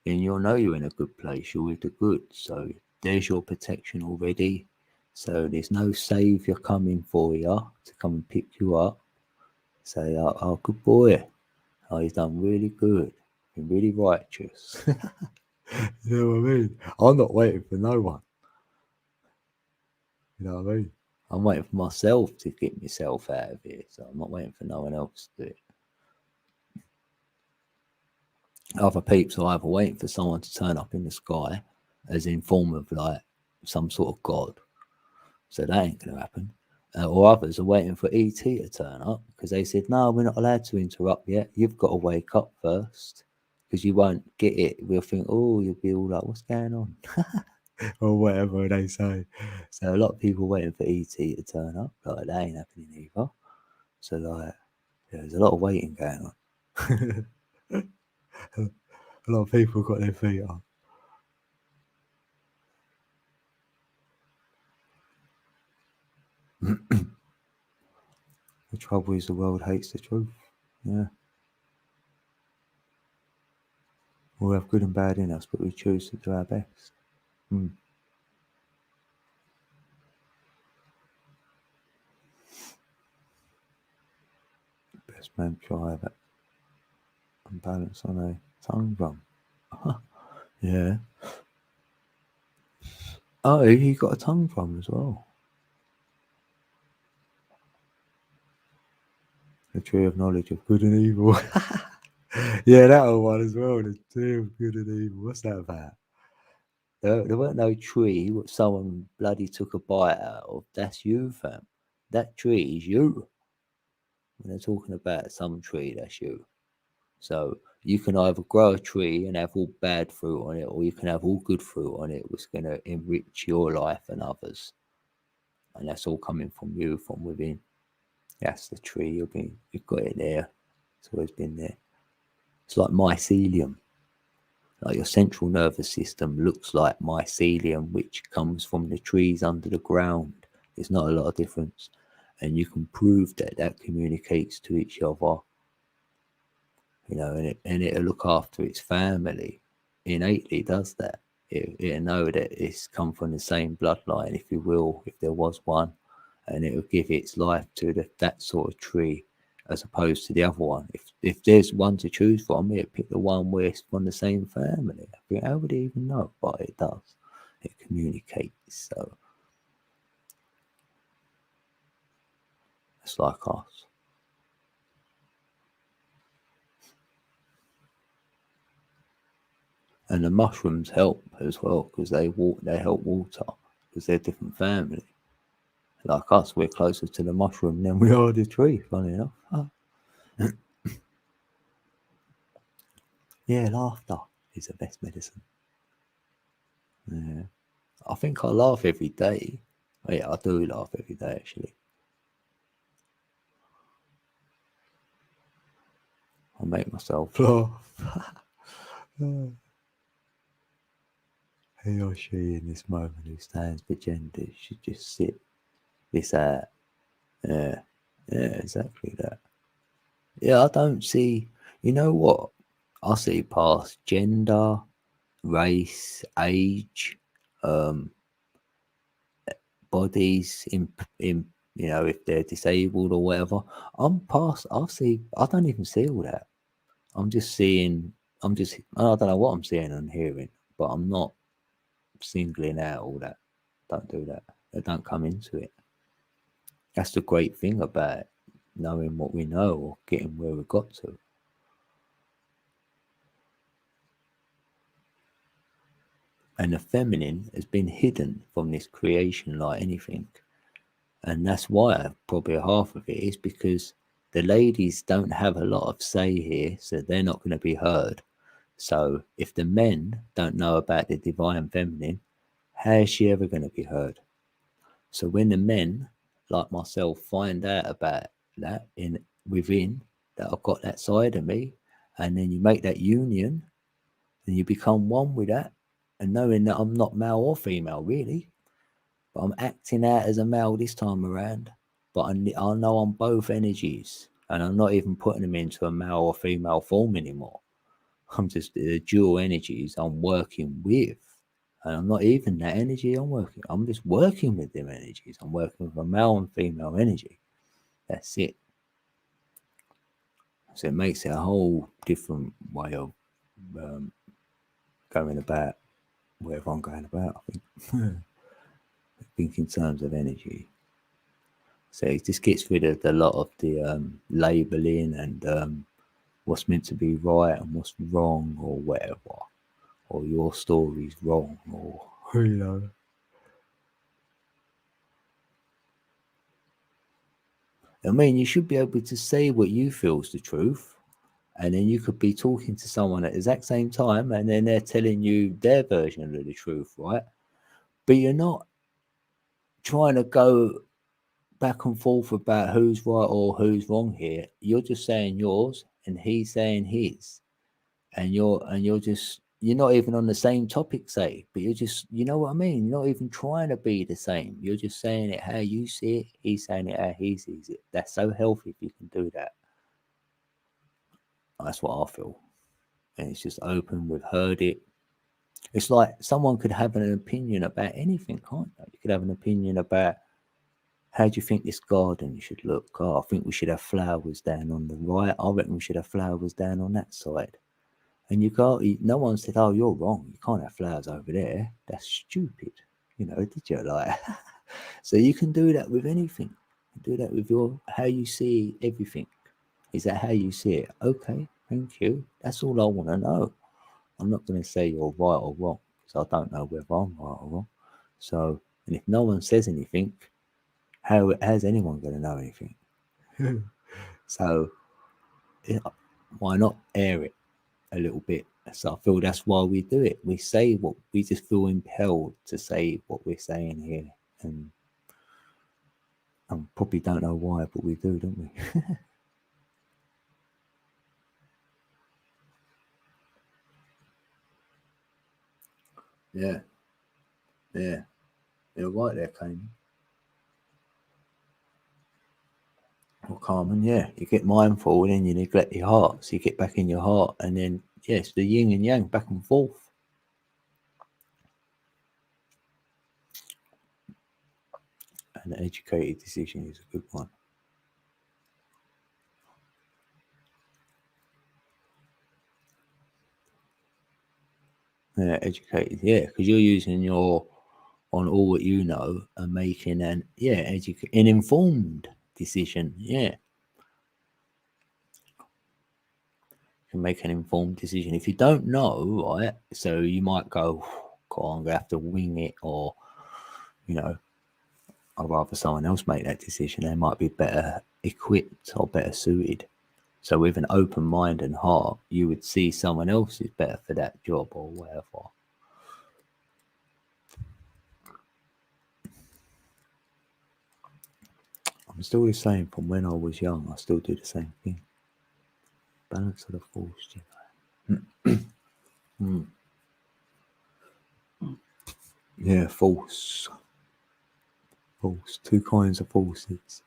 then you'll know you're in a good place. You're with the good. So there's your protection already. So there's no savior coming for you to come and pick you up. Say, oh good boy. Oh, he's done really good. Been really righteous. You know what I mean? I'm not waiting for no one. You know what I mean? I'm waiting for myself to get myself out of here. So I'm not waiting for no one else to do it. Other peeps are either waiting for someone to turn up in the sky, as in form of like some sort of god. So that ain't going to happen. Or others are waiting for ET to turn up because they said, no, we're not allowed to interrupt yet. You've got to wake up first because you won't get it. We'll think, oh, you'll be all like, what's going on? Or whatever they say. So a lot of people waiting for ET to turn up. Like, that ain't happening either. So, like, there's a lot of waiting going on. A lot of people got their feet up. The trouble is the world hates the truth. Yeah. We have good and bad in us, but we choose to do our best. Best man drive it and balance on a tongue drum. Yeah. Oh, you got a tongue drum as well. The tree of knowledge of good and evil. Yeah, that one as well. The tree of good and evil. What's that about? There weren't no tree what someone bloody took a bite out of. That's you, fam. That tree is you. When they're talking about some tree, that's you. So you can either grow a tree and have all bad fruit on it, or you can have all good fruit on it, which is going to enrich your life and others. And that's all coming from you, from within. That's the tree. You've got it there. It's always been there. It's like mycelium. Like your central nervous system looks like mycelium, which comes from the trees under the ground. There's not a lot of difference. And you can prove that communicates to each other. You know, and it'll look after its family. Innately does that. It'll know that it's come from the same bloodline, if you will, if there was one. And it'll give its life to that sort of tree as opposed to the other one. If there's one to choose from, it'll pick the one where it's from the same family. I think, how would it even know? But it does. It communicates. So it's like us. And the mushrooms help as well because they help water because they're different family. Like us, we're closer to the mushroom than we are the tree, funny enough. Yeah, laughter is the best medicine. Yeah. I think I laugh every day. Yeah, I do laugh every day, actually. I make myself laugh. He or she in this moment who stands for gender should just sit this out. Yeah, exactly that. Yeah, I don't see, you know what? I see past gender, race, age, um, bodies, in if they're disabled or whatever. I don't even see all that. I'm just seeing, I don't know what I'm seeing and hearing, but I'm not singling out all that. Don't do that. They don't come into it. That's the great thing about knowing what we know or getting where we got to. And the feminine has been hidden from this creation like anything. And that's why probably half of it is because the ladies don't have a lot of say here, so they're not going to be heard. So if the men don't know about the divine feminine, how is she ever going to be heard? So when the men, like myself, find out about that within, that I've got that side of me, and then you make that union, and you become one with that, and knowing that I'm not male or female really, but I'm acting out as a male this time around. But I know I'm both energies, and I'm not even putting them into a male or female form anymore. I'm just the dual energies I'm working with. And I'm not even that energy I'm just working with them energies. I'm working with a male and female energy. That's it. So it makes it a whole different way of um, going about wherever I'm going about, I think. I think in terms of energy. So it just gets rid of a lot of the labeling and what's meant to be right and what's wrong or whatever. Or your story's wrong or, I mean, you should be able to say what you feel is the truth, and then you could be talking to someone at the exact same time, and then they're telling you their version of the truth, right? But you're not trying to go back and forth about who's right or who's wrong here. You're just saying yours, and he's saying his, and you're not even on the same topic, say, but you're just, you know what I mean? You're not even trying to be the same. You're just saying it how you see it. He's saying it how he sees it. That's so healthy if you can do that. That's what I feel. And it's just open. We've heard it. It's like someone could have an opinion about anything, can't they? You could have an opinion about how do you think this garden should look? Oh, I think we should have flowers down on the right. I reckon we should have flowers down on that side. And no one said, oh, you're wrong. You can't have flowers over there. That's stupid. Did you? Like, so you can do that with anything. Do that with how you see everything. Is that how you see it? Okay, thank you. That's all I want to know. I'm not going to say you're right or wrong because I don't know whether I'm right or wrong. So, and if no one says anything, how's anyone going to know anything? So, why not air it a little bit? So I feel that's why we do it. We say what we just feel impelled to say what we're saying here, and probably don't know why, but we do, don't we? Yeah, yeah, you're right there, Kane. Well, Carmen, yeah, you get mindful and then you neglect your heart. So you get back in your heart, and then, yes, the yin and yang back and forth. And the educated decision is a good one. Yeah, educated, yeah, because you're using your on all what you know and making an informed decision. Yeah, you can make an informed decision. If you don't know, right, so you might go, God, I'm gonna have to wing it, or you know, I'd rather someone else make that decision. They might be better equipped or better suited. So with an open mind and heart, you would see someone else is better for that job or whatever. I'm still the same from when I was young. I still do the same thing. Balance of the force, Yeah, force. Force. Two kinds of forces.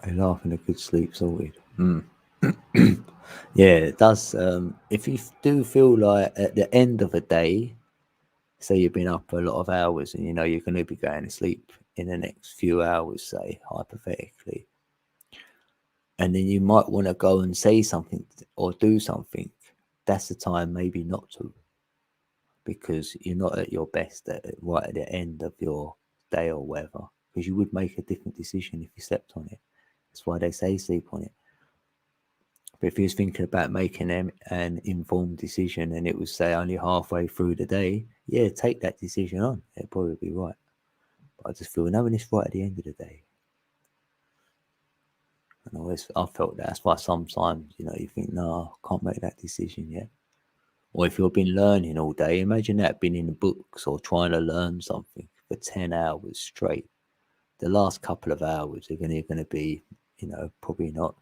A laugh and a good sleep sorted. Yeah, it does. If you do feel like at the end of a day, say you've been up a lot of hours and you know you're going to be going to sleep in the next few hours, say, hypothetically, and then you might want to go and say something or do something, that's the time maybe not to, because you're not at your best right at the end of your day or whatever, because you would make a different decision if you slept on it. That's why they say sleep on it. But if you was thinking about making an informed decision and it was, say, only halfway through the day, yeah, take that decision on. It'd probably be right. But I just feel knowing it's right at the end of the day. And I felt that. That's why sometimes, you know, you think, no, I can't make that decision yet. Or if you've been learning all day, imagine that, being in the books or trying to learn something for 10 hours straight. The last couple of hours are going to be, you know, probably not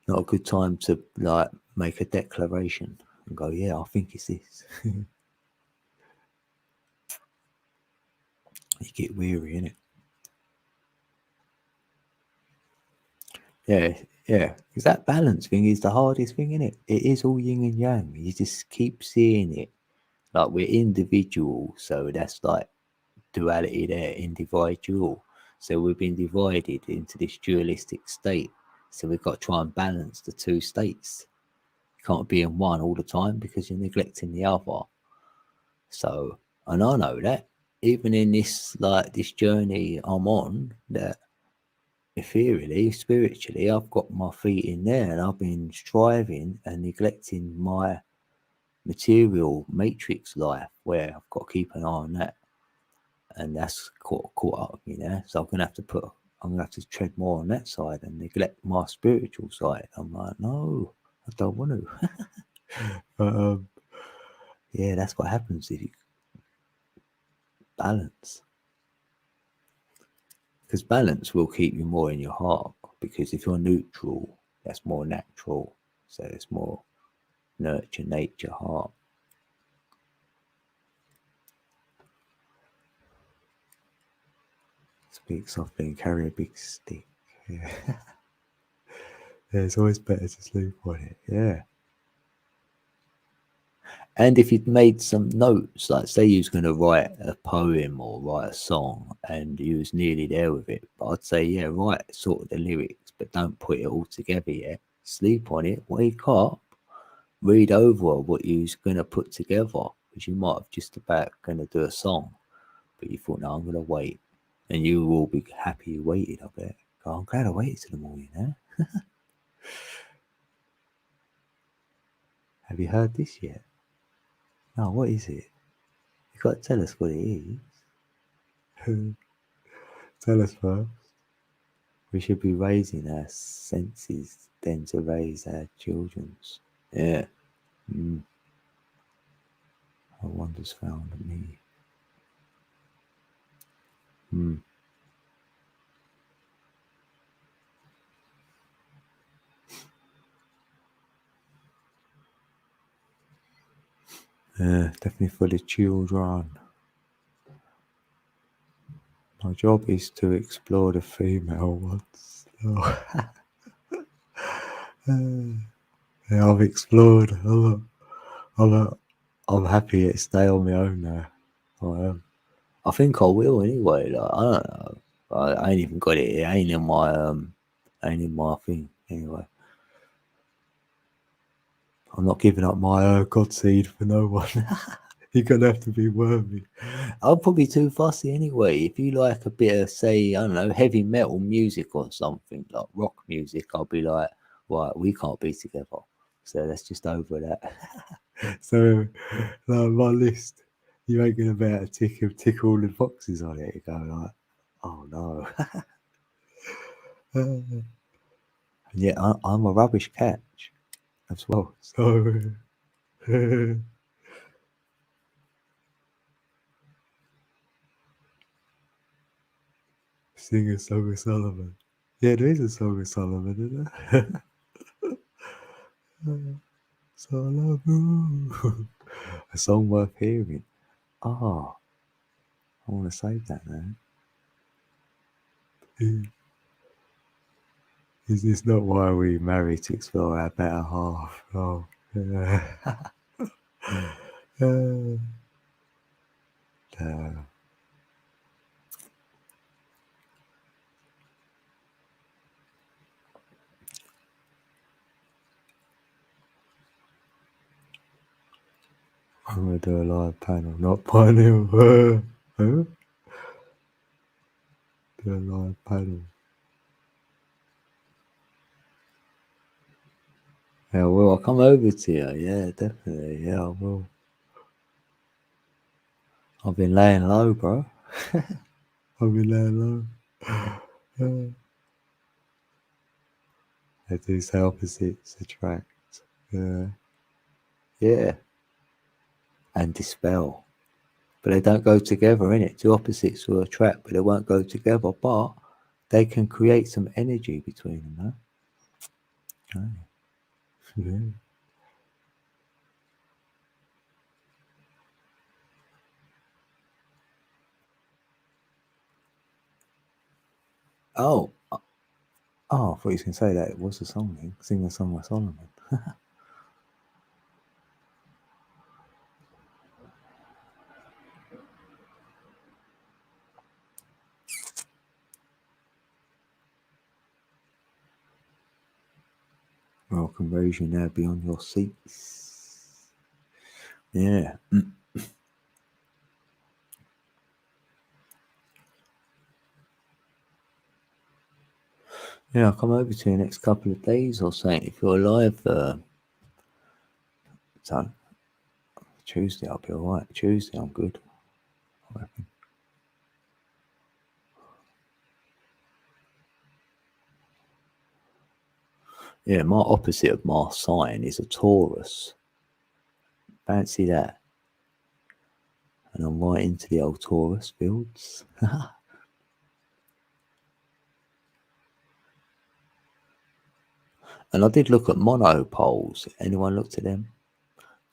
a good time to like make a declaration and go, yeah, I think it's this. You get weary, innit? Yeah. Because that balance thing is the hardest thing, innit? It is all yin and yang. You just keep seeing it. Like we're individual, so that's like duality there, individual. So we've been divided into this dualistic state. So we've got to try and balance the two states. You can't be in one all the time because you're neglecting the other. So, and I know that even in this journey I'm on, that ethereally, spiritually, I've got my feet in there and I've been striving and neglecting my material matrix life where I've got to keep an eye on that. And that's caught up with me now. So I'm gonna have to tread more on that side and neglect my spiritual side. I'm like, no, I don't want to. But yeah, that's what happens if you balance. Because balance will keep you more in your heart. Because if you're neutral, that's more natural. So it's more nurture, nature, heart. Speak softly and carry a big stick. Yeah. Yeah, it's always better to sleep on it. Yeah. And if you'd made some notes, like say you was going to write a poem or write a song and you was nearly there with it, but I'd say, yeah, write sort of the lyrics, but don't put it all together yet. Sleep on it, wake up, read over what you was going to put together, because you might have just about going to do a song, but you thought, no, I'm going to wait. And you will be happy you waited, I bet. Oh, I'm glad I waited till the morning, huh? Have you heard this yet? No, what is it? You got to tell us what it is. Tell us first. We should be raising our senses then to raise our children's. Yeah. A wonder's found me. Yeah, definitely for the children. My job is to explore the female ones. Oh. Yeah, I've explored a lot. I'm happy to stay on my own now. I am. I think I will anyway. Like, I don't know. I ain't even got it. It ain't in my thing anyway. I'm not giving up my God seed for no one. You're gonna have to be worthy. I'm probably too fussy anyway. If you like a bit of, say, I don't know, heavy metal music or something, like rock music, I'll be like, right, we can't be together. So let's just over that. So, like, my list, you ain't gonna be able to tick all the boxes on it. You go like, oh no. Yeah, I'm a rubbish catch as well. So, Sing a Song of Solomon. Yeah, there is a Song of Solomon, isn't there? Solomon. A song worth hearing. Ah, I want to save that now. Is this not why we marry to explore our better half? Oh, yeah. I'm going to do a live panel, not panel. Huh? Do a live panel. Yeah, well, I'll come over to you. Yeah, definitely. Yeah, I will. I've been laying low, bro. I've been laying low. They do say opposites attract. Yeah. And dispel. But they don't go together, innit? Two opposites will attract, but they won't go together. But they can create some energy between them, huh? Okay. Yeah. Oh, I thought you was going to say that it was a song then. Sing a Song of Solomon. Welcome, raise you now be on your seats. Yeah. Yeah, I'll come over to you next couple of days or something. If you're alive, son. Tuesday, I'll be alright. Tuesday, I'm good. I reckon. Yeah, my opposite of my sign is a Taurus. Fancy that. And I'm right into the old Taurus fields. And I did look at monopoles. Anyone looked at them?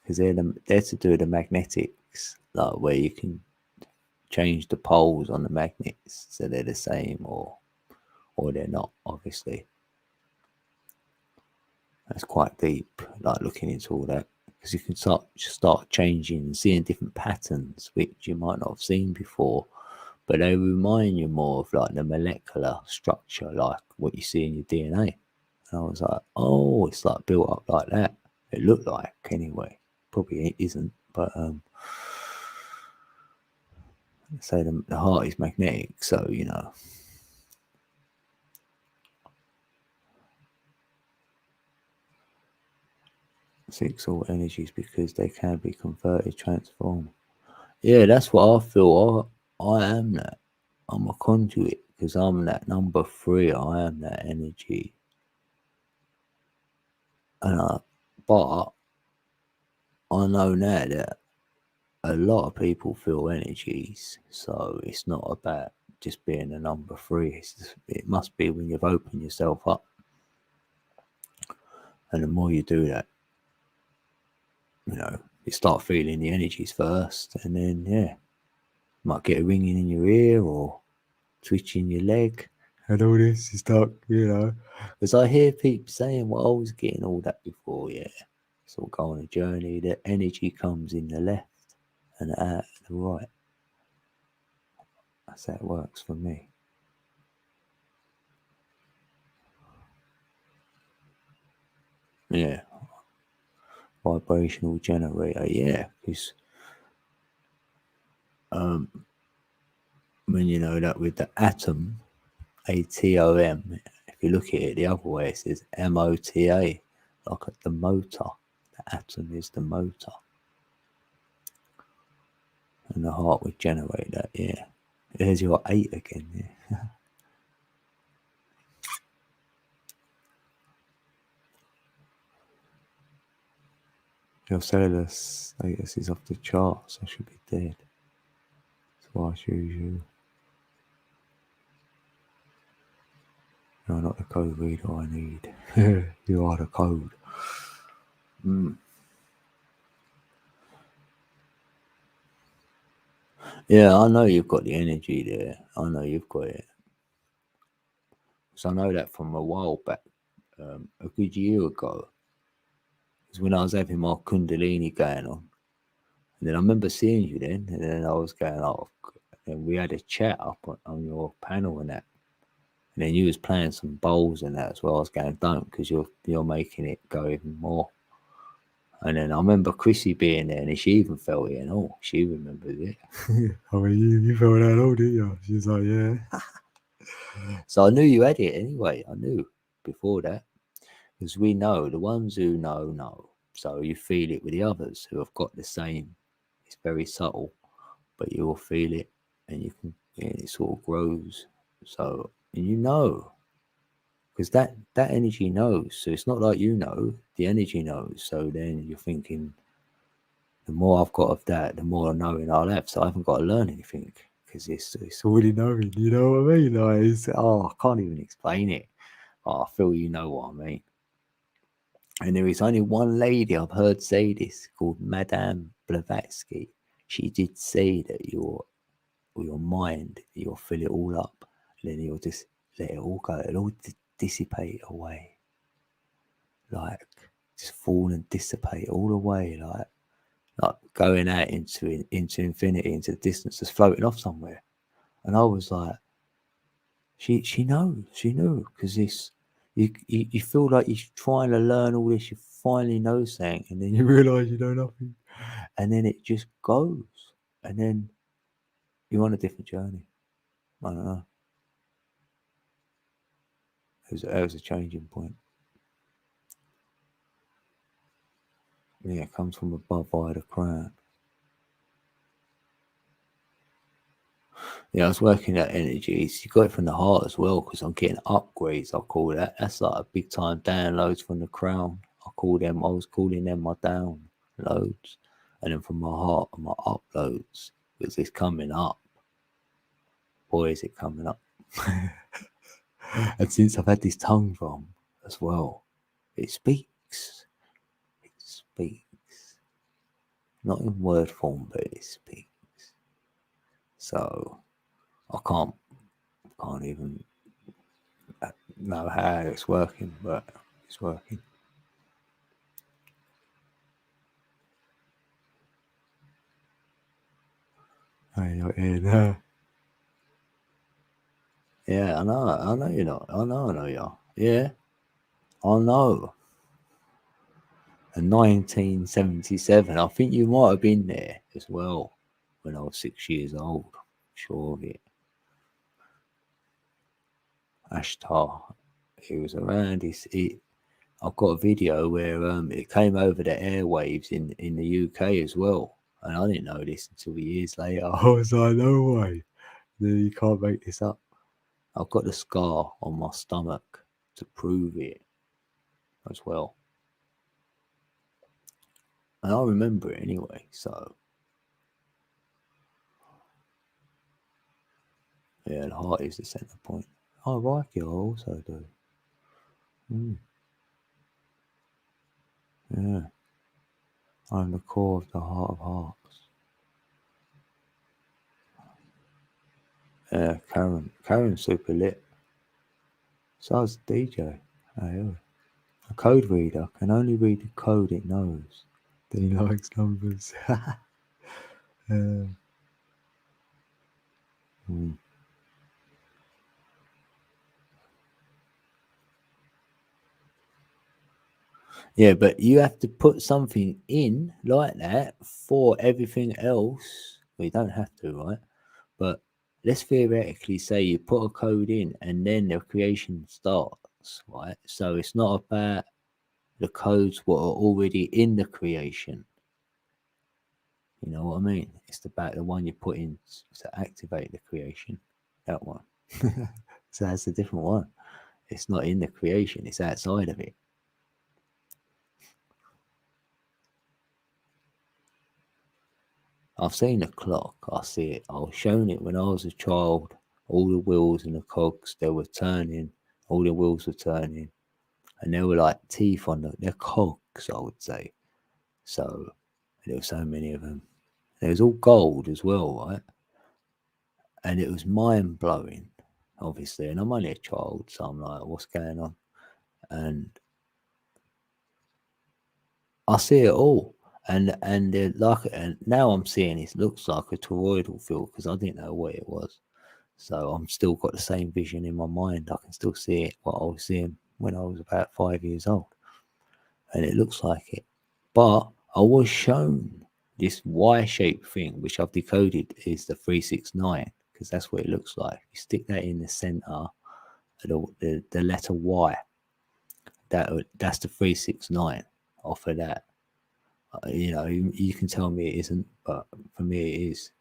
Because they're to do with the magnetics, like where you can change the poles on the magnets so they're the same or they're not, obviously. That's quite deep, like looking into all that. Because you can start changing and seeing different patterns which you might not have seen before, but they remind you more of like the molecular structure, like what you see in your DNA. And I was like, oh, it's like built up like that. It looked like anyway. Probably it isn't, but say the heart is magnetic, so you know. Six all energies because they can be converted, transformed. Yeah, that's what I feel. I am that. I'm a conduit because I'm that number 3. I am that energy. And but I know now that a lot of people feel energies, so it's not about just being a number 3. It must be when you've opened yourself up, and the more you do that, you know, you start feeling the energies first, and then you might get a ringing in your ear or twitching your leg. And all this, you start, because I hear people saying, well, I was getting all that before, So go on a journey, the energy comes in the left and out the right. That's how it works for me. Yeah. Vibrational generator, because when you know that with the atom, ATOM, if you look at it the other way, it says MOTA, like at the motor. The atom is the motor. And the heart would generate that, There's your 8 again, Your cellular status is off the charts. I should be dead. So I choose you. You're not the code reader I need. You are the code. Yeah, I know you've got the energy there. I know you've got it. So I know that from a while back, a good year ago, was when I was having my Kundalini going on. And then I remember seeing you then, and then I was going off, and we had a chat up on your panel and that. And then you was playing some bowls and that as well. I was going, don't, because you're making it go even more. And then I remember Chrissy being there, and she even felt it and all. She remembered it. I mean, you felt that all, didn't you? She was like, yeah. So I knew you had it anyway. I knew before that. Because we know, the ones who know. So you feel it with the others who have got the same. It's very subtle, but you will feel it, and you can, it sort of grows. So, and you know, because that energy knows. So it's not like you know, the energy knows. So then you're thinking, the more I've got of that, the more knowing I'll have. So I haven't got to learn anything because it's already knowing. You know what I mean? Like, I can't even explain it. Oh, I feel you know what I mean. And there is only one lady I've heard say this called Madame Blavatsky. She did say that your mind, you'll fill it all up, and then you'll just let it all go. It'll all dissipate away, like just fall and dissipate all away, like going out into infinity, into the distance, just floating off somewhere. And I was like, she knew, because this, you feel like you're trying to learn all this, you finally know something, and then you realise you know nothing, and then it just goes, and then you're on a different journey. I don't know. It was a changing point. Yeah, it comes from above via the crown. Yeah, I was working at energies. You got it from the heart as well, because I'm getting upgrades. I call that. That's like a big time downloads from the crown. I was calling them my downloads, and then from my heart, my uploads, because it's coming up. Boy, is it coming up! And since I've had this tongue from as well, it speaks. It speaks, not in word form, but it speaks. So I can't even know how it's working, but it's working. Hey, you're in. Yeah, I know you're not. I know you are. Yeah, I know. In 1977, I think you might have been there as well when I was 6 years old. Sure of it. Ashtar. It was around this. I've got a video where it came over the airwaves in the UK as well, and I didn't know this until years later. I was like, no way, you can't make this up. I've got the scar on my stomach to prove it as well, and I remember it anyway. So yeah, the heart is the center point. I like it. I also do. Yeah, I'm the core of the heart of hearts. Yeah, Karen's super lit. So is DJ. Oh, a code reader can only read the code it knows. Then he likes numbers. Yeah, but you have to put something in like that for everything else. Well, you don't have to, right? But let's theoretically say you put a code in and then the creation starts, right? So it's not about the codes what are already in the creation. You know what I mean? It's about the one you put in to activate the creation. That one. So that's a different one. It's not in the creation, it's outside of it. I've seen the clock, I see it. I was shown it when I was a child. All the wheels and the cogs, they were turning all the wheels were turning, and there were like teeth on their cogs, I would say. So there were so many of them. It was all gold as well, right? And it was mind blowing, obviously. And I'm only a child, so I'm like, what's going on? And I see it all. And now I'm seeing it looks like a toroidal field because I didn't know what it was. So I'm still got the same vision in my mind. I can still see it, what I was seeing when I was about 5 years old. And it looks like it. But I was shown this Y-shaped thing, which I've decoded is the 369, because that's what it looks like. You stick that in the center, the letter Y. That's the 369 off of that. You can tell me it isn't, but for me it is.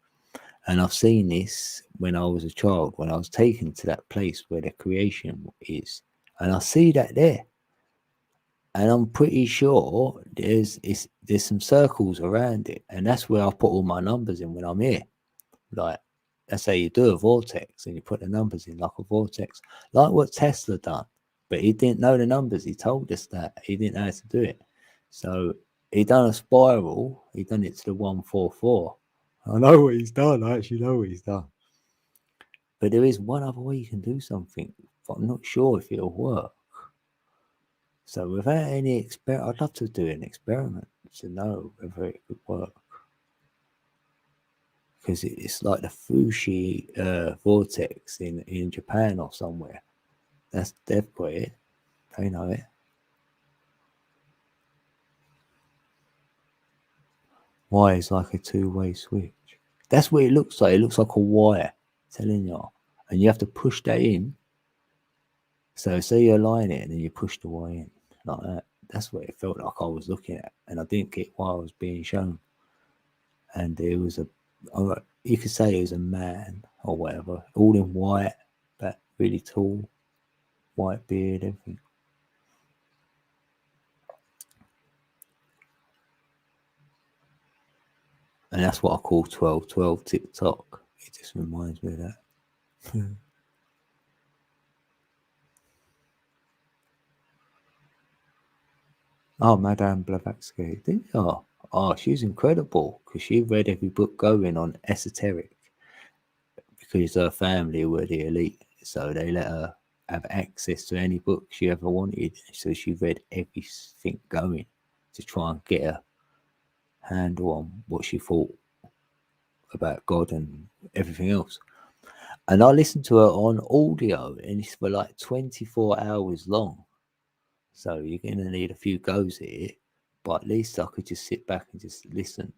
And I've seen this when I was a child, when I was taken to that place where the creation is, and I see that there. And I'm pretty sure there's some circles around it, and that's where I put all my numbers in when I'm here. Like that's how you do a vortex, and you put the numbers in like a vortex, like what Tesla done. But he didn't know the numbers. He told us that he didn't know how to do it. So he done a spiral. He done it to the 144. I know what he's done. I actually know what he's done. But there is one other way you can do something, but I'm not sure if it'll work. So without any experiment, I'd love to do an experiment to know whether it could work. Because it's like the Fuji vortex in Japan or somewhere. They've got it. They know it. Y is like a two-way switch. That's what it looks like. It looks like a wire, telling you. And you have to push that in. So say you align it and then you push the Y in like that. That's what it felt like I was looking at. And I didn't get what I was being shown. And it was you could say it was a man or whatever, all in white, but really tall, white beard, everything. And that's what I call 1212 TikTok. It just reminds me of that. Oh, Madame Blavatsky, didn't you? Oh, she's incredible because she read every book going on esoteric because her family were the elite. So they let her have access to any book she ever wanted. So she read everything going to try and get a handle on what she thought about God and everything else. And I listened to her on audio, and it's for like 24 hours long. So you're going to need a few goes at it, but at least I could just sit back and just listen.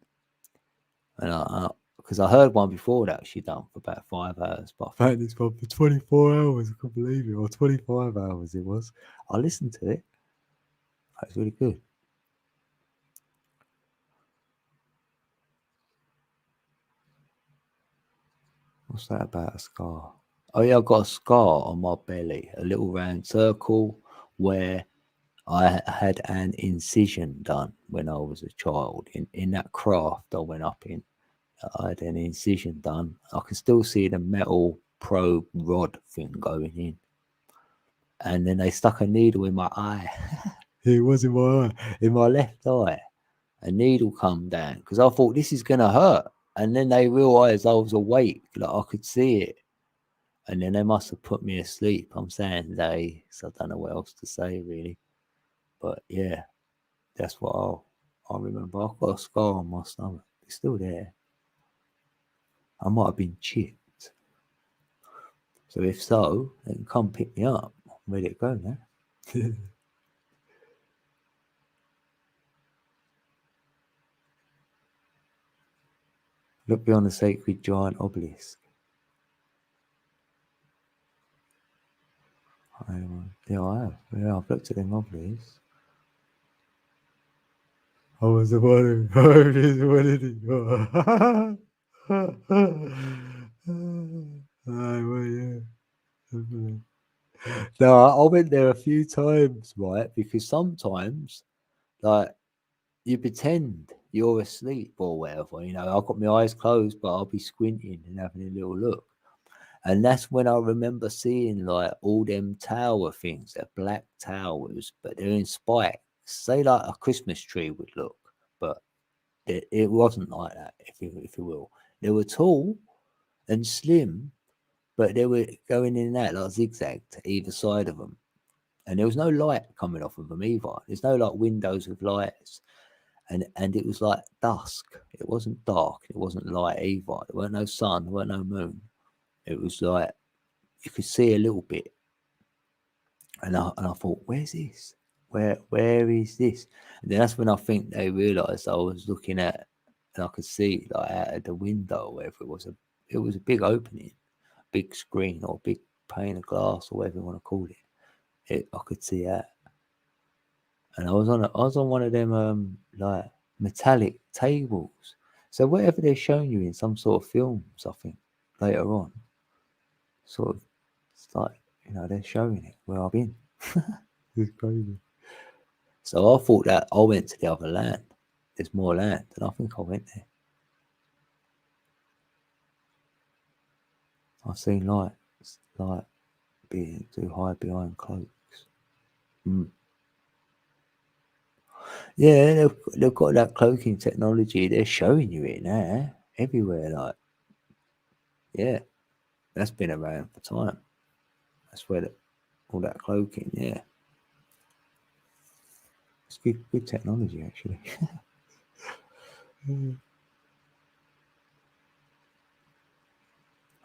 And because I heard one before that she done for about 5 hours, but I found this one for 24 hours. I couldn't believe it, or 25 hours it was. I listened to it. It's really good. What's that about a scar? Oh yeah, I've got a scar on my belly, a little round circle where I had an incision done when I was a child. In that craft I went up in, I had an incision done. I can still see the metal probe rod thing going in. And then they stuck a needle in my eye. It was in my eye, in my left eye. A needle come down because I thought this is gonna hurt. And then they realised I was awake, like I could see it. And then they must have put me asleep. I'm saying they, so I don't know what else to say really. But yeah, that's what I remember. I've got a scar on my stomach. It's still there. I might have been chipped. So if so, they can come pick me up. I'm ready to go now. Look beyond the sacred giant obelisk. Yeah, I have. Yeah, I've looked at them obelisks. I was the one who No, I went there a few times, right? Because sometimes, like, you pretend you're asleep or whatever. I've got my eyes closed, but I'll be squinting and having a little look. And that's when I remember seeing like all them tower things, they're black towers, but they're in spikes. Say like a Christmas tree would look, but it wasn't like that, if you will. They were tall and slim, but they were going in and out like zigzag to either side of them. And there was no light coming off of them either. There's no like windows with lights. And it was like dusk. It wasn't dark. It wasn't light either. There weren't no sun. There weren't no moon. It was like you could see a little bit. And I thought, where's this? Where is this? And then that's when I think they realised I was looking at, and I could see like out of the window, or wherever it was a big opening, big screen or big pane of glass or whatever you want to call it. I could see that, and I was on one of them like metallic tables. So whatever they're showing you in some sort of films, I think later on, sort of, it's like they're showing it where I've been. It's crazy. So I thought that I went to the other land. There's more land, and I think I went there. I've seen lights, like being too high behind cloaks. Mm. Yeah, they've got that cloaking technology. They're showing you it now everywhere. Like, yeah, that's been around for time. That's where all that cloaking. Yeah, it's good technology actually.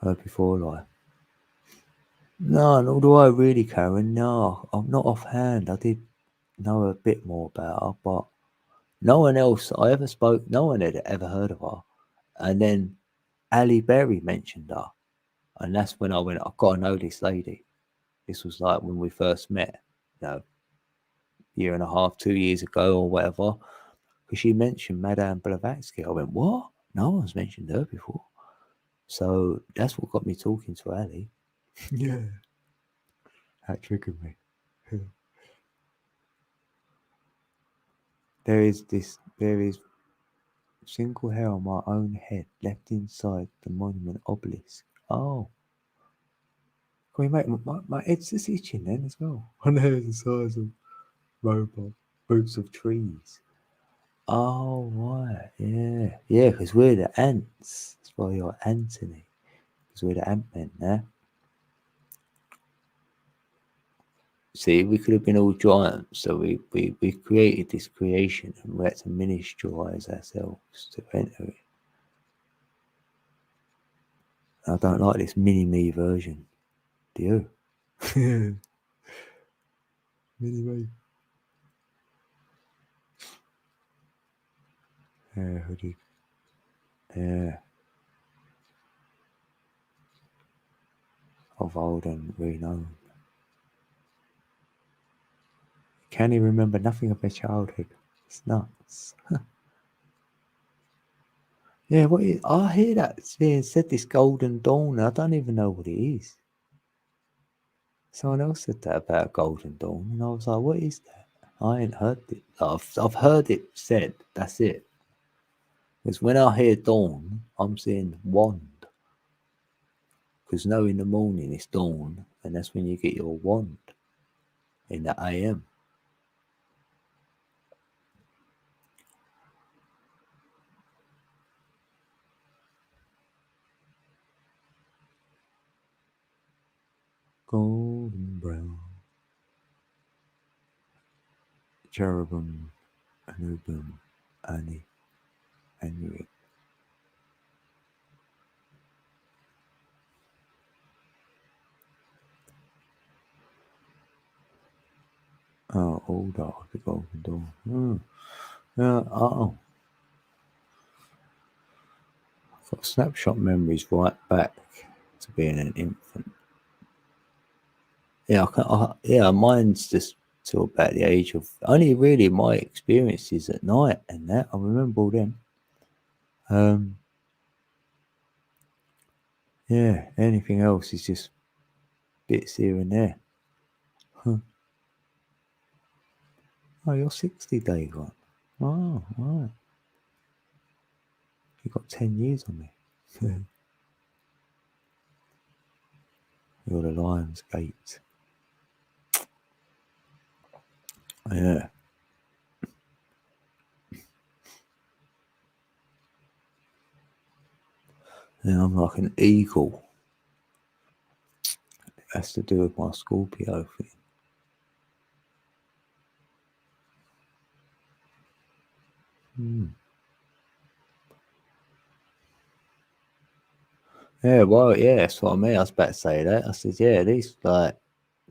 Heard before, like. No, nor do I really, Karen. No, I'm not offhand. I did know a bit more about her, but no one else I ever spoke, no one had ever heard of her. And then Ali Berry mentioned her. And that's when I went, I've got to know this lady. This was like when we first met, year and a half, 2 years ago or whatever. Because she mentioned Madame Blavatsky. I went, what? No one's mentioned her before. So that's what got me talking to Ali. Yeah. That triggered me. There is single hair on my own head left inside the monument obelisk. Oh. Can we make my head's just itching then as well? My hair's the size of robot roots of trees. Oh right, yeah. Yeah, because we're the ants. That's why you're Anthony. Because we're the Ant-Men now. See, we could have been all giants, so we created this creation and we had to miniaturize ourselves to enter it. I don't like this mini-me version. Do you? Mini-me. Yeah, hoodie. Yeah. Of old and renowned. Can you remember nothing of their childhood? It's nuts. Yeah, I hear that it's being said, this Golden Dawn. I don't even know what it is. Someone else said that about Golden Dawn, and I was like, what is that? I ain't heard it. I've heard it said, that's it. Because when I hear dawn, I'm saying wand. Because in the morning it's dawn, and that's when you get your wand in the AM. Golden brown. Cherubim, Anubim, Annie, Anuit. Oh, all dark, the Golden Dawn. Yeah, I've got snapshot memories right back to being an infant. Yeah, mine's just till about the age of only really my experiences at night and that. I remember all them. Yeah, anything else is just bits here and there. Huh. Oh, you're 60 days on. Oh, right. You got 10 years on me. You're the Lion's Gate. Yeah. And I'm like an eagle. It has to do with my Scorpio thing. Yeah, well, yeah, that's what I mean. I was about to say that. I said, yeah, these like,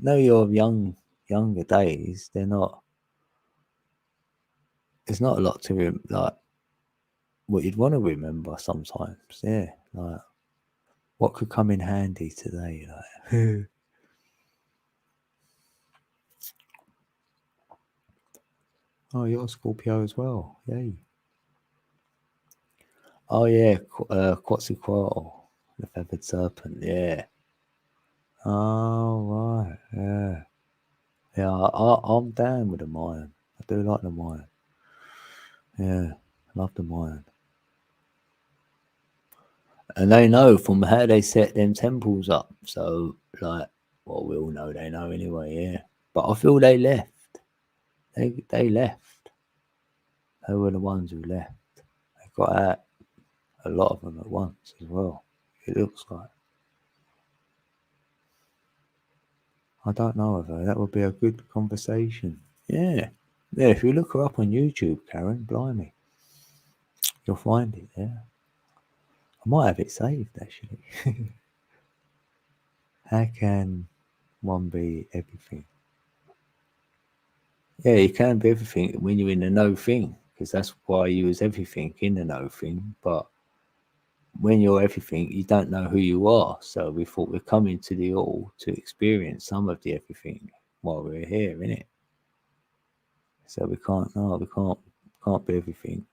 no, your younger days, they're not. There's not a lot to like what you'd want to remember sometimes. Yeah, like what could come in handy today, like. Oh, you're a Scorpio as well. Yay. Oh yeah, Quetzalcoatl, the feathered serpent. Yeah. Oh right. Yeah. Yeah. I'm down with the Mayan. I do like the Mayan. Yeah. I love the Mayan. And they know from how they set them temples up. So like, well, we all know they know anyway. Yeah. But I feel they left. They left. They were the ones who left. They got out, a lot of them at once as well. It looks like. I don't know of her. That would be a good conversation. Yeah. Yeah, if you look her up on YouTube, Karen, blimey, you'll find it there. I might have it saved actually. How can one be everything? Yeah, you can be everything when you're in the no thing, because that's why you was everything in the no thing. But when you're everything, you don't know who you are. So we thought we're coming to the all to experience some of the everything while we're here, innit? So we can't, no, we can't be everything.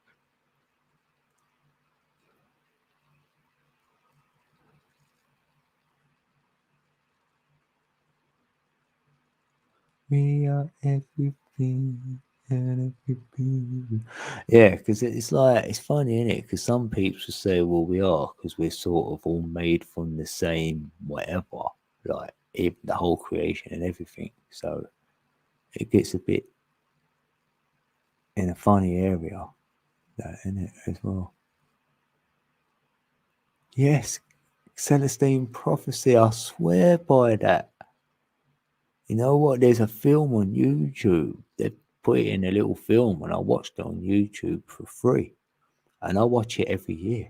We are everything and everything. Yeah, because it's like, it's funny, isn't it? Because some people say, well, we are, because we're sort of all made from the same whatever, like the whole creation and everything. So it gets a bit in a funny area, that, isn't it, as well? Yes, Celestine Prophecy, I swear by that. You know what? There's a film on YouTube. They put it in a little film, and I watched it on YouTube for free. And I watch it every year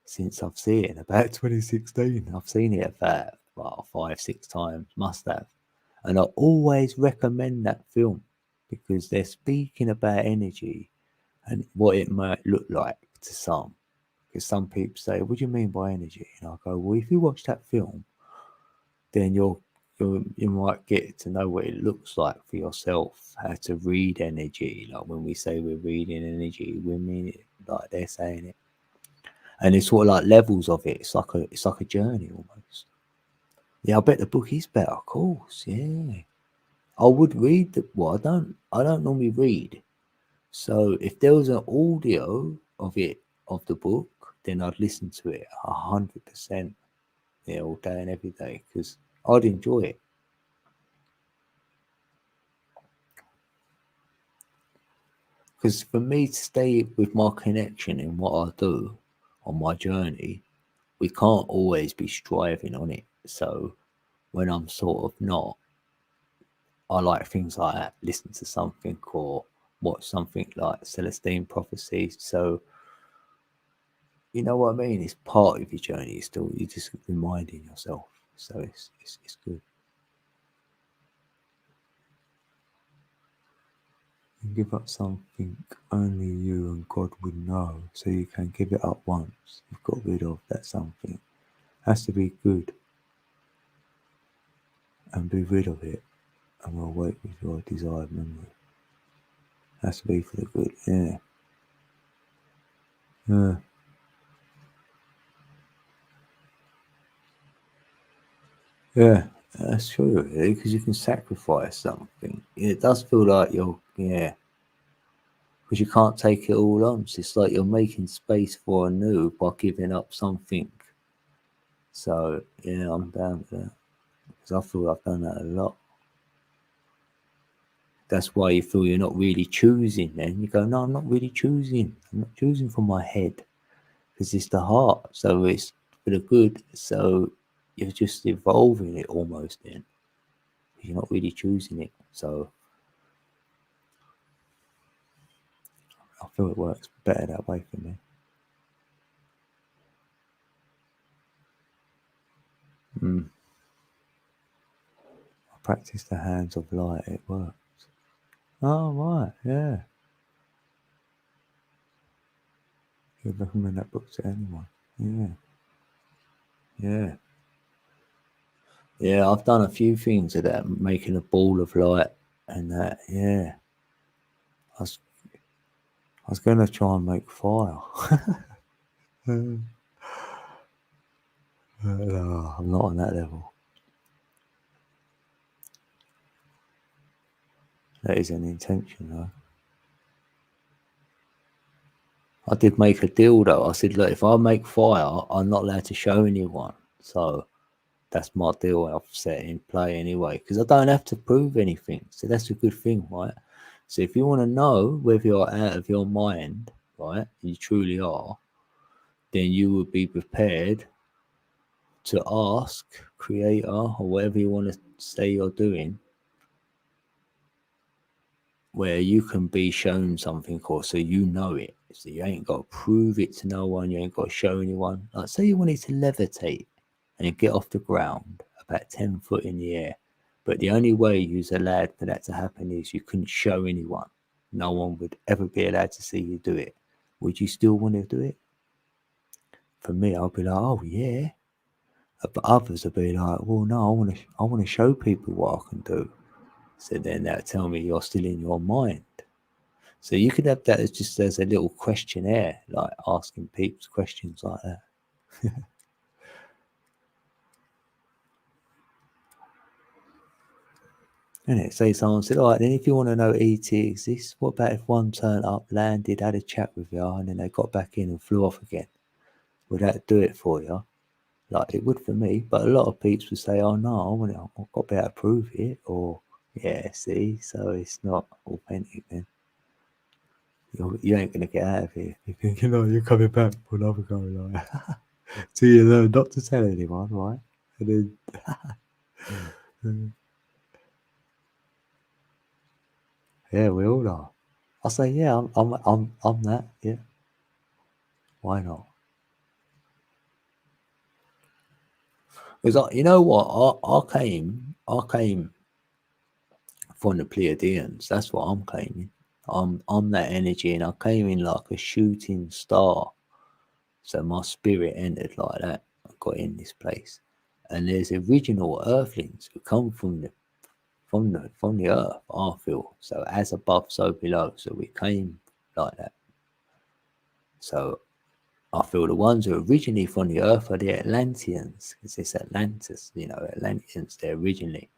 since I've seen it in about 2016. I've seen it about well, 5, 6 times, must have. And I always recommend that film because they're speaking about energy and what it might look like to some. Because some people say, "What do you mean by energy?" And I go, "Well, if you watch that film, then you might get to know what it looks like for yourself, how to read energy. Like when we say we're reading energy, we mean it like they're saying it, and it's sort of like levels of it. It's like a journey almost. Yeah, I bet the book is better, of course. Yeah, I would read the. Well, I don't normally read. So if there was an audio of it of the book, then I'd listen to it 100%. Yeah, all day and every day because I'd enjoy it. Because for me to stay with my connection in what I do on my journey, we can't always be striving on it. So when I'm sort of not, I like things like that, listen to something or watch something like Celestine Prophecy. So you know what I mean? It's part of your journey. It's still you're just reminding yourself. So it's good. You give up something only you and God would know, so you can give it up once. You've got rid of that something. Has to be good and be rid of it and will wait with your desired memory. Has to be for the good, yeah. Yeah. Yeah, that's true, really, because you can sacrifice something. It does feel like you're, yeah, because you can't take it all on. So it's like you're making space for a new by giving up something. So, yeah, I'm down with that. because I feel I've done that a lot. That's why you feel you're not really choosing. Then you go, no, I'm not really choosing. I'm not choosing from my head, because it's the heart. So it's for the good. So you're just evolving it almost then. You're not really choosing it. So I feel it works better that way for me. I practice the hands of light. It works. Oh, right. Yeah. You'd recommend that book to anyone. Yeah. Yeah. Yeah, I've done a few things of that, making a ball of light and that. Yeah. I was going to try and make fire. No, I'm not on that level. That is an intention, though. I did make a deal, though. I said, look, if I make fire, I'm not allowed to show anyone. So that's my deal I've set in play anyway, because I don't have to prove anything. So that's a good thing, right? So if you want to know whether you're out of your mind, right, you truly are, then you would be prepared to ask Creator or whatever you want to say you're doing, where you can be shown something, or so you know it. So you ain't got to prove it to no one. You ain't got to show anyone. Like, say you wanted to levitate and get off the ground about 10 foot in the air, but the only way you was allowed for that to happen is you couldn't show anyone. No one would ever be allowed to see you do it. Would you still want to do it? For me, I'll be like, oh yeah. But others will be like, well, no, I want to show people what I can do. So then they'll tell me you're still in your mind. So you could have that as just as a little questionnaire, like asking people questions like that. And it say someone said, all right, then if you want to know ET exists, what about if one turned up, landed, had a chat with you, and then they got back in and flew off again? Would that do it for you? Like it would for me, but a lot of people would say, oh no, I've got to be able to prove it, or yeah, see, so it's not authentic then. You ain't gonna get out of here. You're thinking, oh, you're coming back for another go, like. So you know not to tell anyone, right? And then yeah, we all are. I say, yeah, I'm that. Yeah, why not? Because you know what, I came from the Pleiadians. That's what I'm claiming. I'm that energy, and I came in like a shooting star. So my spirit entered like that. I got in this place, and there's original Earthlings who come from the earth. I feel so, as above, so below. So we came like that. So I feel the ones who are originally from the earth are the Atlanteans, because it's Atlantis, Atlanteans, they're originally.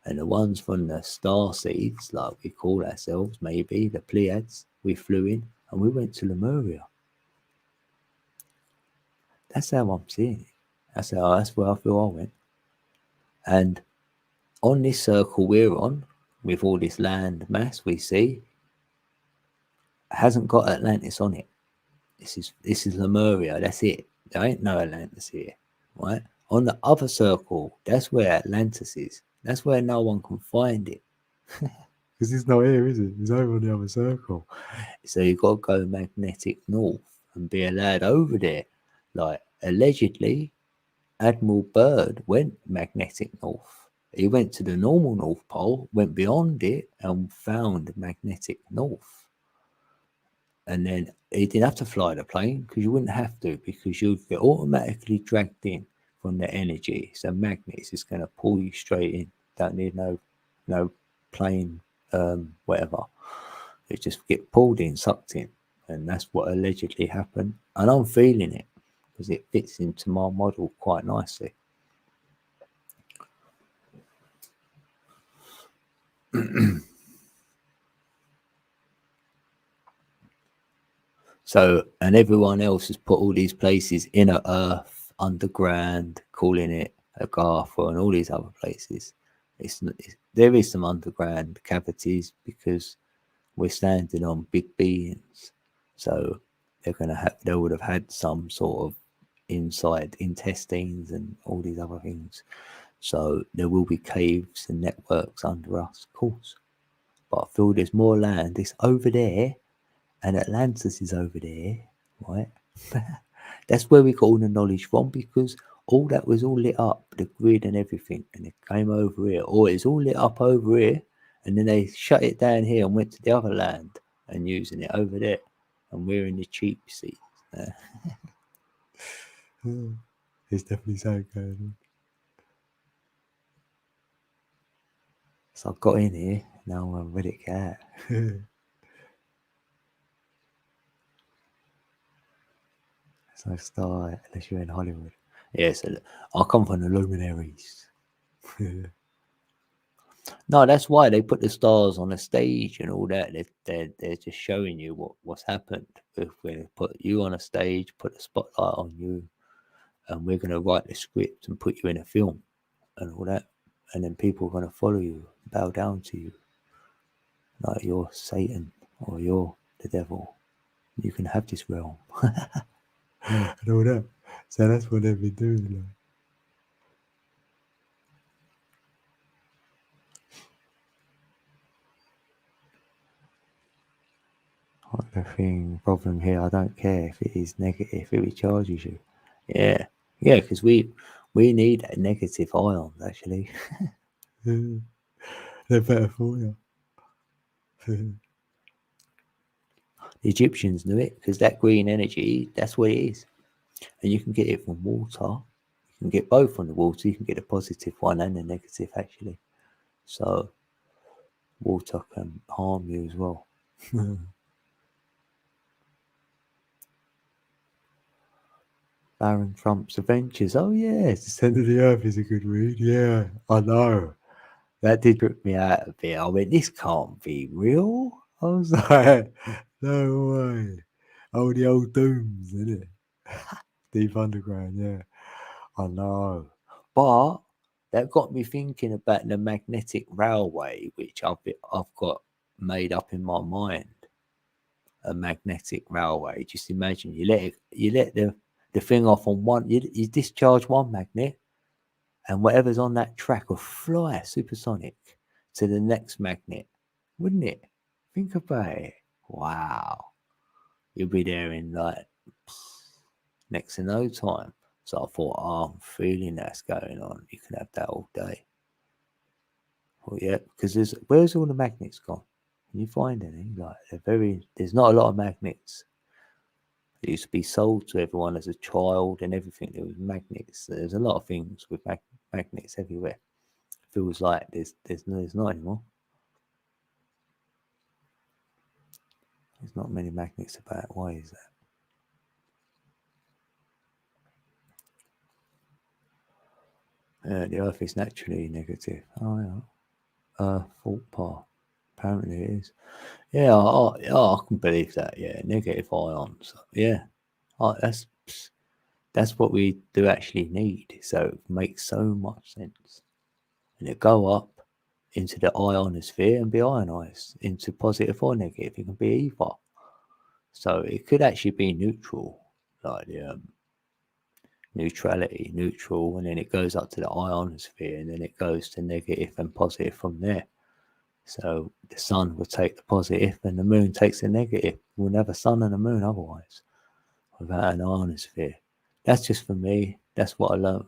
And the ones from the star seeds, like we call ourselves, maybe the Pleiades, we flew in and we went to Lemuria. That's how I'm seeing it. That's where I feel I went. And on this circle we're on, with all this land mass we see, hasn't got Atlantis on it. This is Lemuria. That's it. There ain't no Atlantis here, right? On the other circle, that's where Atlantis is. That's where no one can find it. Because it's not here, is it? It's over on the other circle. So you've got to go magnetic north and be allowed over there. Like, allegedly, Admiral Byrd went magnetic north. He went to the normal North Pole, went beyond it, and found magnetic north. And then he didn't have to fly the plane, because you wouldn't have to, because you'd get automatically dragged in from the energy. So magnets is going to pull you straight in. Don't need no plane, whatever. It just get pulled in, sucked in, and that's what allegedly happened. And I'm feeling it because it fits into my model quite nicely. So, and everyone else has put all these places inner earth, underground, calling it at Garth and all these other places. There is some underground cavities because we're standing on big beings, so they would have had some sort of inside intestines and all these other things. So there will be caves and networks under us, of course. But I feel there's more land. It's over there, and Atlantis is over there, right? That's where we got all the knowledge from, because all that was all lit up, the grid and everything, and it came over here. Or it's all lit up over here, and then they shut it down here and went to the other land and using it over there. And we're in the cheap seats. It's definitely so good. So I got in here, now I'm ready to get out. So start, unless you're in Hollywood. Yeah, so I come from the luminaries. No, that's why they put the stars on the stage and all that. They're just showing you what's happened. If we put you on a stage, put a spotlight on you, and we're going to write the script and put you in a film and all that. And then people are going to follow you, bow down to you. Like you're Satan or you're the devil. You can have this realm. And all that. So that's what they've been doing. Like. What the problem here, I don't care if it is negative, if it recharges you. Yeah, because we need negative ions, actually. They're better for you. The Egyptians knew it, because that green energy, that's what it is. And you can get it from water. You can get both from the water. You can get the positive one and the negative, actually. So water can harm you as well. Baron Trump's Adventures. Oh yeah, The Center of the Earth is a good read. Yeah, I know. That did trip me out a bit. I went, this can't be real. I was like, no way. Oh, the old Dooms, isn't it? Deep Underground, yeah. I know. But that got me thinking about the magnetic railway, which I've got made up in my mind. A magnetic railway. Just imagine you let the thing off on one. You discharge one magnet, and whatever's on that track will fly supersonic to the next magnet, wouldn't it? Think about it. Wow, you'll be there in like next to no time. So I thought, oh, I'm feeling that's going on. You can have that all day. Well, yeah, because where's all the magnets gone? Can you find any? Like there's not a lot of magnets. It used to be sold to everyone as a child and everything. There was magnets. There's a lot of things with magnets everywhere. Feels like there's not anymore. There's not many magnets about. Why is that? The Earth is naturally negative. Oh yeah. Fault path. Apparently it is. Yeah, I can believe that. Yeah, negative ions. Yeah, that's what we do actually need. So it makes so much sense. And it go up into the ionosphere and be ionized into positive or negative. It can be either. So it could actually be neutral, like the neutrality, neutral, and then it goes up to the ionosphere, and then it goes to negative and positive from there. So the sun will take the positive, and the moon takes the negative. We'll have a sun and a moon otherwise, without an ionosphere. That's just for me. That's what I learned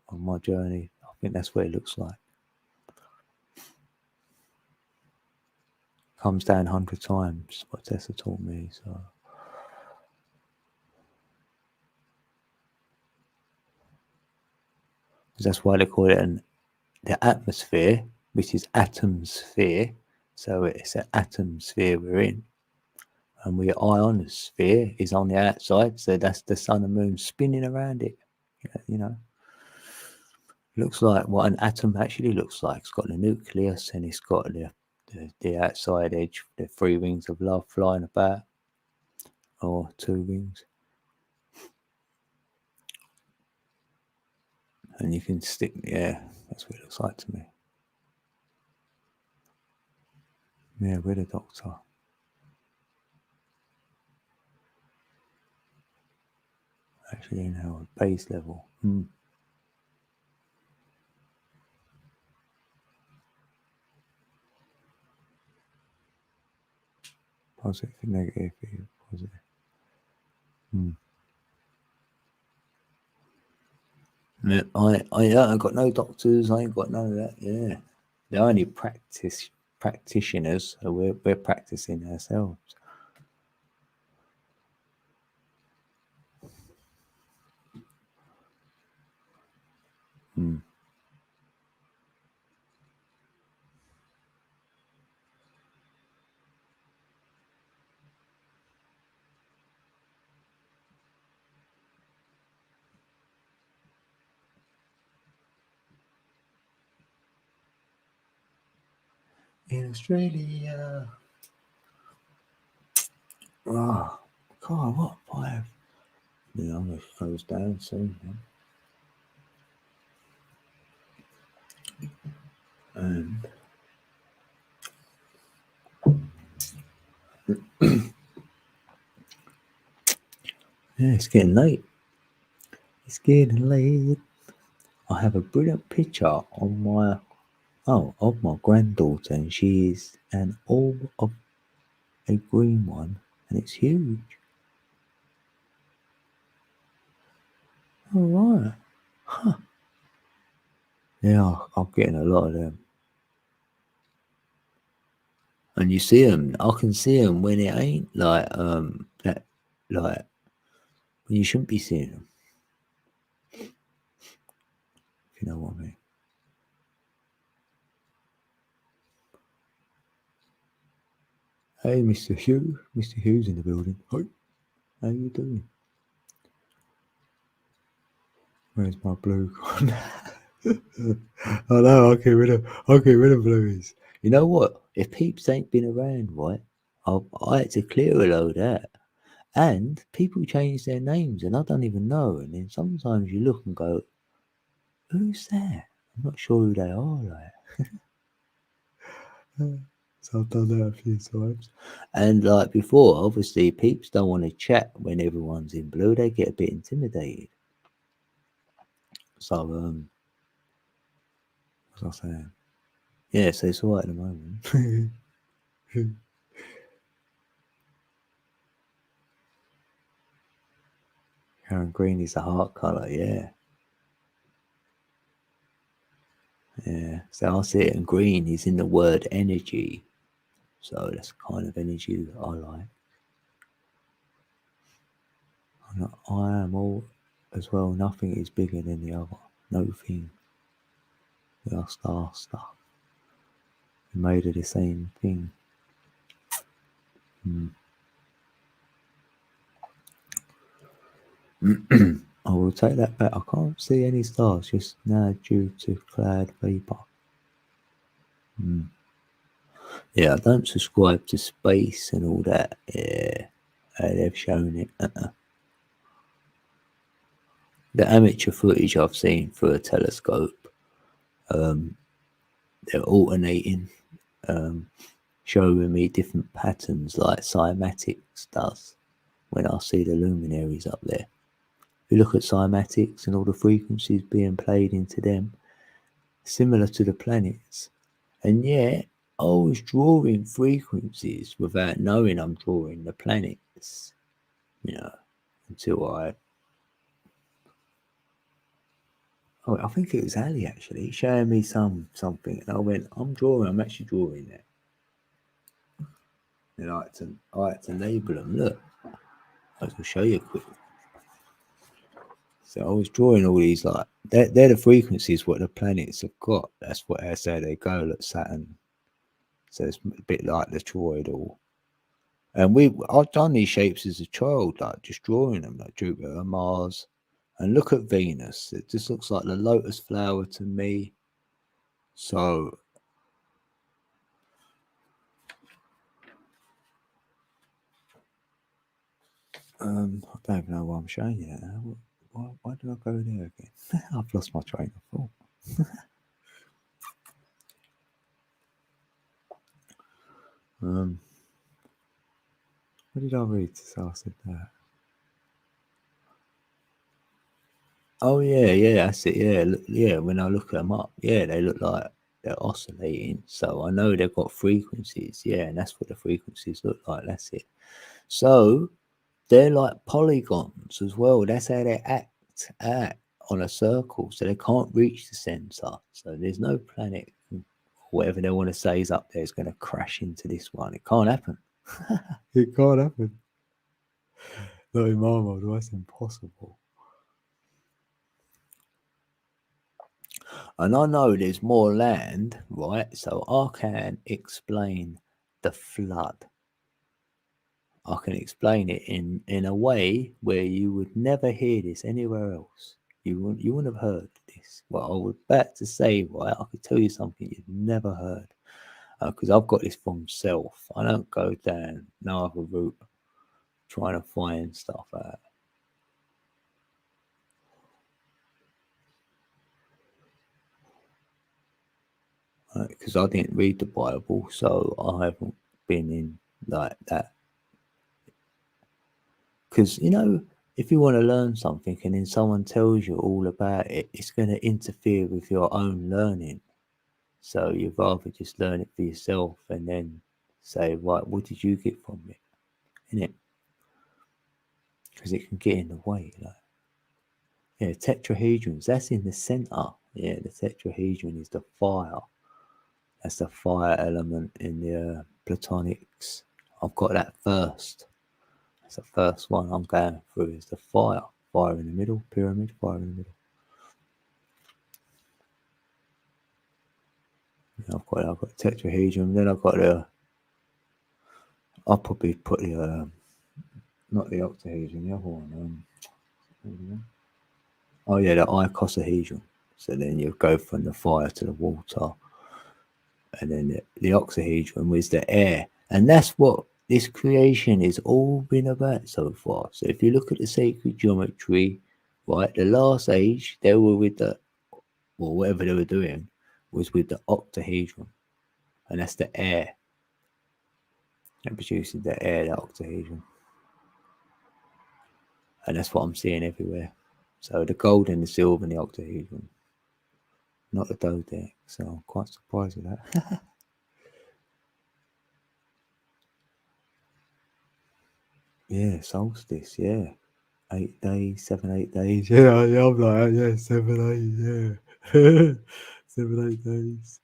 on my journey. I think that's what it looks like. Comes down 100 times, what Tesla taught me. So that's why they call it the atmosphere, which is atom sphere. So it's an atom sphere we're in. And the ionosphere is on the outside. So that's the sun and moon spinning around it. You know, looks like what an atom actually looks like. It's got the nucleus and it's got the outside edge, the 3 wings of love flying about, or 2 wings. And you can stick, yeah, that's what it looks like to me. Yeah, we're the doctor. Actually, inhale at base level. Positive, negative, positive. Yeah, I got no doctors. I ain't got none of that. Yeah, they're only practitioners. So we're practicing ourselves. In Australia. Ah, God, what 5? Yeah, I'm gonna close down soon. And yeah, it's getting late. It's getting late. I have a brilliant picture on my of my granddaughter, and she is an orb of a green one, and it's huge. All right. Yeah, I'm getting a lot of them. And you see them, I can see them when it ain't like, that, like, when you shouldn't be seeing them, if you know what I mean. Hey, Mr. Hugh. Mr. Hugh's in the building. Hi. How you doing? Where's my blue one? I know, I'll get rid of blueies. You know what? If peeps ain't been around, right, I had to clear a load out. And people change their names and I don't even know. And then sometimes you look and go, who's that? I'm not sure who they are, like. So I've done that a few times. And like before, obviously peeps don't want to chat when everyone's in blue. They get a bit intimidated. So what was I saying? Yeah, so it's alright at the moment. Karen green is a heart colour, yeah. Yeah. So I see it in green is in the word energy. So that's the kind of energy that I like. And I am all as well, nothing is bigger than the other. No thing. We are star stuff. We're made of the same thing. I will take that back. I can't see any stars just now due to cloud vapour. Yeah, I don't subscribe to space and all that. Yeah, they've shown it. The amateur footage I've seen through a telescope, they're alternating, showing me different patterns like cymatics does when I see the luminaries up there. If you look at cymatics and all the frequencies being played into them, similar to the planets, and yet I was drawing frequencies without knowing I'm drawing the planets, you know, until I think it was Ali actually showing me something, and I went, I'm actually drawing that. And I had to label them. Look, I can show you quickly. So I was drawing all these like they're the frequencies what the planets have got. That's how they go. Look, Saturn. So it's a bit like the toroidal. And I've done these shapes as a child, like just drawing them, like Jupiter, Mars, and look at Venus. It just looks like the lotus flower to me. So I don't even know why I'm showing you that now. Why did I go there again? I've lost my train of thought. What did I read? So I said that. Oh yeah, that's it. Yeah. When I look them up, yeah, they look like they're oscillating. So I know they've got frequencies. Yeah, and that's what the frequencies look like. That's it. So they're like polygons as well. That's how they act on a circle. So they can't reach the center. So there's no planet, whatever they want to say is up there, is going to crash into this one. It can't happen. It can't happen. Not in my world. That's impossible. And I know there's more land, right? So I can explain the flood. I can explain it in a way where you would never hear this anywhere else. You wouldn't have heard this. What I was about to say, right? I could tell you something you've never heard because I've got this from self. I don't go down no other route trying to find stuff out. Because I didn't read the Bible, so I haven't been in like that. Because if you want to learn something and then someone tells you all about it, it's going to interfere with your own learning. So you'd rather just learn it for yourself and then say, right, what did you get from it? Innit? Because it can get in the way. Yeah, tetrahedrons, that's in the center. Yeah, the tetrahedron is the fire. That's the fire element in the platonics. I've got that first. That's the first one I'm going through is the fire. Fire in the middle, pyramid, fire in the middle. I've got tetrahedron. Then I've got I'll probably put the not the octahedron, the other one. Oh yeah, the icosahedron. So then you go from the fire to the water, and then the oxahedron was the air, and that's what this creation has all been about so far. So if you look at the sacred geometry, right, the last age they were with whatever they were doing was with the octahedron, and that's the air. It produces the air, the octahedron. And that's what I'm seeing everywhere. So the gold and the silver and the octahedron, not the dodeck. So I'm quite surprised with that. Yeah, solstice, yeah. 8 days, 7, 8 days. Yeah, I'm like, yeah, 7, 8, yeah. 7, 8 days.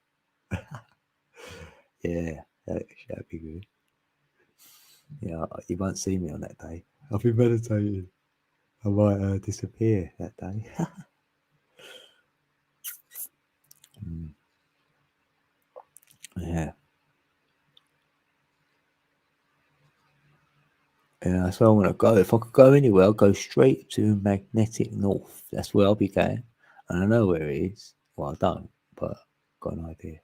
Yeah, that'd be good. Yeah, you won't see me on that day. I'll be meditating. I might disappear that day. Yeah. Yeah, that's where I want to go. If I could go anywhere, I'll go straight to magnetic north. That's where I'll be going. And I know where it is. Well, I don't, but I've got an idea.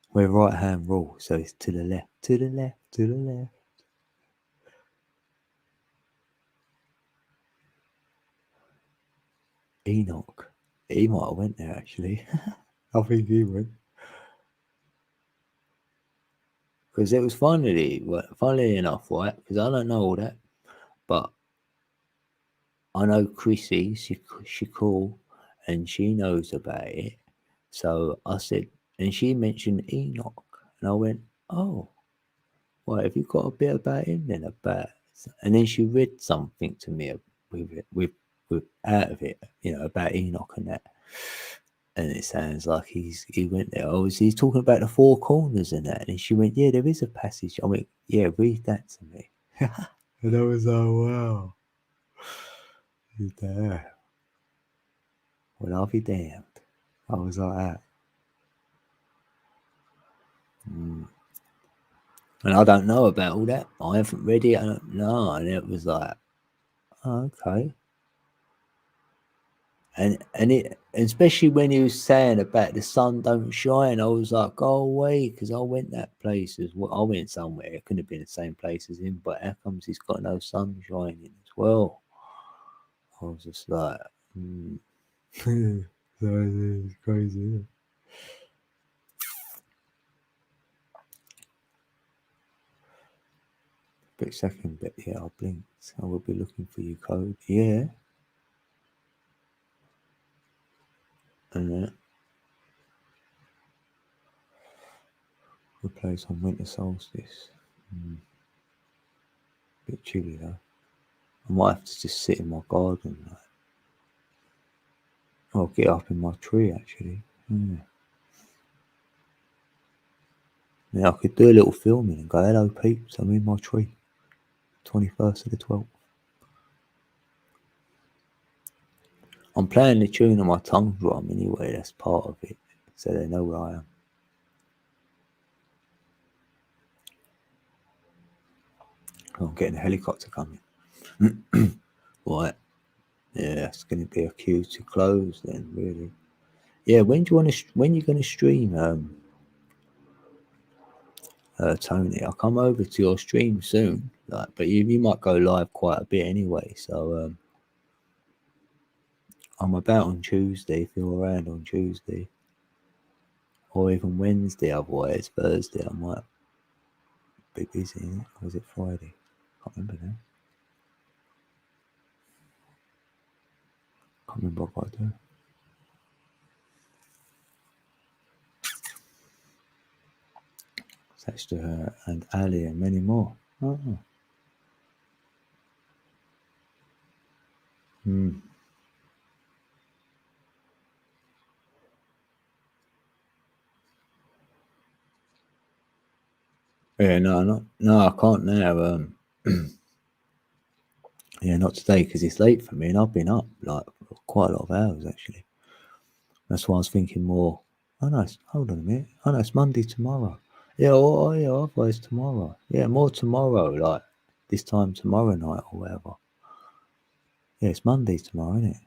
Where right hand rules, so it's to the left, to the left, to the left. Enoch. He might have went there actually. I think he went. Because it was funnily enough, right? Because I don't know all that, but I know Chrissy, she cool, and she knows about it. So I said, and she mentioned Enoch, and I went, oh, well, have you got a bit about him then? And then she read something to me with out of it, about Enoch and that. And it sounds like he went there. He's talking about the four corners and that. And she went, yeah, there is a passage. I went, yeah, read that to me. And I was like, wow. He's there. Well, I'll be damned. I was like that. And I don't know about all that. I haven't read it. I don't know. And it was like, oh, okay. and it, especially when he was saying about the sun don't shine, I was like, go away, because I went that place as well. I went somewhere, it couldn't have been the same place as him, but how comes he's got no sun shining as well? I was just like, It's crazy, isn't it? But second, but yeah, I'll blink. I will be looking for your code. Yeah. And we play some winter solstice. Bit chilly though. I might have to just sit in my garden. Like, or get up in my tree actually. Yeah, I could do a little filming and go, hello peeps, I'm in my tree. 21st of the 12th. I'm playing the tune on my tongue drum anyway, that's part of it. So they know where I am. I'm getting a helicopter coming. Right. Yeah, it's going to be a queue to close then, really. Yeah, when do you want to? When you going to stream, Tony? I'll come over to your stream soon. Like, but you might go live quite a bit anyway. So I'm about on Tuesday if you're around on Tuesday, or even Wednesday. Otherwise, Thursday I might be busy. Innit? Or is it Friday? Can't remember now. Can't remember what I do. That's to her and Ali and many more. Oh. Yeah, no, I can't now. Yeah, not today because it's late for me, and I've been up like quite a lot of hours actually. That's why I was thinking more. Oh no, hold on a minute. Oh no, it's Monday tomorrow. Yeah, yeah, otherwise tomorrow. Yeah, more tomorrow, like this time tomorrow night or whatever. Yeah, it's Monday tomorrow, isn't it?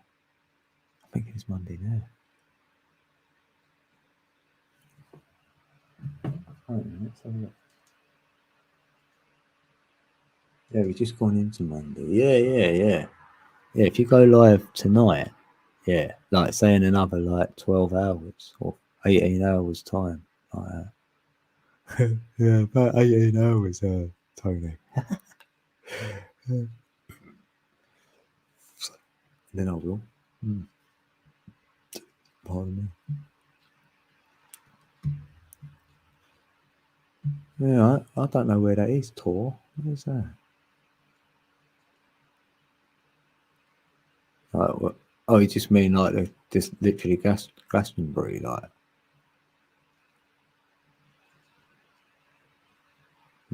I think it's Monday now. Oh, let's have a look. Yeah, we've just gone into Monday. Yeah. Yeah, if you go live tonight, yeah, like say in another like 12 hours or 18 hours time. Like yeah, about 18 hours, Tony. Then I will. Pardon me. Yeah, I don't know where that is, Tor. Where's that? Like, what? Oh, you just mean like just literally Glastonbury, like.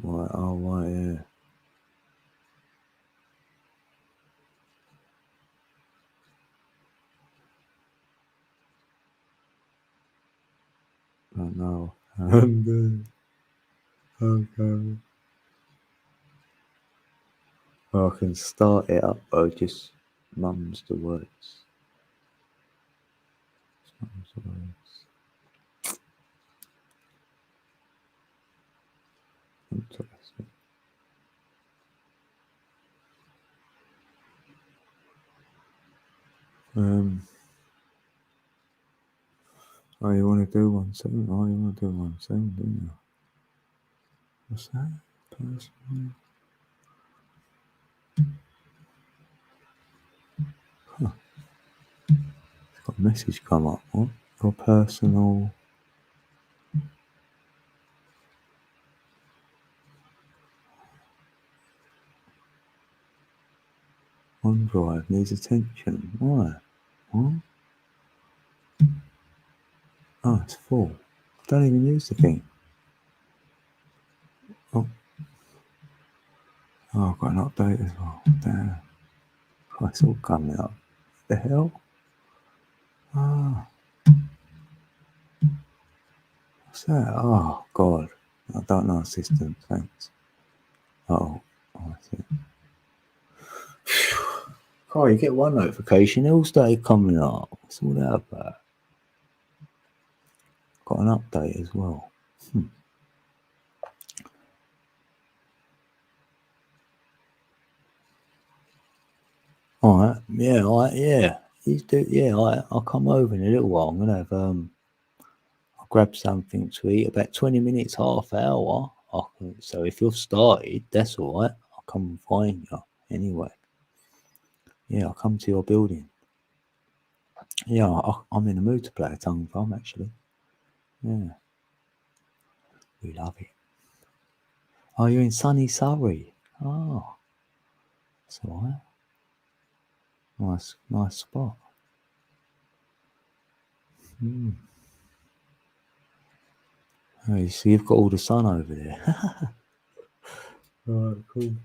Right, oh, right, yeah. I don't know. Okay. Well, I can start it up, or just mums the words. Mums the words. Interesting. Oh, you want to do one soon? Oh, you want to do one soon, don't you? What's that? Personal. Got a message come up. What? Your personal. OneDrive needs attention. Why? What? Oh, it's full. Don't even use the thing. Oh, I've got an update as well. Damn. Oh, it's all coming up. The hell? Ah, what's that? Oh, God. I don't know, assistant. Thanks. Oh, I see. Carl, you get one notification, they all started coming up. What's all that about? Got an update as well. Alright, yeah, alright, yeah. You do, yeah, I'll come over in a little while. I'm gonna have I'll grab something to eat. About 20 minutes, half hour. So if you've started, that's alright. I'll come and find you anyway. Yeah, I'll come to your building. Yeah, I'm in the mood to play a tongue drum actually. Yeah, we love it. Oh, you're in sunny Surrey. Oh, that's alright. Nice spot. Mm. Oh, so you've got all the sun over there. Right, cool.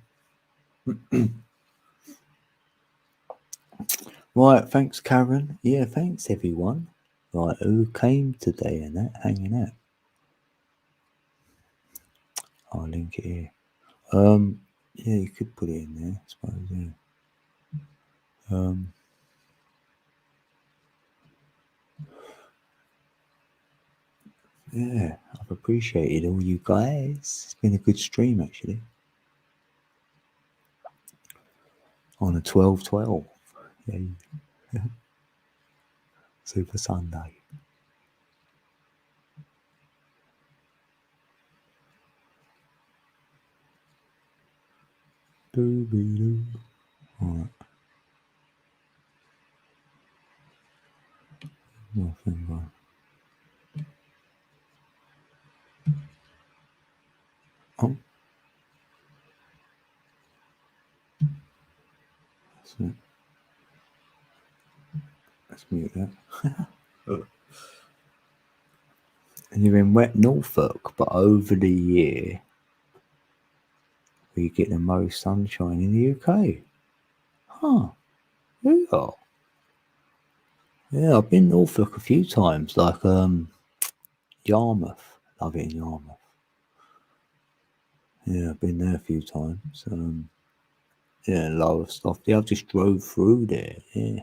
Right, thanks, Karen. Yeah, thanks, everyone. Right, who came today and that, hanging out? I'll link it here. Yeah, you could put it in there, I suppose, yeah. Yeah, I've appreciated all you guys. It's been a good stream, actually. On a 12/12. Yeah. Super Sunday. Doo-be-doo. Alright. Nothing wrong. Oh. That's it. Let's mute that. And you're in wet Norfolk, but over the year, we get the most sunshine in the UK. Huh. Yeah. Yeah, I've been Norfolk a few times, like Yarmouth. Love it in Yarmouth. Yeah, I've been there a few times. Yeah, a lot of stuff. Yeah, I just drove through there. Yeah.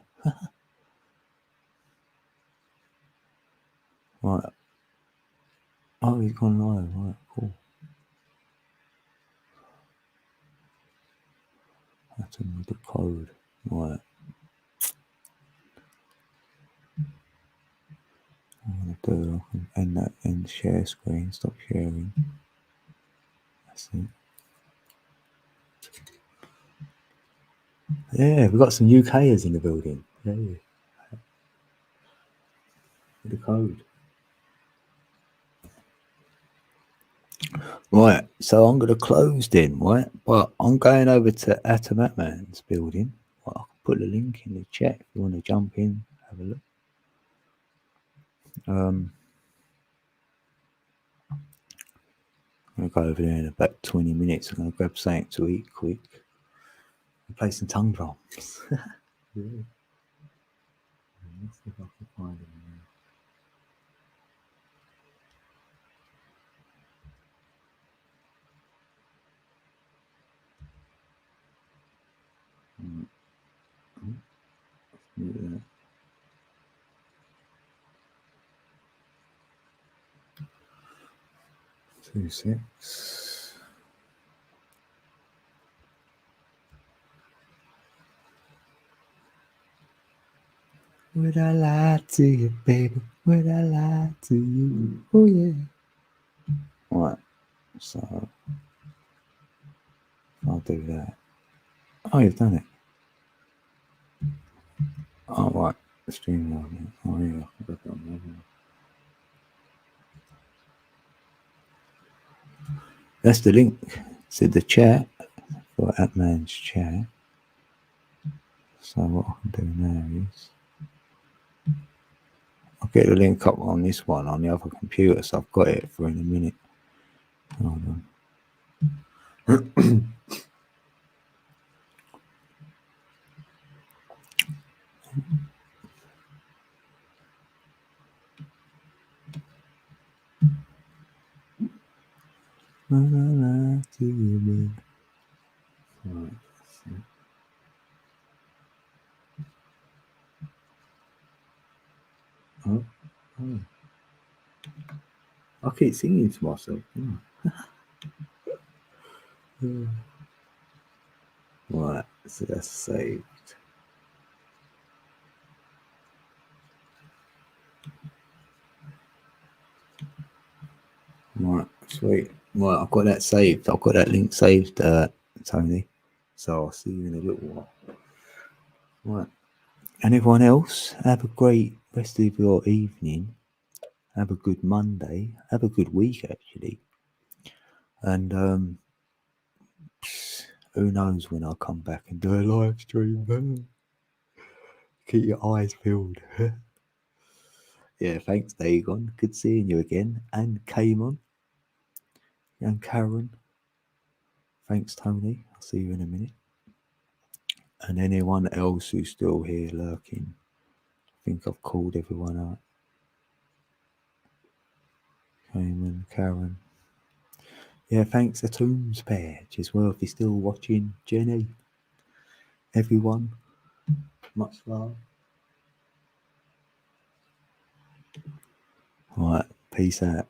Right. Oh, he's gone live. Right, cool. That's in the code. Right. I'm gonna do. I can end that in share screen. Stop sharing. That's it. Yeah, we've got some UKers in the building. Yeah. The code. Right, so I'm going to close then, right? But I'm going over to Atamatman's building. Well, I can put the link in the chat if you want to jump in, have a look. I'm going to go over there in about 20 minutes. I'm going to grab something to eat quick and play some tongue drums. Yeah. Let's see if I can find them. Yeah. 2 6. Would I lie to you, baby? Would I lie to you? Oh yeah. Right. So I'll do that. Oh, you've done it. Oh, right. Streamline. Oh, yeah. That's the link to the chat for Atman's chat. So what I can do now is I'll get the link up on this one on the other computer, so I've got it for in a minute. Hold on. Right. Oh, oh. I keep singing to myself. Right, so that's saved. Right, sweet. Right, I've got that saved. I've got that link saved, Tony. So I'll see you in a little while. Right. And everyone else, have a great rest of your evening. Have a good Monday. Have a good week, actually. And who knows when I'll come back and do a live stream. Keep your eyes peeled. Yeah, thanks, Dagon. Good seeing you again. And Kamon. And Karen. Thanks, Tony. I'll see you in a minute. And anyone else who's still here lurking. I think I've called everyone out. Kamon, Karen. Yeah, thanks, Atoms Patch as well, if you're still watching. Jenny. Everyone. Much love. Right, peace out.